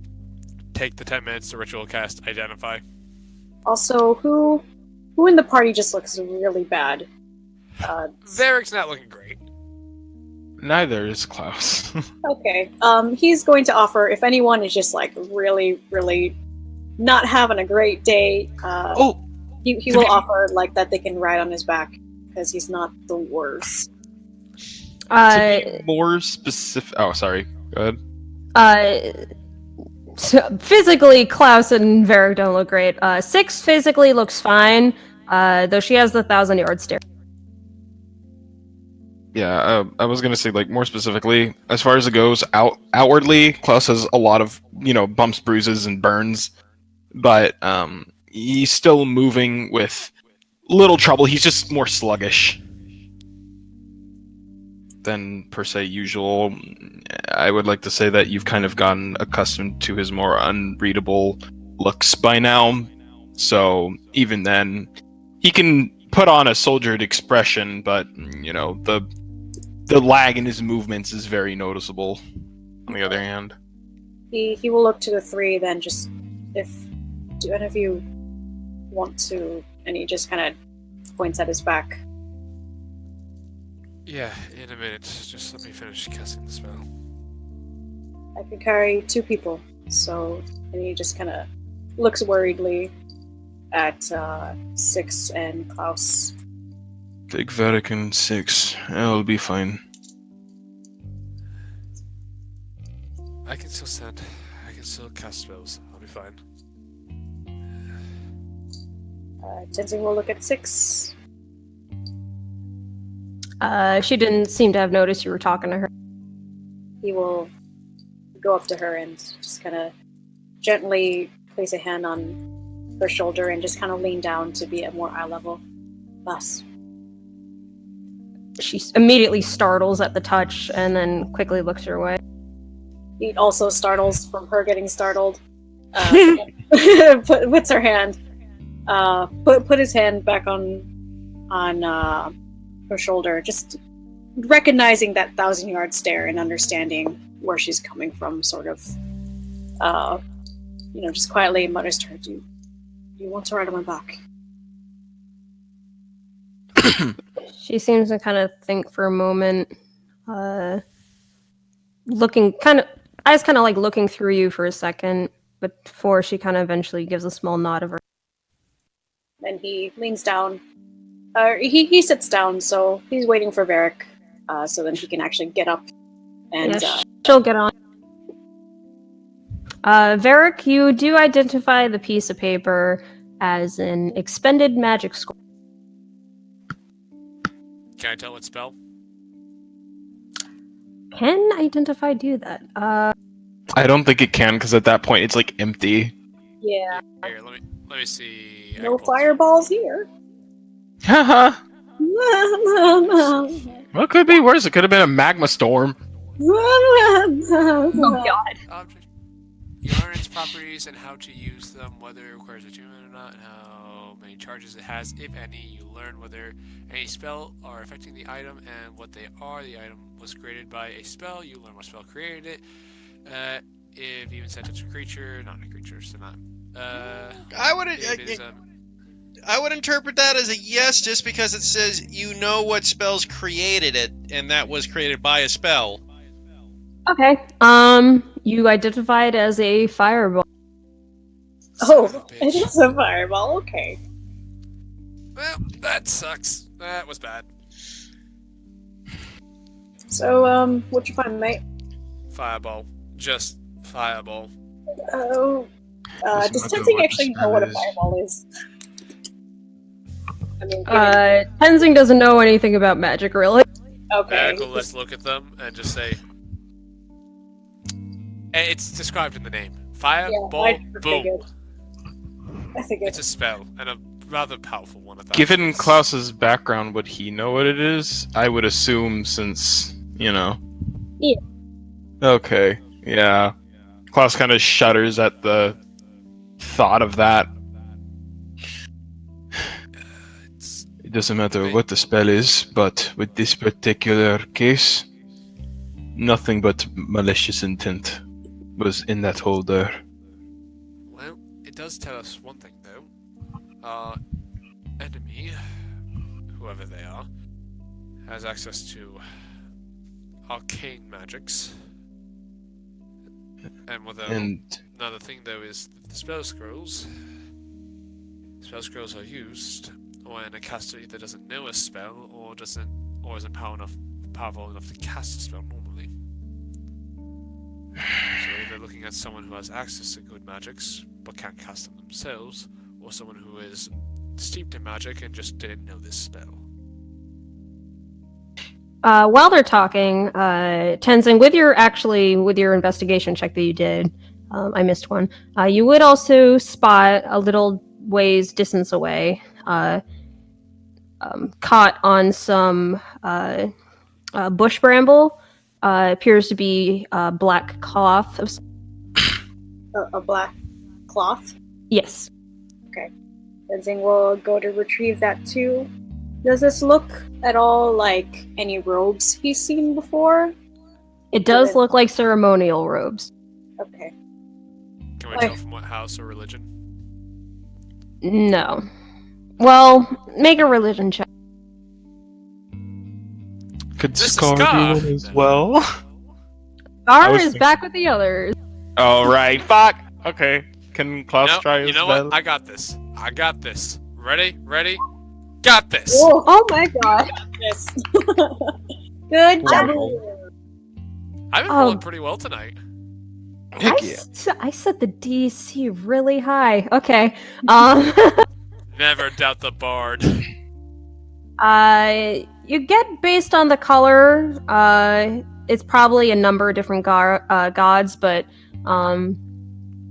take the 10 minutes to ritual cast Identify. Also, who in the party just looks really bad? Varric's not looking great. Neither is Klaus. Okay. He's going to offer if anyone is just like really, really not having a great day. He will offer like that they can ride on his back because he's not the worst. To be more specific. Oh, sorry. Go ahead. So physically, Klaus and Varric don't look great. 6 physically looks fine, though she has the 1,000-yard stare. Yeah, I was gonna say, like, more specifically, as far as it goes, outwardly, Klaus has a lot of, bumps, bruises, and burns, but he's still moving with little trouble. He's just more sluggish than per se usual. I would like to say that you've kind of gotten accustomed to his more unreadable looks by now, so even then, he can put on a soldiered expression, but, the lag in his movements is very noticeable, on the other hand. He will look to the 3, then just do any of you want to, and he just kind of points at his back. Yeah, in a minute. Just let me finish casting the spell. I can carry 2 people, so, and he just kind of looks worriedly at 6 and Klaus. Take Vatican 6. I'll be fine. I can still send. I can still cast spells. I'll be fine. Tenzing will look at 6. She didn't seem to have noticed you were talking to her. He will go up to her and just kind of gently place a hand on her shoulder and just kind of lean down to be at more eye level. Thus. She immediately startles at the touch and then quickly looks her way. He also startles from her getting startled. Puts her hand, put his hand back on her shoulder, just recognizing that 1,000-yard stare and understanding where she's coming from. Sort of, just quietly mutters to her, "Do you want to ride on my back?" She seems to kind of think for a moment, looking kind of like looking through you for a second, but before she kind of eventually gives a small nod of her. Then he leans down. He sits down, so he's waiting for Varric so then he can actually get up and. Yeah, she'll get on. Varric, you do identify the piece of paper as an expended magic scroll. Can I tell what spell? Can identify do that? I don't think it can because at that point it's like empty. Yeah. Here, let me see. I No can pull it fireballs here. Haha. Oh Well, it could be worse. It could have been a magma storm. Oh god. Object. You learn its properties and how to use them, whether it requires attunement or not, and how many charges it has, if any. You learn whether any spell are affecting the item and what they are. The item was created by a spell. You learn what spell created it. If even sent it to a creature, not a creature, so not. I would interpret that as a yes, just because it says you know what spells created it, and that was created by a spell. Okay. You identify it as a fireball. Oh, Son of a it bitch. is a fireball. Okay. Well, that sucks. That was bad. So, what'd you find, mate? Fireball. Just fireball. Oh, Doesn't does matter Tenzing what actually the know what a spell is. fireball is? I mean, Tenzing doesn't know anything about magic, really. okay. Eric, let's look at them and just say. And it's described in the name. Fireball, I boom. figured. I figured. It's a spell, and a rather powerful one at that. Given It's- Klaus's background, would he know what it is? I would assume since, you know. Yeah. Okay, yeah. Klaus kind of shudders at the thought of that. it's It doesn't matter what the spell is, but with this particular case, nothing but malicious intent was in that holder. well, it does tell us one thing though. Our enemy, whoever they are, has access to arcane magics. And with another thing though is the spell scrolls. Spell scrolls are used when a caster either doesn't know a spell or isn't powerful enough to cast a spell normally. So either looking at someone who has access to good magics but can't cast them themselves, or someone who is steeped in magic and just didn't know this spell. While they're talking, Tenzing, with your investigation check that you did, I missed one. You would also spot a little ways distance away, caught on some bush bramble. Appears to be black cloth. A black cloth. Yes. Tenzing will go to retrieve that too. Does this look at all like any robes he's seen before? It does look like ceremonial robes. Okay. Can we tell from what house or religion? No. Well, make a religion check. Could This is Scar do Scar. one as well? Gar was is thinking- back with the others. Oh, right. Fuck. Okay. Can Klaus No, try you his know best? what? I got this. Ready? Got this. Whoa, oh my god. Yes. Good job. I've been rolling pretty well tonight. Heck yeah. I set the DC really high. Okay. Never doubt the bard. You get based on the color. It's probably a number of different gods, but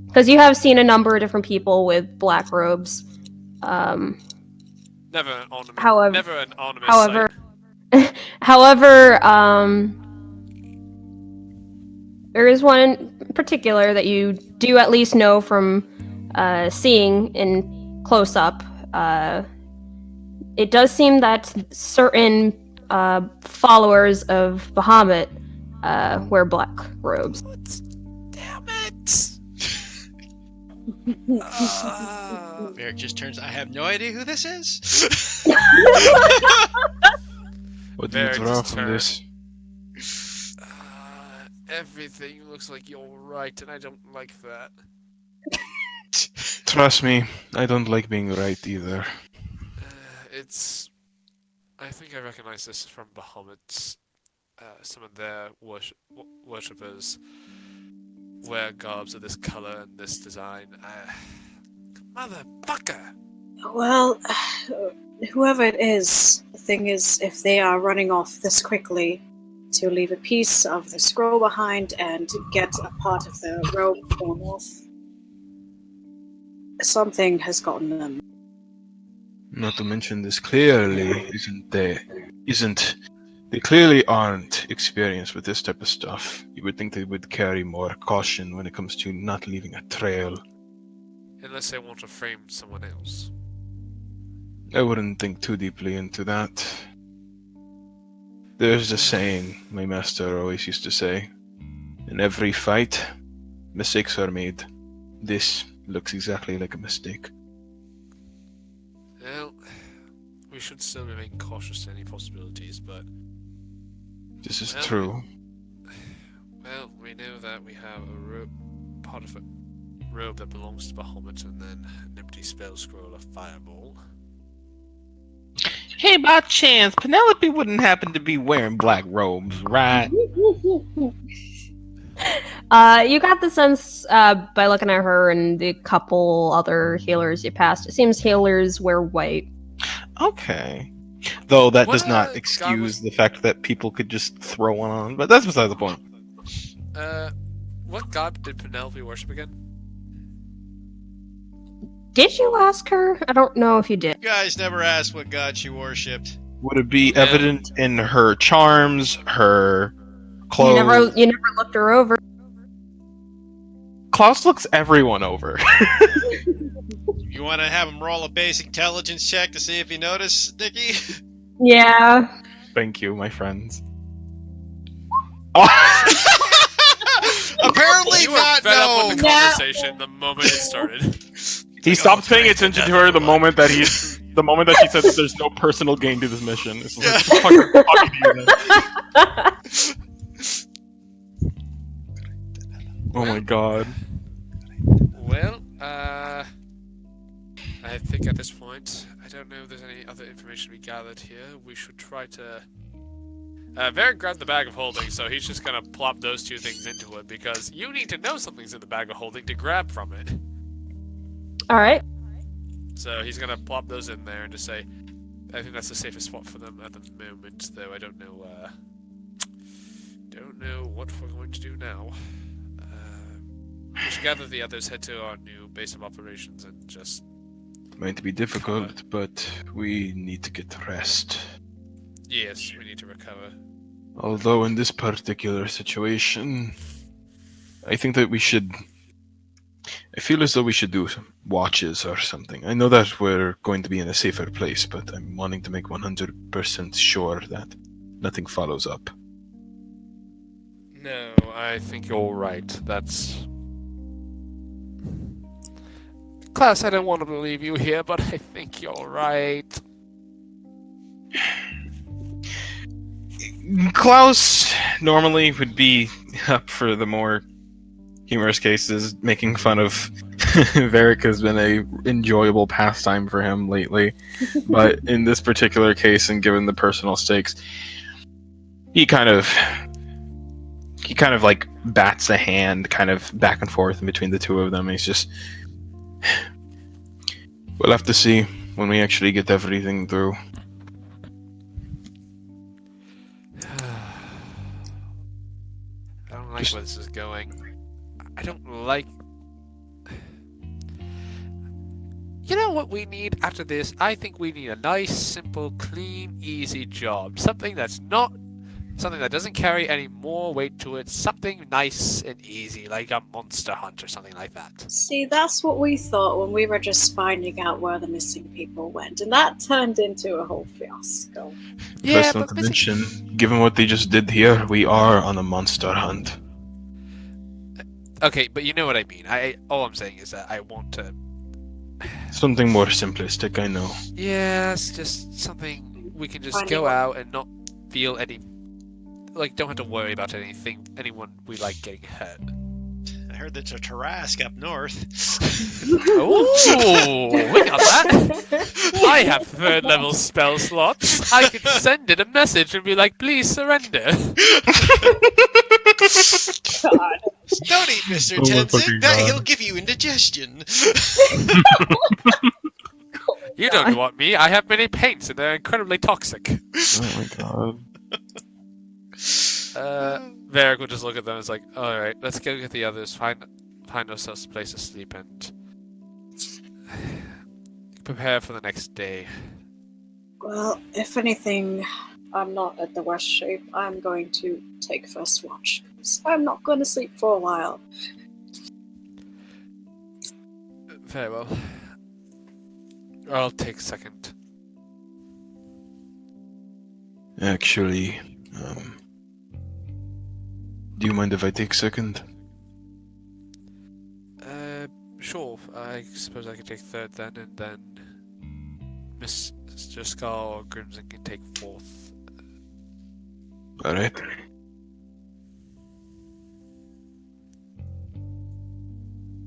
because you have seen a number of different people with black robes. Never an ornament. However- Never an ornament. However, sight. however, there is one in particular that you do at least know from seeing in close up. It does seem that certain followers of Bahamut wear black robes. Damn it! Eric just turns. I have no idea who this is. What do you Very draw just from turn. this? Everything looks like you're right, and I don't like that. Trust me, I don't like being right either. It's. I think I recognize this from Bahamut. some of their worshippers wear garbs of this color and this design. Motherfucker! Well, whoever it is, the thing is, if they are running off this quickly to leave a piece of the scroll behind and get a part of the robe torn off, something has gotten them. Not to mention this clearly they clearly aren't experienced with this type of stuff. You would think they would carry more caution when it comes to not leaving a trail. Unless they want to frame someone else. I wouldn't think too deeply into that. There's a saying my master always used to say. In every fight, mistakes are made. This looks exactly like a mistake. Well, we should still remain cautious to any possibilities, but... This is true. Well, we know that we have a part of a robe that belongs to Bahamut, and then an empty spell scroll of Fireball. Hey, by chance, Penelope wouldn't happen to be wearing black robes, right? You got the sense by looking at her and the couple other healers you passed. It seems healers wear white. Okay. Though that What does not God excuse was- the fact that people could just throw one on, but that's beside the point. What god did Penelope worship again? Did you ask her? I don't know if you did. You guys never asked what god she worshipped. Would it be Yeah. evident in her charms, her clothes? You never looked her over. Klaus looks everyone over. You want to have him roll a basic intelligence check to see if you notice, Nikki? Yeah. Thank you, my friends. Apparently You were not. fed up No. with the conversation the moment it started. He stopped paying attention to her the moment that she said that there's no personal gain to this mission. It's like, what the fuck are you doing? Oh my god. Well, I think at this point, I don't know if there's any other information we gathered here. We should try to... Varric grabbed the bag of holding, so he's just gonna plop those two things into it, because you need to know something's in the bag of holding to grab from it. Alright. So he's gonna plop those in there and just say, I think that's the safest spot for them at the moment, though I don't know what we're going to do now. We should gather the others, head to our new base of operations, and just... It's going to be difficult, but we need to get rest. Yes, we need to recover. Although in this particular situation, I think that we should... I feel as though we should do some watches or something. I know that we're going to be in a safer place, but I'm wanting to make 100% sure that nothing follows up. No, I think you're right. That's... Klaus, I don't want to believe you here, but I think you're right. Klaus normally would be up for the more humorous cases. Making fun of Varric has been a enjoyable pastime for him lately. But in this particular case, and given the personal stakes, he kind of like bats a hand kind of back and forth in between the two of them. He's just... We'll have to see when we actually get everything through. I don't like where this is going. I don't like... You know what we need after this? I think we need a nice, simple, clean, easy job. Something that doesn't carry any more weight to it. Something nice and easy, like a monster hunt or something like that. See, that's what we thought when we were just finding out where the missing people went, and that turned into a whole fiasco. Yeah, Plus, not to mention, given what they just did here, we are on a monster hunt. Okay, but you know what I mean. All I'm saying is that I want to... Something more simplistic, I know. Yes, just something we can just Finding go what? out and not feel any... Like, don't have to worry about anyone we like getting hurt. heard there's a Tarrasque up north. Oh, we got that. I have 3rd level spell slots. I could send it a message and be like, please surrender. God. Don't eat Mr. Oh my fucking Tenzin. God. He'll give you indigestion. You don't want me. I have many paints and they're incredibly toxic. Oh my god. Varric will just look at them and is like, alright, let's go get the others, find ourselves a place to sleep and prepare for the next day. Well, if anything, I'm not at the worst shape. I'm going to take first watch, because I'm not going to sleep for a while. Very well. I'll take second. Actually, do you mind if I take second? Sure. I suppose I could take third then, and then Mr. Scar or Crimson can take fourth. Alright.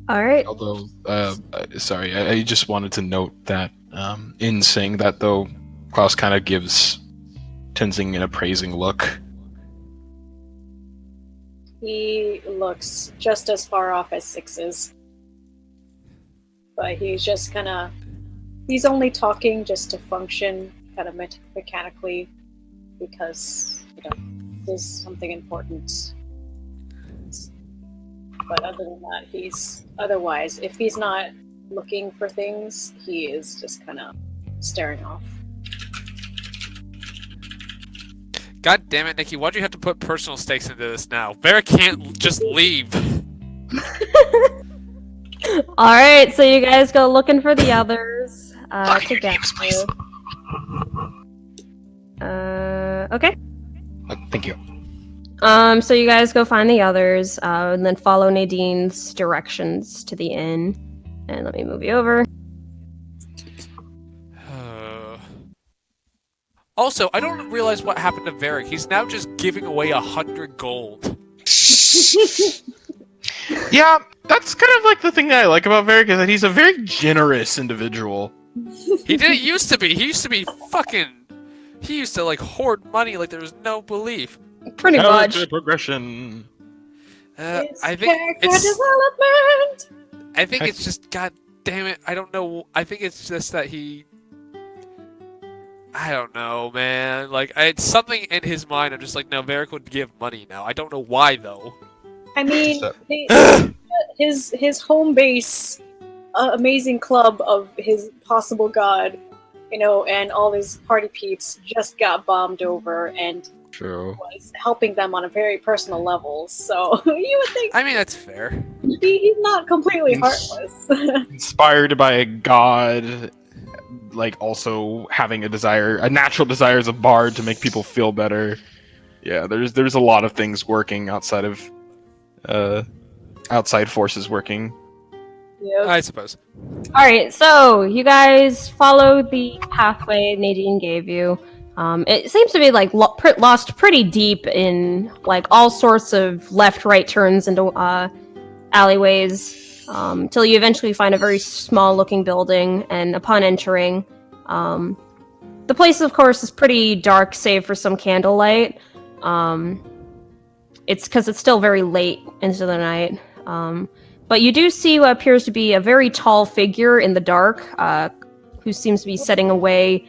All right. Although, sorry, I just wanted to note that in saying that, though, Klaus kind of gives Tenzing an appraising look. He looks just as far off as 6 is. But he's just kind of... He's only talking just to function kind of mechanically because, this is something important. But other than that, otherwise, if he's not looking for things, he is just kind of staring off. God damn it, Nikki, why'd you have to put personal stakes into this now? Vera can't just leave. Alright, so you guys go looking for the others to get to. Okay. Thank you. So you guys go find the others, and then follow Nadine's directions to the inn. And let me move you over. Also, I don't realize what happened to Varric. He's now just giving away 100 gold. Yeah, that's kind of like the thing that I like about Varric is that he's a very generous individual. He didn't used to be. He used to be fucking... He used to, like, hoard money like there was no belief. Pretty much. Character progression. It's I think character it's... development! I think it's just... God damn it. I don't know. I think it's just that he... I don't know, man. Like, it's something in his mind. I'm just like, no, Varric would give money now. I don't know why, though. I mean, his home base, amazing club of his possible god, and all his party peeps just got bombed over and True. was helping them on a very personal level. So you would think I mean, that's fair. he's not completely heartless. Inspired by a god, like also having a natural desire as a bard to make people feel better. Yeah, there's a lot of things working outside of outside forces working. Yep. I suppose. Alright, so you guys follow the pathway Nadine gave you. It seems to be like lost pretty deep in like all sorts of left-right turns into alleyways, till you eventually find a very small-looking building. And upon entering, the place, of course, is pretty dark, save for some candlelight. It's because it's still very late into the night. But you do see what appears to be a very tall figure in the dark, who seems to be setting away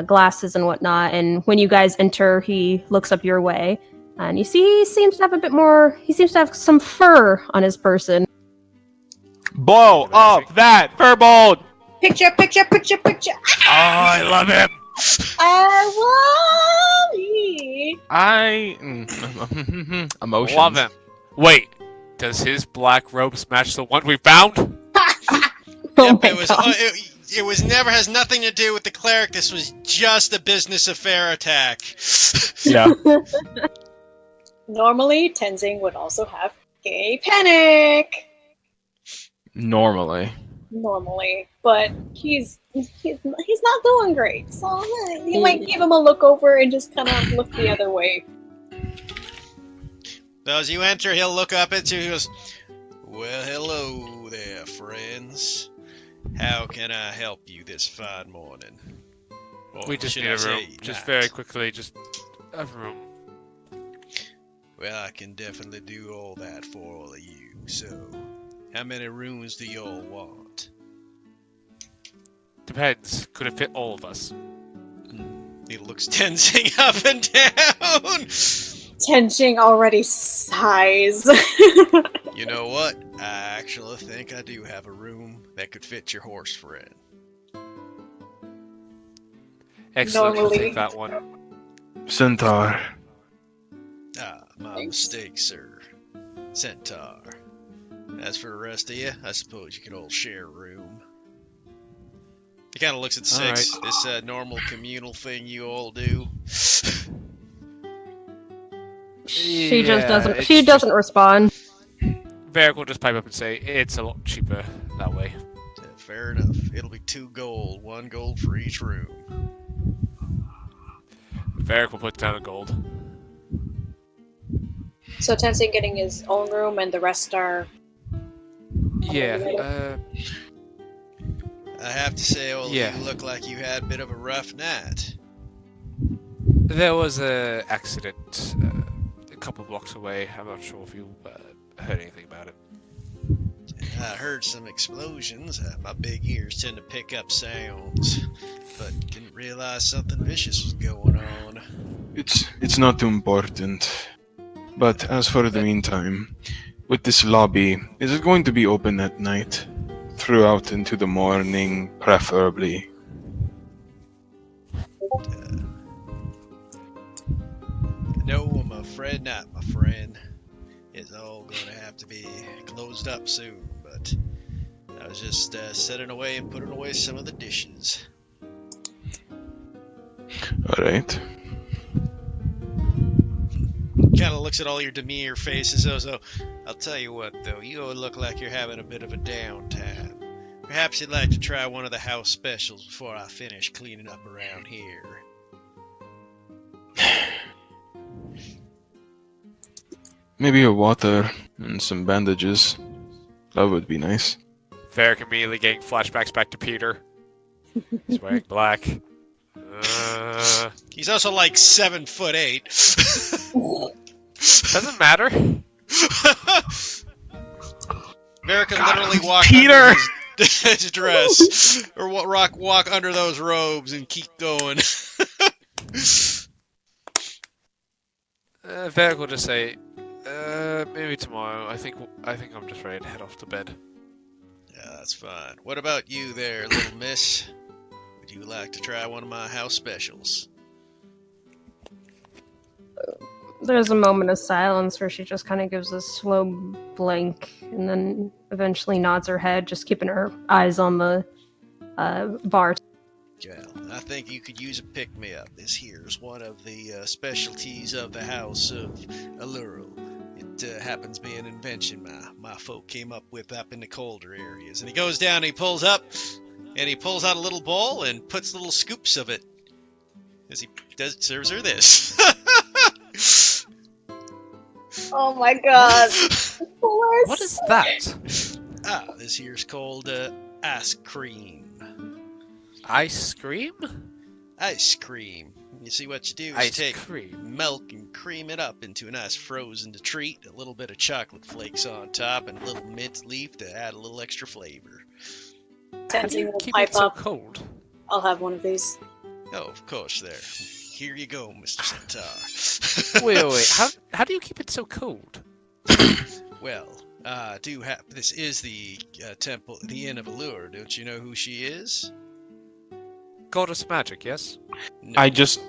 glasses and whatnot. And when you guys enter, he looks up your way, and you see he seems to have a bit more. He seems to have some fur on his person. Blow up that firbolt! Picture. Oh, I love him. Emotions. Love him. Wait, does his black robes match the one we found? Oh Yep, it was never has nothing to do with the cleric. This was just a business affair attack. Yeah. Normally, Tenzing would also have gay panic. Normally. But he's not doing great. So you might give him a look over and just kind of look the other way. So as you enter, he'll look up at you. He goes, Well, hello there, friends. How can I help you this fine morning? Or We just should need I a room. say Just night? very quickly, just a room. Well, I can definitely do all that for all of you. So, how many rooms do y'all want? Depends. Could it fit all of us? He looks tensing up and down. Tenching already sighs. You know what? I actually think I do have a room that could fit your horse friend. Excellent. We'll Normally- take that one. Centaur. Ah, my Thanks. mistake, sir. Centaur. As for the rest of you, I suppose you could all share a room. He kind of looks at the All six. This normal communal thing you all do. She just Yeah, doesn't. it's She just- doesn't respond. Varric will just pipe up and say, it's a lot cheaper that way. Fair enough. It'll be 2 gold, 1 gold for each room. Varric will put down a gold. So Tenzing getting his own room, and the rest are. Yeah, I have to say, all Yeah. of you look like you had a bit of a rough night. there was a accident a couple blocks away. I'm not sure if you heard anything about it. I heard some explosions. My big ears tend to pick up sounds, but didn't realize something vicious was going on. It's not too important. But as for the meantime, with this lobby, is it going to be open at night? Throughout into the morning, preferably. No, I'm afraid not, my friend. It's all going to have to be closed up soon, but I was just setting away and putting away some of the dishes. Alright. Kind of looks at all your demure faces, so I'll tell you what, though, you all look like you're having a bit of a downtime. Perhaps you'd like to try one of the house specials before I finish cleaning up around here. Maybe a water and some bandages. That would be nice. Varric immediately getting flashbacks back to Peter. He's wearing black. He's also like 7'8". Doesn't matter. America God, literally walk Peter! under his dress, or walk under those robes and keep going. Varric will just say, maybe tomorrow. I think I'm just ready to head off to bed. Yeah, that's fine. What about you there, little miss? Would you like to try one of my house specials? There's a moment of silence where she just kind of gives a slow blink and then eventually nods her head, just keeping her eyes on the bar. Well, I think you could use a pick-me-up. This here's one of the specialties of the House of Alluro. It happens to be an invention my folk came up with up in the colder areas. And he goes down and he pulls up, and he pulls out a little bowl and puts little scoops of it as he serves her this. Oh my god. What is that? This here's called ice cream. Ice cream? Ice cream. You see what you do is Ice take cream. milk and cream it up into a nice frozen treat, a little bit of chocolate flakes on top, and a little mint leaf to add a little extra flavor. How do Tenzing you will keep pipe it so up. cold? I'll have one of these. Oh, of course, there. Here you go, Mr. Centaur. Wait. How do you keep it so cold? Well, this is the temple, the Inn of Allure. Don't you know who she is? Goddess of magic, yes? No. I just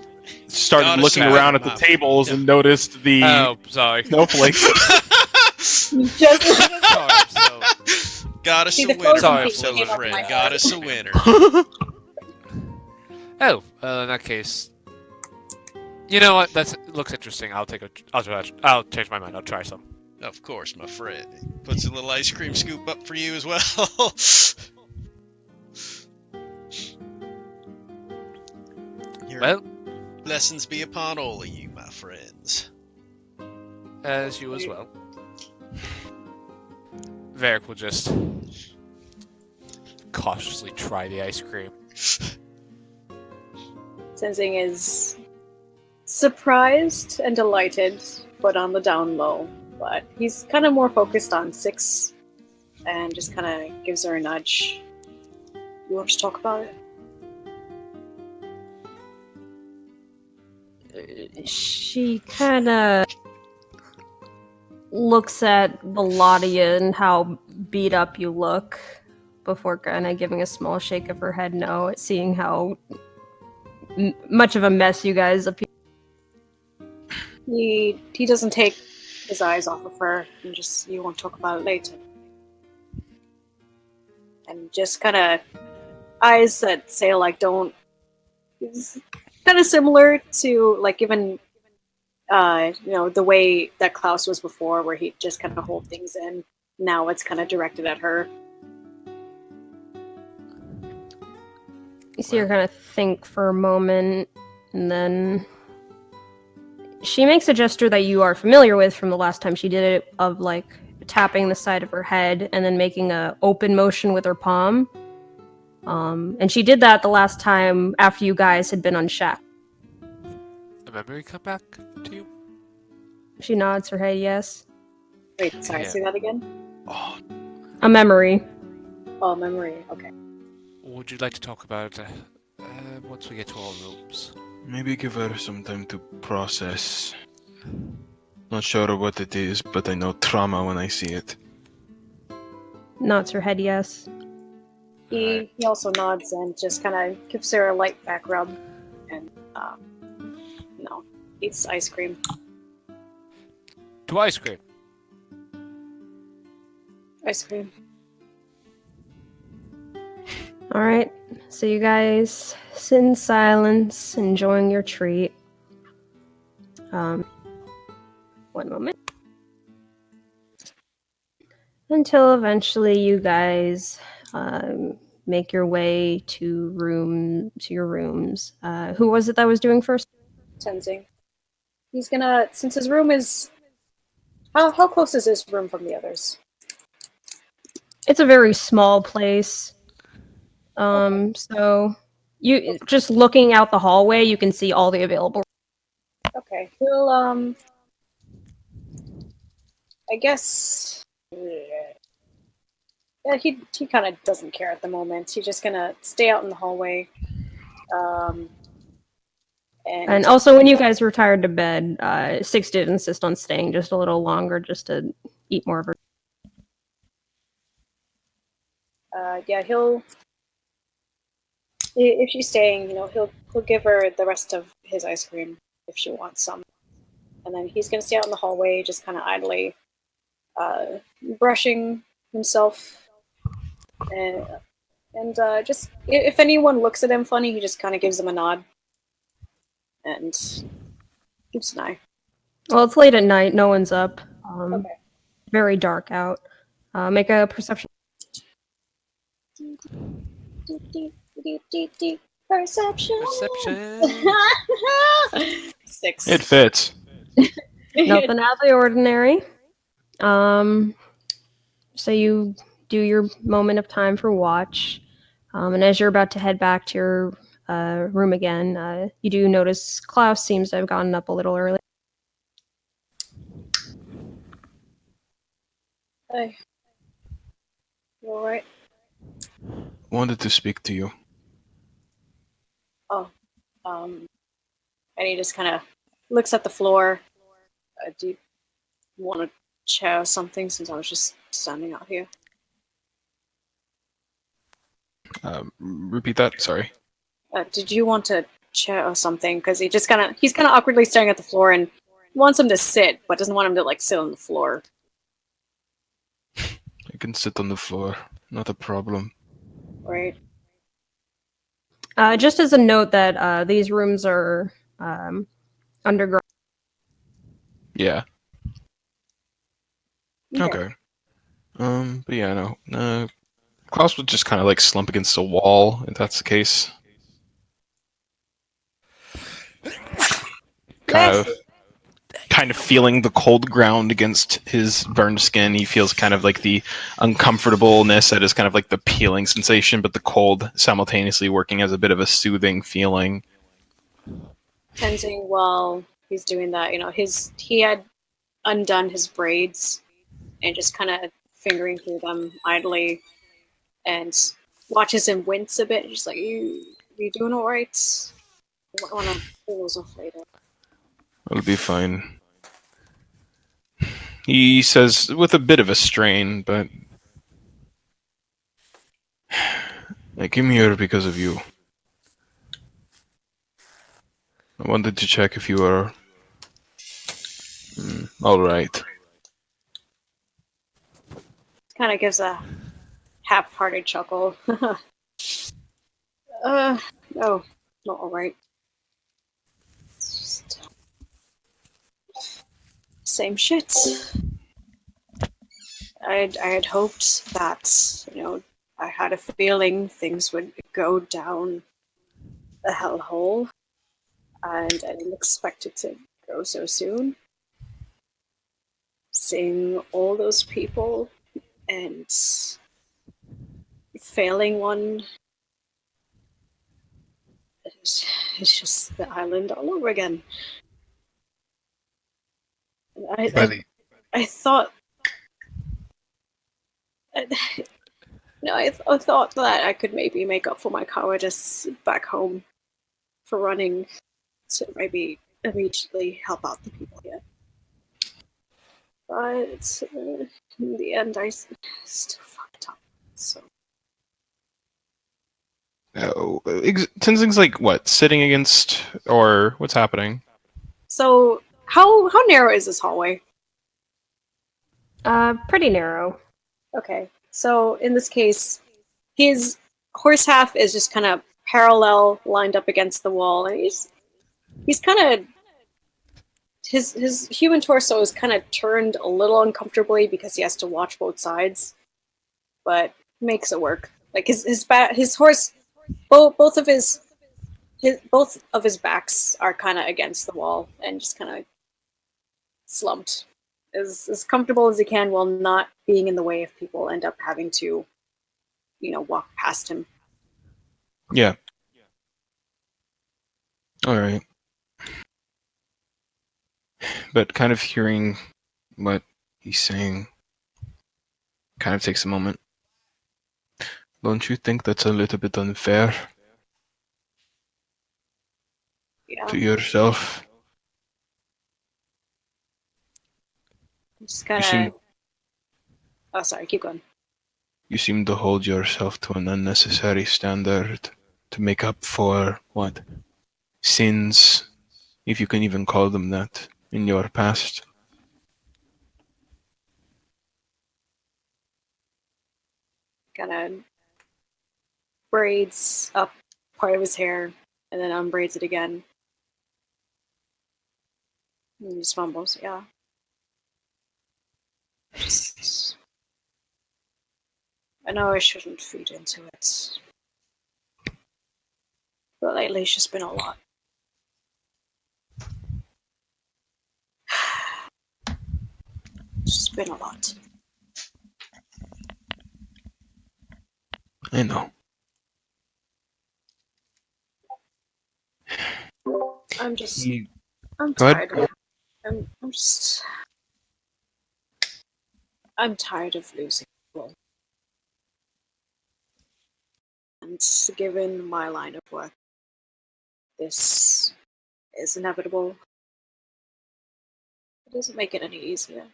started Goddess looking of around at the magic. tables and noticed the Oh, sorry. snowflakes. Just Sorry, so... Goddess See, a the winner, frozen my piece little came up in friend. my head. Goddess a winner. Oh, in that case... You know what? That looks interesting. I'll change my mind. I'll try some. Of course, my friend. He puts a little ice cream scoop up for you as well. Your Well, blessings be upon all of you, my friends. as you as well. Varric will just cautiously try the ice cream. Sensing is surprised and delighted, but on the down low. But he's kind of more focused on Six, and just kind of gives her a nudge. You want to talk about it? She kind of looks at the lot of you and how beat up you look before kind of giving a small shake of her head no at seeing how much of a mess you guys appear. He doesn't take his eyes off of her, and just, you want to talk about it later. And just kind of eyes that say like don't. It's kind of similar to like even the way that Klaus was before, where he just kind of hold things in. Now it's kind of directed at her. You see her kind of think for a moment, and then she makes a gesture that you are familiar with from the last time she did it, of like tapping the side of her head and then making a open motion with her palm. And she did that the last time after you guys had been unshackled. A memory come back to you? She nods her head yes. Wait, sorry, Yeah. say that again? Oh, A memory. Oh, memory, okay. Would you like to talk about it once we get to our rooms? maybe give her some time to process. Not sure what it is, but I know trauma when I see it. Nods her head yes. He also nods and just kind of gives her a light back rub, and eats ice cream. To ice cream. Ice cream. Alright, so you guys sit in silence, enjoying your treat. One moment. Until eventually you guys make your way to your rooms. Who was it that was doing first? Tenzing. He's gonna, since his room is. How close is his room from the others? It's a very small place. So you just looking out the hallway, you can see all the available. Okay, he'll I guess. Yeah, he kind of doesn't care at the moment. He's just gonna stay out in the hallway. And also, when you guys retired to bed, Six did insist on staying just a little longer, just to eat more of her. Yeah, he'll. If she's staying, he'll give her the rest of his ice cream if she wants some, and then he's gonna stay out in the hallway, just kind of idly, brushing himself, and just if anyone looks at him funny, he just kind of gives them a nod, and keeps an eye. Well, it's late at night. No one's up. Okay. Very dark out. Make a perception. Perception. Perception. 6. It fits. Nothing out of the ordinary. So you do your moment of time for watch, and as you're about to head back to your room again, you do notice Klaus seems to have gotten up a little early. Hey. You alright? Wanted to speak to you. Oh. And he just kind of looks at the floor. Do you want to chair something, since I was just standing out here? Repeat that. Sorry. Did you want to chair or something? Because he's kind of awkwardly staring at the floor and wants him to sit, but doesn't want him to like sit on the floor. I can sit on the floor. Not a problem. Right. Just as a note that these rooms are underground. Yeah. Okay. But yeah, no. Klaus would just kind of like slump against the wall, if that's the case. Kind kind of feeling the cold ground against his burned skin. He feels kind of like the uncomfortableness that is kind of like the peeling sensation, but the cold simultaneously working as a bit of a soothing feeling. Tenzing, while he's doing that, he had undone his braids and just kind of fingering through them idly, and watches him wince a bit. Just like, you doing all right? I want to pull those off later. It'll be fine. He says with a bit of a strain, but I came here because of you. I wanted to check if you were all right. Kind of gives a half-hearted chuckle. No, not all right. It's just same shit. I had hoped that, I had a feeling things would go down the hellhole, and I didn't expect it to go so soon. Seeing all those people and failing one, it's just the island all over again. I thought, I thought that I could maybe make up for my cowardice back home for running to maybe immediately help out the people here. But in the end, I still fucked up. So Tenzing's like what, sitting against, or what's happening? So how narrow is this hallway? Pretty narrow. Okay, so in this case, his horse half is just kind of parallel, lined up against the wall, and he's kind of his human torso is kind of turned a little uncomfortably because he has to watch both sides, but makes it work. Like his horse, both of his backs are kind of against the wall and just kind of slumped, as comfortable as he can while not being in the way if people end up having to, walk past him. Yeah. All right. But kind of hearing what he's saying kind of takes a moment. Don't you think that's a little bit unfair Yeah, to yourself? just kind of. Oh, sorry. Keep going. You seem to hold yourself to an unnecessary standard to make up for, what, sins, if you can even call them that, in your past. Kind of braids up part of his hair and then unbraids it again. And he just mumbles, yeah. I know I shouldn't feed into it, but lately it's just been a lot. It's just been a lot. I know. I'm just. You- I'm Go ahead. tired. I'm tired of losing people. And given my line of work, this is inevitable. It doesn't make it any easier.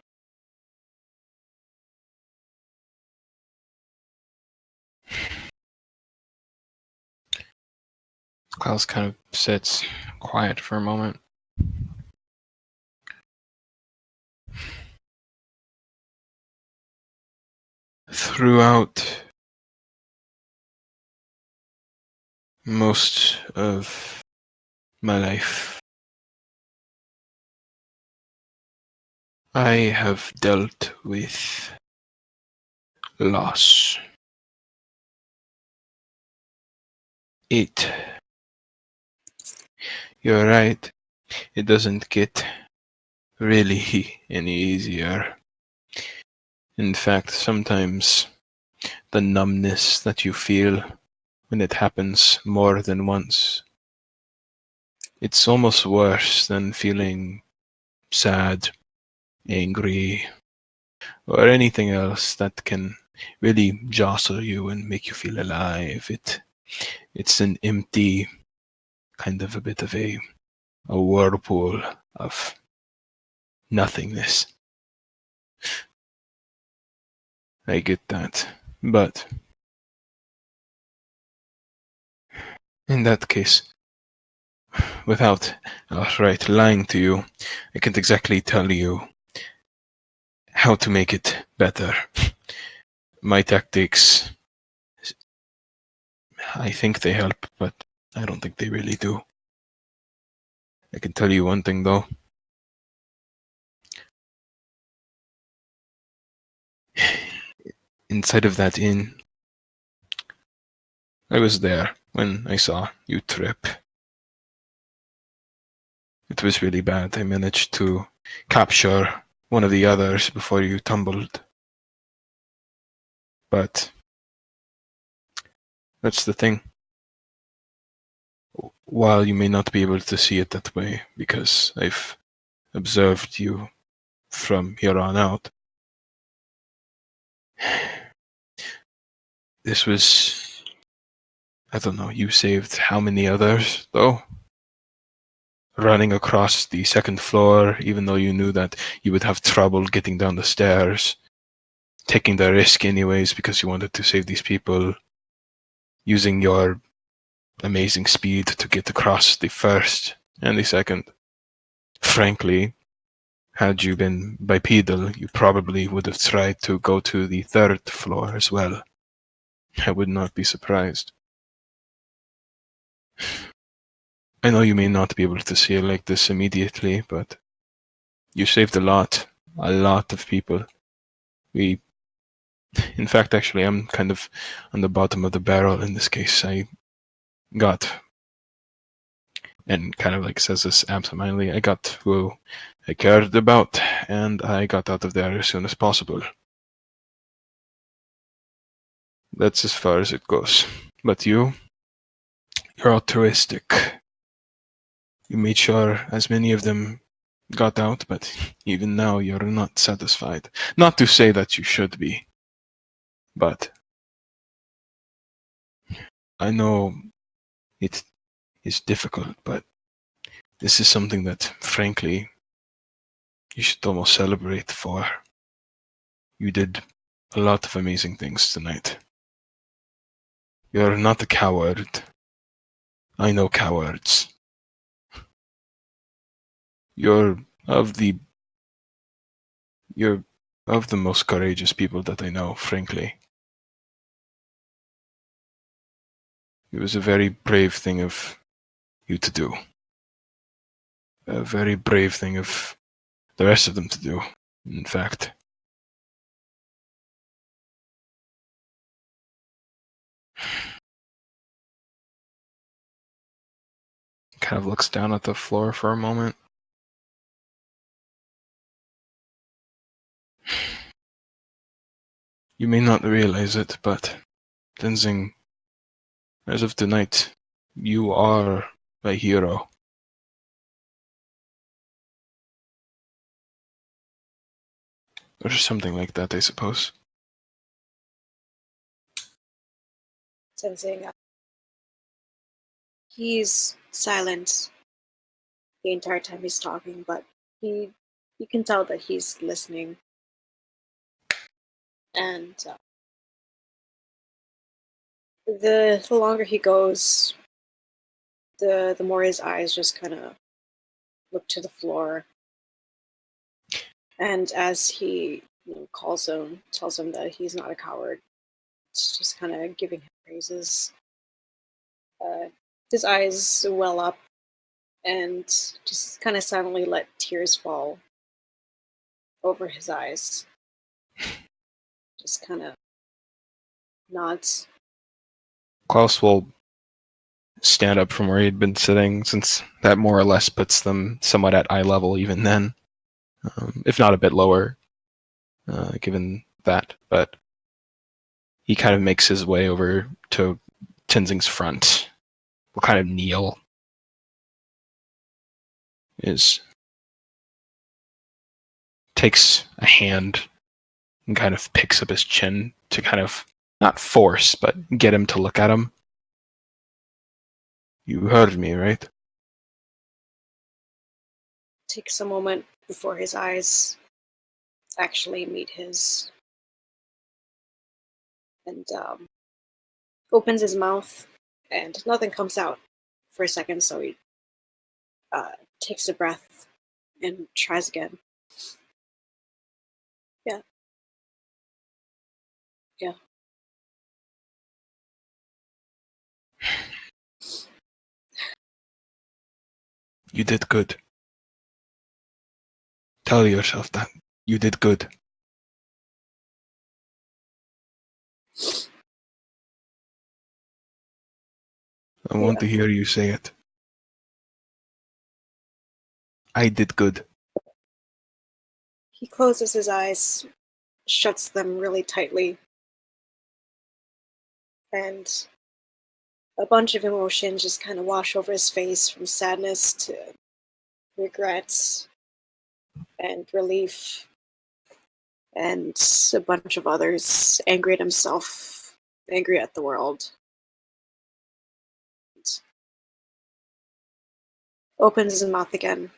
Klaus kind of sits quiet for a moment. Throughout most of my life, I have dealt with loss. You're right, it doesn't get really any easier. In fact, sometimes the numbness that you feel when it happens more than once, it's almost worse than feeling sad, angry, or anything else that can really jostle you and make you feel alive. It's an empty, kind of a bit of a whirlpool of nothingness. I get that. But in that case, without outright lying to you, I can't exactly tell you how to make it better. My tactics, I think they help, but I don't think they really do. I can tell you one thing though. Inside of that inn, I was there when I saw you trip. It was really bad. I managed to capture one of the others before you tumbled. But that's the thing. While you may not be able to see it that way, because I've observed you from here on out, this was, I don't know, you saved how many others, though? Running across the second floor, even though you knew that you would have trouble getting down the stairs, taking the risk anyways because you wanted to save these people, using your amazing speed to get across the first and the second. Frankly, had you been bipedal, you probably would have tried to go to the third floor as well. I would not be surprised. I know you may not be able to see it like this immediately, but you saved a lot of people. In fact, actually, I'm kind of on the bottom of the barrel in this case. I got, and kind of like says this absentmindedly, I got who I cared about, and I got out of there as soon as possible. That's as far as it goes. But you're altruistic. You made sure as many of them got out, but even now you're not satisfied. Not to say that you should be, but I know it is difficult, but this is something that, frankly, you should almost celebrate for. You did a lot of amazing things tonight. You're not a coward. I know cowards. You're of the most courageous people that I know, frankly. It was a very brave thing of you to do. A very brave thing of the rest of them to do, in fact. Kind of looks down at the floor for a moment. You may not realize it, but Tenzing, as of tonight, you are a hero. Or something like that, I suppose. Sensing he's silent the entire time he's talking, but you can tell that he's listening. And the longer he goes, the more his eyes just kind of look to the floor. And as he tells him that he's not a coward, it's just kind of giving him praises. His eyes well up and just kind of silently let tears fall over his eyes. Just kind of nods. Klaus will stand up from where he'd been sitting, since that more or less puts them somewhat at eye level even then. if not a bit lower, given that. But he kind of makes his way over to Tenzing's front. Will kind of kneel. Takes a hand and kind of picks up his chin to kind of not force, but get him to look at him. You heard me, right? Takes a moment before his eyes actually meet his, and opens his mouth, and nothing comes out for a second, so he takes a breath and tries again. Yeah. Yeah. You did good. Tell yourself that. You did good. I want to hear you say it. I did good. He closes his eyes, shuts them really tightly, and a bunch of emotions just kind of wash over his face, from sadness to regrets and relief, and a bunch of others, angry at himself, angry at the world. Opens his mouth again.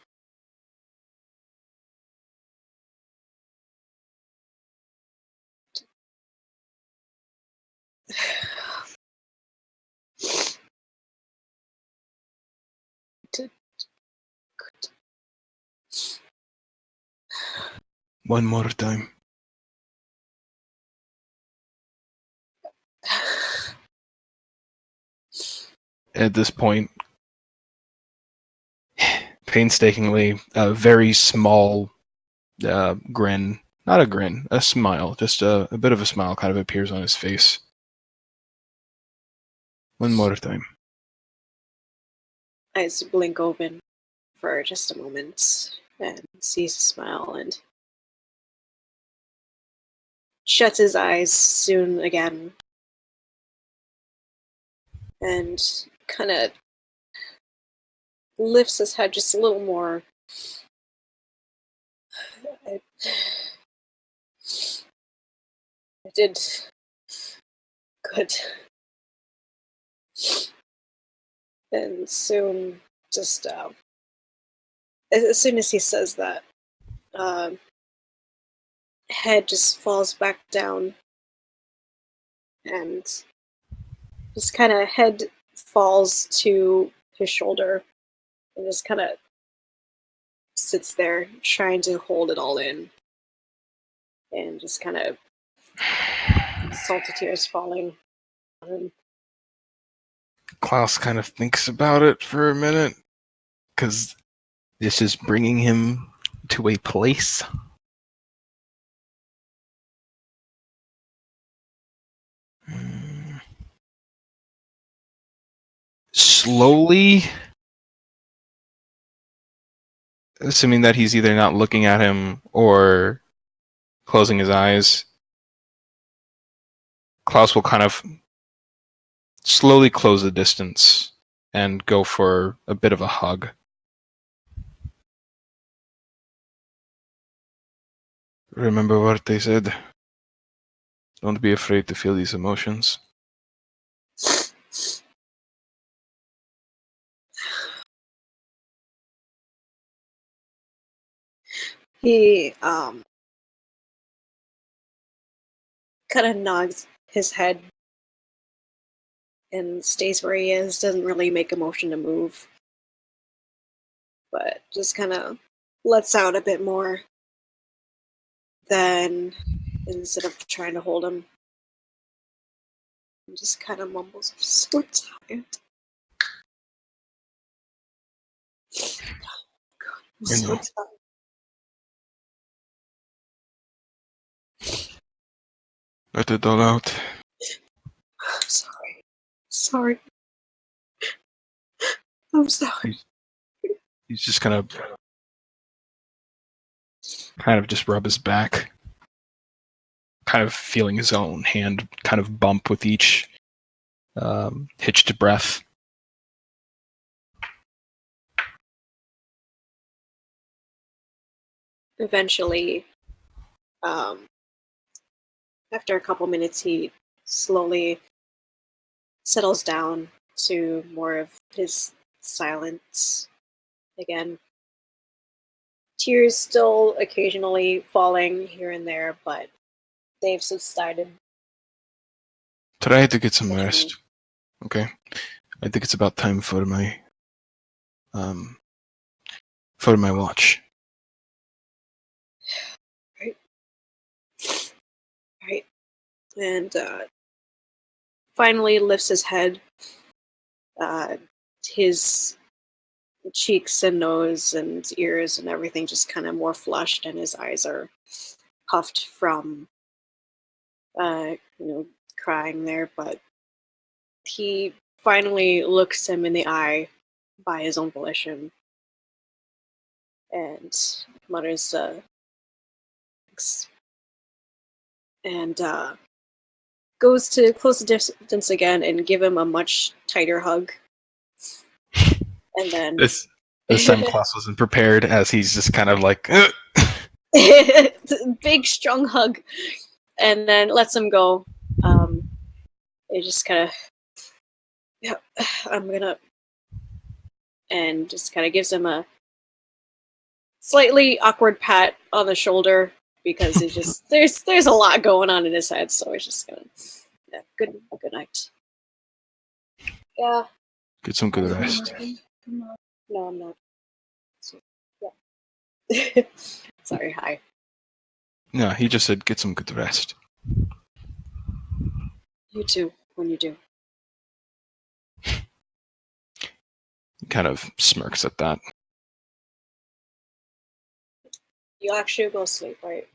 One more time. At this point, painstakingly, a very small grin, not a grin, a smile, just a bit of a smile kind of appears on his face. One more time. Eyes blink open for just a moment and sees a smile and shuts his eyes soon again and kind of lifts his head just a little more. I did good. And soon, just as soon as he says that, head just falls back down, and just kind of head falls to his shoulder, and just kind of sits there trying to hold it all in, and just kind of salty tears falling on him. Klaus kind of thinks about it for a minute, because this is bringing him to a place. Slowly, assuming that he's either not looking at him or closing his eyes, Klaus will kind of slowly close the distance and go for a bit of a hug. Remember what they said? Don't be afraid to feel these emotions. He kind of nods his head and stays where he is, doesn't really make a motion to move, but just kind of lets out a bit more than instead of trying to hold him. And just kind of mumbles, I'm so tired. God, I'm so know. tired. Let it all out. I'm sorry. Sorry. I'm sorry. He's just kind of kind of just rub his back, kind of feeling his own hand kind of bump with each hitched breath. Eventually, after a couple minutes, he slowly settles down to more of his silence again. Tears still occasionally falling here and there, but they've subsided. Try to get some rest. Okay. I think it's about time for my watch. Right. And finally lifts his head. His cheeks and nose and ears and everything just kind of more flushed, and his eyes are puffed from crying there, but he finally looks him in the eye by his own volition and mutters thanks, and goes to close the distance again and give him a much tighter hug. And then This time Klaus wasn't prepared, as he's just kind of like big strong hug, and then lets him go. It just kind of, yeah, I'm gonna, and just kind of gives him a slightly awkward pat on the shoulder, because he just there's a lot going on in his head, so he's just gonna, yeah, good night. Yeah. get some good rest. No, I'm not. So, yeah. Sorry, hi. No, he just said get some good rest. You too, when you do. He kind of smirks at that. You actually go to sleep, right?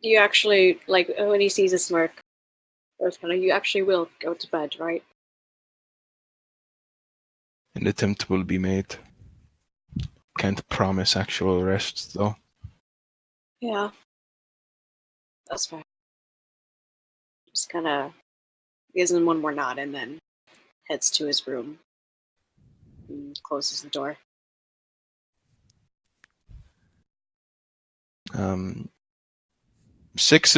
You actually, like, when he sees a smirk, or kind of, you actually will go to bed, right? An attempt will be made. Can't promise actual rest, though. Yeah. That's fine. Just kind of gives him one more nod and then heads to his room and closes the door. Six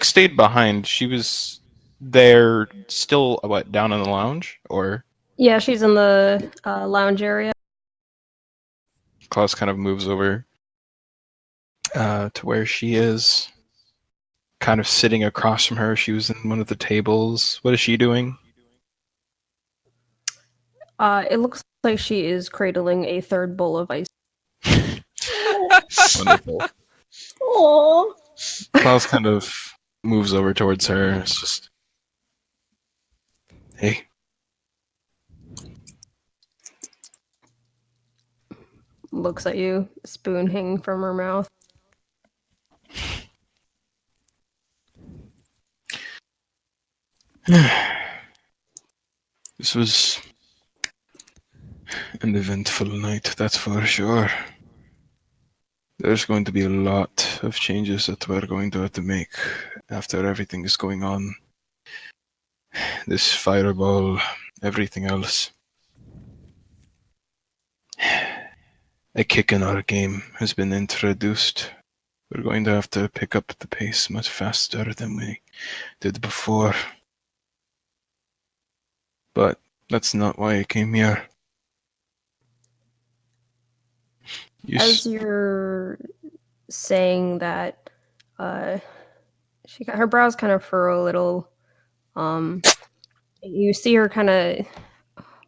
stayed behind. She was there still, down in the lounge? Or Yeah, she's in the lounge area. Klaus kind of moves over to where she is, kind of sitting across from her. She was in one of the tables. What is she doing? It looks like she is cradling a third bowl of ice. Wonderful. Aww. Klaus kind of moves over towards her. It's just, hey. Looks at you, spoon hanging from her mouth. This was an eventful night, that's for sure. There's going to be a lot of changes that we're going to have to make after everything is going on. This fireball, everything else. A kick in our game has been introduced. We're going to have to pick up the pace much faster than we did before. But that's not why I came here. As you're saying that, her brows kind of furrow a little. You see her kind of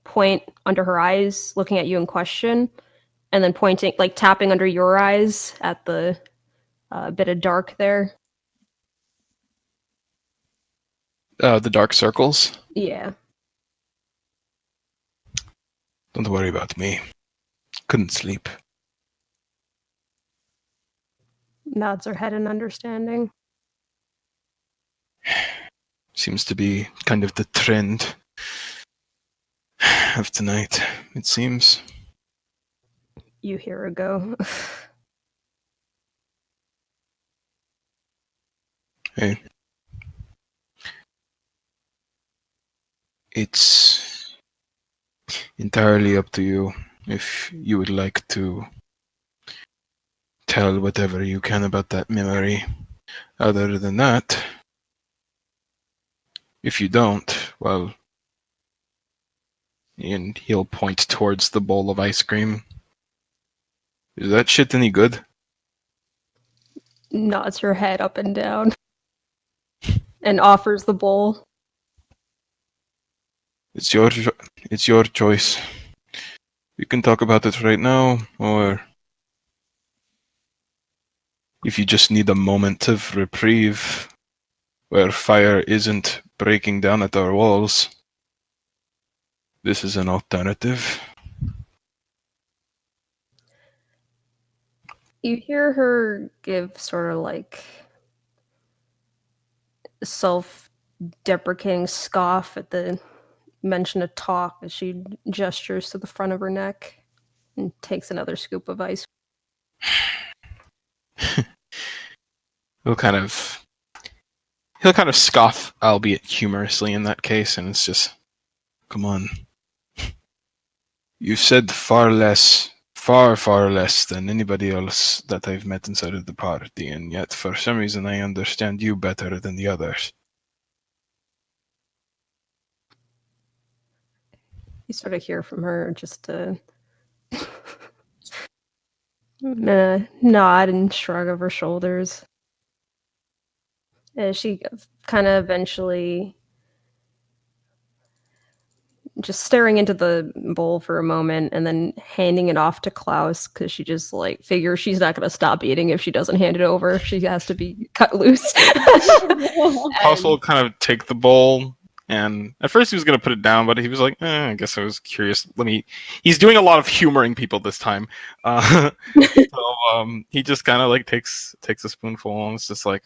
point under her eyes, looking at you in question, and then pointing, like tapping under your eyes at the bit of dark there. The dark circles? Yeah. Don't worry about me. Couldn't sleep. Nods her head in understanding. Seems to be kind of the trend of tonight, it seems. You hear her go. Hey. It's entirely up to you if you would like to tell whatever you can about that memory. Other than that, if you don't, well, and he'll point towards the bowl of ice cream. Is that shit any good? Nods her head up and down. And offers the bowl. It's your choice. We can talk about it right now, or if you just need a moment of reprieve where fire isn't breaking down at our walls, this is an alternative. You hear her give sort of like self-deprecating scoff at the mention of talk as she gestures to the front of her neck and takes another scoop of ice. He'll kind of scoff, albeit humorously in that case, and it's just, come on. You said far less than anybody else that I've met inside of the party, and yet for some reason I understand you better than the others. You sort of hear from her just a nod and shrug of her shoulders. As she kind of eventually just staring into the bowl for a moment and then handing it off to Klaus because she just like figures she's not going to stop eating if she doesn't hand it over. She has to be cut loose. Klaus will kind of take the bowl, and at first he was going to put it down, but he was like, I guess I was curious. He's doing a lot of humoring people this time. So he just kind of like takes a spoonful, and it's just like,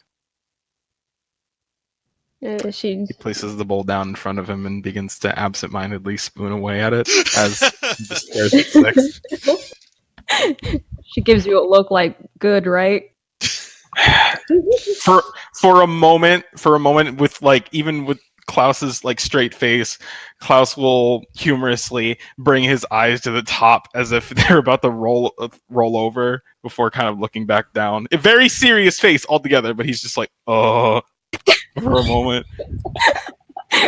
She he places the bowl down in front of him and begins to absentmindedly spoon away at it as he just stares at Six. She gives you a look like good, right? For a moment, with like, even with Klaus's like straight face, Klaus will humorously bring his eyes to the top as if they're about to roll over before kind of looking back down. A very serious face altogether, but he's just like, oh. For a moment.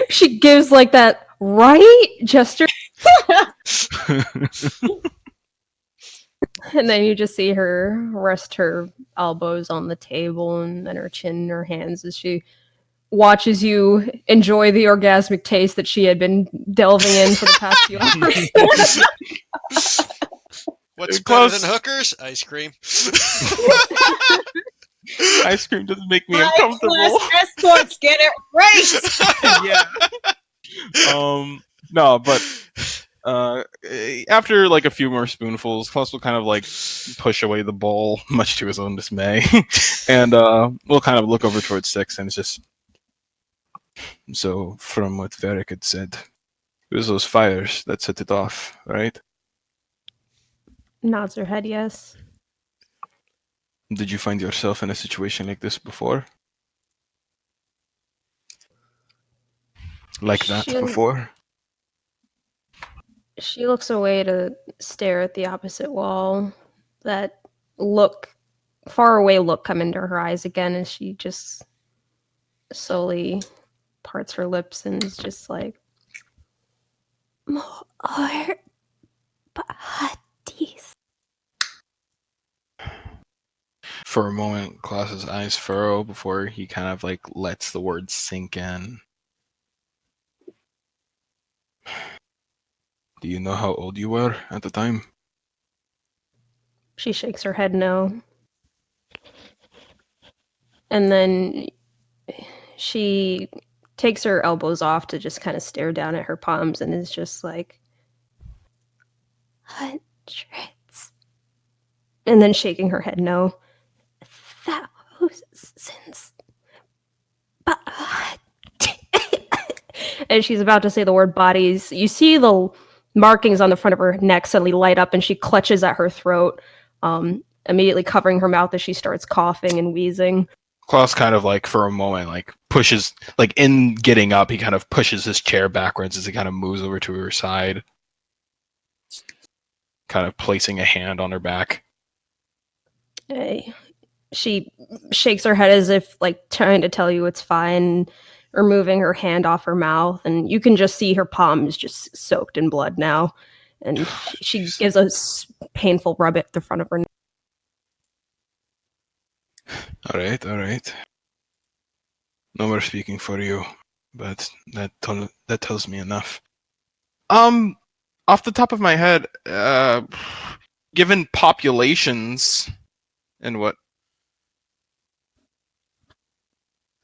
She gives like that right gesture. And then you just see her rest her elbows on the table and then her chin in her hands as she watches you enjoy the orgasmic taste that she had been delving in for the past few hours. What's better than hookers? Ice cream. Ice cream doesn't make me uncomfortable. Escorts, get it right. Yeah. No, but after like a few more spoonfuls, Klaus will kind of like push away the bowl, much to his own dismay, and we'll kind of look over towards Six, and it's just, so from what Varric had said, it was those fires that set it off, right? Nods her head yes. Did you find yourself in a situation like this before? Like that before? She looks away to stare at the opposite wall. That far away look come into her eyes again as she just slowly parts her lips and is just like, more bodies. For a moment, Klaus's eyes furrow before he kind of like lets the words sink in. Do you know how old you were at the time? She shakes her head no. And then she takes her elbows off to just kind of stare down at her palms and is just like, hundreds. And then shaking her head no. Thousands. And she's about to say the word bodies. You see the markings on the front of her neck suddenly light up, and she clutches at her throat, immediately covering her mouth as she starts coughing and wheezing. Klaus kind of like for a moment like pushes, like in getting up, he kind of pushes his chair backwards as he kind of moves over to her side, kind of placing a hand on her back. She shakes her head as if like trying to tell you it's fine, removing her hand off her mouth, and you can just see her palm is just soaked in blood now, and she gives a painful rub at the front of her neck. All right. No more speaking for you, but that tells me enough. Off the top of my head, given populations and what,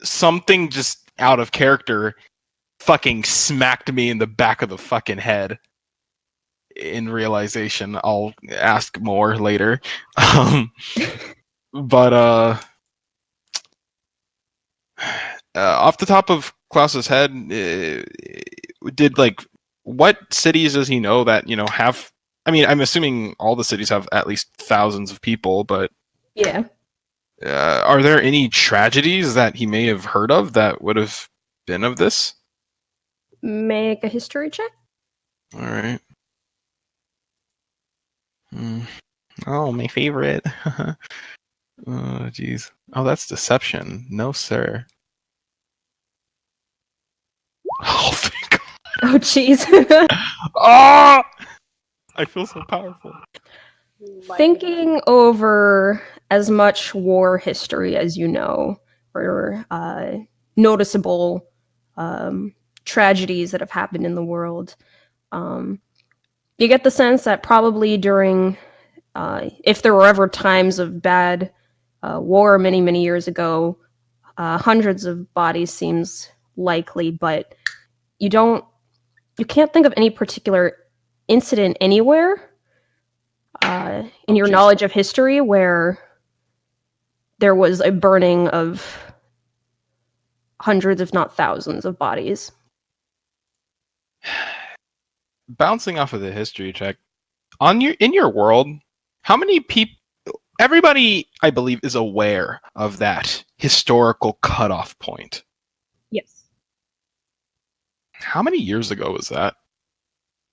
something just out of character fucking smacked me in the back of the fucking head. In realization, I'll ask more later. But off the top of Klaus's head, did like what cities does he know that have? I mean, I'm assuming all the cities have at least thousands of people, but Yeah. Are there any tragedies that he may have heard of that would have been of this? Make a history check. All right. Oh, my favorite. Oh, jeez. Oh, that's deception. No, sir. Oh, thank God. Oh, jeez. Oh! I feel so powerful. Thinking over as much war history as you know, or noticeable tragedies that have happened in the world, you get the sense that probably during, if there were ever times of bad war many, many years ago, hundreds of bodies seems likely, but you can't think of any particular incident anywhere in your knowledge of history where there was a burning of hundreds, if not thousands, of bodies. Bouncing off of the history check, in your world, how many people? Everybody, I believe, is aware of that historical cutoff point. Yes. How many years ago was that?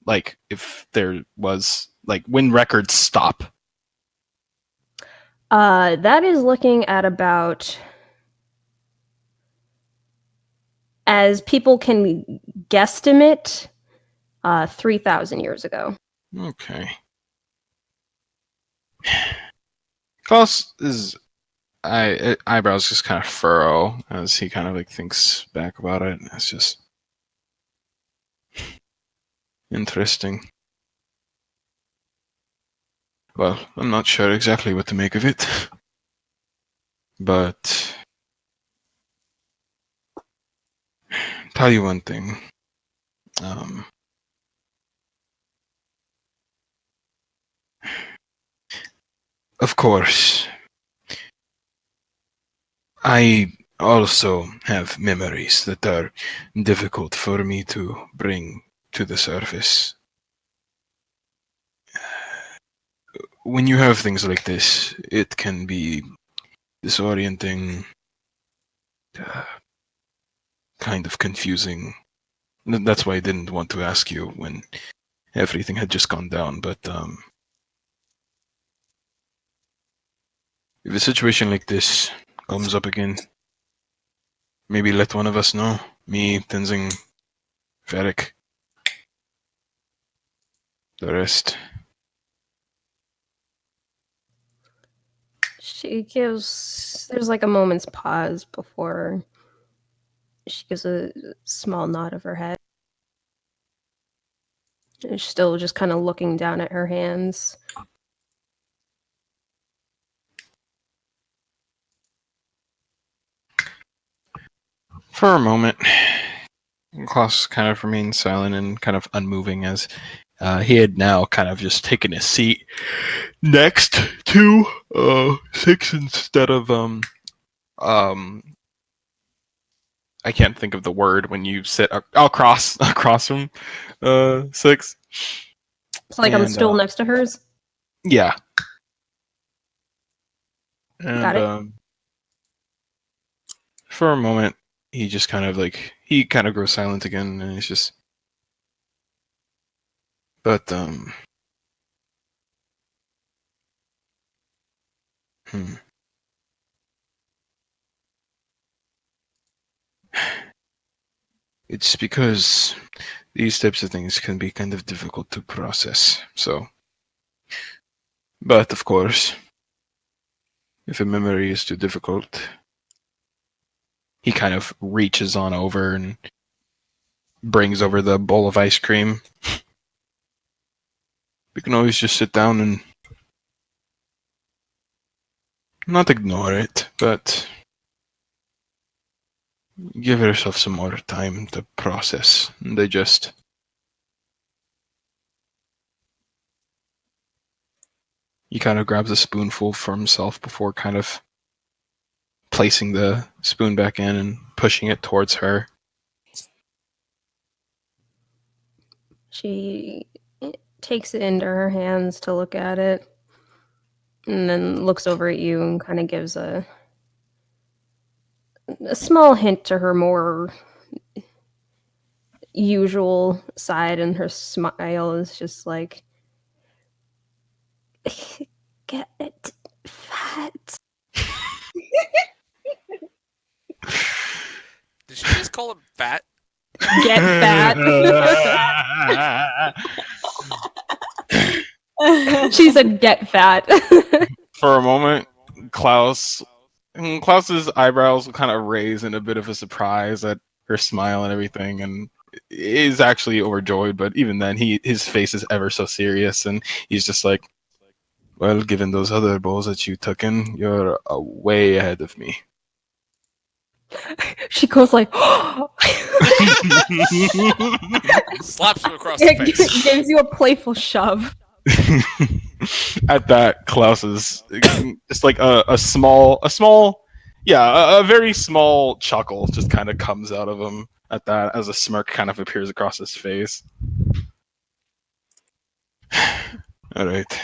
Like, if there was, like, when records stop? That is looking at about, as people can guesstimate, 3,000 years ago. Okay. Klaus's eyebrows just kind of furrow as he kind of like thinks back about it. It's just interesting. Well, I'm not sure exactly what to make of it, but tell you one thing. Of course, I also have memories that are difficult for me to bring to the surface. When you have things like this, it can be disorienting, kind of confusing. That's why I didn't want to ask you when everything had just gone down, but if a situation like this comes up again, maybe let one of us know. Me, Tenzing, Varric. The rest. There's like a moment's pause before she gives a small nod of her head. She's still just kind of looking down at her hands. For a moment, Klaus kind of remained silent and kind of unmoving as he had now kind of just taken a seat next to Six instead of I can't think of the word when you sit across from Six. It's like on the And, stool next to hers. Yeah. And Got it. for a moment, he just kind of grows silent again, and he's just. But it's because these types of things can be kind of difficult to process. So, but of course, if a memory is too difficult, he kind of reaches on over and brings over the bowl of ice cream. We can always just sit down and not ignore it, but give yourself some more time to process and digest. He kind of grabs a spoonful for himself before kind of placing the spoon back in and pushing it towards her. She takes it into her hands to look at it, and then looks over at you and kind of gives a small hint to her more usual side, and her smile is just like, get it fat. Did she just call him fat? Get fat. She said get fat. For a moment, Klaus's eyebrows will kind of raise in a bit of a surprise at her smile and everything, and is actually overjoyed. But even then, his face is ever so serious, and he's just like, "Well, given those other bowls that you took in, you're way ahead of me." She goes like, Slaps him across the face. gives you a playful shove. At that, Klaus is just like a very small chuckle just kind of comes out of him at that as a smirk kind of appears across his face. All right,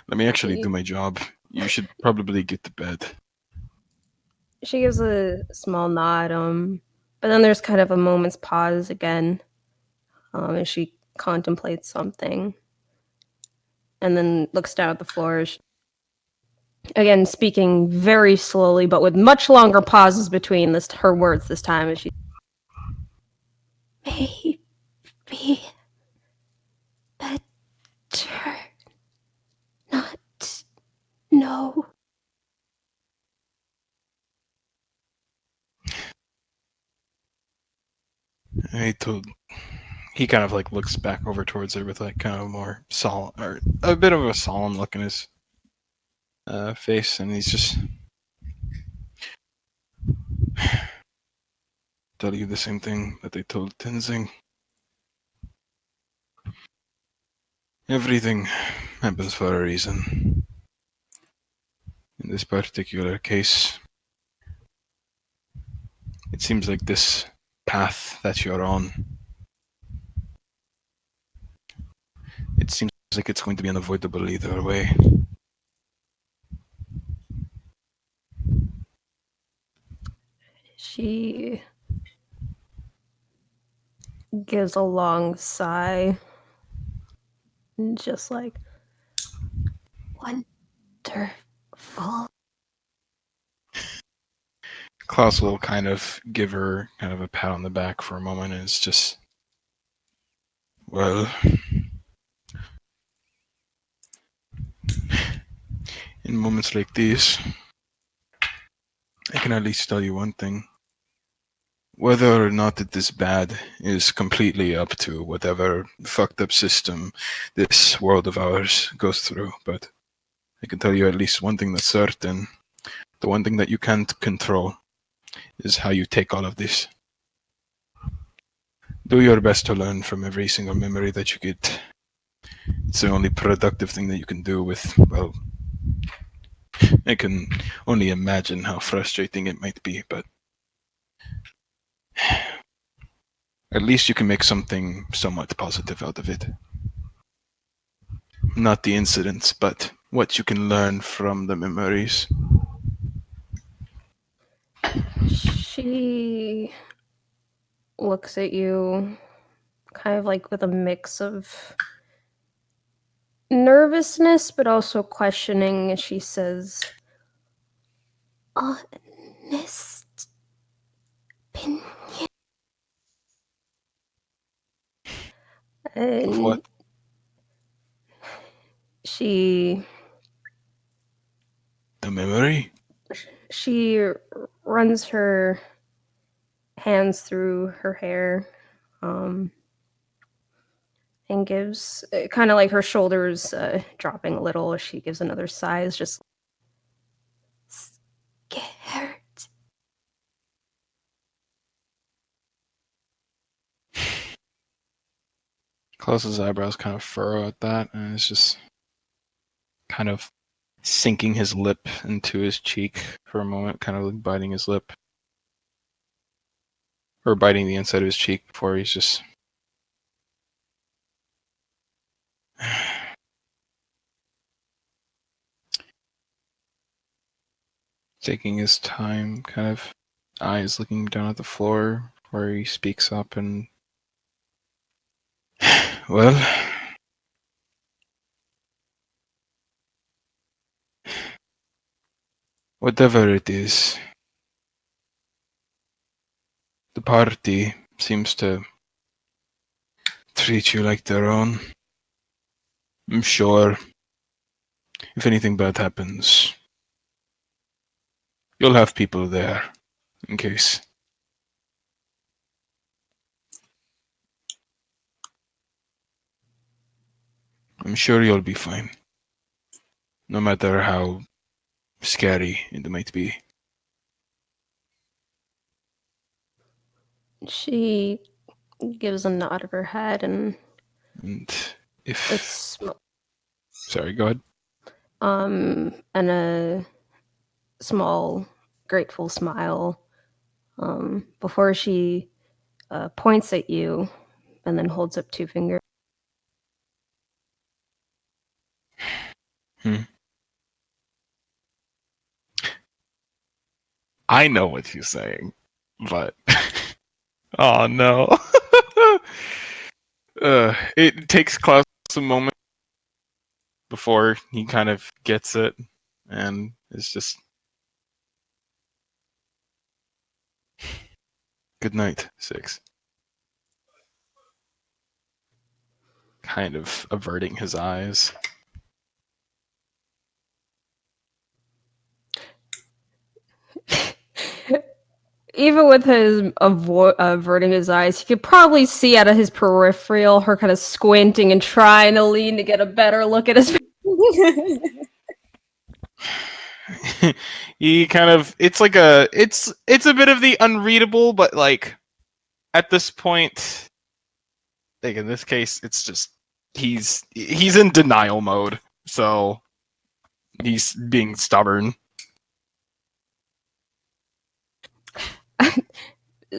let me actually do my job. You should probably get to bed. She gives a small nod, but then there's kind of a moment's pause again, as she contemplates something, and then looks down at the floor. Again, speaking very slowly, but with much longer pauses between her words this time, as she, maybe better not know. He kind of like looks back over towards her with like kind of a more solemn, or a bit of a solemn look in his face, and he's just tell you the same thing that they told Tenzing. Everything happens for a reason. In this particular case, it seems like this path that you're on, it seems like it's going to be unavoidable either way. She gives a long sigh, and just like, wonderful. Klaus will kind of give her kind of a pat on the back for a moment, and it's just, well, in moments like these, I can at least tell you one thing. Whether or not it is bad is completely up to whatever fucked up system this world of ours goes through, but I can tell you at least one thing that's certain. The one thing that you can't control is how you take all of this. Do your best to learn from every single memory that you get. It's the only productive thing that you can do with, well, I can only imagine how frustrating it might be, but at least you can make something somewhat positive out of it. Not the incidents, but what you can learn from the memories. She looks at you kind of like with a mix of nervousness but also questioning, and she says, honest opinion. Of what? And she The memory? she runs her hands through her hair, and gives kind of like her shoulders dropping a little as she gives another sigh, is just scared. Klaus's eyebrows kind of furrow at that, and it's just kind of sinking his lip into his cheek for a moment, kind of like biting his lip. Or biting the inside of his cheek before he's just... taking his time, kind of eyes looking down at the floor where he speaks up and... Well... whatever it is, the party seems to treat you like their own. I'm sure if anything bad happens, you'll have people there in case. I'm sure you'll be fine, no matter how scary it might be. She gives a nod of her head and And a if... Sorry, go ahead. and a small grateful smile before she points at you and then holds up 2 fingers. I know what he's saying, but... oh no. It takes Klaus a moment before he kind of gets it, and it's just... Good night, 6. Kind of averting his eyes. Even with his averting his eyes, you could probably see out of his peripheral her kind of squinting and trying to lean to get a better look at his face. He kind of... it's like a... it's a bit of the unreadable, but like at this point, like in this case, it's just he's in denial mode, so he's being stubborn.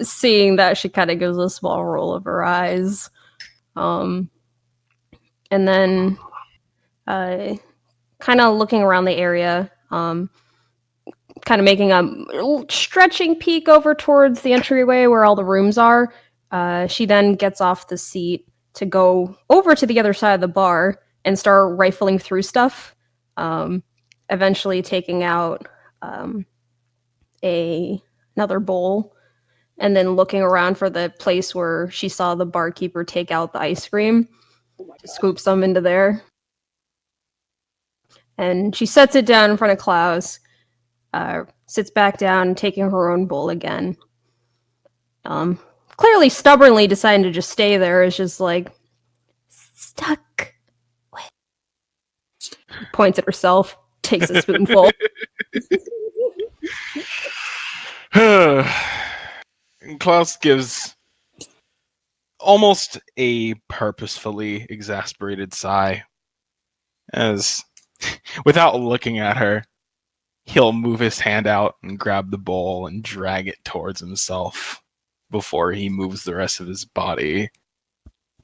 Seeing that, she kind of gives a small roll of her eyes, and then kind of looking around the area, kind of making a stretching peek over towards the entryway where all the rooms are. She then gets off the seat to go over to the other side of the bar and start rifling through stuff, eventually taking out another bowl, and then looking around for the place where she saw the barkeeper take out the ice cream, scoop some into there. And she sets it down in front of Klaus, sits back down, taking her own bowl again. Clearly stubbornly deciding to just stay there, is just like, stuck with... Points at herself, takes a spoonful. Klaus gives almost a purposefully exasperated sigh as, without looking at her, he'll move his hand out and grab the bowl and drag it towards himself before he moves the rest of his body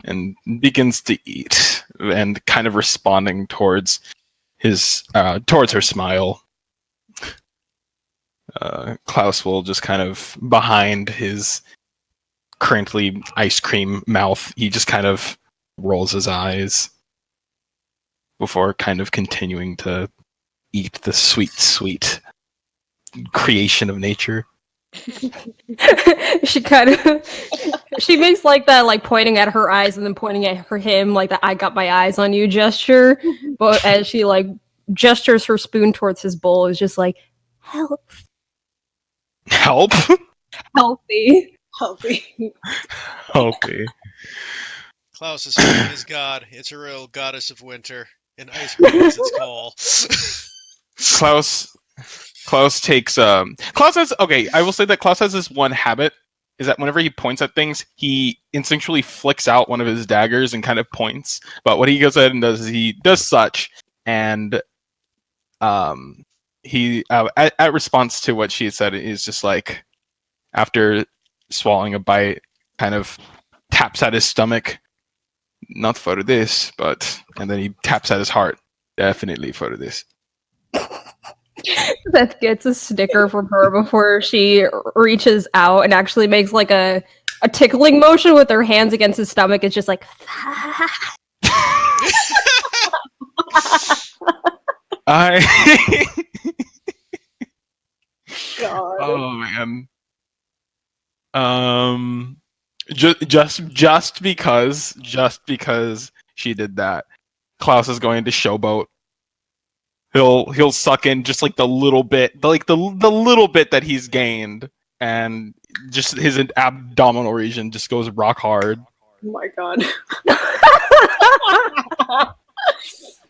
and begins to eat and kind of responding towards towards her smile. Klaus will just kind of, behind his crinkly ice cream mouth, he just kind of rolls his eyes before kind of continuing to eat the sweet, sweet creation of nature. She kind of she makes like that, like pointing at her eyes and then pointing at him, like the "I got my eyes on you" gesture. But as she like gestures her spoon towards his bowl, is just like help, Help? healthy. Healthy. Okay. Klaus's spoon is God. It's a real goddess of winter. And ice cream is its call. Klaus takes Klaus has, okay, I will say that Klaus has this one habit, is that whenever he points at things, he instinctually flicks out one of his daggers and kind of points. But what he goes ahead and does is he does such, and he at response to what she had said, is just like, after swallowing a bite, kind of taps at his stomach. Not for this, but, and then he taps at his heart. Definitely for this. Beth gets a snicker from her before she reaches out and actually makes like a tickling motion with her hands against his stomach. It's just like I God. Oh man. Just because she did that, Klaus is going to showboat. He'll suck in just like the little bit, like the little bit that he's gained, and just his abdominal region just goes rock hard. Oh my God.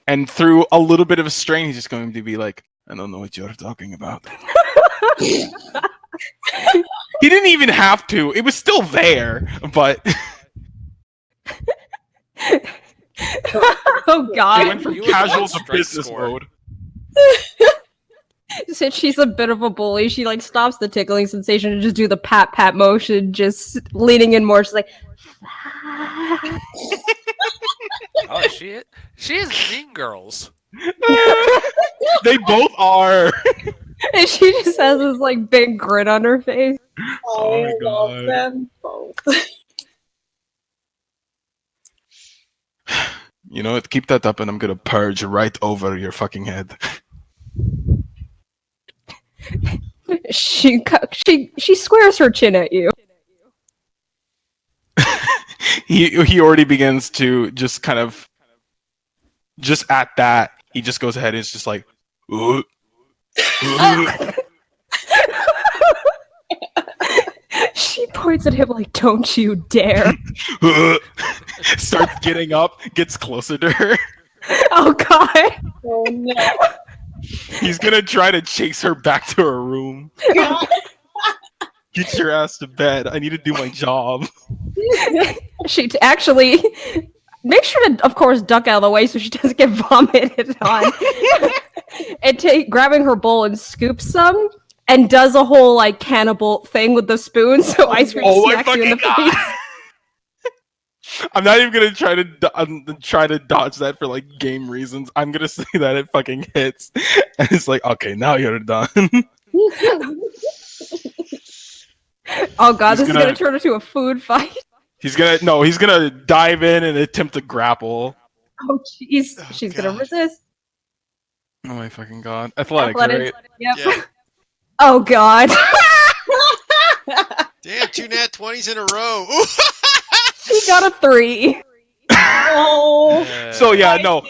And through a little bit of a strain, he's just going to be like, "I don't know what you're talking about." He didn't even have to. It was still there, but oh he god. went from You would casual want to strike business score. mode. Since she's a bit of a bully, she like stops the tickling sensation and just do the pat pat motion, just leaning in more. She's like, Oh, she is Mean Girls. They both are. and she just has this like big grin on her face. Oh my I love God. them both. You know what? Keep that up, and I'm gonna purge right over your fucking head. She squares her chin at you. He already begins to just kind of, just at that, he just goes ahead and is just like, "Ooh." She points at him like, "Don't you dare!" Starts getting up, gets closer to her. Oh god! Oh no. He's gonna try to chase her back to her room. God. Get your ass to bed. I need to do my job. She actually make sure to, of course, duck out of the way so she doesn't get vomited on. And grabbing her bowl and scoops some, and does a whole like cannibal thing with the spoon, so ice cream Oh my smacks you in the fucking face. I'm not even gonna try to dodge that for like game reasons. I'm gonna say that it fucking hits, and it's like, okay, now you're done. Oh god, He's this is gonna turn into a food fight. He's gonna dive in and attempt to grapple. Oh jeez, Oh, she's gonna God. resist. Oh my fucking god! Athletics, Athletics. right? Yep. Yeah. Oh god. Damn, 2 nat 20s in a row. Ooh. She got a 3. Oh. So yeah, no,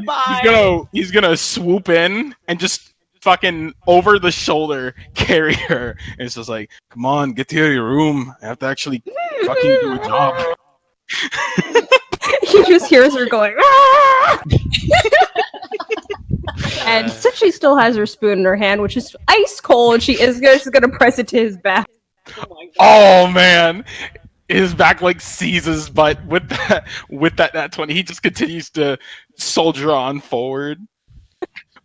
Bye. he's gonna swoop in and just fucking over the shoulder carry her, and it's just like, come on, get to your room. I have to actually fucking do a job. He just hears her going, "Ah!" And since she still has her spoon in her hand, which is ice cold, she's gonna press it to his back. Oh my God. Oh man, his back like seizes, but with that nat 20, he just continues to soldier on forward.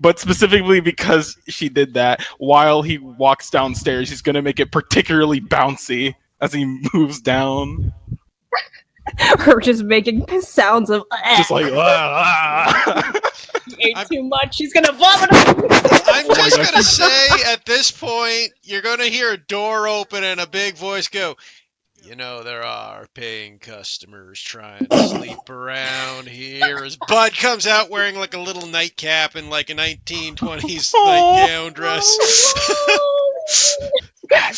But specifically because she did that, while he walks downstairs, he's gonna make it particularly bouncy as he moves down. Her just making sounds of Just like, He ate I'm- too much. He's gonna vomit on me. I'm Oh my just gosh. gonna say at this point, you're gonna hear a door open and a big voice go, "You know, there are paying customers trying to sleep around here." As Bud comes out wearing like a little nightcap and like a 1920s nightgown dress.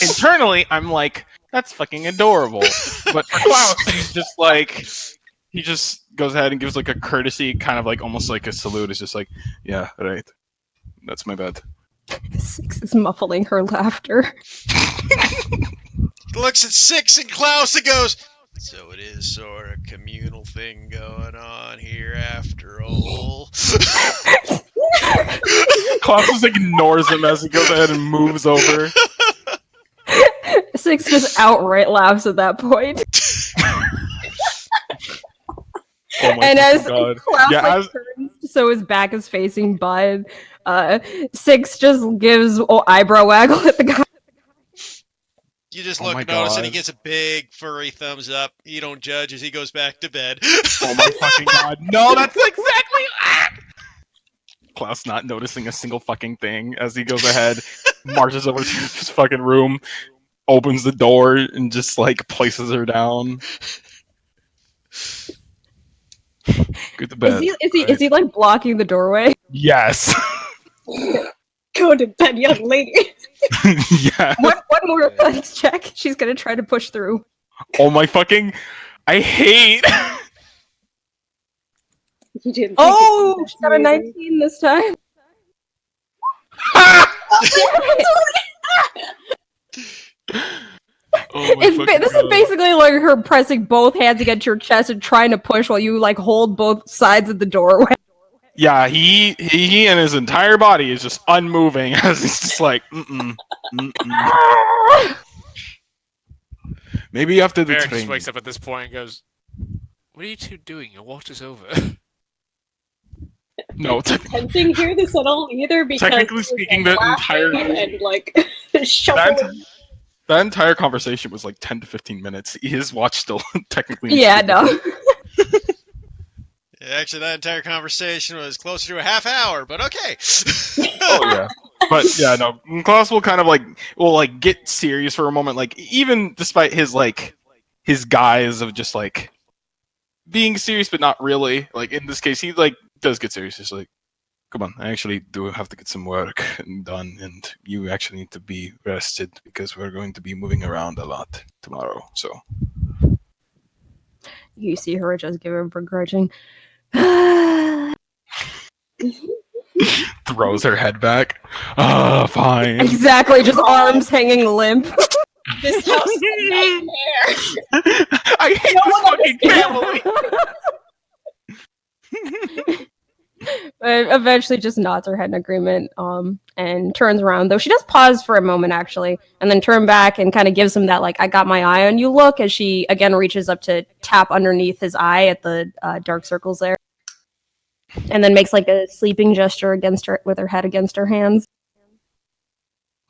Internally, I'm like, that's fucking adorable. But for Klaus, he's just like, he just goes ahead and gives like a courtesy, kind of like almost like a salute. It's just like, yeah, right. That's my bed. Six is muffling her laughter. Looks at Six and Klaus and goes, "So it is sort of communal thing going on here after all." Klaus just ignores him as he goes ahead and moves over. Six just outright laughs at that point. Oh my And as god. Klaus Yeah, like, turns so his back is facing Bud, Six just gives eyebrow waggle at the guy. You just Oh look my and notice, and he God. gets a big furry thumbs up. You don't judge as he goes back to bed. Oh my fucking god. No, that's exactly Klaus not noticing a single fucking thing as he goes ahead, marches over to his fucking room, opens the door, and just like places her down. Go to bed. Is he like blocking the doorway? Yes. Go to bed, young lady. Yeah. One more athletics check. She's gonna try to push through. Oh my fucking. I hate. You didn't. Oh, she got a 19 this time. Oh my fucking This is God. basically like her pressing both hands against your chest and trying to push while you like hold both sides of the doorway. Yeah, he and his entire body is just unmoving as he's just like, Maybe after the Varric just training. wakes up at this point and goes, "What are you two doing? Your watch is over." No, I didn't hear this at all either because technically he was, speaking, like, the entire laughing and like that, shuffling. that entire conversation was like 10 to 15 minutes. His watch still technically. Yeah, no. Actually, that entire conversation was closer to a half hour, but okay. Oh yeah, but yeah, no. Klaus will kind of like get serious for a moment, like even despite his guise of just like being serious but not really. Like in this case, he like does get serious. He's like, "Come on, I actually do have to get some work done, and you actually need to be rested because we're going to be moving around a lot tomorrow." So You see her just give him begrudging. throws her head back. Ah, fine. Exactly, just arms hanging limp. This house is a nightmare. I hate this fucking family. Eventually just nods her head in agreement and turns around, though she does pause for a moment actually and then turn back and kind of gives him that like I got my eye on you look as she again reaches up to tap underneath his eye at the dark circles there and then makes like a sleeping gesture against her with her head against her hands.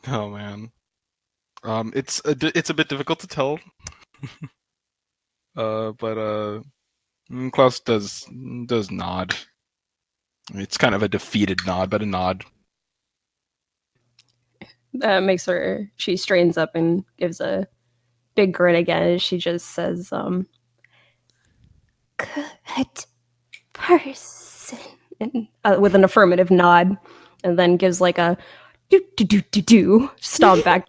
Oh man, it's a bit difficult to tell. But Klaus does nod. It's kind of a defeated nod, but a nod. Makes her she strains up and gives a big grin again as she just says good person and, with an affirmative nod and then gives like a do stomp back.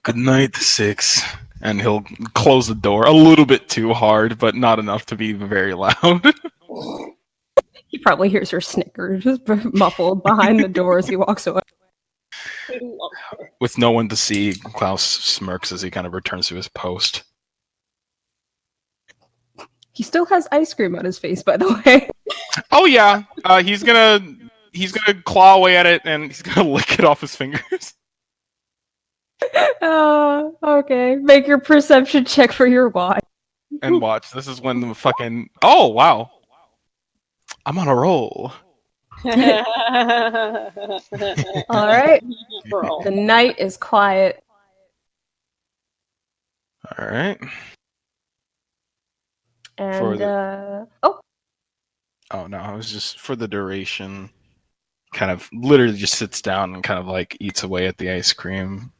Good night, Six. And he'll close the door a little bit too hard, but not enough to be very loud. He probably hears her snicker just muffled behind the door as he walks away. I love her. With no one to see, Klaus smirks as he kind of returns to his post. He still has ice cream on his face, by the way. Oh yeah, he's gonna claw away at it and he's gonna lick it off his fingers. Okay. Make your perception check for your watch. And watch, this is when the fucking wow, I'm on a roll. All right. Girl. The night is quiet. All right. For And the- oh, Oh no, I was just for the duration. Kind of literally just sits down and kind of like eats away at the ice cream.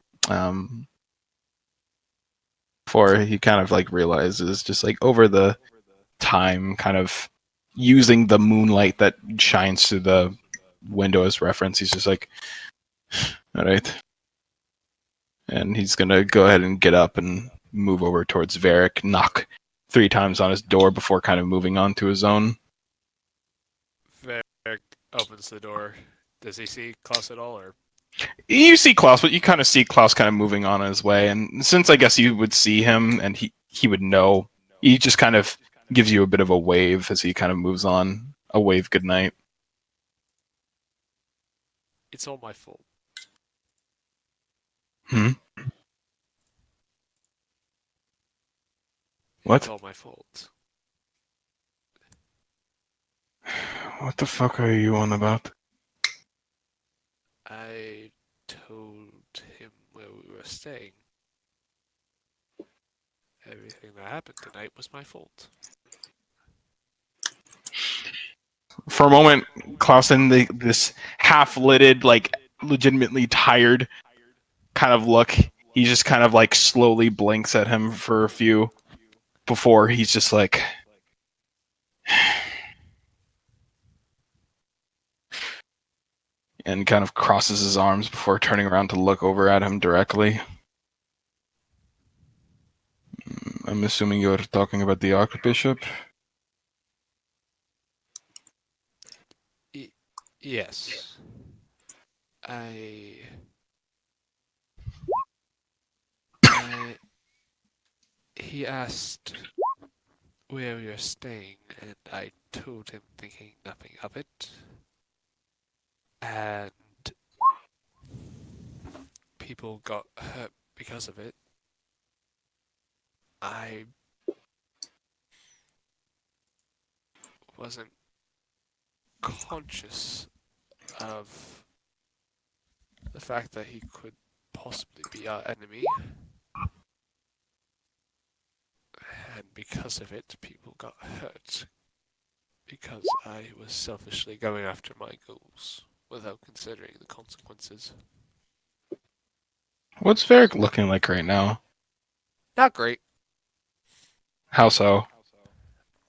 Before he kind of like realizes just like over the time kind of using the moonlight that shines through the window as reference, he's just like, all right. And he's gonna go ahead and get up and move over towards Varric, knock 3 times on his door before kind of moving on to his own. Varric opens the door. Does he see Klaus at all, or? You see Klaus, but you kind of see Klaus kind of moving on his way. And since I guess you would see him and he would know, he just kind of gives you a bit of a wave as he kind of moves on. A wave goodnight. It's all my fault. Hmm? What? It's all my fault. What the fuck are you on about? I told him where we were staying. Everything that happened tonight was my fault. For a moment, Klaus in this half-lidded, like legitimately tired kind of look, he just kind of like slowly blinks at him for a few before he's just like, and kind of crosses his arms before turning around to look over at him directly. I'm assuming you're talking about the Archbishop? Yes. I he asked where we were staying, and I told him, thinking nothing of it. And people got hurt because of it. I wasn't conscious of the fact that he could possibly be our enemy. And because of it, people got hurt. Because I was selfishly going after my goals without considering the consequences. What's Varric looking like right now? Not great. How so?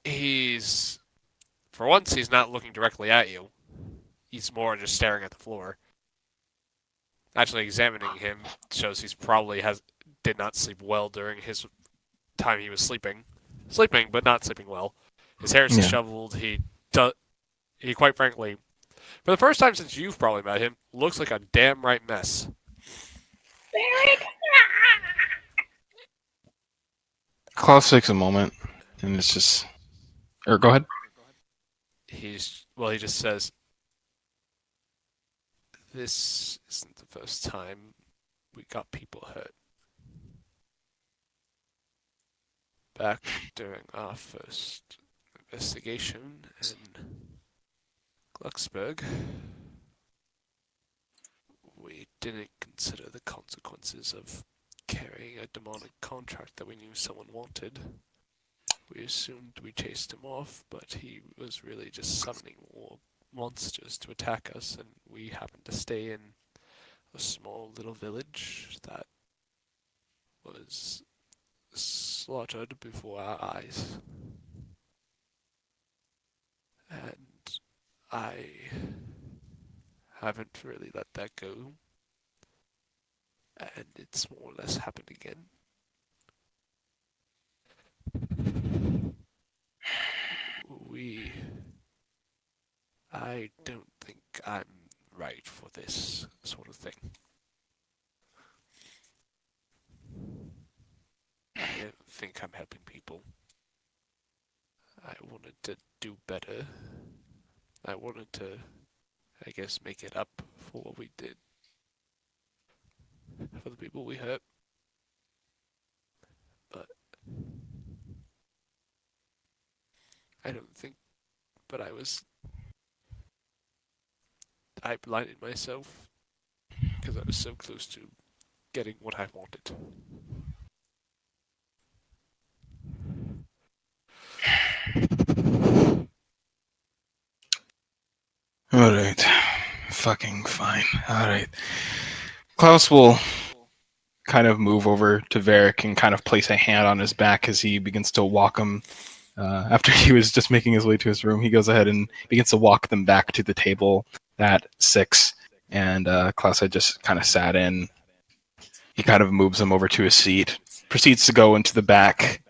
For once, he's not looking directly at you. He's more just staring at the floor. Actually, examining him shows he's probably did not sleep well during his time he was sleeping. Sleeping, but not sleeping well. His hair is disheveled. He quite frankly, for the first time since you've probably met him, looks like a damn right mess. Varric! Klaus takes a moment, and it's just... Or go ahead. He just says, this isn't the first time we got people hurt. Back during our first investigation in Glucksburg, we didn't consider the consequences of carrying a demonic contract that we knew someone wanted. We assumed we chased him off, but he was really just summoning more monsters to attack us, and we happened to stay in a small little village that was slaughtered before our eyes. And I haven't really let that go. And it's more or less happened again. I don't think I'm right for this sort of thing. I don't think I'm helping people. I wanted to do better. I wanted to, I guess, make it up for what we did. For the people we hurt. But I don't think, but I blinded myself because I was so close to getting what I wanted. Alright. Fucking fine. Alright. Klaus will kind of move over to Varric and kind of place a hand on his back as he begins to walk him. After he was just making his way to his room, he goes ahead and begins to walk them back to the table that 6. And Klaus had just kind of sat in. He kind of moves him over to his seat, proceeds to go into the back,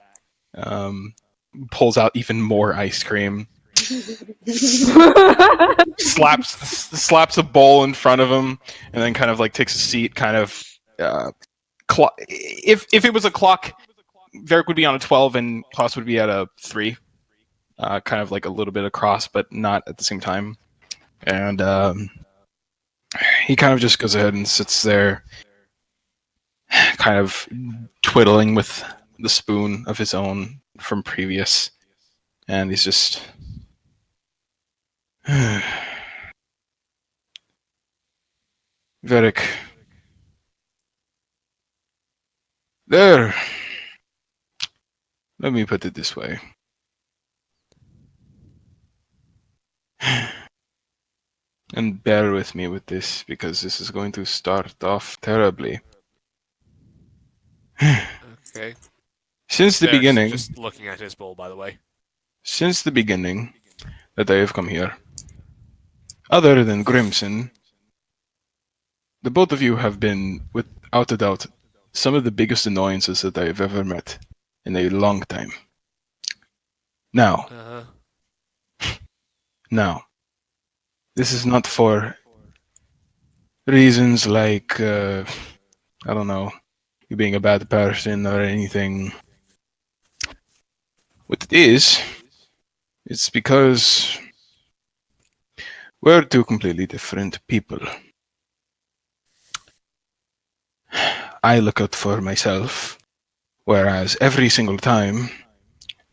pulls out even more ice cream, slaps a bowl in front of him, and then kind of like takes a seat. Kind of, if it was a clock, Varric would be on a 12 and Klaus would be at a 3, kind of like a little bit across, but not at the same time. And he kind of just goes ahead and sits there, kind of twiddling with the spoon of his own from previous, and he's just Varric. There. Let me put it this way. And bear with me with this, because this is going to start off terribly. Okay. Since the Varric's beginning, just looking at his bowl, by the way. since the beginning that I have come here, other than Grimson, the both of you have been, without a doubt, some of the biggest annoyances that I have ever met in a long time. Now, this is not for reasons like, I don't know, you being a bad person or anything. What it is, it's because we're two completely different people. I look out for myself, whereas every single time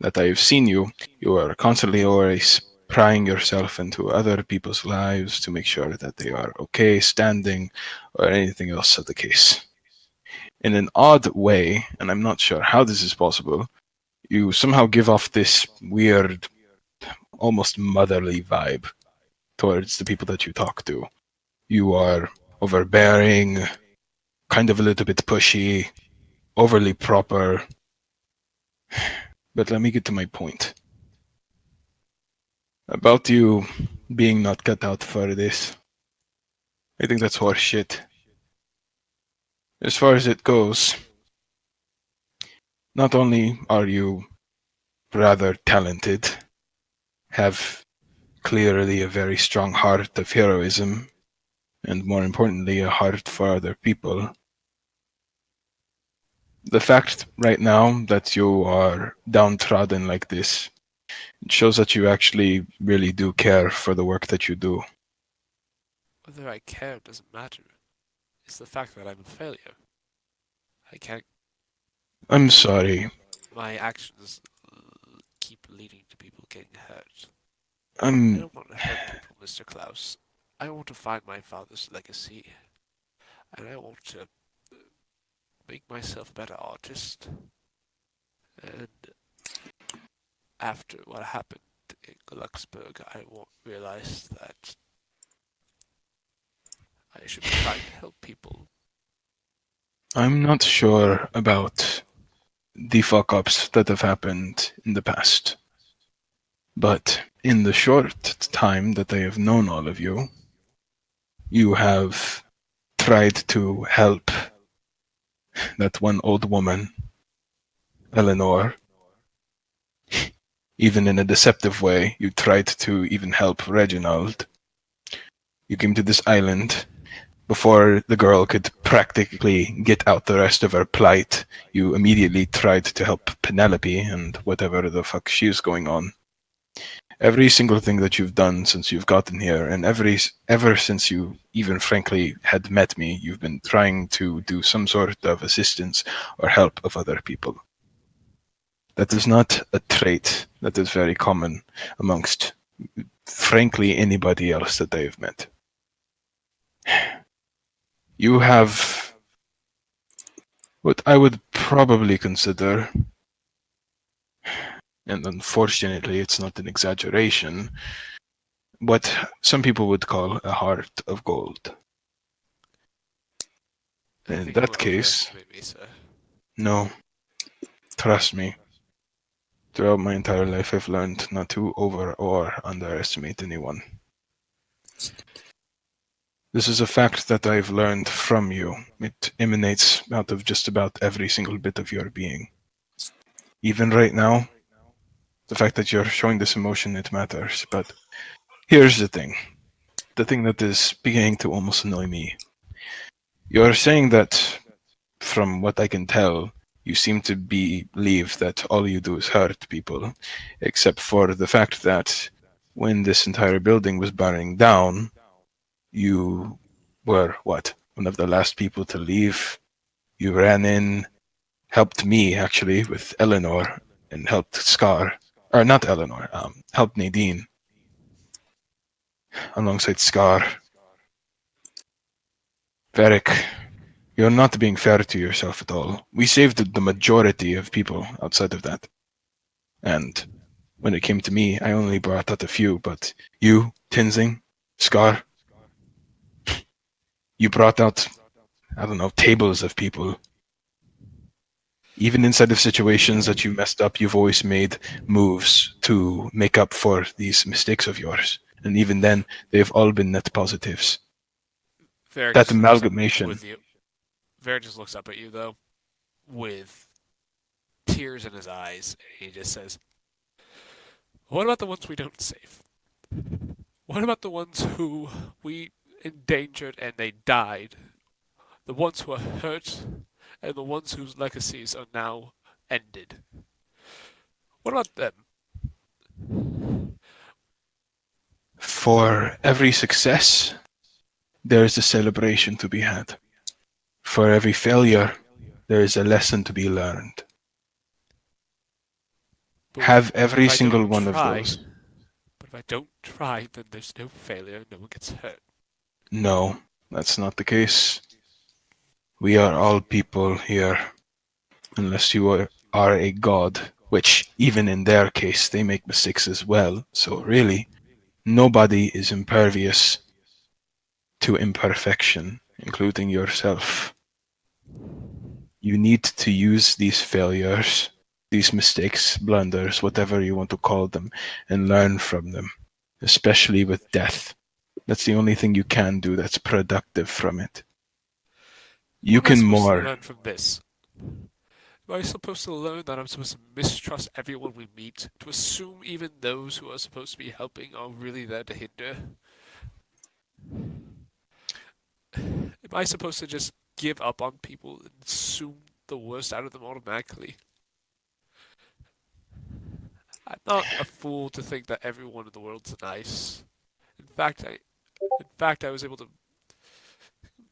that I've seen you, you are constantly always prying yourself into other people's lives to make sure that they are okay, standing, or anything else of the case. In an odd way, and I'm not sure how this is possible, you somehow give off this weird, almost motherly vibe towards the people that you talk to. You are overbearing, kind of a little bit pushy, overly proper. But let me get to my point. About you being not cut out for this. I think that's horseshit. As far as it goes, not only are you rather talented, have clearly a very strong heart of heroism, and more importantly, a heart for other people. The fact right now that you are downtrodden like this, it shows that you actually really do care for the work that you do. Whether I care doesn't matter. It's the fact that I'm a failure. I can't. I'm sorry. My actions keep leading to people getting hurt. I I'm don't want to hurt people, Mr. Klaus. I want to find my father's legacy. And I want to make myself a better artist. And after what happened in Luxembourg, I realized that I should be trying to help people. I'm not sure about the fuck-ups that have happened in the past. But in the short time that I have known all of you, you have tried to help that one old woman, Eleanor. Even in a deceptive way, you tried to even help Reginald. You came to this island. Before the girl could practically get out the rest of her plight, you immediately tried to help Penelope and whatever the fuck she's going on. Every single thing that you've done since you've gotten here, and ever since you even frankly had met me, you've been trying to do some sort of assistance or help of other people. That is not a trait that is very common amongst, frankly, anybody else that I have met. You have what I would probably consider, and unfortunately it's not an exaggeration, what some people would call a heart of gold. I In think you that case, overestimate me, sir. no, trust me. Throughout my entire life, I've learned not to over or underestimate anyone. This is a fact that I've learned from you. It emanates out of just about every single bit of your being. Even right now, the fact that you're showing this emotion, it matters. But here's the thing that is beginning to almost annoy me. You're saying that, from what I can tell, you seem to believe that all you do is hurt people, except for the fact that when this entire building was burning down, you were what? One of the last people to leave. You ran in, helped me actually with Eleanor, and helped Scar, or not Eleanor, helped Nadine alongside Scar. Varric, you're not being fair to yourself at all. We saved the majority of people outside of that. And when it came to me, I only brought out a few, but you, Tinzing, Scar, you brought out, I don't know, tables of people. Even inside of situations that you messed up, you've always made moves to make up for these mistakes of yours. And even then, they've all been net positives. Varric That just looks up amalgamation. with you. Varric just looks up at you, though, with tears in his eyes, and he just says, "What about the ones we don't save? What about the ones who we endangered and they died? The ones who are hurt, and the ones whose legacies are now ended? What about them?" For every success, there is a celebration to be had. For every failure, there is a lesson to be learned. But Have every if I single don't one of try- those. But if I don't try, then there's no failure, no one gets hurt. No, that's not the case. We are all people here, unless you are a god, which even in their case, they make mistakes as well. So really, nobody is impervious to imperfection, including yourself. You need to use these failures, these mistakes, blunders, whatever you want to call them, and learn from them, especially with death. That's the only thing you can do that's productive from it. You What am I can supposed to more. learn from this? Am I supposed to learn that I'm supposed to mistrust everyone we meet, to assume even those who are supposed to be helping are really there to hinder? Am I supposed to just give up on people and assume the worst out of them automatically? I'm not a fool to think that everyone in the world's nice. In fact, I was able to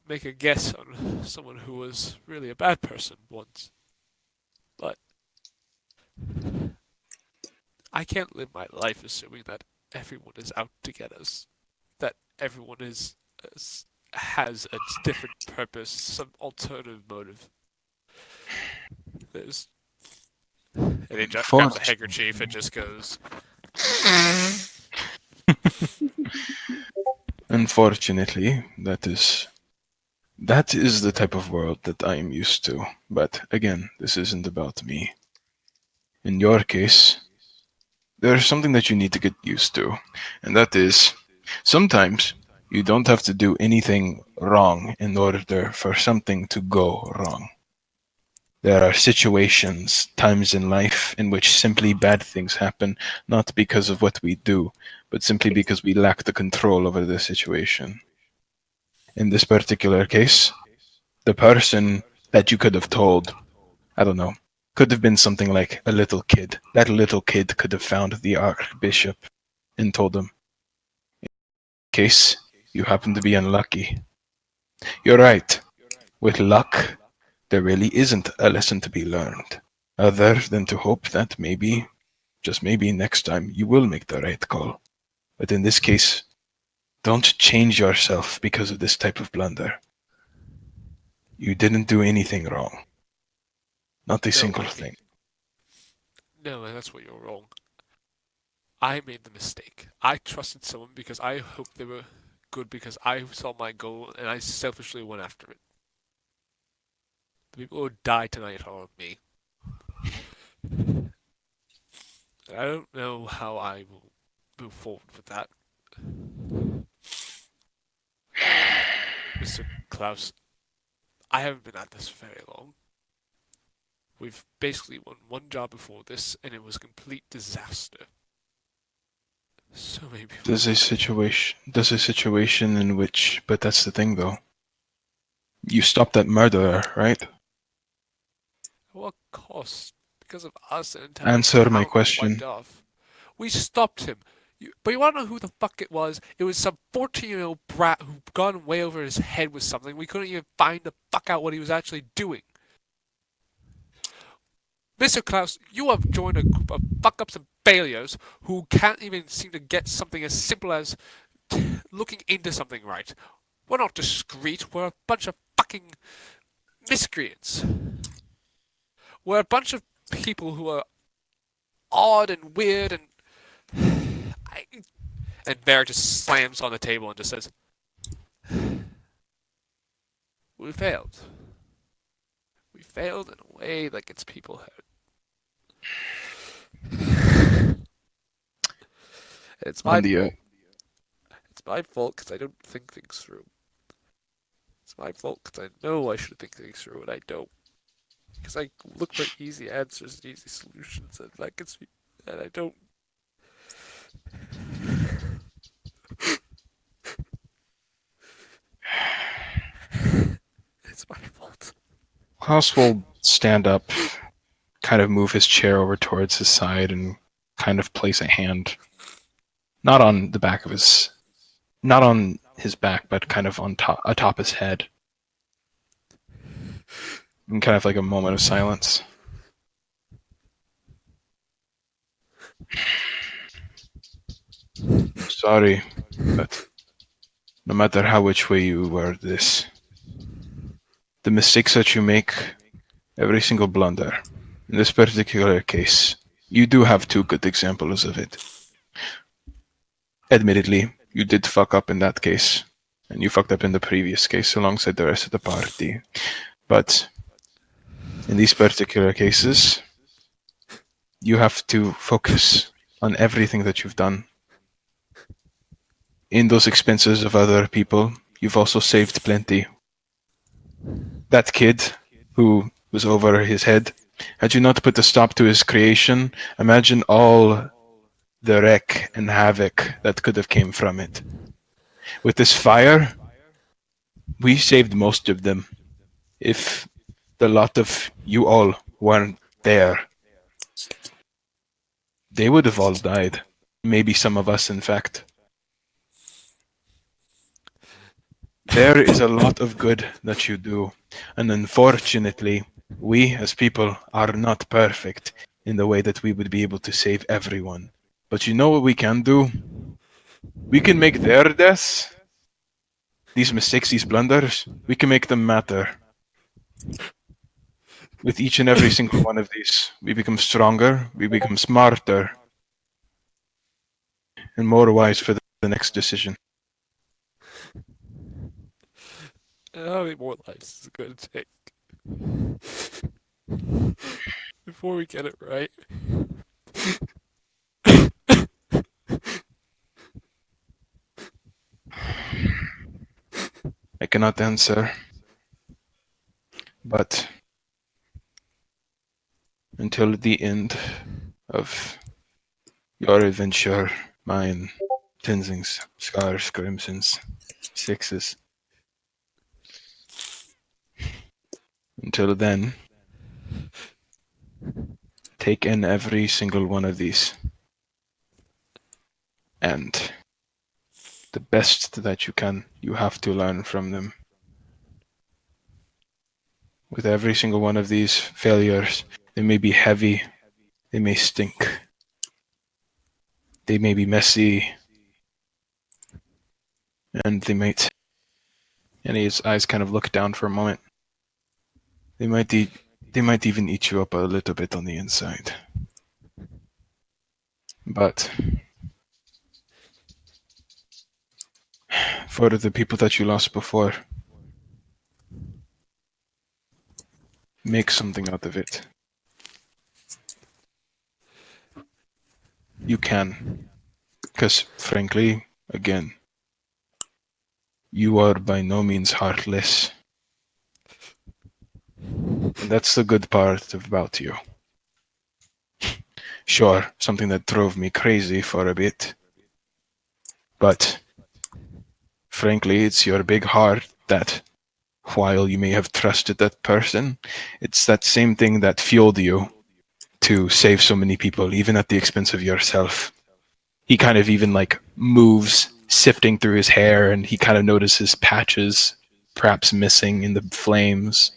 make a guess on someone who was really a bad person once. But I can't live my life assuming that everyone is out to get us. That everyone has a different purpose, some alternative motive. There's And he grabs a handkerchief and just goes. Unfortunately, that is the type of world that I am used to. But again, this isn't about me. In your case, there's something that you need to get used to, and that is sometimes you don't have to do anything wrong in order for something to go wrong. There are situations, times in life in which simply bad things happen, not because of what we do, but simply because we lack the control over the situation. In this particular case, the person that you could have told, I don't know, could have been something like a little kid. That little kid could have found the Archbishop and told him. In case, you happen to be unlucky. You're right. With luck, there really isn't a lesson to be learned, other than to hope that maybe, just maybe next time, you will make the right call. But in this case, don't change yourself because of this type of blunder. You didn't do anything wrong. Not a single thing. No, that's where you're wrong. I made the mistake. I trusted someone because I hoped they were good because I saw my goal and I selfishly went after it. The people who die tonight are me. I don't know how I will move forward with that. Mr. Klaus, I haven't been at this very long. We've basically won one job before this, and it was a complete disaster. So many people. There's a situation in which, but that's the thing though. You stopped that murderer, right? At what cost? Because of us, an entire Answer my town question. wiped off. We stopped him. But you want to know who the fuck it was? It was some 14-year-old brat who gone way over his head with something. We couldn't even find the fuck out what he was actually doing. Mr. Klaus, you have joined a group of fuck-ups and failures who can't even seem to get something as simple as looking into something right. We're not discreet, we're a bunch of fucking miscreants. We're a bunch of people who are odd and weird and... And Bear just slams on the table and just says, we failed. We failed in a way that gets people hurt. It's my fault. It's my fault because I don't think things through. It's my fault because I know I should think things through and I don't. Because I look for easy answers and easy solutions and that gets me, and I don't. It's my fault. Klaus will stand up, kind of move his chair over towards his side, and kind of place a hand, not on the back of his, not on his back, but kind of on top, atop his head. And kind of like a moment of silence. Sorry, but no matter how which way you word this, the mistakes that you make, every single blunder, in this particular case, you do have two good examples of it. Admittedly, you did fuck up in that case, and you fucked up in the previous case alongside the rest of the party. But in these particular cases, you have to focus on everything that you've done. In those expenses of other people, you've also saved plenty. That kid who was over his head, had you not put a stop to his creation, imagine all the wreck and havoc that could have came from it. With this fire, we saved most of them. If the lot of you all weren't there, they would have all died. Maybe some of us, in fact. There is a lot of good that you do, and unfortunately, we as people are not perfect in the way that we would be able to save everyone. But you know what we can do? We can make their deaths, these mistakes, these blunders, we can make them matter. With each and every single one of these, we become stronger, we become smarter, and more wise for the next decision. How many more lives is it going to take before we get it right? I cannot answer, but until the end of your adventure, mine, Tenzing's, Scars, Crimson's, Sixes. Until then, take in every single one of these. And the best that you can, you have to learn from them. With every single one of these failures, they may be heavy, they may stink, they may be messy, and they might, and his eyes kind of look down for a moment. They might even eat you up a little bit on the inside. But for the people that you lost before. Make something out of it. You can. Because, frankly, again, you are by no means heartless. And that's the good part about you. Sure, something that drove me crazy for a bit. But, frankly, it's your big heart that, while you may have trusted that person, it's that same thing that fueled you to save so many people, even at the expense of yourself. He kind of even moves, sifting through his hair, and he kind of notices patches, perhaps missing in the flames.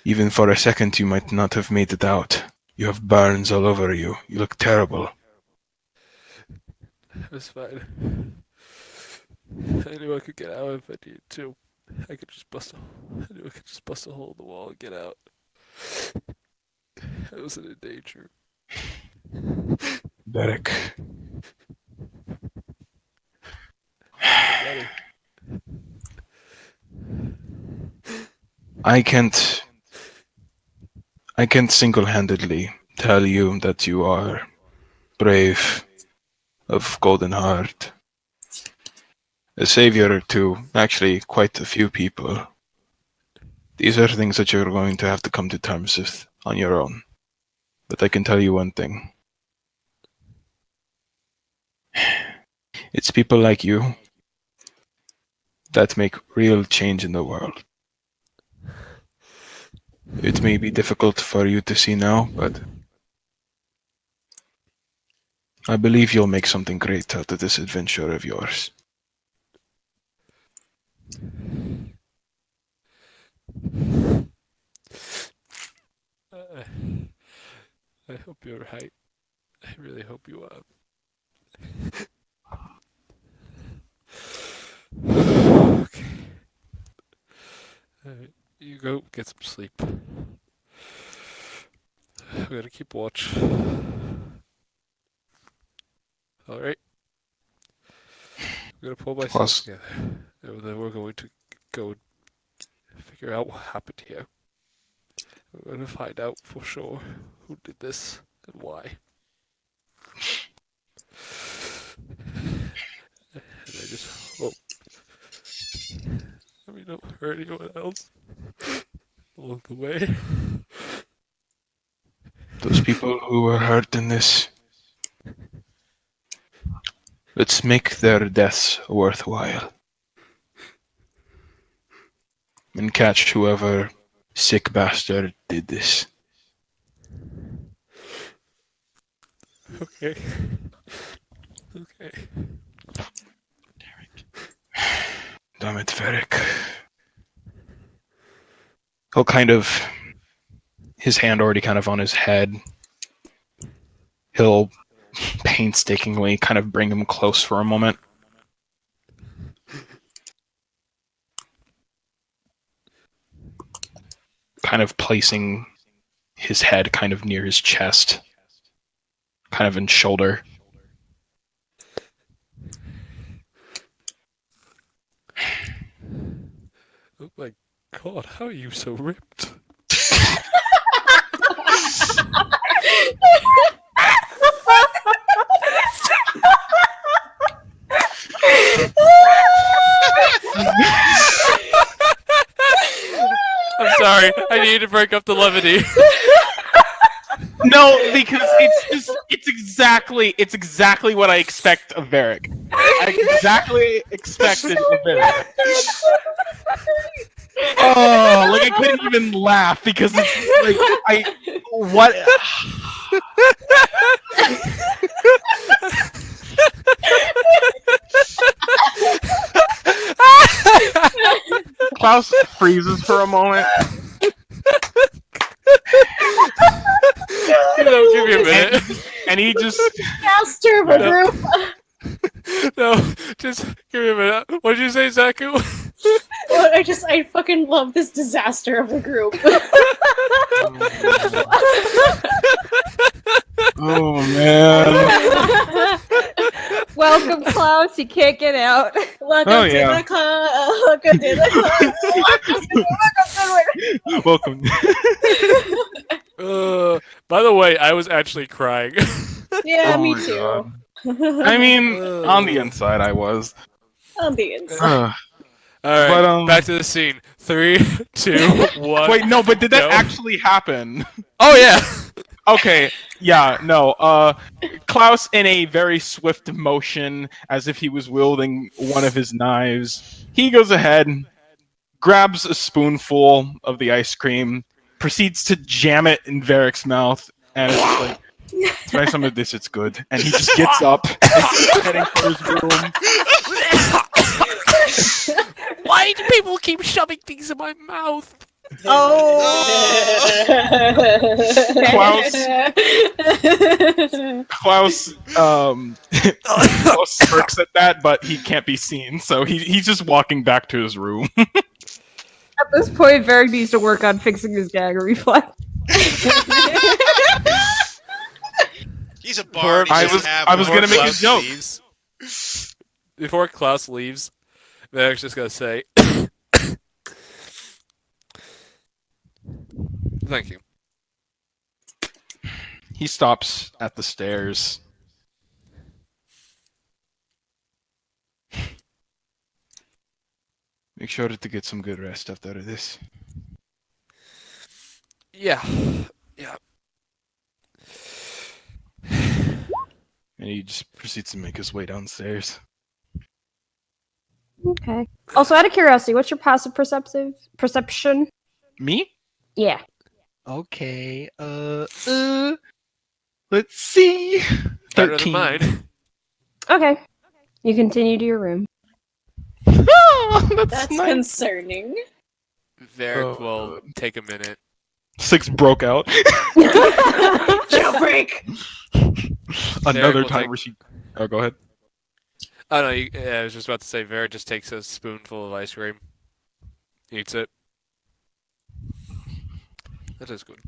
Even for a second, you might not have made it out. You have burns all over you. You look terrible. It was fine. I knew I could get out if I needed to. I knew I could just bust a hole in the wall and get out. I wasn't in danger. Derek. I can't single-handedly tell you that you are brave, of golden heart, a savior to actually quite a few people. These are things that you're going to have to come to terms with on your own. But I can tell you one thing. It's people like you that make real change in the world. It may be difficult for you to see now, but I believe you'll make something great out of this adventure of yours. I hope you're right. I really hope you are. Okay. Alright, you go get some sleep. I'm gonna keep watch. Alright. I'm gonna pull myself together. And then we're going to go and figure out what happened here. We're gonna find out for sure who did this and why. And I just hope that we don't hurt anyone else along the way. Those people who were hurt in this, let's make their deaths worthwhile. And catch whoever sick bastard did this. Okay. Okay. Damn it, Varric. He'll kind of, his hand already kind of on his head, he'll painstakingly kind of bring him close for a moment. Kind of placing his head kind of near his chest, kind of in shoulder. Oh my god, how are you so ripped? I'm sorry, I need to break up the levity. No, because it's exactly what I expect of Varric. I exactly expected of Varric. Oh, I couldn't even laugh because it's what? Klaus freezes for a moment. Give me a minute. And he just Master of a group. No, just give me a minute. What did you say, Zaku? Well, I fucking love this disaster of a group. Oh man. Welcome, Klaus. You can't get out. Welcome Oh, to yeah. the club. Welcome to the Welcome. By the way, I was actually crying. club. Yeah, Oh me my too. God. I mean, on the inside, I was. On the inside. All right, But, back to the scene. 3, 2, 1. Wait, no, but did that go. actually happen? Oh yeah. Okay, yeah, no. Klaus, in a very swift motion, as if he was wielding one of his knives, he goes ahead, grabs a spoonful of the ice cream, proceeds to jam it in Varric's mouth, and it's just like, try some of this, it's good. And he just gets up and starts heading for his room. Why do people keep shoving things in my mouth? Klaus Klaus smirks at that, but he can't be seen, so he's just walking back to his room. At this point, Varric needs to work on fixing his gag reflex. He's a bard. He I doesn't was- have I was one. gonna make a Klaus joke. leaves- Before Klaus leaves, Varric's just gonna say, "Thank you." He stops at the stairs. Make sure to get some good rest after this. Yeah. And he just proceeds to make his way downstairs. Okay. Also, out of curiosity, what's your passive perception? Me? Yeah. Okay. Let's see. Better than 13. mine. Okay. You continue to your room. Oh, that's That's nice. concerning. Varric will take a minute. 6 broke out. Jailbreak. Another will time take- where she. Oh, go ahead. Oh no, I was just about to say, Varric just takes a spoonful of ice cream, eats it. That is good.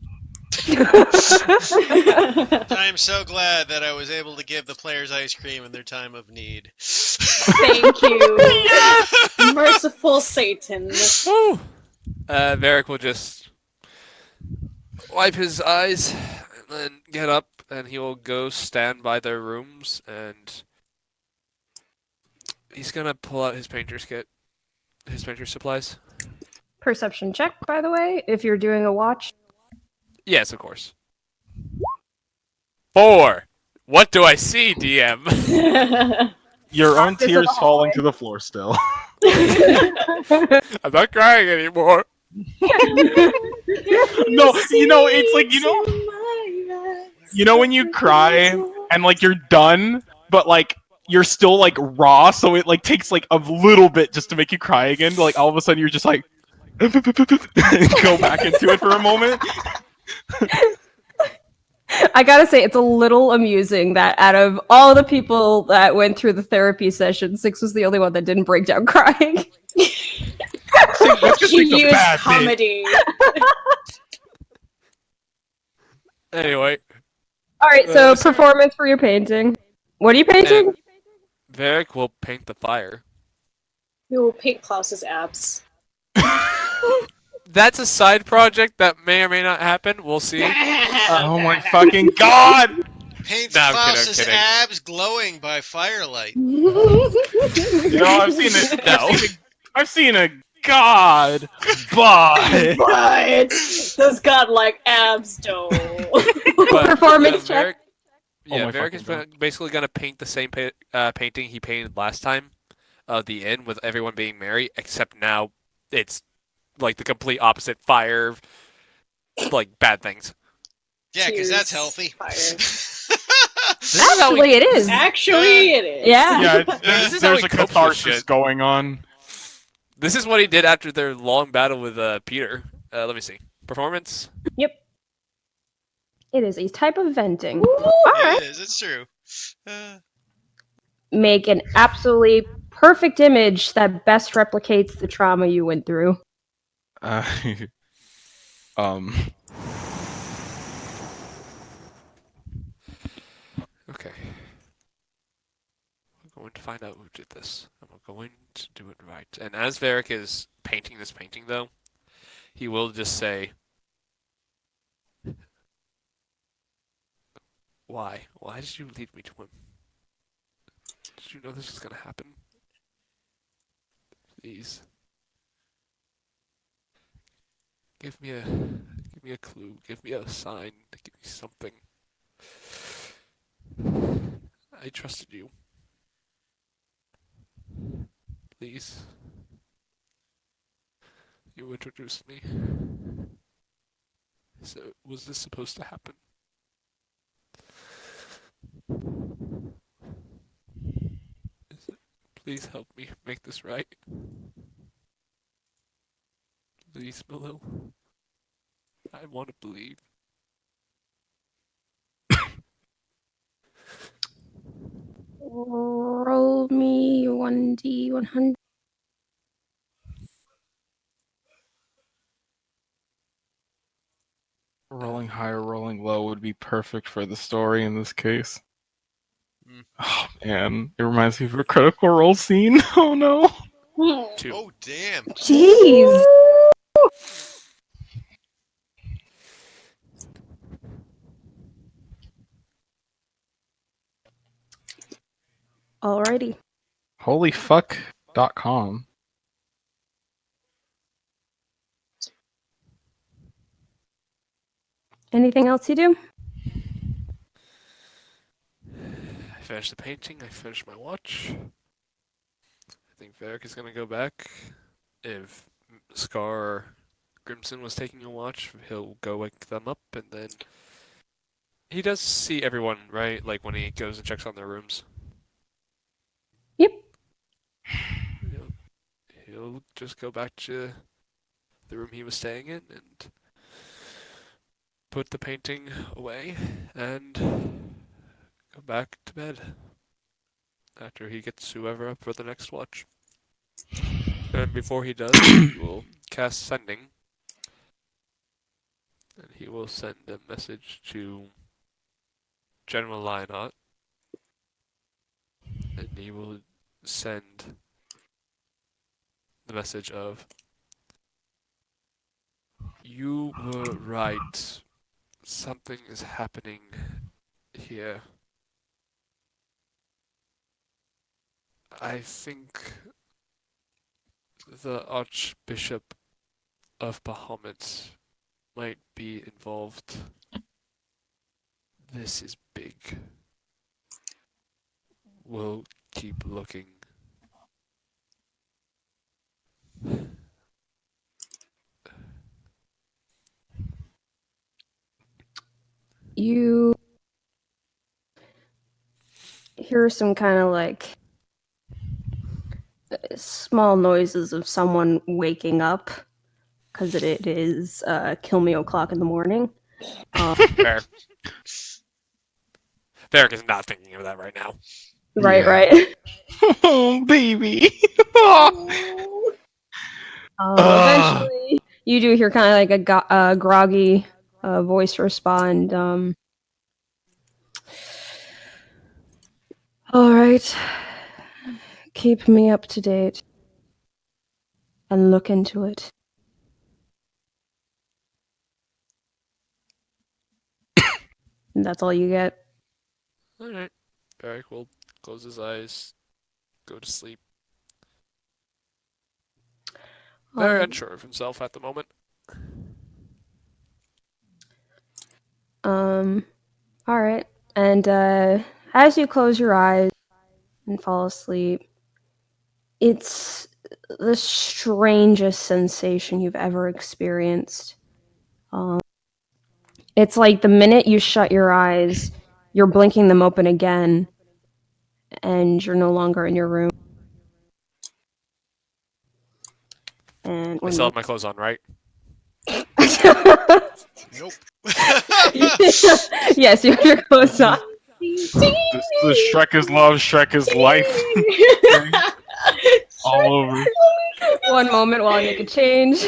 I am so glad that I was able to give the players ice cream in their time of need. Thank you. Merciful Satan. Woo! Varric will just wipe his eyes and then get up, and he will go stand by their rooms, and he's gonna pull out his painter's kit, his painter's supplies. Perception check, by the way, if you're doing a watch. Yes, of course. 4. What do I see, DM? Your own This is tears a falling hallway. to the floor still. I'm not crying anymore. No, it's like, when you cry and like you're done, but like you're still like raw, so it like takes like a little bit just to make you cry again. Like all of a sudden you're just like and go back into it for a moment. I gotta say, it's a little amusing that out of all the people that went through the therapy session, 6 was the only one that didn't break down crying. That's just She like a used bad thing. comedy. Anyway, Alright, so sorry. performance for your painting. What are you painting? Varric will paint the fire. We will paint Klaus's abs. That's a side project that may or may not happen. We'll see. Oh my fucking god! Paints No, I'm kidding, I'm Klaus's kidding. abs glowing by firelight. I've seen it. No. I've seen a god, but But those godlike abs, though. But, Performance check. Varric, yeah, my Varric is fucking basically going to paint the same painting he painted last time of the inn with everyone being merry, except now it's like the complete opposite fire, like bad things. Yeah, because that's Cheers, healthy. fire. This is how Actually, it is. Actually, it is. Yeah. This there's, is how there's he a copes with catharsis shit. going on. This is what he did after their long battle with Peter. Let me see. Performance. Yep. It is a type of venting. It is. It's true. Make an absolutely perfect image that best replicates the trauma you went through. Okay. going to find out who did this. And we're going to do it right. And as Varric is painting this painting, though, he will just say, "Why? Why did you lead me to him? Did you know this was going to happen? Please. Give me a clue. Give me a sign. Give me something. I trusted you. Please. You introduced me. So, was this supposed to happen? Please help me make this right. Please, Malil. I want to believe. Roll me 1d100. Rolling high or rolling low would be perfect for the story in this case. Oh man, it reminds me of a Critical Role scene. Oh no. 2. Oh, damn. Jeez. Alrighty. Holyfuck.com. Anything else you do? I finished the painting. I finished my watch. I think Varric is going to go back. If Scar or Grimson was taking a watch, he'll go wake them up, and then he does see everyone, right? Like when he goes and checks on their rooms. Yep. He'll just go back to the room he was staying in and put the painting away and go back to bed after he gets whoever up for the next watch. And before he does, he will cast Sending. And he will send a message to General Lionheart. And he will send the message of, "You were right. Something is happening here. I think the Archbishop of Bahamut might be involved. This is big. We'll keep looking." You hear some kind of like small noises of someone waking up because it is kill me o'clock in the morning. Fair. Varric is not thinking of that right now. Right, Yeah. right. Oh, baby. Eventually, you do hear kind of like a groggy voice respond. All right, keep me up to date and look into it. And that's all you get. Alright. Varric will close his eyes, go to sleep. Very unsure of himself at the moment. All right. And as you close your eyes and fall asleep, it's the strangest sensation you've ever experienced. It's like the minute you shut your eyes, you're blinking them open again, and you're no longer in your room. And I still have my clothes on, right? Nope. Yes, you have your clothes on. This is Shrek is love, Shrek is life. All over. One moment while I make a change.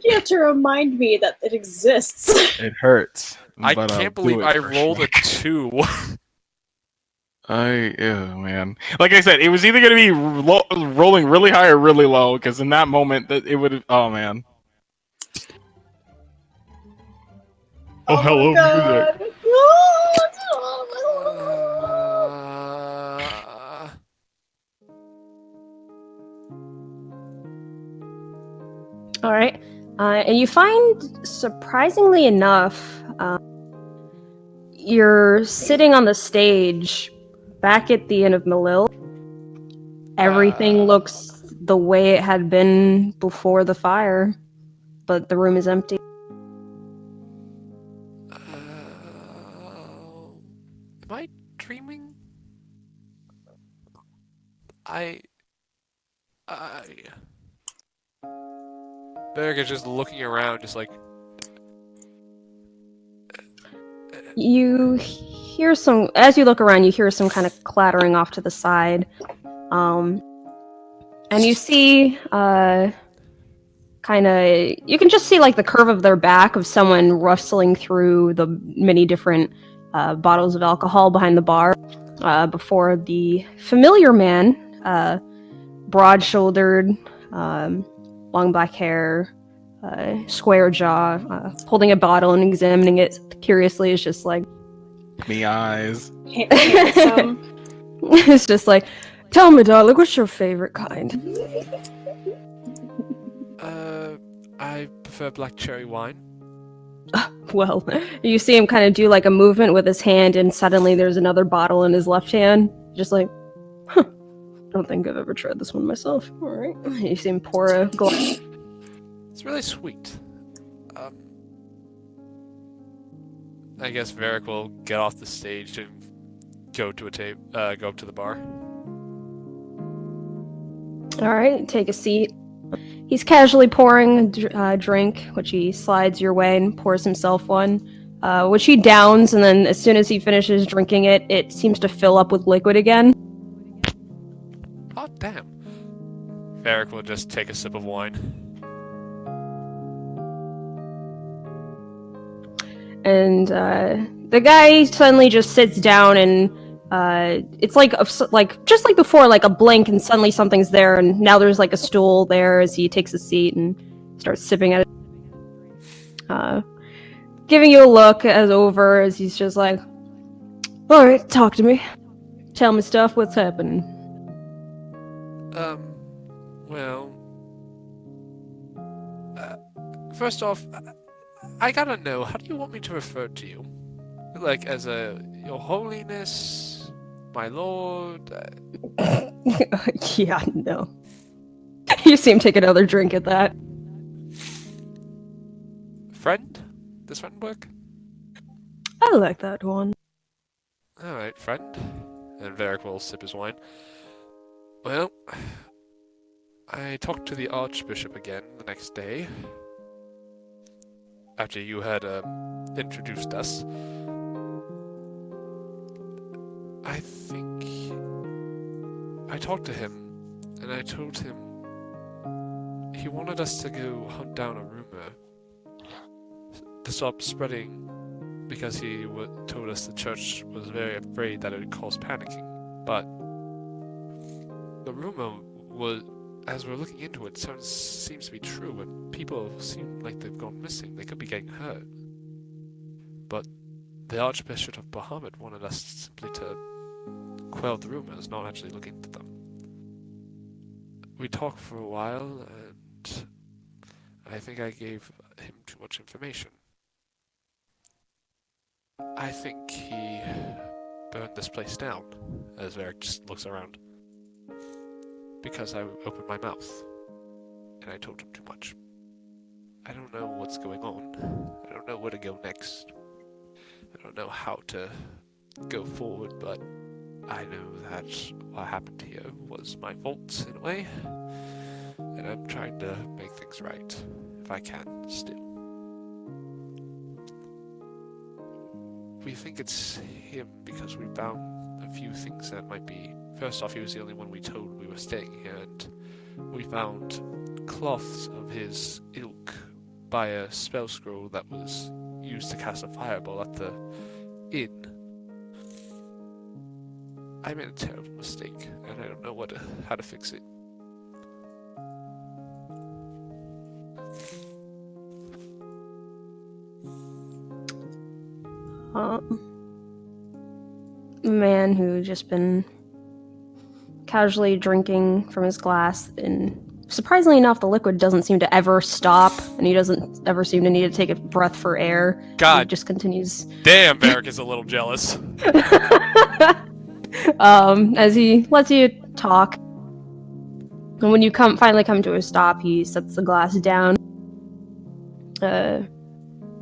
You have to remind me that it exists. It hurts. I but I'll can't do believe it I for rolled a Shrek. 2. Oh man. Like I said, it was either going to be rolling really high or really low, because in that moment, that it would. Oh man. Oh, hello, music. All right. And you find, surprisingly enough, you're sitting on the stage back at the Inn of Melil. Everything looks the way it had been before the fire, but the room is empty. Am I dreaming? Berg is just looking around, just like. You hear some, as you look around, you hear some kind of clattering off to the side. And you see, you can just see like the curve of their back of someone rustling through the many different bottles of alcohol behind the bar before the familiar man, broad-shouldered, long black hair, square jaw, holding a bottle and examining it curiously, is just like, Me eyes. Handsome. it's just like, tell me, darling, what's your favorite kind? I prefer black cherry wine. Well, you see him kind of do like a movement with his hand, and suddenly there's another bottle in his left hand. Just like, huh, don't think I've ever tried this one myself. All right. You see him pour a glass. It's really sweet. I guess Varric will get off the stage and go to go up to the bar. All right, take a seat. He's casually pouring a drink, which he slides your way and pours himself one, which he downs, and then as soon as he finishes drinking it, it seems to fill up with liquid again. Oh, damn. Varric will just take a sip of wine. And the guy suddenly just sits down, and it's like just like before, like a blink, and suddenly something's there, and now there's like a stool there as he takes a seat and starts sipping at it, giving you a look as he's just like, "All right, talk to me, tell me stuff. What's happening?" Well, first off, I gotta know, how do you want me to refer to you? Like, as Your Holiness, my Lord? Yeah, no. You see him take another drink at that. Friend? Does friend work? I like that one. Alright, friend. And Varric will sip his wine. Well, I talked to the Archbishop again the next day. After you had introduced us. I think I talked to him, and I told him he wanted us to go hunt down a rumor to stop spreading, because he told us the church was very afraid that it would cause panicking. But the rumor was, as we're looking into it, seems to be true, and people seem like they've gone missing. They could be getting hurt. But the Archbishop of Bahamut wanted us simply to quell the rumors, not actually look into them. We talked for a while, and I think I gave him too much information. I think he burned this place down, as Varric just looks around. Because I opened my mouth, and I told him too much. I don't know what's going on. I don't know where to go next. I don't know how to go forward, but I know that what happened here was my fault in a way, and I'm trying to make things right, if I can, still. We think it's him because we found a few things that might be... First off, he was the only one we told we were staying here, and we found cloths of his ilk by a spell scroll that was used to cast a fireball at the inn. I made a terrible mistake, and I don't know how to fix it. Man who just been casually drinking from his glass, and surprisingly enough, the liquid doesn't seem to ever stop, and he doesn't ever seem to need to take a breath for air. God. He just continues. Damn, Varric is a little jealous. As he lets you talk. And when you finally come to a stop, he sets the glass down.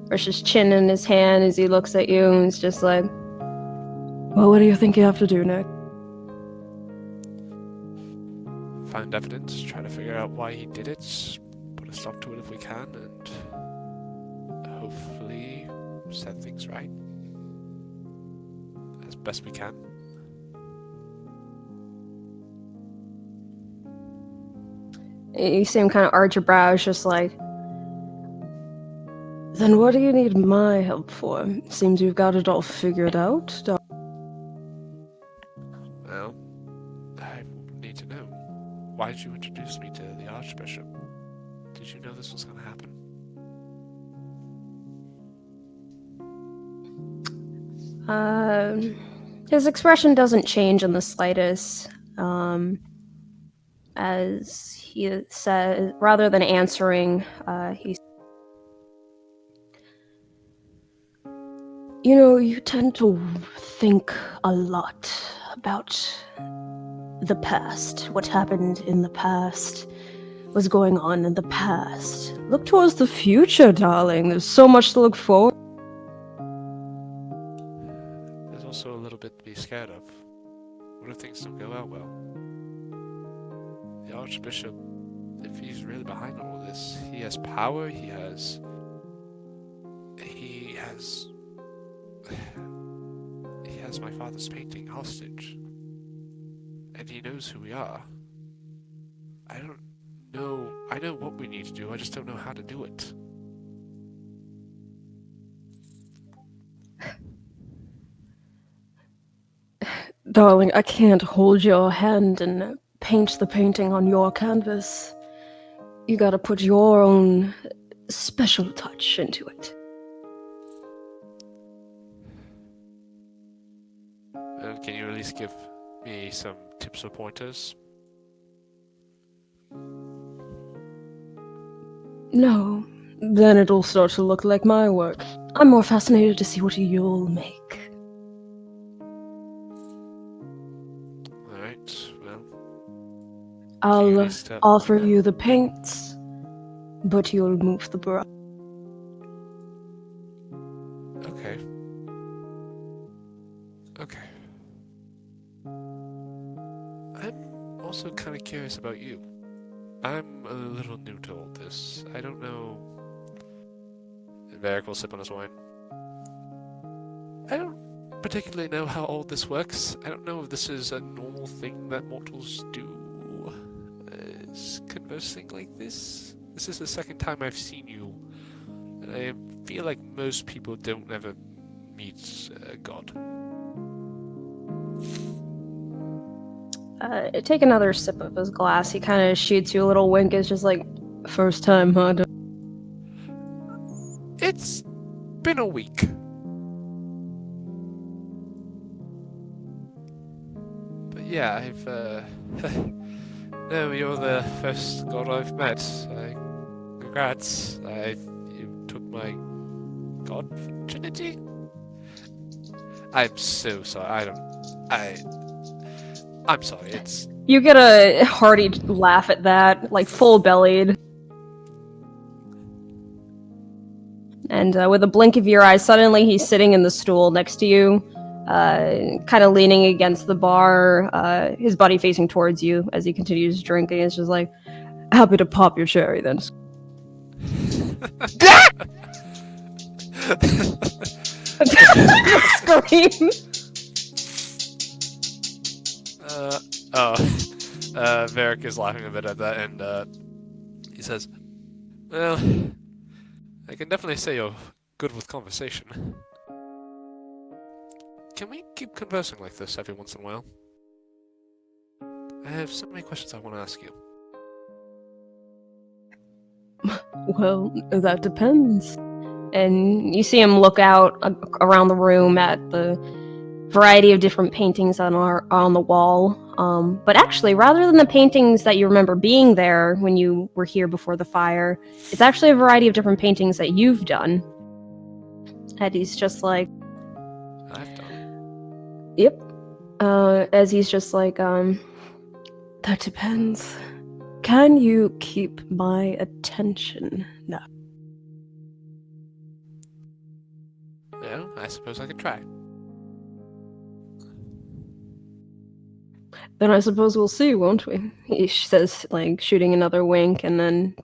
Brushes his chin in his hand as he looks at you, and is just like, well, what do you think you have to do next? Find evidence, try to figure out why he did it, put a stop to it if we can, and hopefully set things right as best we can. You see him kind of arch your brows, just like, then what do you need my help for? Seems you've got it all figured out. Well, I need to know. Why did you introduce me to the Archbishop? Did you know this was going to happen? His expression doesn't change in the slightest. As he says, rather than answering, he you know, you tend to think a lot about the past, what happened in the past, what's going on in the past. Look towards the future, darling. There's so much to look forward. There's also a little bit to be scared of. What if things don't go out well? The Archbishop, if he's really behind all this, he has power, he has my father's painting hostage. And he knows who we are. I don't know. I know what we need to do, I just don't know how to do it. Darling, I can't hold your hand and paint the painting on your canvas. You gotta put your own special touch into it. Can you at least give me some tips or pointers? No, then it'll start to look like my work. I'm more fascinated to see what you'll make. Alright, well. I'll offer you the paints, but you'll move the brush. Okay. Okay. I'm also kind of curious about you. I'm a little new to all this. I don't know. And Varric will sip on his wine. I don't particularly know how all this works. I don't know if this is a normal thing that mortals do. Is conversing like this? This is the second time I've seen you. And I feel like most people don't ever meet God. Take another sip of his glass. He kind of shoots you a little wink. It's just like, first time, huh? It's been a week. But yeah, I've, no, you're the first god I've met. Congrats. You took my god virginity? I'm so sorry. I'm sorry, it's... You get a hearty laugh at that, like full-bellied. And with a blink of your eye, suddenly he's sitting in the stool next to you, kind of leaning against the bar, his body facing towards you as he continues drinking. It's just like, happy to pop your cherry then. Scream! Varric is laughing a bit at that, and he says, well, I can definitely say you're good with conversation. Can we keep conversing like this every once in a while? I have so many questions I want to ask you. Well, that depends. And you see him look out around the room at the variety of different paintings on the wall. But actually, rather than the paintings that you remember being there when you were here before the fire, it's actually a variety of different paintings that you've done. And he's just like, I've done. yep. As he's just like, that depends. Can you keep my attention now? Yeah, I suppose I could try. Then I suppose we'll see, won't we? He says, like, shooting another wink, and then,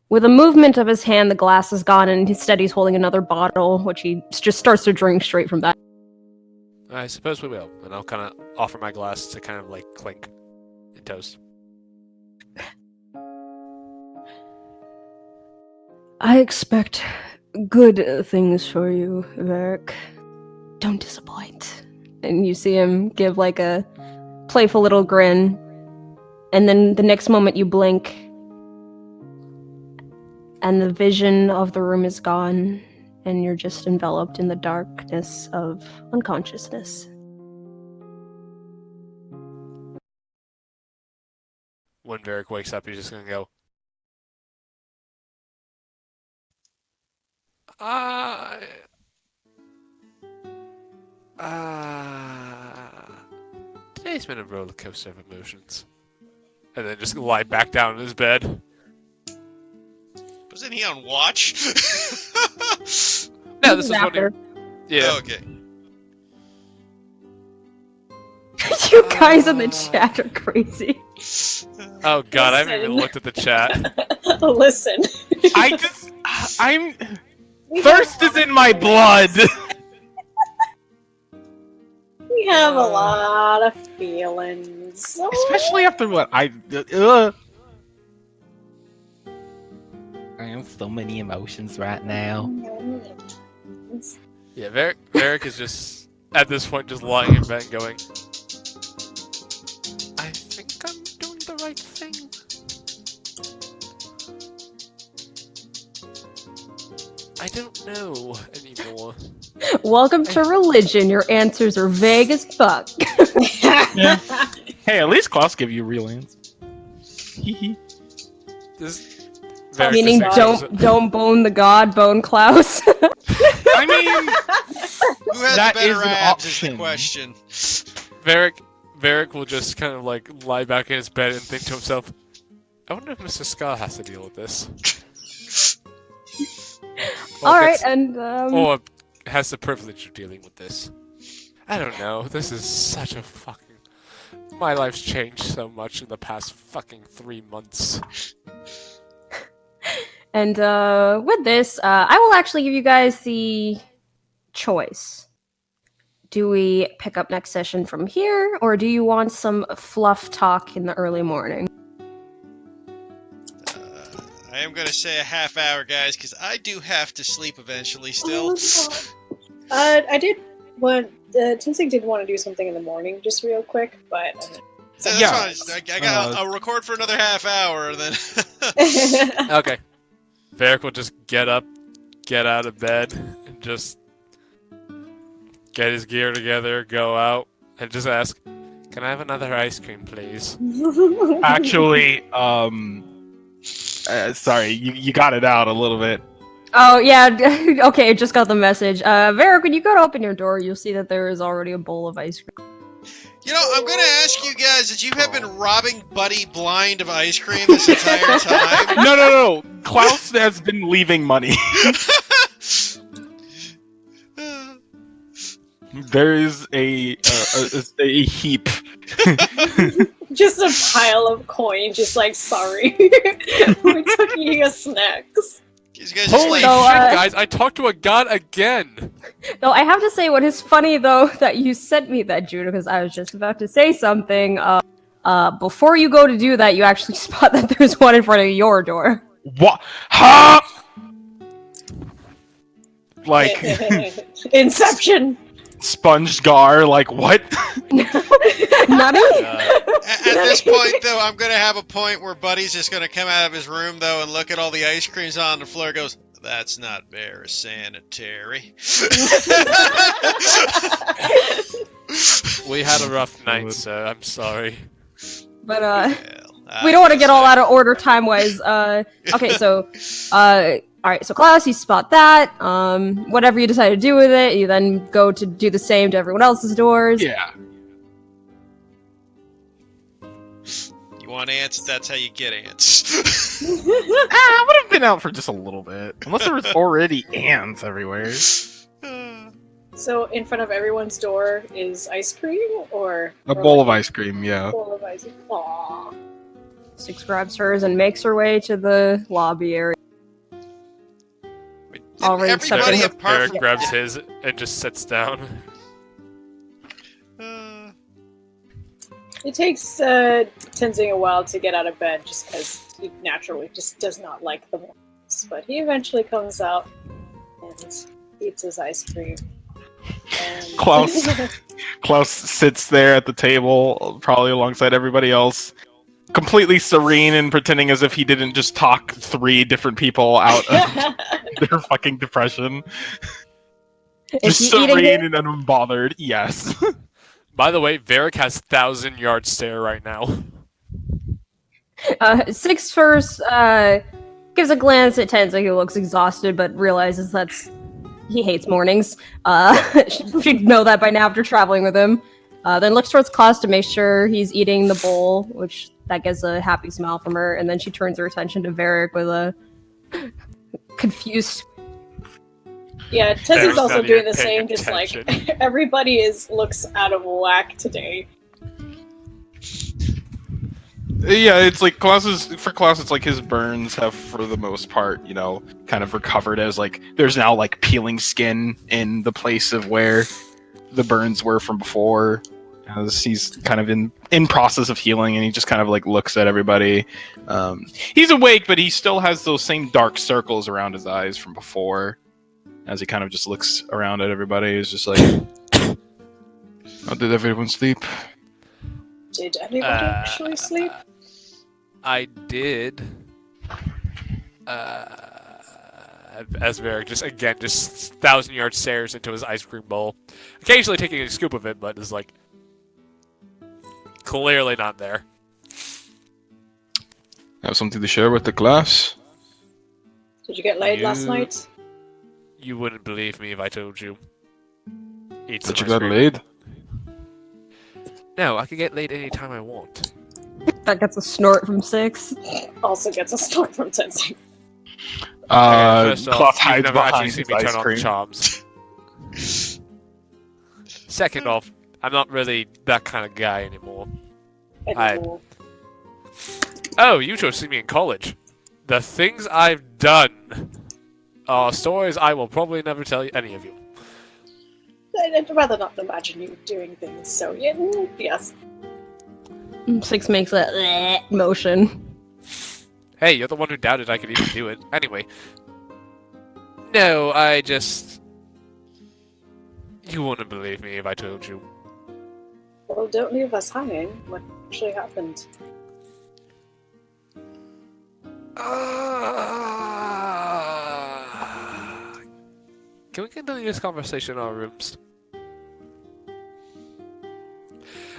with a movement of his hand, the glass is gone, and instead he's holding another bottle, which he just starts to drink straight from that. I suppose we will, and I'll kind of offer my glass to kind of like clink and toast. I expect good things for you, Varric. Don't disappoint. And you see him give like a playful little grin, and then the next moment you blink, and the vision of the room is gone, and you're just enveloped in the darkness of unconsciousness. When Varric wakes up, he's just gonna go, today's been a roller coaster of emotions. And then just lie back down in his bed. Wasn't he on watch? No, this is when After. Yeah. Oh, okay. You guys in the chat are crazy. Oh god, I haven't even Listen. looked at the chat. Listen. I'm thirst is in my blood. We have a lot of feelings. Especially after what I have so many emotions right now. Yeah, Varric is just, at this point, just lying in bed and going, I think I'm doing the right thing. I don't know anymore. Welcome to religion. Your answers are vague as fuck. Yeah. Hey, at least Klaus give you real answers. This Varric Meaning just- don't bone the god, bone Klaus. I mean, Who has that the better is an abs is the option. question. Varric will just kind of like lie back in his bed and think to himself, I wonder if Mr. Scar has to deal with this. Alright, gets- and Or has the privilege of dealing with this. I don't know. This is such a fucking... My life's changed so much in the past fucking 3 months. And with this, I will actually give you guys the choice. Do we pick up next session from here, or do you want some fluff talk in the early morning? I am going to say a half hour, guys, because I do have to sleep eventually still. I did want. Tensing did want to do something in the morning, just real quick, but. That's Yeah. fine. I got. I'll record for another half hour, and then. Okay. Varric will just get up, get out of bed, and just get his gear together, go out, and just ask, can I have another ice cream, please? actually, sorry, you got it out a little bit. Oh, yeah, okay, I just got the message. Varric, when you go to open your door, you'll see that there is already a bowl of ice cream. You know, I'm going to ask you guys that you have been robbing Buddy blind of ice cream this entire time. No. Klaus has been leaving money. There is a heap. Just a pile of coin, just like, sorry. We took you as snacks. You guys Holy just shit, like, guys! I talked to a god again! Though I have to say, what is funny, though, that you sent me that, Judah, because I was just about to say something. Before you go to do that, you actually spot that there's one in front of your door. What? Ha! Like, Inception. sponged Gar, like, what? Nutty? At this point, though, I'm gonna have a point where Buddy's just gonna come out of his room, though, and look at all the ice creams on the floor. And goes, "That's not very sanitary." We had a rough night, sir. I'm sorry. But Well, we don't want to get all out of order time-wise. Okay, so alright, so Klaus, you spot that. Whatever you decide to do with it, you then go to do the same to everyone else's doors. Yeah. You want ants? That's how you get ants. I would have been out for just a little bit. Unless there was already ants everywhere. So in front of everyone's door is ice cream, or A bowl of ice cream, yeah. bowl of ice cream? Aww. Six grabs hers and makes her way to the lobby area. Wait, Already everybody accepted. apart Eric from grabs his and just sits down. It takes Tenzing a while to get out of bed, just because he naturally just does not like the mornings. But he eventually comes out and eats his ice cream. And... Klaus sits there at the table, probably alongside everybody else, completely serene and pretending as if he didn't just talk 3 different people out of their fucking depression. Is Just he eating serene it? and unbothered, yes. By the way, Varric has 1,000-yard stare right now. Six first gives a glance at Tenzing, who looks exhausted, but realizes he hates mornings. She'd know that by now after traveling with him. Then looks towards Klaus to make sure he's eating the bowl, which that gets a happy smile from her. And then she turns her attention to Varric with a confused. Yeah, Tenzing's There's also not doing even the same, paying just like attention. everybody looks out of whack today. Yeah, it's like Klaus, it's like his burns have, for the most part, kind of recovered, as like there's now like peeling skin in the place of where the burns were from before, as he's kind of in process of healing, and he just kind of like looks at everybody. He's awake, but he still has those same dark circles around his eyes from before, as he kind of just looks around at everybody. He's just like, "Oh, did everyone sleep?" Did anybody actually sleep? I did. As Varric just 1,000-yard stares into his ice cream bowl, occasionally taking a scoop of it, but is like clearly not there. Have something to share with the class? Did you get laid last night? You wouldn't believe me if I told you. Eat some That you ice got cream. laid? No, I can get laid anytime I want. That gets a snort from Six. Also gets a snort from Tenzing. First Klaus off, you've hides never actually behind seen his me ice turn on the cream. charms. Second off, I'm not really that kind of guy anymore. Anymore. Oh, you should see me in college. The things I've done are stories I will probably never tell any of you. I'd rather not imagine you doing things, so yeah, yes. Six makes a "bleh" motion. Hey, you're the one who doubted I could even do it. Anyway. No, I just... You wouldn't believe me if I told you. Well, don't leave us hanging. What actually happened? Can we continue this conversation in our rooms?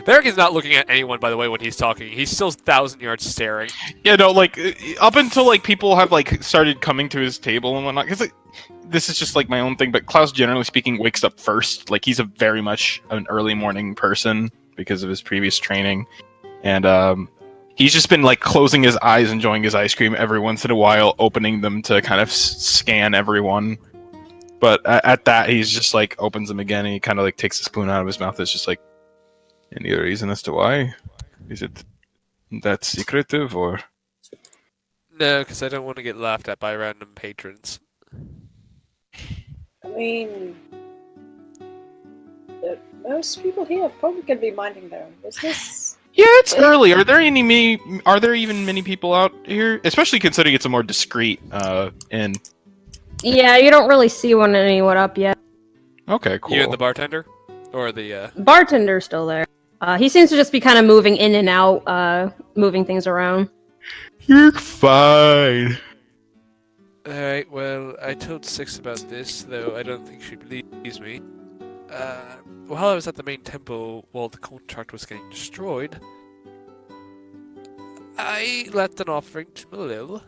Varric is not looking at anyone, by the way, when he's talking. He's still 1,000 yards staring. Yeah, no, like up until like people have like started coming to his table and whatnot. Because like, this is just like my own thing, but Klaus, generally speaking, wakes up first. Like he's a very much an early morning person because of his previous training, and he's just been like closing his eyes, enjoying his ice cream every once in a while, opening them to kind of scan everyone. But at that, he's just like opens them again, and he kind of like takes the spoon out of his mouth. It's just like, any reason as to why? Is it that secretive, or? No, because I don't want to get laughed at by random patrons. I mean, most people here are probably going to be minding their own business. Yeah, it's early. Are there even many people out here? Especially considering it's a more discreet inn. Yeah, you don't really see anyone up yet. Okay, cool. You and the bartender? Or the Bartender's still there. He seems to just be kind of moving in and out, moving things around. You're fine. Alright, well, I told Six about this, though I don't think she believes me. While I was at the main temple while the contract was getting destroyed, I left an offering to Malil.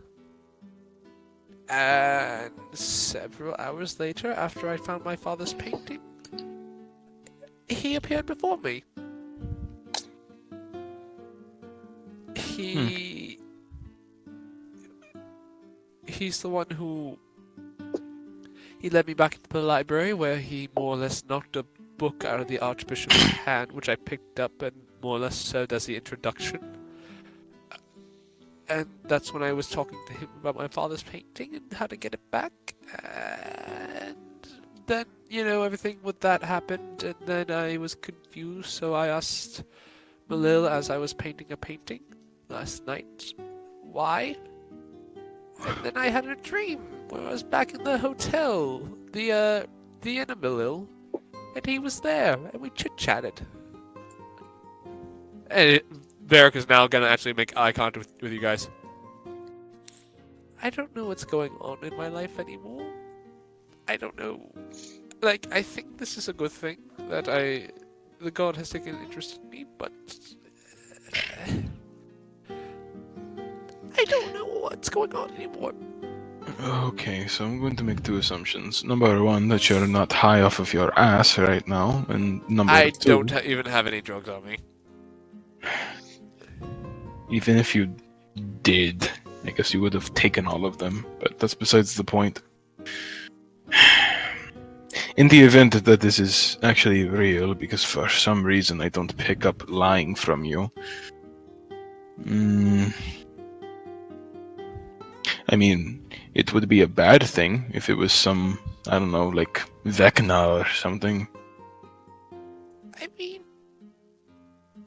And several hours later, after I found my father's painting, he appeared before me. He's the one who... He led me back into the library where he more or less knocked a book out of the Archbishop's hand, which I picked up and more or less served as the introduction. And that's when I was talking to him about my father's painting and how to get it back. And then, everything with that happened, and then I was confused, so I asked Malil as I was painting a painting last night, why? And then I had a dream where I was back in the hotel, the Inn of Malil, and he was there, and we chit-chatted. And Varric is now gonna actually make eye contact with you guys. I don't know what's going on in my life anymore. I don't know. I think this is a good thing that the god has taken an interest in me, but I don't know what's going on anymore. Okay, so I'm going to make two assumptions. Number one, that you're not high off of your ass right now, and number I two... don't even have any drugs on me. Even if you did, I guess you would have taken all of them, but that's besides the point. In the event that this is actually real, because for some reason I don't pick up lying from you, I mean, it would be a bad thing if it was some, I don't know, like Vecna or something. I mean,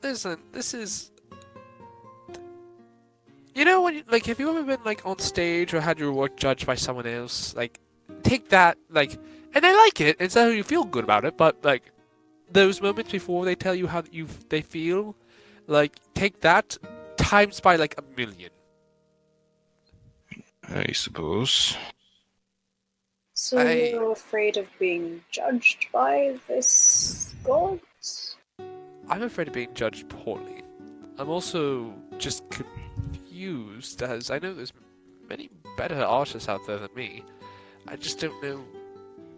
listen, this is... when have you ever been, on stage or had your work judged by someone else? Take that, and they like it, and so you feel good about it, but, those moments before they tell you how they feel, take that times by, 1,000,000. I suppose. So you're afraid of being judged by this god? I'm afraid of being judged poorly. I'm also just confused, as I know there's many better artists out there than me. I just don't know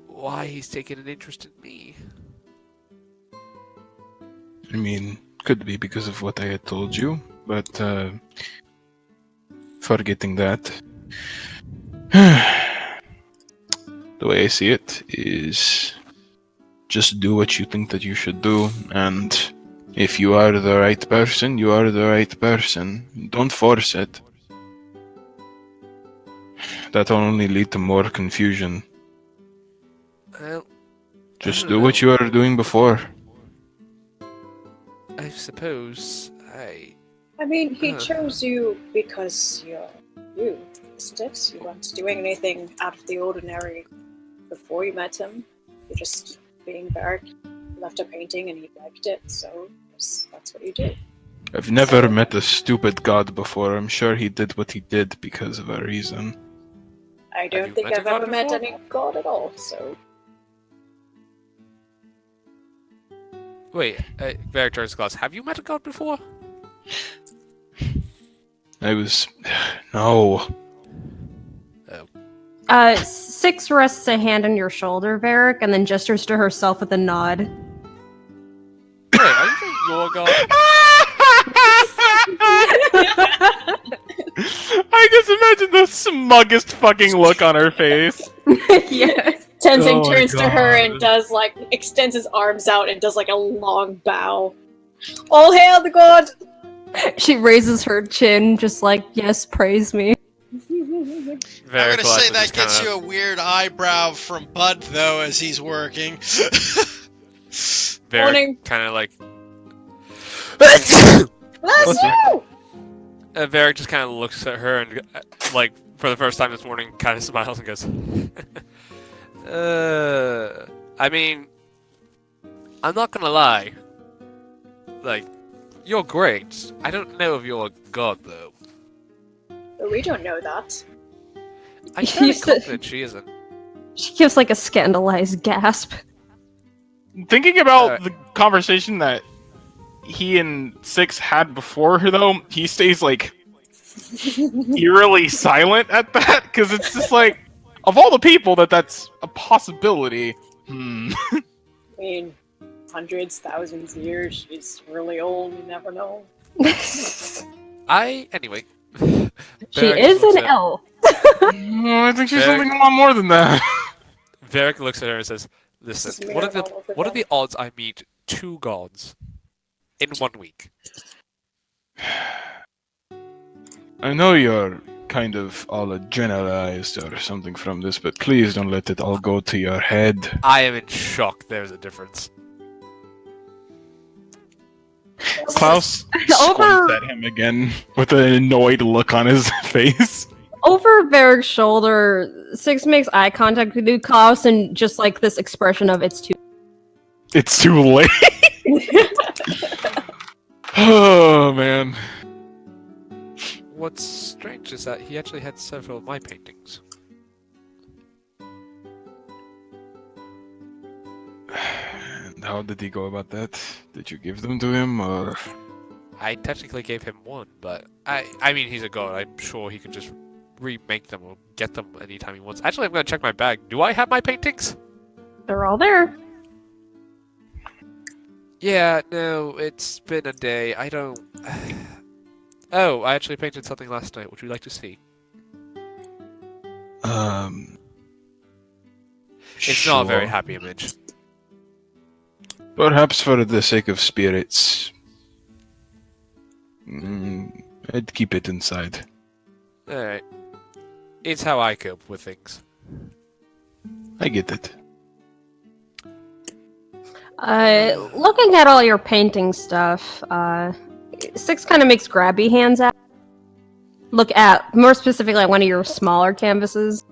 why he's taken an interest in me. I mean, could be because of what I had told you, but forgetting that, the way I see it is just do what you think that you should do, and if you are the right person, you are the right person. Don't force it. That'll only lead to more confusion. Well, just do what you are doing before. I suppose I mean, he chose you because you're you, isn't it? You weren't doing anything out of the ordinary before you met him. You're just being Varric. You left a painting and he liked it, so that's what you do. I've never met a stupid god before. I'm sure he did what he did because of a reason. I don't think I've ever met any god at all, so... Wait, Varric turns glass. Have you met a god before? No. Oh. Six rests a hand on your shoulder, Varric, and then gestures to herself with a nod. Wait, are you saying you're a god? I just imagine the smuggest fucking look on her face. Yes. Tenzing turns to her and does extends his arms out and does a long bow. All hail the god! She raises her chin, just yes, praise me. I'm gonna say that gets you a weird eyebrow from Bud, though, as he's working. Varric kind of Bless you! Varric just kind of looks at her and, for the first time this morning, kind of smiles and goes, I mean, I'm not gonna lie. Like, you're great. I don't know if you're a god, though. But we don't know that. I'm fairly You said- confident she isn't. She gives like a scandalized gasp. Thinking about Alright. the conversation that he and Six had before her, though, he stays like eerily silent at that because it's just like, of all the people that's a possibility. I mean, hundreds, thousands of years. She's really old. You never know. Anyway. She Varric is looks an at- elf. Oh, I think she's Very- something a lot more than that. Varric looks at her and says, This is "Listen, me what are all the over what are again. the odds I meet 2 gods in 1 week?" I know you're kind of all generalized or something from this, but please don't let it all go to your head. I am in shock. There's a difference. Klaus Over- squints at him again with an annoyed look on his face. Over Varric's shoulder, Six makes eye contact with you, Klaus, and just like this expression of it's too. It's too late. Oh man. What's strange is that he actually had several of my paintings. And how did he go about that? Did you give them to him, or? I technically gave him 1, but I mean he's a god. I'm sure he could just remake them or get them anytime he wants. Actually, I'm gonna check my bag. Do I have my paintings? They're all there. Yeah, no, it's been a day. I don't. Oh, I actually painted something last night. Would you like to see? It's not a very sure. happy image. Perhaps for the sake of spirits. I'd keep it inside. Alright. It's how I cope with things. I get it. Looking at all your painting stuff, Six kind of makes grabby hands at. Look at more specifically at one of your smaller canvases.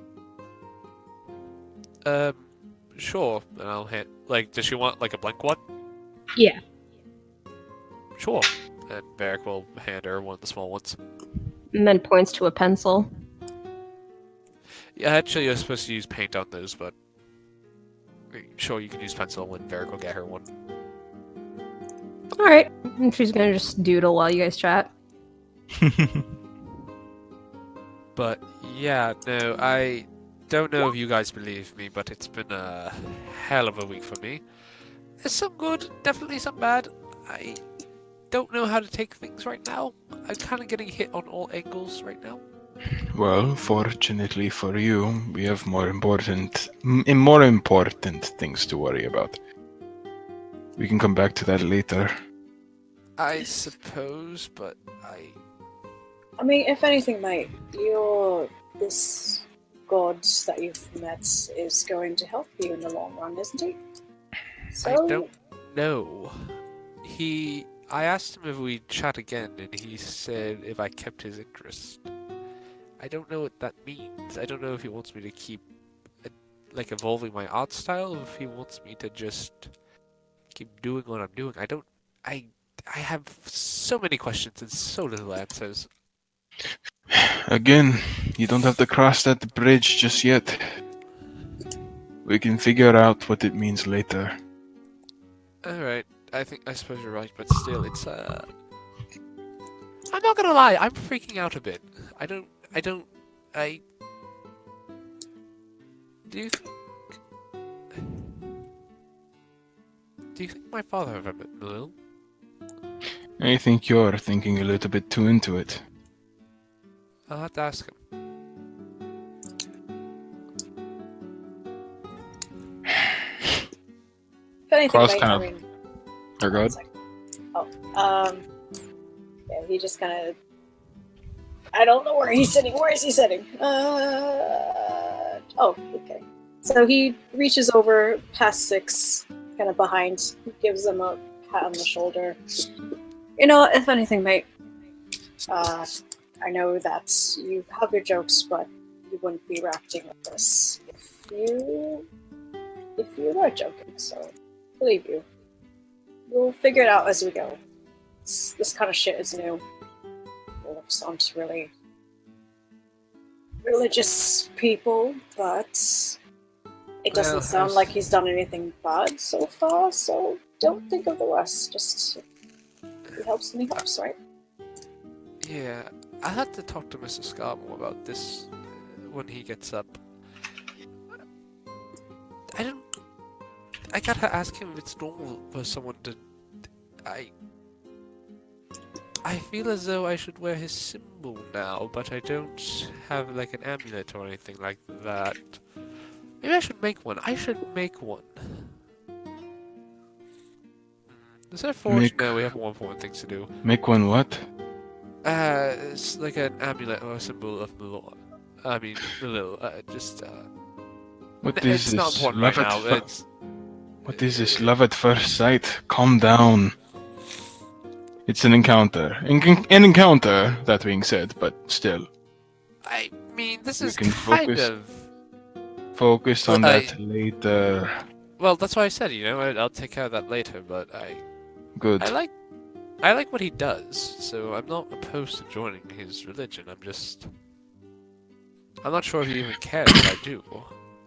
Sure. And I'll hit. Like, does she want like a blank one? Yeah. Sure. And Varric will hand her one of the small ones. And then points to a pencil. Yeah, actually, you're supposed to use paint on those, but sure, you can use pencil, and Varric will get her one. All right, and she's gonna just doodle while you guys chat. But yeah, no, I don't know if you guys believe me, but it's been a hell of a week for me. There's some good, definitely some bad. I don't know how to take things right now. I'm kind of getting hit on all angles right now. Well, fortunately for you, we have more important things to worry about. We can come back to that later. I suppose, but I mean, if anything, mate, this god that you've met is going to help you in the long run, isn't he? So, I don't know. I asked him if we'd chat again, and he said if I kept his interest. I don't know what that means. I don't know if he wants me to keep, like, evolving my art style, or if he wants me to just keep doing what I'm doing. I have so many questions and so little answers. Again, you don't have to cross that bridge just yet. We can figure out what it means later. Alright, I suppose you're right, but still, it's, I'm not gonna lie, I'm freaking out a bit. Do you think my father ever met Lil? I think you're thinking a little bit too into it. I'll have to ask him. if anything, Klaus mate, kind I of- mean, Or good? Yeah, he just kind of. I don't know where he's sitting. Where is he sitting? Oh, okay. So he reaches over past Six, kind of behind, gives him a pat on the shoulder. You know, if anything, mate, I know that you have your jokes, but you wouldn't be reacting like this if you were joking. So, believe you. we'll figure it out as we go. This kind of shit is new. Wolves aren't really religious people, but it doesn't sound like he's done anything bad so far, so don't think of the worst. Just if he helps, then he helps, right? Yeah, I'll have to talk to Mr. Scarborough about this when he gets up. I gotta ask him if it's normal for someone to... I feel as though I should wear his symbol now, but I don't have like an amulet or anything like that. Maybe I should make one. I should make one. Is that forged? No, we have more important things to do. Make one what? It's like an amulet or a symbol of Malil. I mean, Malil. What It's is not this? important right now. It's... What is this? Love at first sight? Calm down. It's an encounter. An encounter, that being said, but still. I mean, this You is can kind of... Focus on Well, that later. Well, that's why I said, you know, I'll take care of that later, but Good. I like what he does, so I'm not opposed to joining his religion. I'm not sure if he even cares if I do.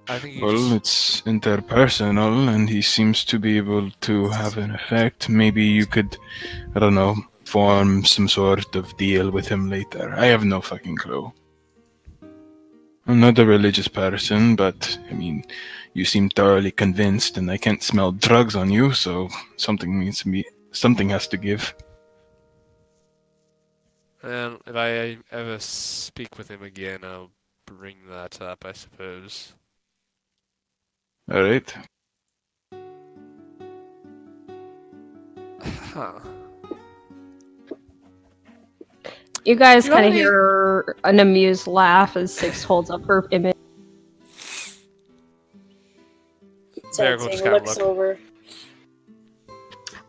I think he Well, it's interpersonal, and he seems to be able to have an effect. Maybe you could, I don't know, form some sort of deal with him later. I have no fucking clue. I'm not a religious person, but, I mean, you seem thoroughly convinced, and I can't smell drugs on you, so something has to give. And if I ever speak with him again, I'll bring that up, I suppose. Alright. Huh. You guys Do you have kind of any- hear an amused laugh as Six holds up her image. There, we'll just Sensing kinda looks look. over.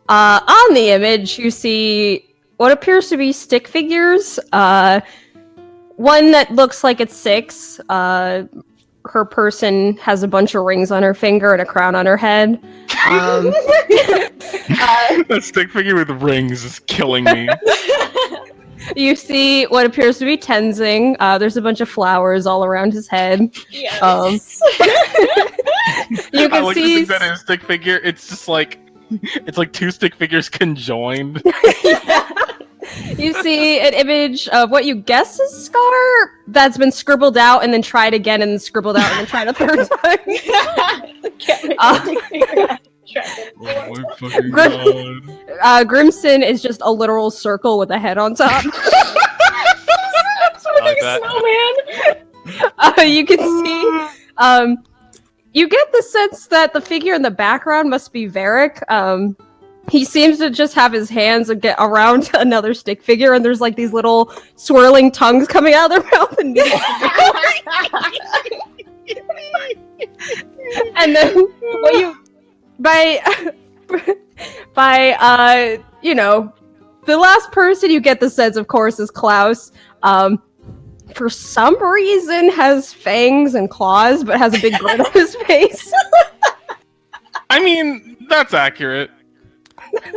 On the image, you see what appears to be stick figures. One that looks like it's Six. Her person has a bunch of rings on her finger and a crown on her head. That stick figure with rings is killing me. You see what appears to be Tenzing. There's a bunch of flowers all around his head. Yes. You I can like to see think that his stick figure, it's just like, it's like two stick figures conjoined. you see an image of what you guess is Scar that's been scribbled out and then tried again and then scribbled out and then tried a third time. Oh my fucking god. Grimson is just a literal circle with a head on top. Like that. You can see. You get the sense that the figure in the background must be Varric. He seems to just have his hands get around another stick figure, and there's like these little swirling tongues coming out of their mouth. And then what you by you know, the last person you get the sense, of course, is Klaus. For some reason has fangs and claws, but has a big grin on his face. I mean, that's accurate.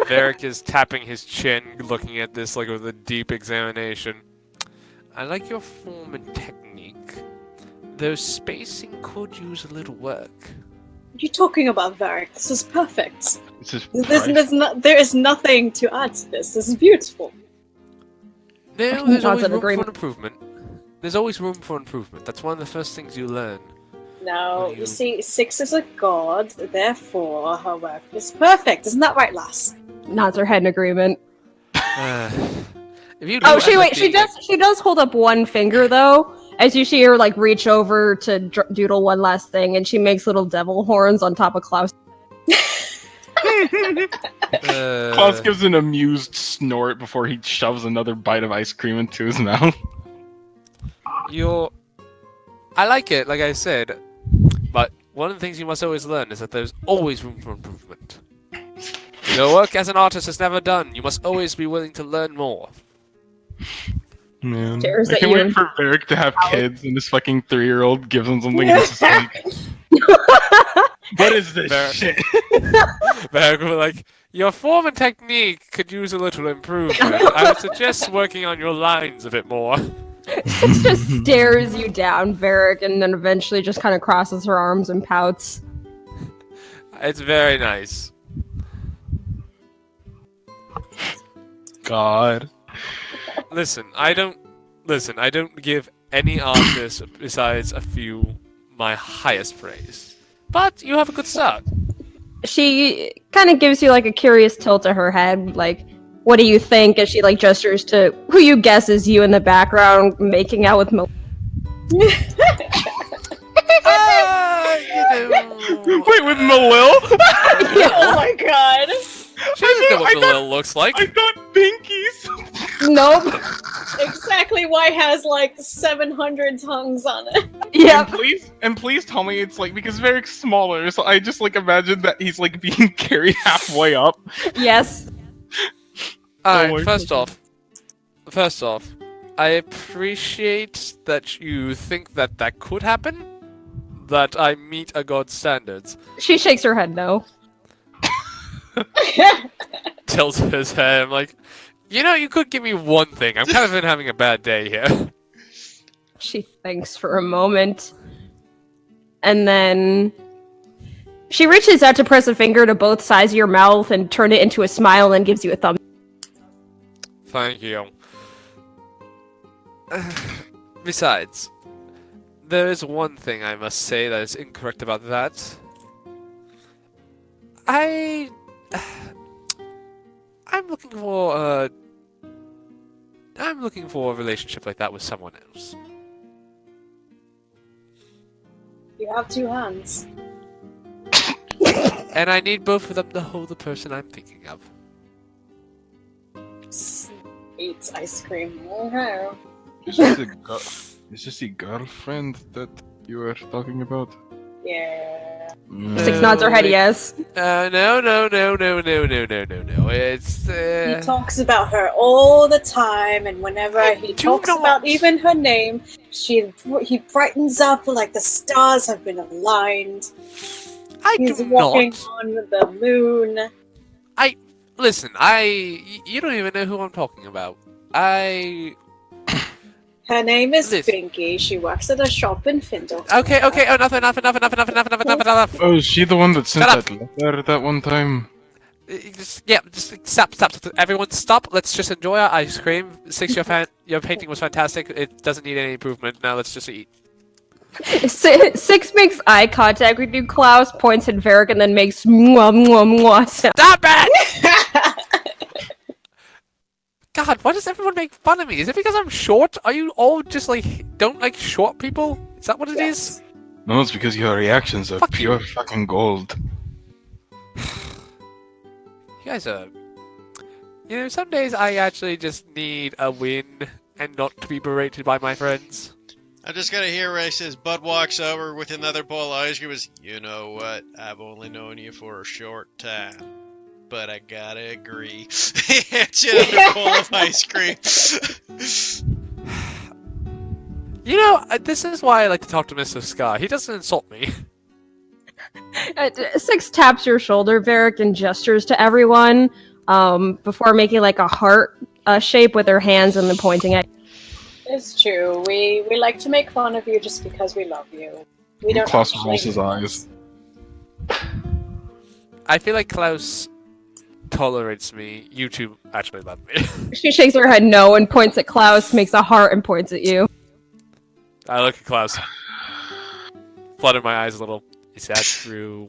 Varric is tapping his chin, looking at this like with a deep examination. I like your form and technique, though spacing could use a little work. What are you talking about, Varric? This is perfect. This is There is nothing to add to this. This is beautiful. No, there's Nods always in room for agreement. improvement. There's always room for improvement. That's one of the first things you learn. No, You- you see, Six is a god, therefore her work is perfect. Isn't that right, lass? Nods her head in agreement. If you Oh, do she end wait. up She being does. She does hold up one finger though, as you see her like reach over to doodle one last thing, and she makes little devil horns on top of Klaus. Klaus gives an amused snort before he shoves another bite of ice cream into his mouth. I like it, like I said, but one of the things you must always learn is that there's always room for improvement. Your work as an artist is never done. You must always be willing to learn more. Man, Stares I at can't you. wait for Varric to have kids, and this fucking 3-year-old gives him something. And it's just like, What is this Ver- shit? Varric will be like, your form and technique could use a little improvement. I would suggest working on your lines a bit more. Six just stares you down, Varric, and then eventually just kind of crosses her arms and pouts. It's very nice. God. Listen, I don't give any artist besides a few my highest praise. But you have a good start. She kind of gives you like a curious tilt of her head, like, what do you think? As she like gestures to who you guess is you in the background making out with Mo. Wait, with Malil? Oh my god. She doesn't know what Malil looks like. I thought Binkies. Nope. Exactly why has like 700 tongues on it. Yep. And please tell me it's like because Varric's smaller, so I just like imagine that he's like being carried halfway up. Yes. Alright, first off, I appreciate that you think that that could happen, that I meet a god's standards. She shakes her head no. Tilts his head, I'm like, you could give me one thing. I'm kind of been having a bad day here. She thinks for a moment. And then she reaches out to press a finger to both sides of your mouth and turn it into a smile and gives you a thumb. Thank you. Besides, there is one thing I must say that is incorrect about that. I'm looking for a relationship like that with someone else. You have two hands. And I need both of them to hold the person I'm thinking of. Eats ice cream. Okay. Is this the girlfriend that you were talking about? Yeah. Six nods her head yes. No. It's He talks about her all the time, and whenever he talks about even her name, he brightens up like the stars have been aligned. He's walking on the moon. Listen, you don't even know who I'm talking about. Her name is Listen. Binky. She works at a shop in Findle. Okay, enough. Oh, is she the one that sent that letter that one time? Just stop. Everyone stop. Let's just enjoy our ice cream. Six, your painting was fantastic. It doesn't need any improvement. Now let's just eat. Six makes eye contact with you. Klaus points at Varric and then makes mwah mwah mwah sound. Stop it! God, why does everyone make fun of me? Is it because I'm short? Are you all just don't like short people? Is that what it is? No, it's because your reactions are Fuck pure fucking gold. You guys are... some days I actually just need a win and not to be berated by my friends. I'm just gonna hear where he says Bud walks over with another bowl of ice cream. Is, you know what? I've only known you for a short time, but I gotta agree. He hands you another bowl of ice cream. This is why I like to talk to Mr. Sky. He doesn't insult me. Six taps your shoulder, Varric, and gestures to everyone before making like a heart shape with her hands and then pointing at. It's true. We like to make fun of you just because we love you. We don't. Klaus rolls his eyes. I feel like Klaus tolerates me. You two actually love me. She shakes her head no and points at Klaus, makes a heart and points at you. I look at Klaus. Flutter my eyes a little. Is that true?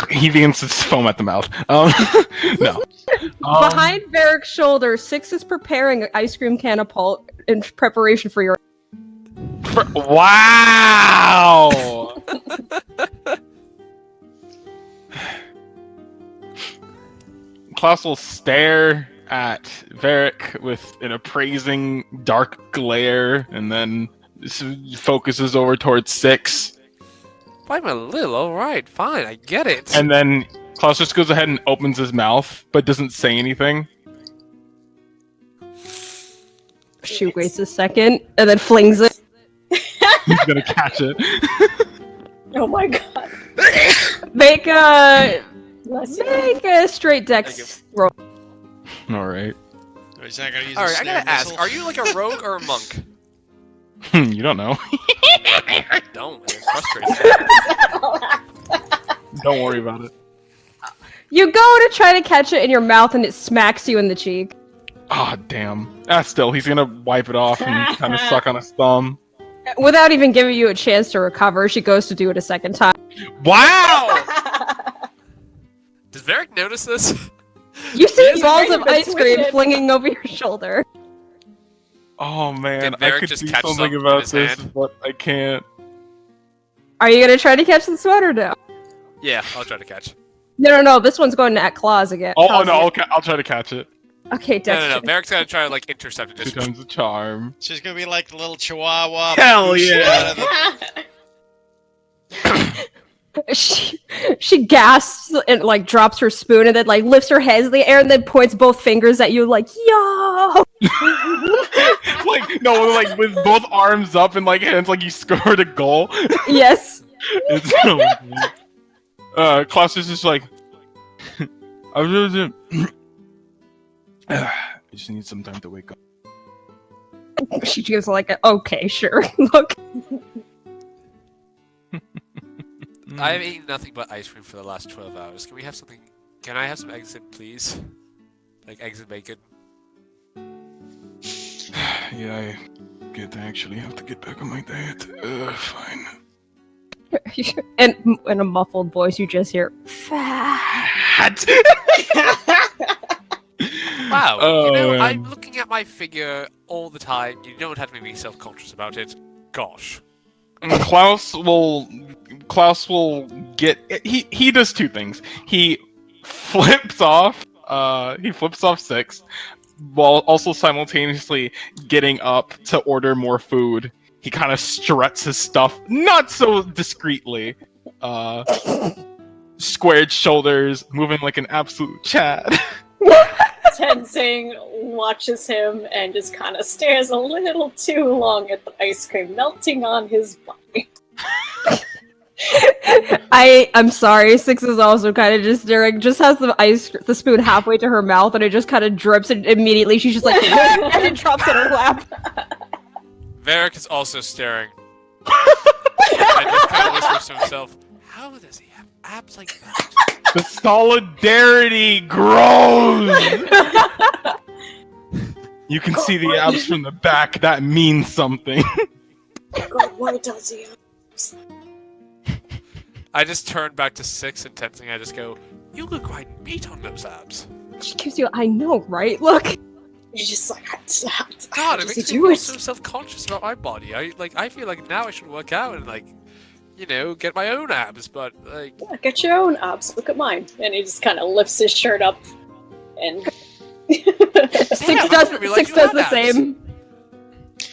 He begins to foam at the mouth. No. Behind Varric's shoulder, Six is preparing an ice cream catapult in preparation for your. Wow! Klaus will stare at Varric with an appraising dark glare, and then focuses over towards Six. I'm a little alright, fine, I get it. And then Klaus just goes ahead and opens his mouth, but doesn't say anything. She waits a second and then flings it. He's gonna catch it. Oh my god. Make a Bless you. straight dex roll. All right. He's not gonna use All a right, I snare gotta ask: missile. are you like a rogue or a monk? You don't know. Don't. It frustrates me. Don't worry about it. You go to try to catch it in your mouth and it smacks you in the cheek. Ah, damn. Still, he's gonna wipe it off and kind of suck on his thumb. Without even giving you a chance to recover, she goes to do it a second time. Wow! Does Varric notice this? You see He's balls very of ice cream persuaded. flinging over your shoulder. Oh man, Did I Varric could just do catch something something in about his this, hand? but I can't. Are you gonna try to catch the sweater now? Yeah, I'll try to catch. No. This one's going to claws again. Oh Claws no, again. I'll try to catch it. Okay, Dex. No. Varric's gonna try to like intercept it. 2 Just times the charm. She's gonna be like the little chihuahua. Hell pushing yeah. out of the- She gasps and like drops her spoon and then like lifts her head in the air and then points both fingers at you like yo. Like no, like with both arms up and like hands, like you scored a goal. Yes. It's so good. Klaus is just like, I just need some time to wake up. She gives like a okay, sure. Look. I've eaten nothing but ice cream for the last 12 hours. Can we have something? Can I have some eggs in, please? Like eggs and bacon. Yeah, I actually have to get back on my diet. Fine. And in a muffled voice, you just hear fat. Wow. Oh, you know, man. I'm looking at my figure all the time. You don't have to make me self-conscious about it. Gosh. And Klaus will get he does 2 things. He flips off 6 while also simultaneously getting up to order more food. He kind of struts his stuff not so discreetly. Squared shoulders, moving like an absolute Chad. Tenzing watches him and just kind of stares a little too long at the ice cream melting on his body. I'm sorry. Six is also kind of just staring. Just has the spoon halfway to her mouth, and it just kind of drips, and immediately she's just like, and it drops in her lap. Varric is also staring. And just kind of whispers to himself, how does he have abs like that? The solidarity grows. You can see the abs from the back. That means something. God, why does he? I just turn back to 6 and Tenzing. I just go, you look quite neat on those abs. She gives you, I know, right? Look. You're just like, God, it does he makes me do feel it? so self-conscious about my body. I feel like now I should work out and like, you know, get my own abs, but like... Yeah, get your own abs. Look at mine. And he just kind of lifts his shirt up and... Six does the same.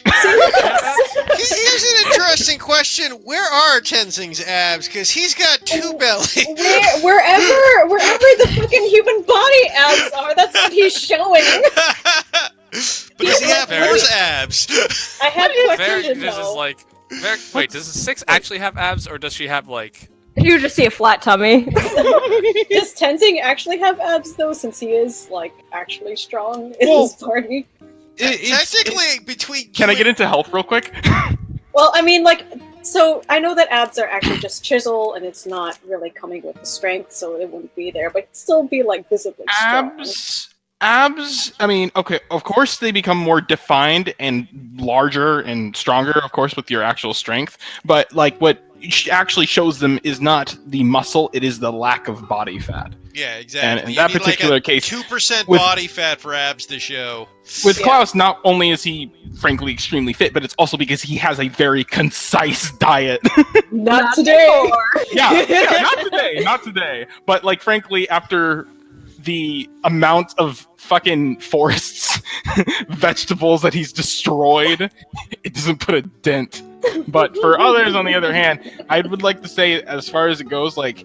Here's an interesting question. Where are Tenzing's abs? Because he's got 2 belly. Wherever the fucking human body abs are, that's what he's showing. But does he have horse abs? I have Varric questions just is though. like... Varric, wait, does the 6 actually have abs, or does she have like... You just see a flat tummy. Does Tenzing actually have abs though, since he is like actually strong in Well, this party? Technically, between... Can I get into health real quick? Well, I mean, like, so I know that abs are actually just chisel, and it's not really coming with the strength, so it wouldn't be there, but it'd still be like visibly strong. Abs, I mean, okay, of course they become more defined and larger and stronger, of course, with your actual strength, but like what actually shows them is not the muscle, it is the lack of body fat. Yeah, exactly. And in You that need, particular like, case, 2% with- body fat for abs to show. With Yeah. Klaus, not only is he frankly extremely fit, but it's also because he has a very concise diet. Not today. yeah, not today. But like, frankly, after the amount of fucking forests, vegetables that he's destroyed, it doesn't put a dent. But for others, on the other hand, I would like to say, as far as it goes, like,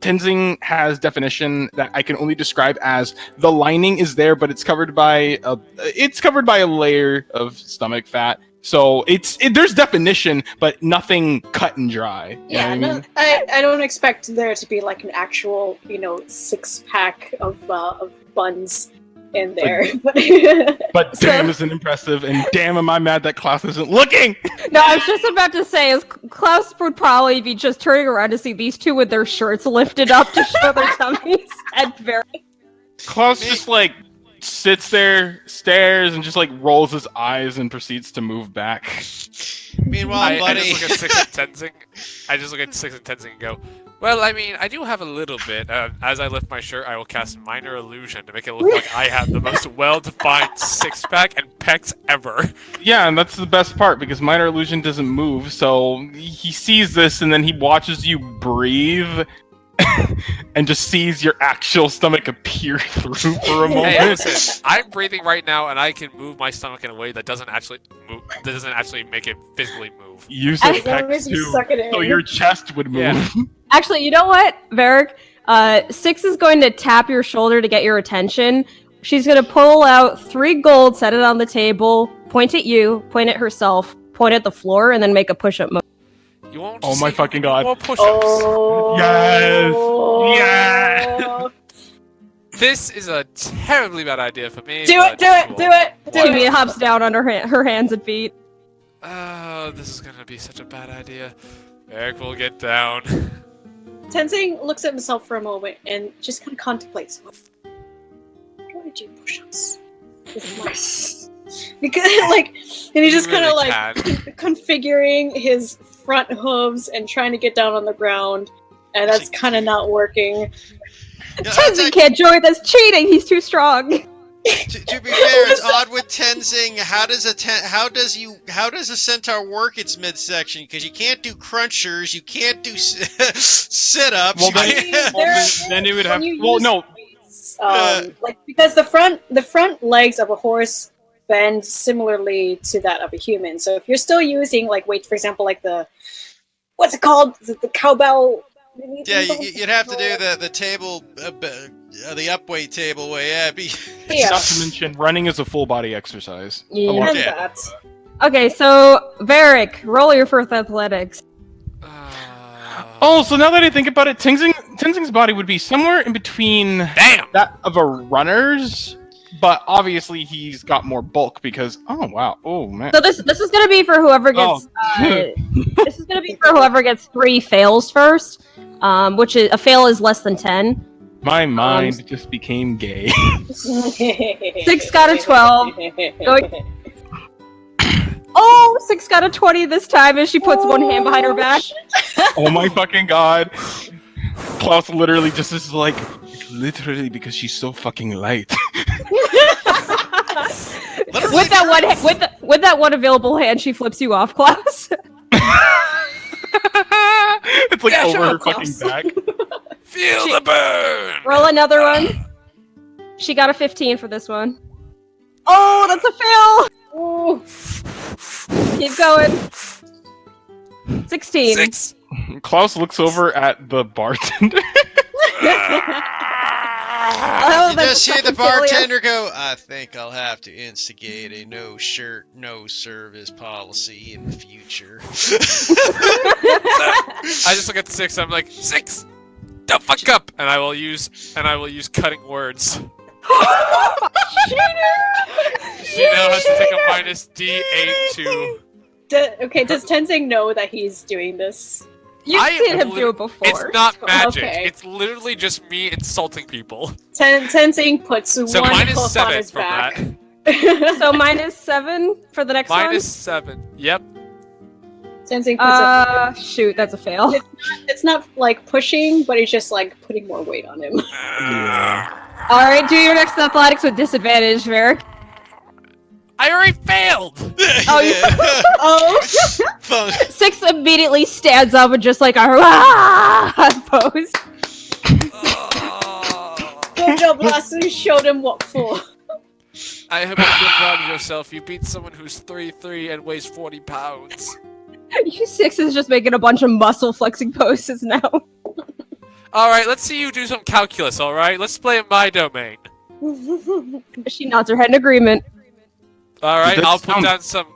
Tenzing has definition that I can only describe as the lining is there, but it's covered by a layer of stomach fat. So there's definition, but nothing cut and dry. You know what I mean? I don't expect there to be like an actual, 6-pack of buns in there. But damn, isn't impressive, and damn, am I mad that Klaus isn't looking. No, I was just about to say, is Klaus would probably be just turning around to see these two with their shirts lifted up to show their tummies. And Klaus just like sits there, stares, and just like rolls his eyes and proceeds to move back. Meanwhile, buddy. I just look at Six and Tenzing and go, well, I mean, I do have a little bit. As I lift my shirt, I will cast Minor Illusion to make it look like I have the most well-defined six-pack and pecs ever. Yeah, and that's the best part, because Minor Illusion doesn't move, so he sees this, and then he watches you breathe, and just sees your actual stomach appear through for a moment. Hey, listen, I'm breathing right now, and I can move my stomach in a way that doesn't actually move. That doesn't actually make it physically move. Use the pecs too, so your chest would move. Yeah. actually, you know what, Varric? Six is going to tap your shoulder to get your attention. She's going to pull out 3 gold, set it on the table, point at you, point at herself, point at the floor, and then make a push-up motion. You won't. Oh my fucking god! More push-ups. Oh, Yes! This is a terribly bad idea for me. Do it! Jimmy hops down on her hands and feet. Oh, this is gonna be such a bad idea. Eric will get down. Tenzing looks at himself for a moment and just kind of contemplates. Why do I do push-ups with my... Because, and he's just kind of configuring his front hooves and trying to get down on the ground, and that's kind of not working. Tenzing can't join us. Cheating. He's too strong. To be fair, it's odd with Tenzing. How does a centaur work its midsection? Because you can't do crunchers, you can't do sit-ups. Well, then it would have. Well, no. Because the front legs of a horse bend similarly to that of a human. So if you're still using weight, for example, what's it called? The cowbell. Yeah, you'd have to do the table, the upweight table way. Yeah. Not to mention, running is a full body exercise. Yeah. That. Okay, so Varric, roll your first athletics. Oh, so now that I think about it, Tenzing's body would be somewhere in between that of a runner's, but obviously he's got more bulk because oh man. So this is gonna be for whoever gets this is gonna be for whoever gets 3 fails first, which is a fail is less than 10. My mind just became gay. 6 got a 12. Oh, 6 got a 20 this time as she puts one hand behind her back. Oh my fucking god. Klaus literally just is like, it's literally because she's so fucking light. With that one available hand, she flips you off, Klaus. It's over her fucking back. Feel the burn! Roll another one. She got a 15 for this one. Oh, that's a fail! Ooh. Keep going. 16. 6. Klaus looks over at the bartender. Oh, You that's just a hear the fucking failure. bartender go, I think I'll have to instigate a no shirt, no service policy in the future. I just look at the 6. I'm like, 6. Don't fuck up, and I will use cutting words. She now has to take a minus D8 to. Does Tenzing know that he's doing this? You've seen him do it before. It's not magic. Okay. It's literally just me insulting people. Tenzing puts So one minus hoof on 7 his from back. that. So minus 7 for the next Minus 7. Yep. Tenzing puts shoot, that's a fail. it's not pushing, but it's just putting more weight on him. Alright, do your next athletics with disadvantage, Varric. I already failed. Oh, you Oh! Fun. 6 immediately stands up and just pose. Good job, Lasso. You showed him what for. I hope you feel proud of yourself. You beat someone who's 3'3" and weighs 40 pounds. You 6 is just making a bunch of muscle flexing poses now. Alright, let's see you do some calculus, alright? Let's play in my domain. She nods her head in agreement. Alright, Does that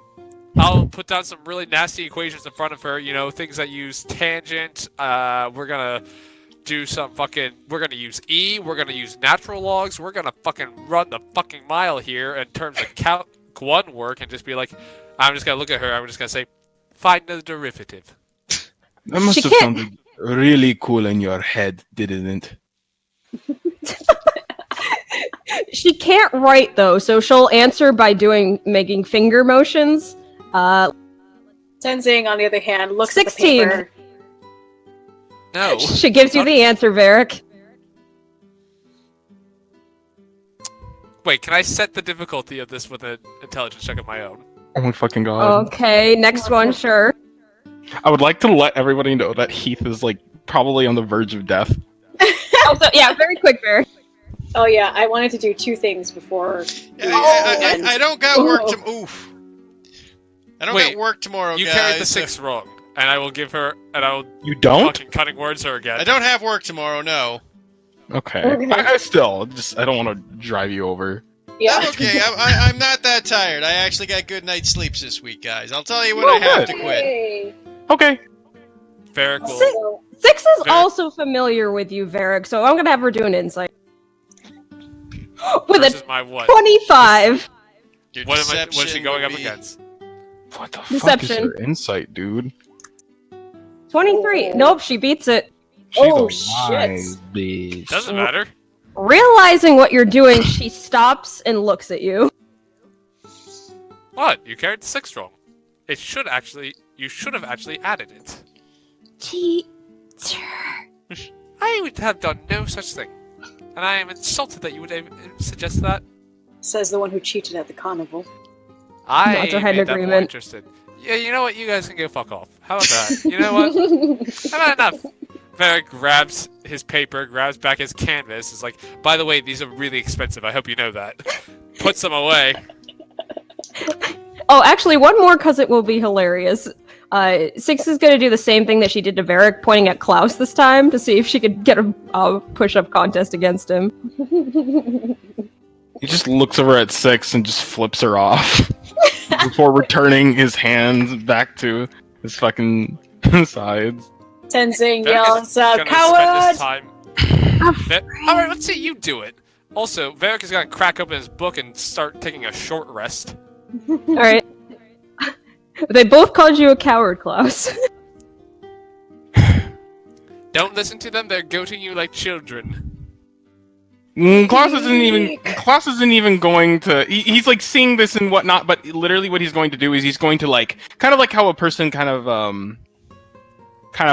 I'll put down some really nasty equations in front of her, you know, things that use tangent, we're gonna do some we're gonna use E, we're gonna use natural logs, we're gonna fucking run the fucking mile here in terms of Calc 1 work, and just be like, I'm just gonna look at her, I'm just gonna say, find the derivative. That must She have can't- sounded really cool in your head, didn't it? She can't write though, so she'll answer by making finger motions. Tenzing, on the other hand, looks 16. at the paper. No. She gives you the answer, Varric. Wait, can I set the difficulty of this with an intelligence check of my own? Oh my fucking god. Okay, next one, sure. I would like to let everybody know that Heath is like probably on the verge of death. Also, yeah, very quick, Varric. Oh yeah, I wanted to do two things before. I don't got work to. Oof. I don't Wait, got work tomorrow, You guys. carried the 6 wrong, and I will give her, and I will You don't? fucking cutting words her again. I don't have work tomorrow. No. Okay. Okay. I still just I don't want to drive you over. Yeah. I'm okay. I'm not that tired. I actually got good night's sleeps this week, guys. I'll tell you when I have to quit. Yay. Okay. Varric will. So, 6 is Varric. also familiar with you, Varric, so I'm gonna have her do an insight. With Versus a my what? 25! Your What's she deception going would up be- against? What the fuck Deception. is your insight, dude? 23. Nope, she beats it. She's Oh, a shit. wise bitch. Doesn't matter. Realizing what you're doing, she stops and looks at you. What? You carried the 6 wrong. You should have actually added it. Teacher. I would have done no such thing. And I am insulted that you would even suggest that. says the one who cheated at the carnival. I Nods her head in made that more agreement. interested. Yeah, you know what? You guys can go fuck off. How about that? You know what? How about enough? Varric grabs his paper, grabs back his canvas, is like, by the way, these are really expensive, I hope you know that. Puts them away. Oh, actually, one more because it will be hilarious. 6 is gonna do the same thing that she did to Varric, pointing at Klaus this time to see if she could get a push-up contest against him. He just looks over at 6 and just flips her off before returning his hands back to his fucking sides. Tenzing Varric yells, is gonna "Coward!" spend his time. Alright, let's see you do it. Also, Varric is gonna crack open his book and start taking a short rest. Alright. They both called you a coward, Klaus. Don't listen to them, they're goating you like children. Klaus isn't even going to. He's like seeing this and whatnot, but literally what he's going to do is he's going to like kind of like how a person kind of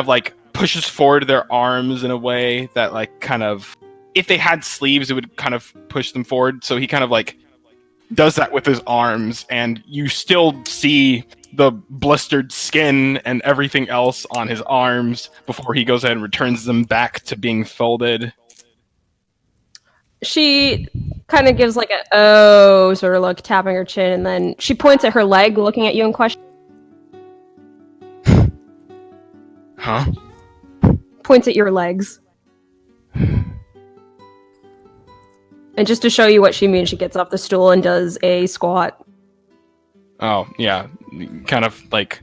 like pushes forward their arms in a way that like kind of if they had sleeves it would kind of push them forward. So he kind of like does that with his arms, and you still see the blistered skin and everything else on his arms before he goes ahead and returns them back to being folded. She kind of gives like a oh sort of look, tapping her chin, and then she points at her leg, looking at you in question. Huh? Points at your legs. And just to show you what she means, she gets off the stool and does a squat. Oh, yeah. Kind of like,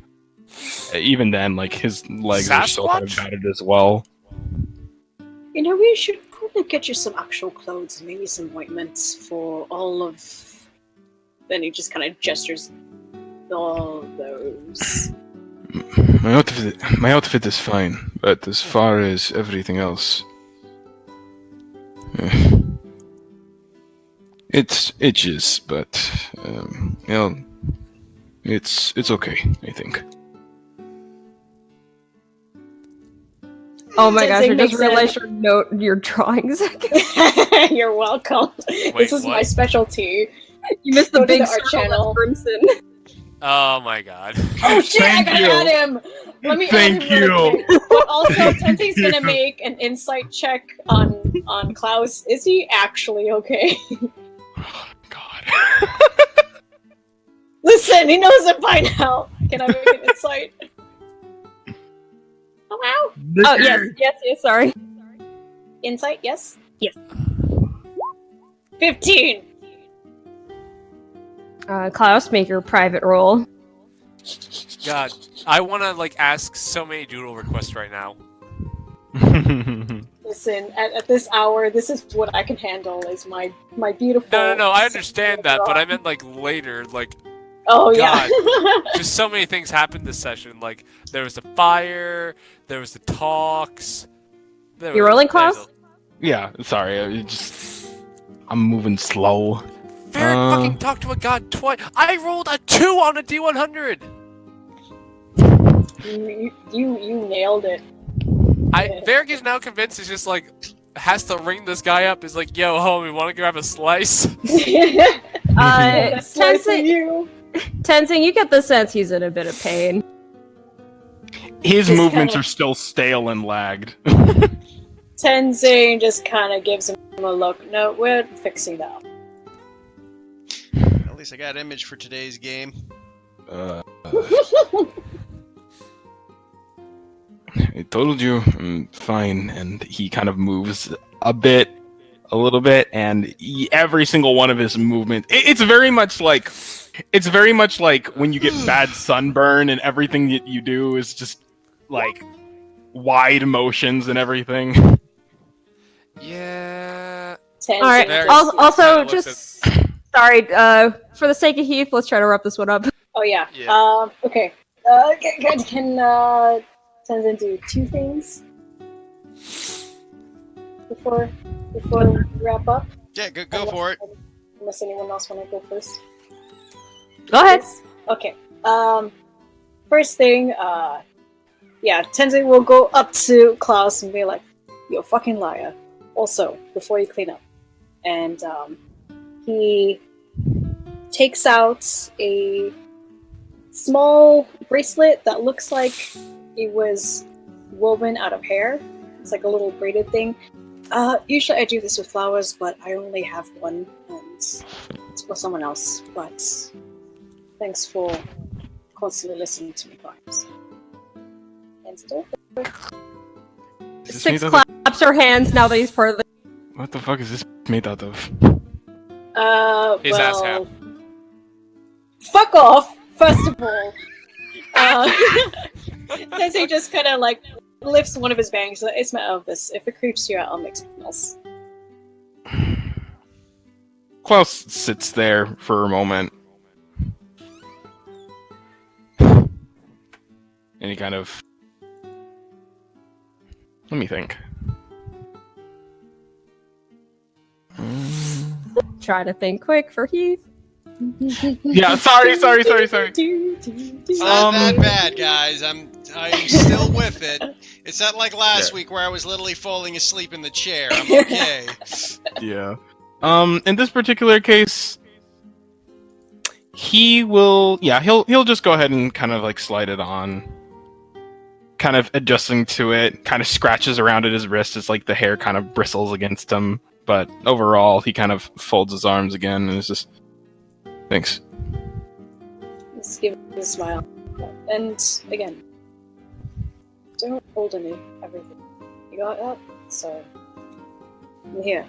even then, like, his legs are still kind of Sasquatch? battered as well. You know, we should probably get you some actual clothes, maybe some ointments for all of. Then he just kind of gestures all those. My outfit is fine, but as far as everything else, it itches, but you know, it's okay, I think. Oh my gosh, I Tenzing just makes realized your drawings. You're welcome. This is my what? specialty. You missed the Go to big the art circle channel. that's crimson. Oh my god. Oh shit! I Thank gotta you. add him. Let me Thank add him really you. quick. But also, Tenzing's you. gonna make an insight check on Klaus. Is he actually okay? God. Listen, he knows it by now. Can I make an insight? Oh wow! Oh yes, sorry. Insight, yes? Yes. 15! Klaus, make your private roll. God, I want to like ask so many doodle requests right now. Listen, at this hour, this is what I can handle, is my beautiful... No, I understand that, but I meant like later, like, Oh, God. yeah. just so many things happened this session. Like, there was the fire, there was the talks. You rolling, Klaus? Yeah, sorry. I'm moving slow. Varric fucking talked to a god twice. I rolled a 2 on a D100. You nailed it. Varric is now convinced he's just like has to ring this guy up. He's like, "Yo, homie, want to grab a slice?" Tenzing, you get the sense he's in a bit of pain. His Just movements kinda- are still stale and lagged. Tenzing just kind of gives him a look. No, we're fixing that. At least I got image for today's game. I told you, I'm fine. And he kind of moves a little bit, and every single one of his movements. It's very much like when you get bad sunburn, and everything that you do is just like wide motions and everything. Yeah. Tenzing All right. just- Also, just sorry. For the sake of Heath, let's try to wrap this one up. Oh, yeah. Yeah. Okay. Can Tenzin do 2 things before we wrap up? Yeah, go for it. Unless anyone else want to go first. Go ahead. Okay. First thing, Tenzin will go up to Klaus and be like, "You fucking liar." Also, before you clean up. And, he takes out a small bracelet that looks like it was woven out of hair. It's like a little braided thing. Usually I do this with flowers, but I only have one, and it's for someone else. But thanks for constantly listening to me, guys. And so, Six claps her hands now that he's part of the. What the fuck is this made out of? His ass hat. Fuck off, first of all. Tenzin just kind of like lifts one of his bangs. Like, it's made of this. If it creeps you out, I'll make something else. Klaus sits there for a moment. And he kind of... Let me think. Try to think quick for Heath. Yeah, sorry. It's not that bad, guys. I'm still with it. It's not like last week where I was literally falling asleep in the chair. I'm okay. Yeah. In this particular case, he'll just go ahead and kind of like slide it on. Kind of adjusting to it, kind of scratches around at his wrist as like the hair kind of bristles against him. But overall, he kind of folds his arms again and is just, thanks. Just give him a smile. And again, don't hold any everything. You got that? So, I'm here.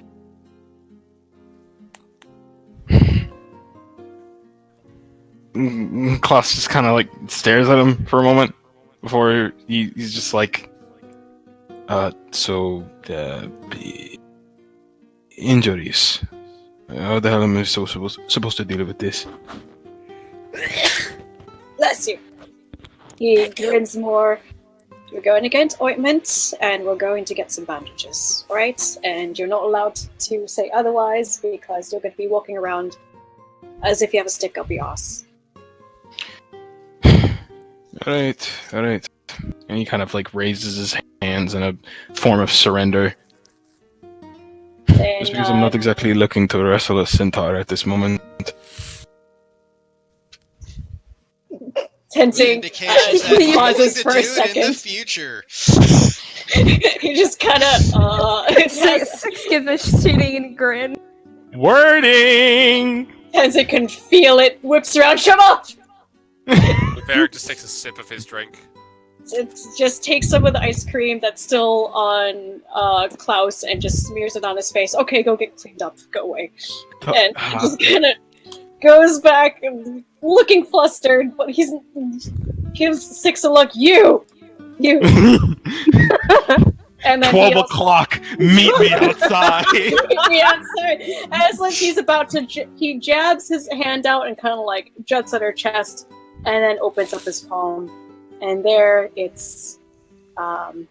Klaus just kind of like stares at him for a moment before he's just like, so the injuries. How the hell am I supposed to deal with this? Bless you. He grins more. We're going to get ointment, and we're going to get some bandages, alright? And you're not allowed to say otherwise, because you're going to be walking around as if you have a stick up your ass. Alright. And he kind of like raises his hands in a form of surrender. Then, Just because I'm not exactly looking to wrestle a centaur at this moment. Tenzing Indications that he's pauses willing for to a do it in second. the future. He just kind of Give a shitting grin. Wording! Tenzing can feel it, whips around, shut up! Varric just takes a sip of his drink. it just takes some of the ice cream that's still on Klaus and just smears it on his face. Okay, go get cleaned up. Go away. And he just kind of goes back and looking flustered, but he gives Six a look. You. And then 12 o'clock. Meet me outside. Meet me outside. As like he's about to, he jabs his hand out and kind of like juts at her chest, and then opens up his palm, and there it's Kovac's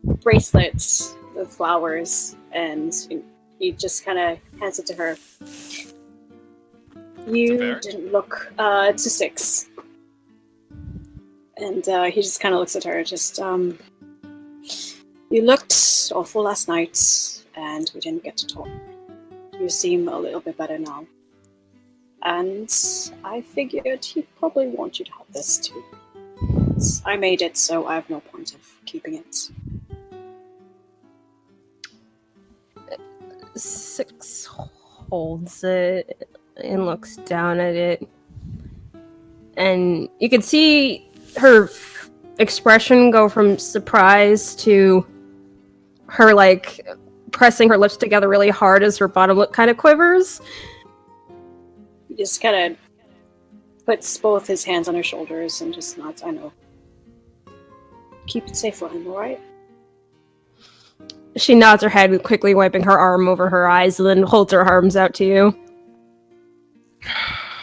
bracelet with flowers, and he just kind of hands it to her. You didn't look to Six. And he just kind of looks at her, just, you looked awful last night, and we didn't get to talk. You seem a little bit better now. And I figured he'd probably want you to have this too. I made it, so I have no point of keeping it. Six holds it and looks down at it. And you can see her expression go from surprise to her like pressing her lips together really hard as her bottom lip kind of quivers. He just kind of puts both his hands on her shoulders and just nods. I know. Keep it safe for him, alright? She nods her head, quickly wiping her arm over her eyes, and then holds her arms out to you.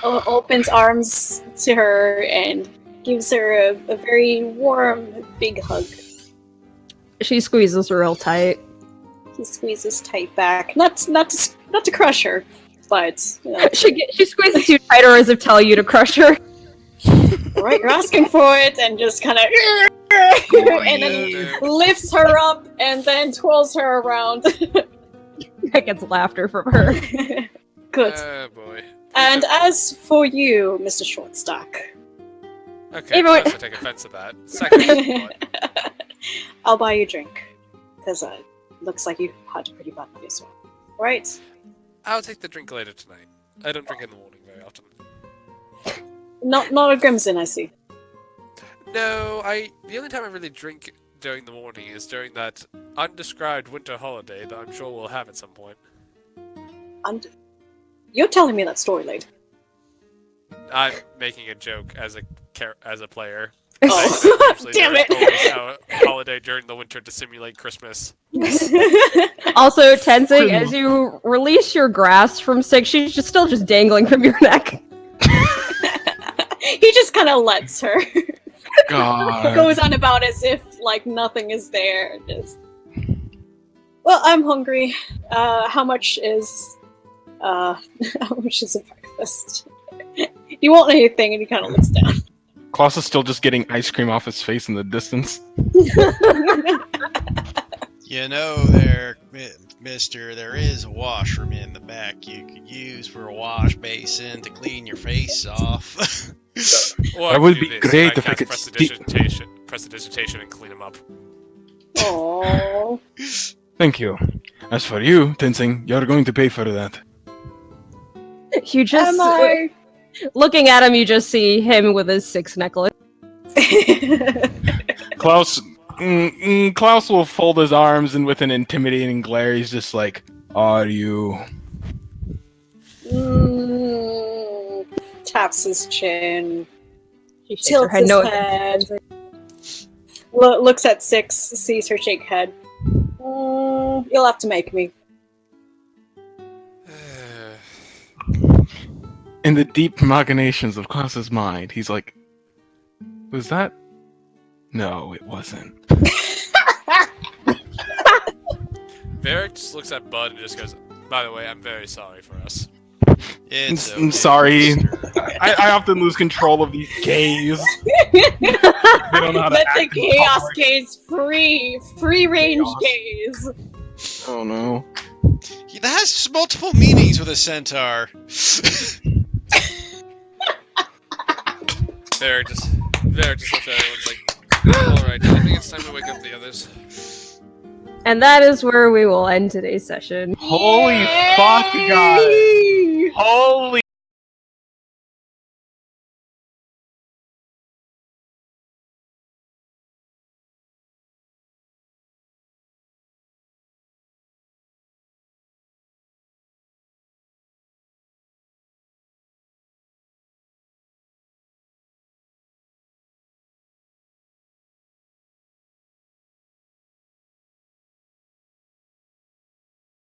Opens arms to her and gives her a very warm, big hug. She squeezes real tight. He squeezes tight back, not to crush her, but you know. She squeezes you tighter as if telling you to crush her. Right, you're asking for it, and just kind of, and then lifts her up, and then twirls her around. That gets laughter from her. Good. Oh boy. And as for you, Mr. Shortstock. Okay, Everyone- first I take offense to that. Second, I'll buy you a drink, because looks like you had a pretty bad night as well. Right? I'll take the drink later tonight. I don't drink in the morning very often. Not a Grimson, I see. No, the only time I really drink during the morning is during that undescribed winter holiday that I'm sure we'll have at some point. And you're telling me that story later. I'm making a joke as a player. Oh, damn it! A holiday during the winter to simulate Christmas. Also, Tenzing, as you release your grasp from Six, she's still dangling from your neck. He just kind of lets her. God. Goes on about as if like nothing is there. Just. Well, I'm hungry. How much is a breakfast? You want anything? And he kind of looks down. Klaus is still just getting ice cream off his face in the distance. You know, there, mister, there is a washroom in the back you could use for a wash basin to clean your face off. Or That would do be this, great if I cast could prestidigitation and clean him up. Aww. Thank you. As for you, Tenzing, you're going to pay for that. You just Am I? looking at him, you just see him with his Six necklace. Klaus will fold his arms, and with an intimidating glare, he's just like, "Are you?" Taps his chin. She shakes her Tilts head. his No, head. Looks at Six, sees her shake head. You'll have to make me. In the deep machinations of Klaus's mind, he's like, "Was that? No, it wasn't." Varric just looks at Bud and just goes, "By the way, I'm very sorry for us." I'm sorry. I often lose control of these gays. They don't know how to Let the act in chaos public. gaze free range gaze. Oh no. That has multiple meanings with a centaur. Varric just looks at everyone's like, "Alright, I think it's time to wake up the others." and that is where we will end today's session. Holy fuck, guys! Holy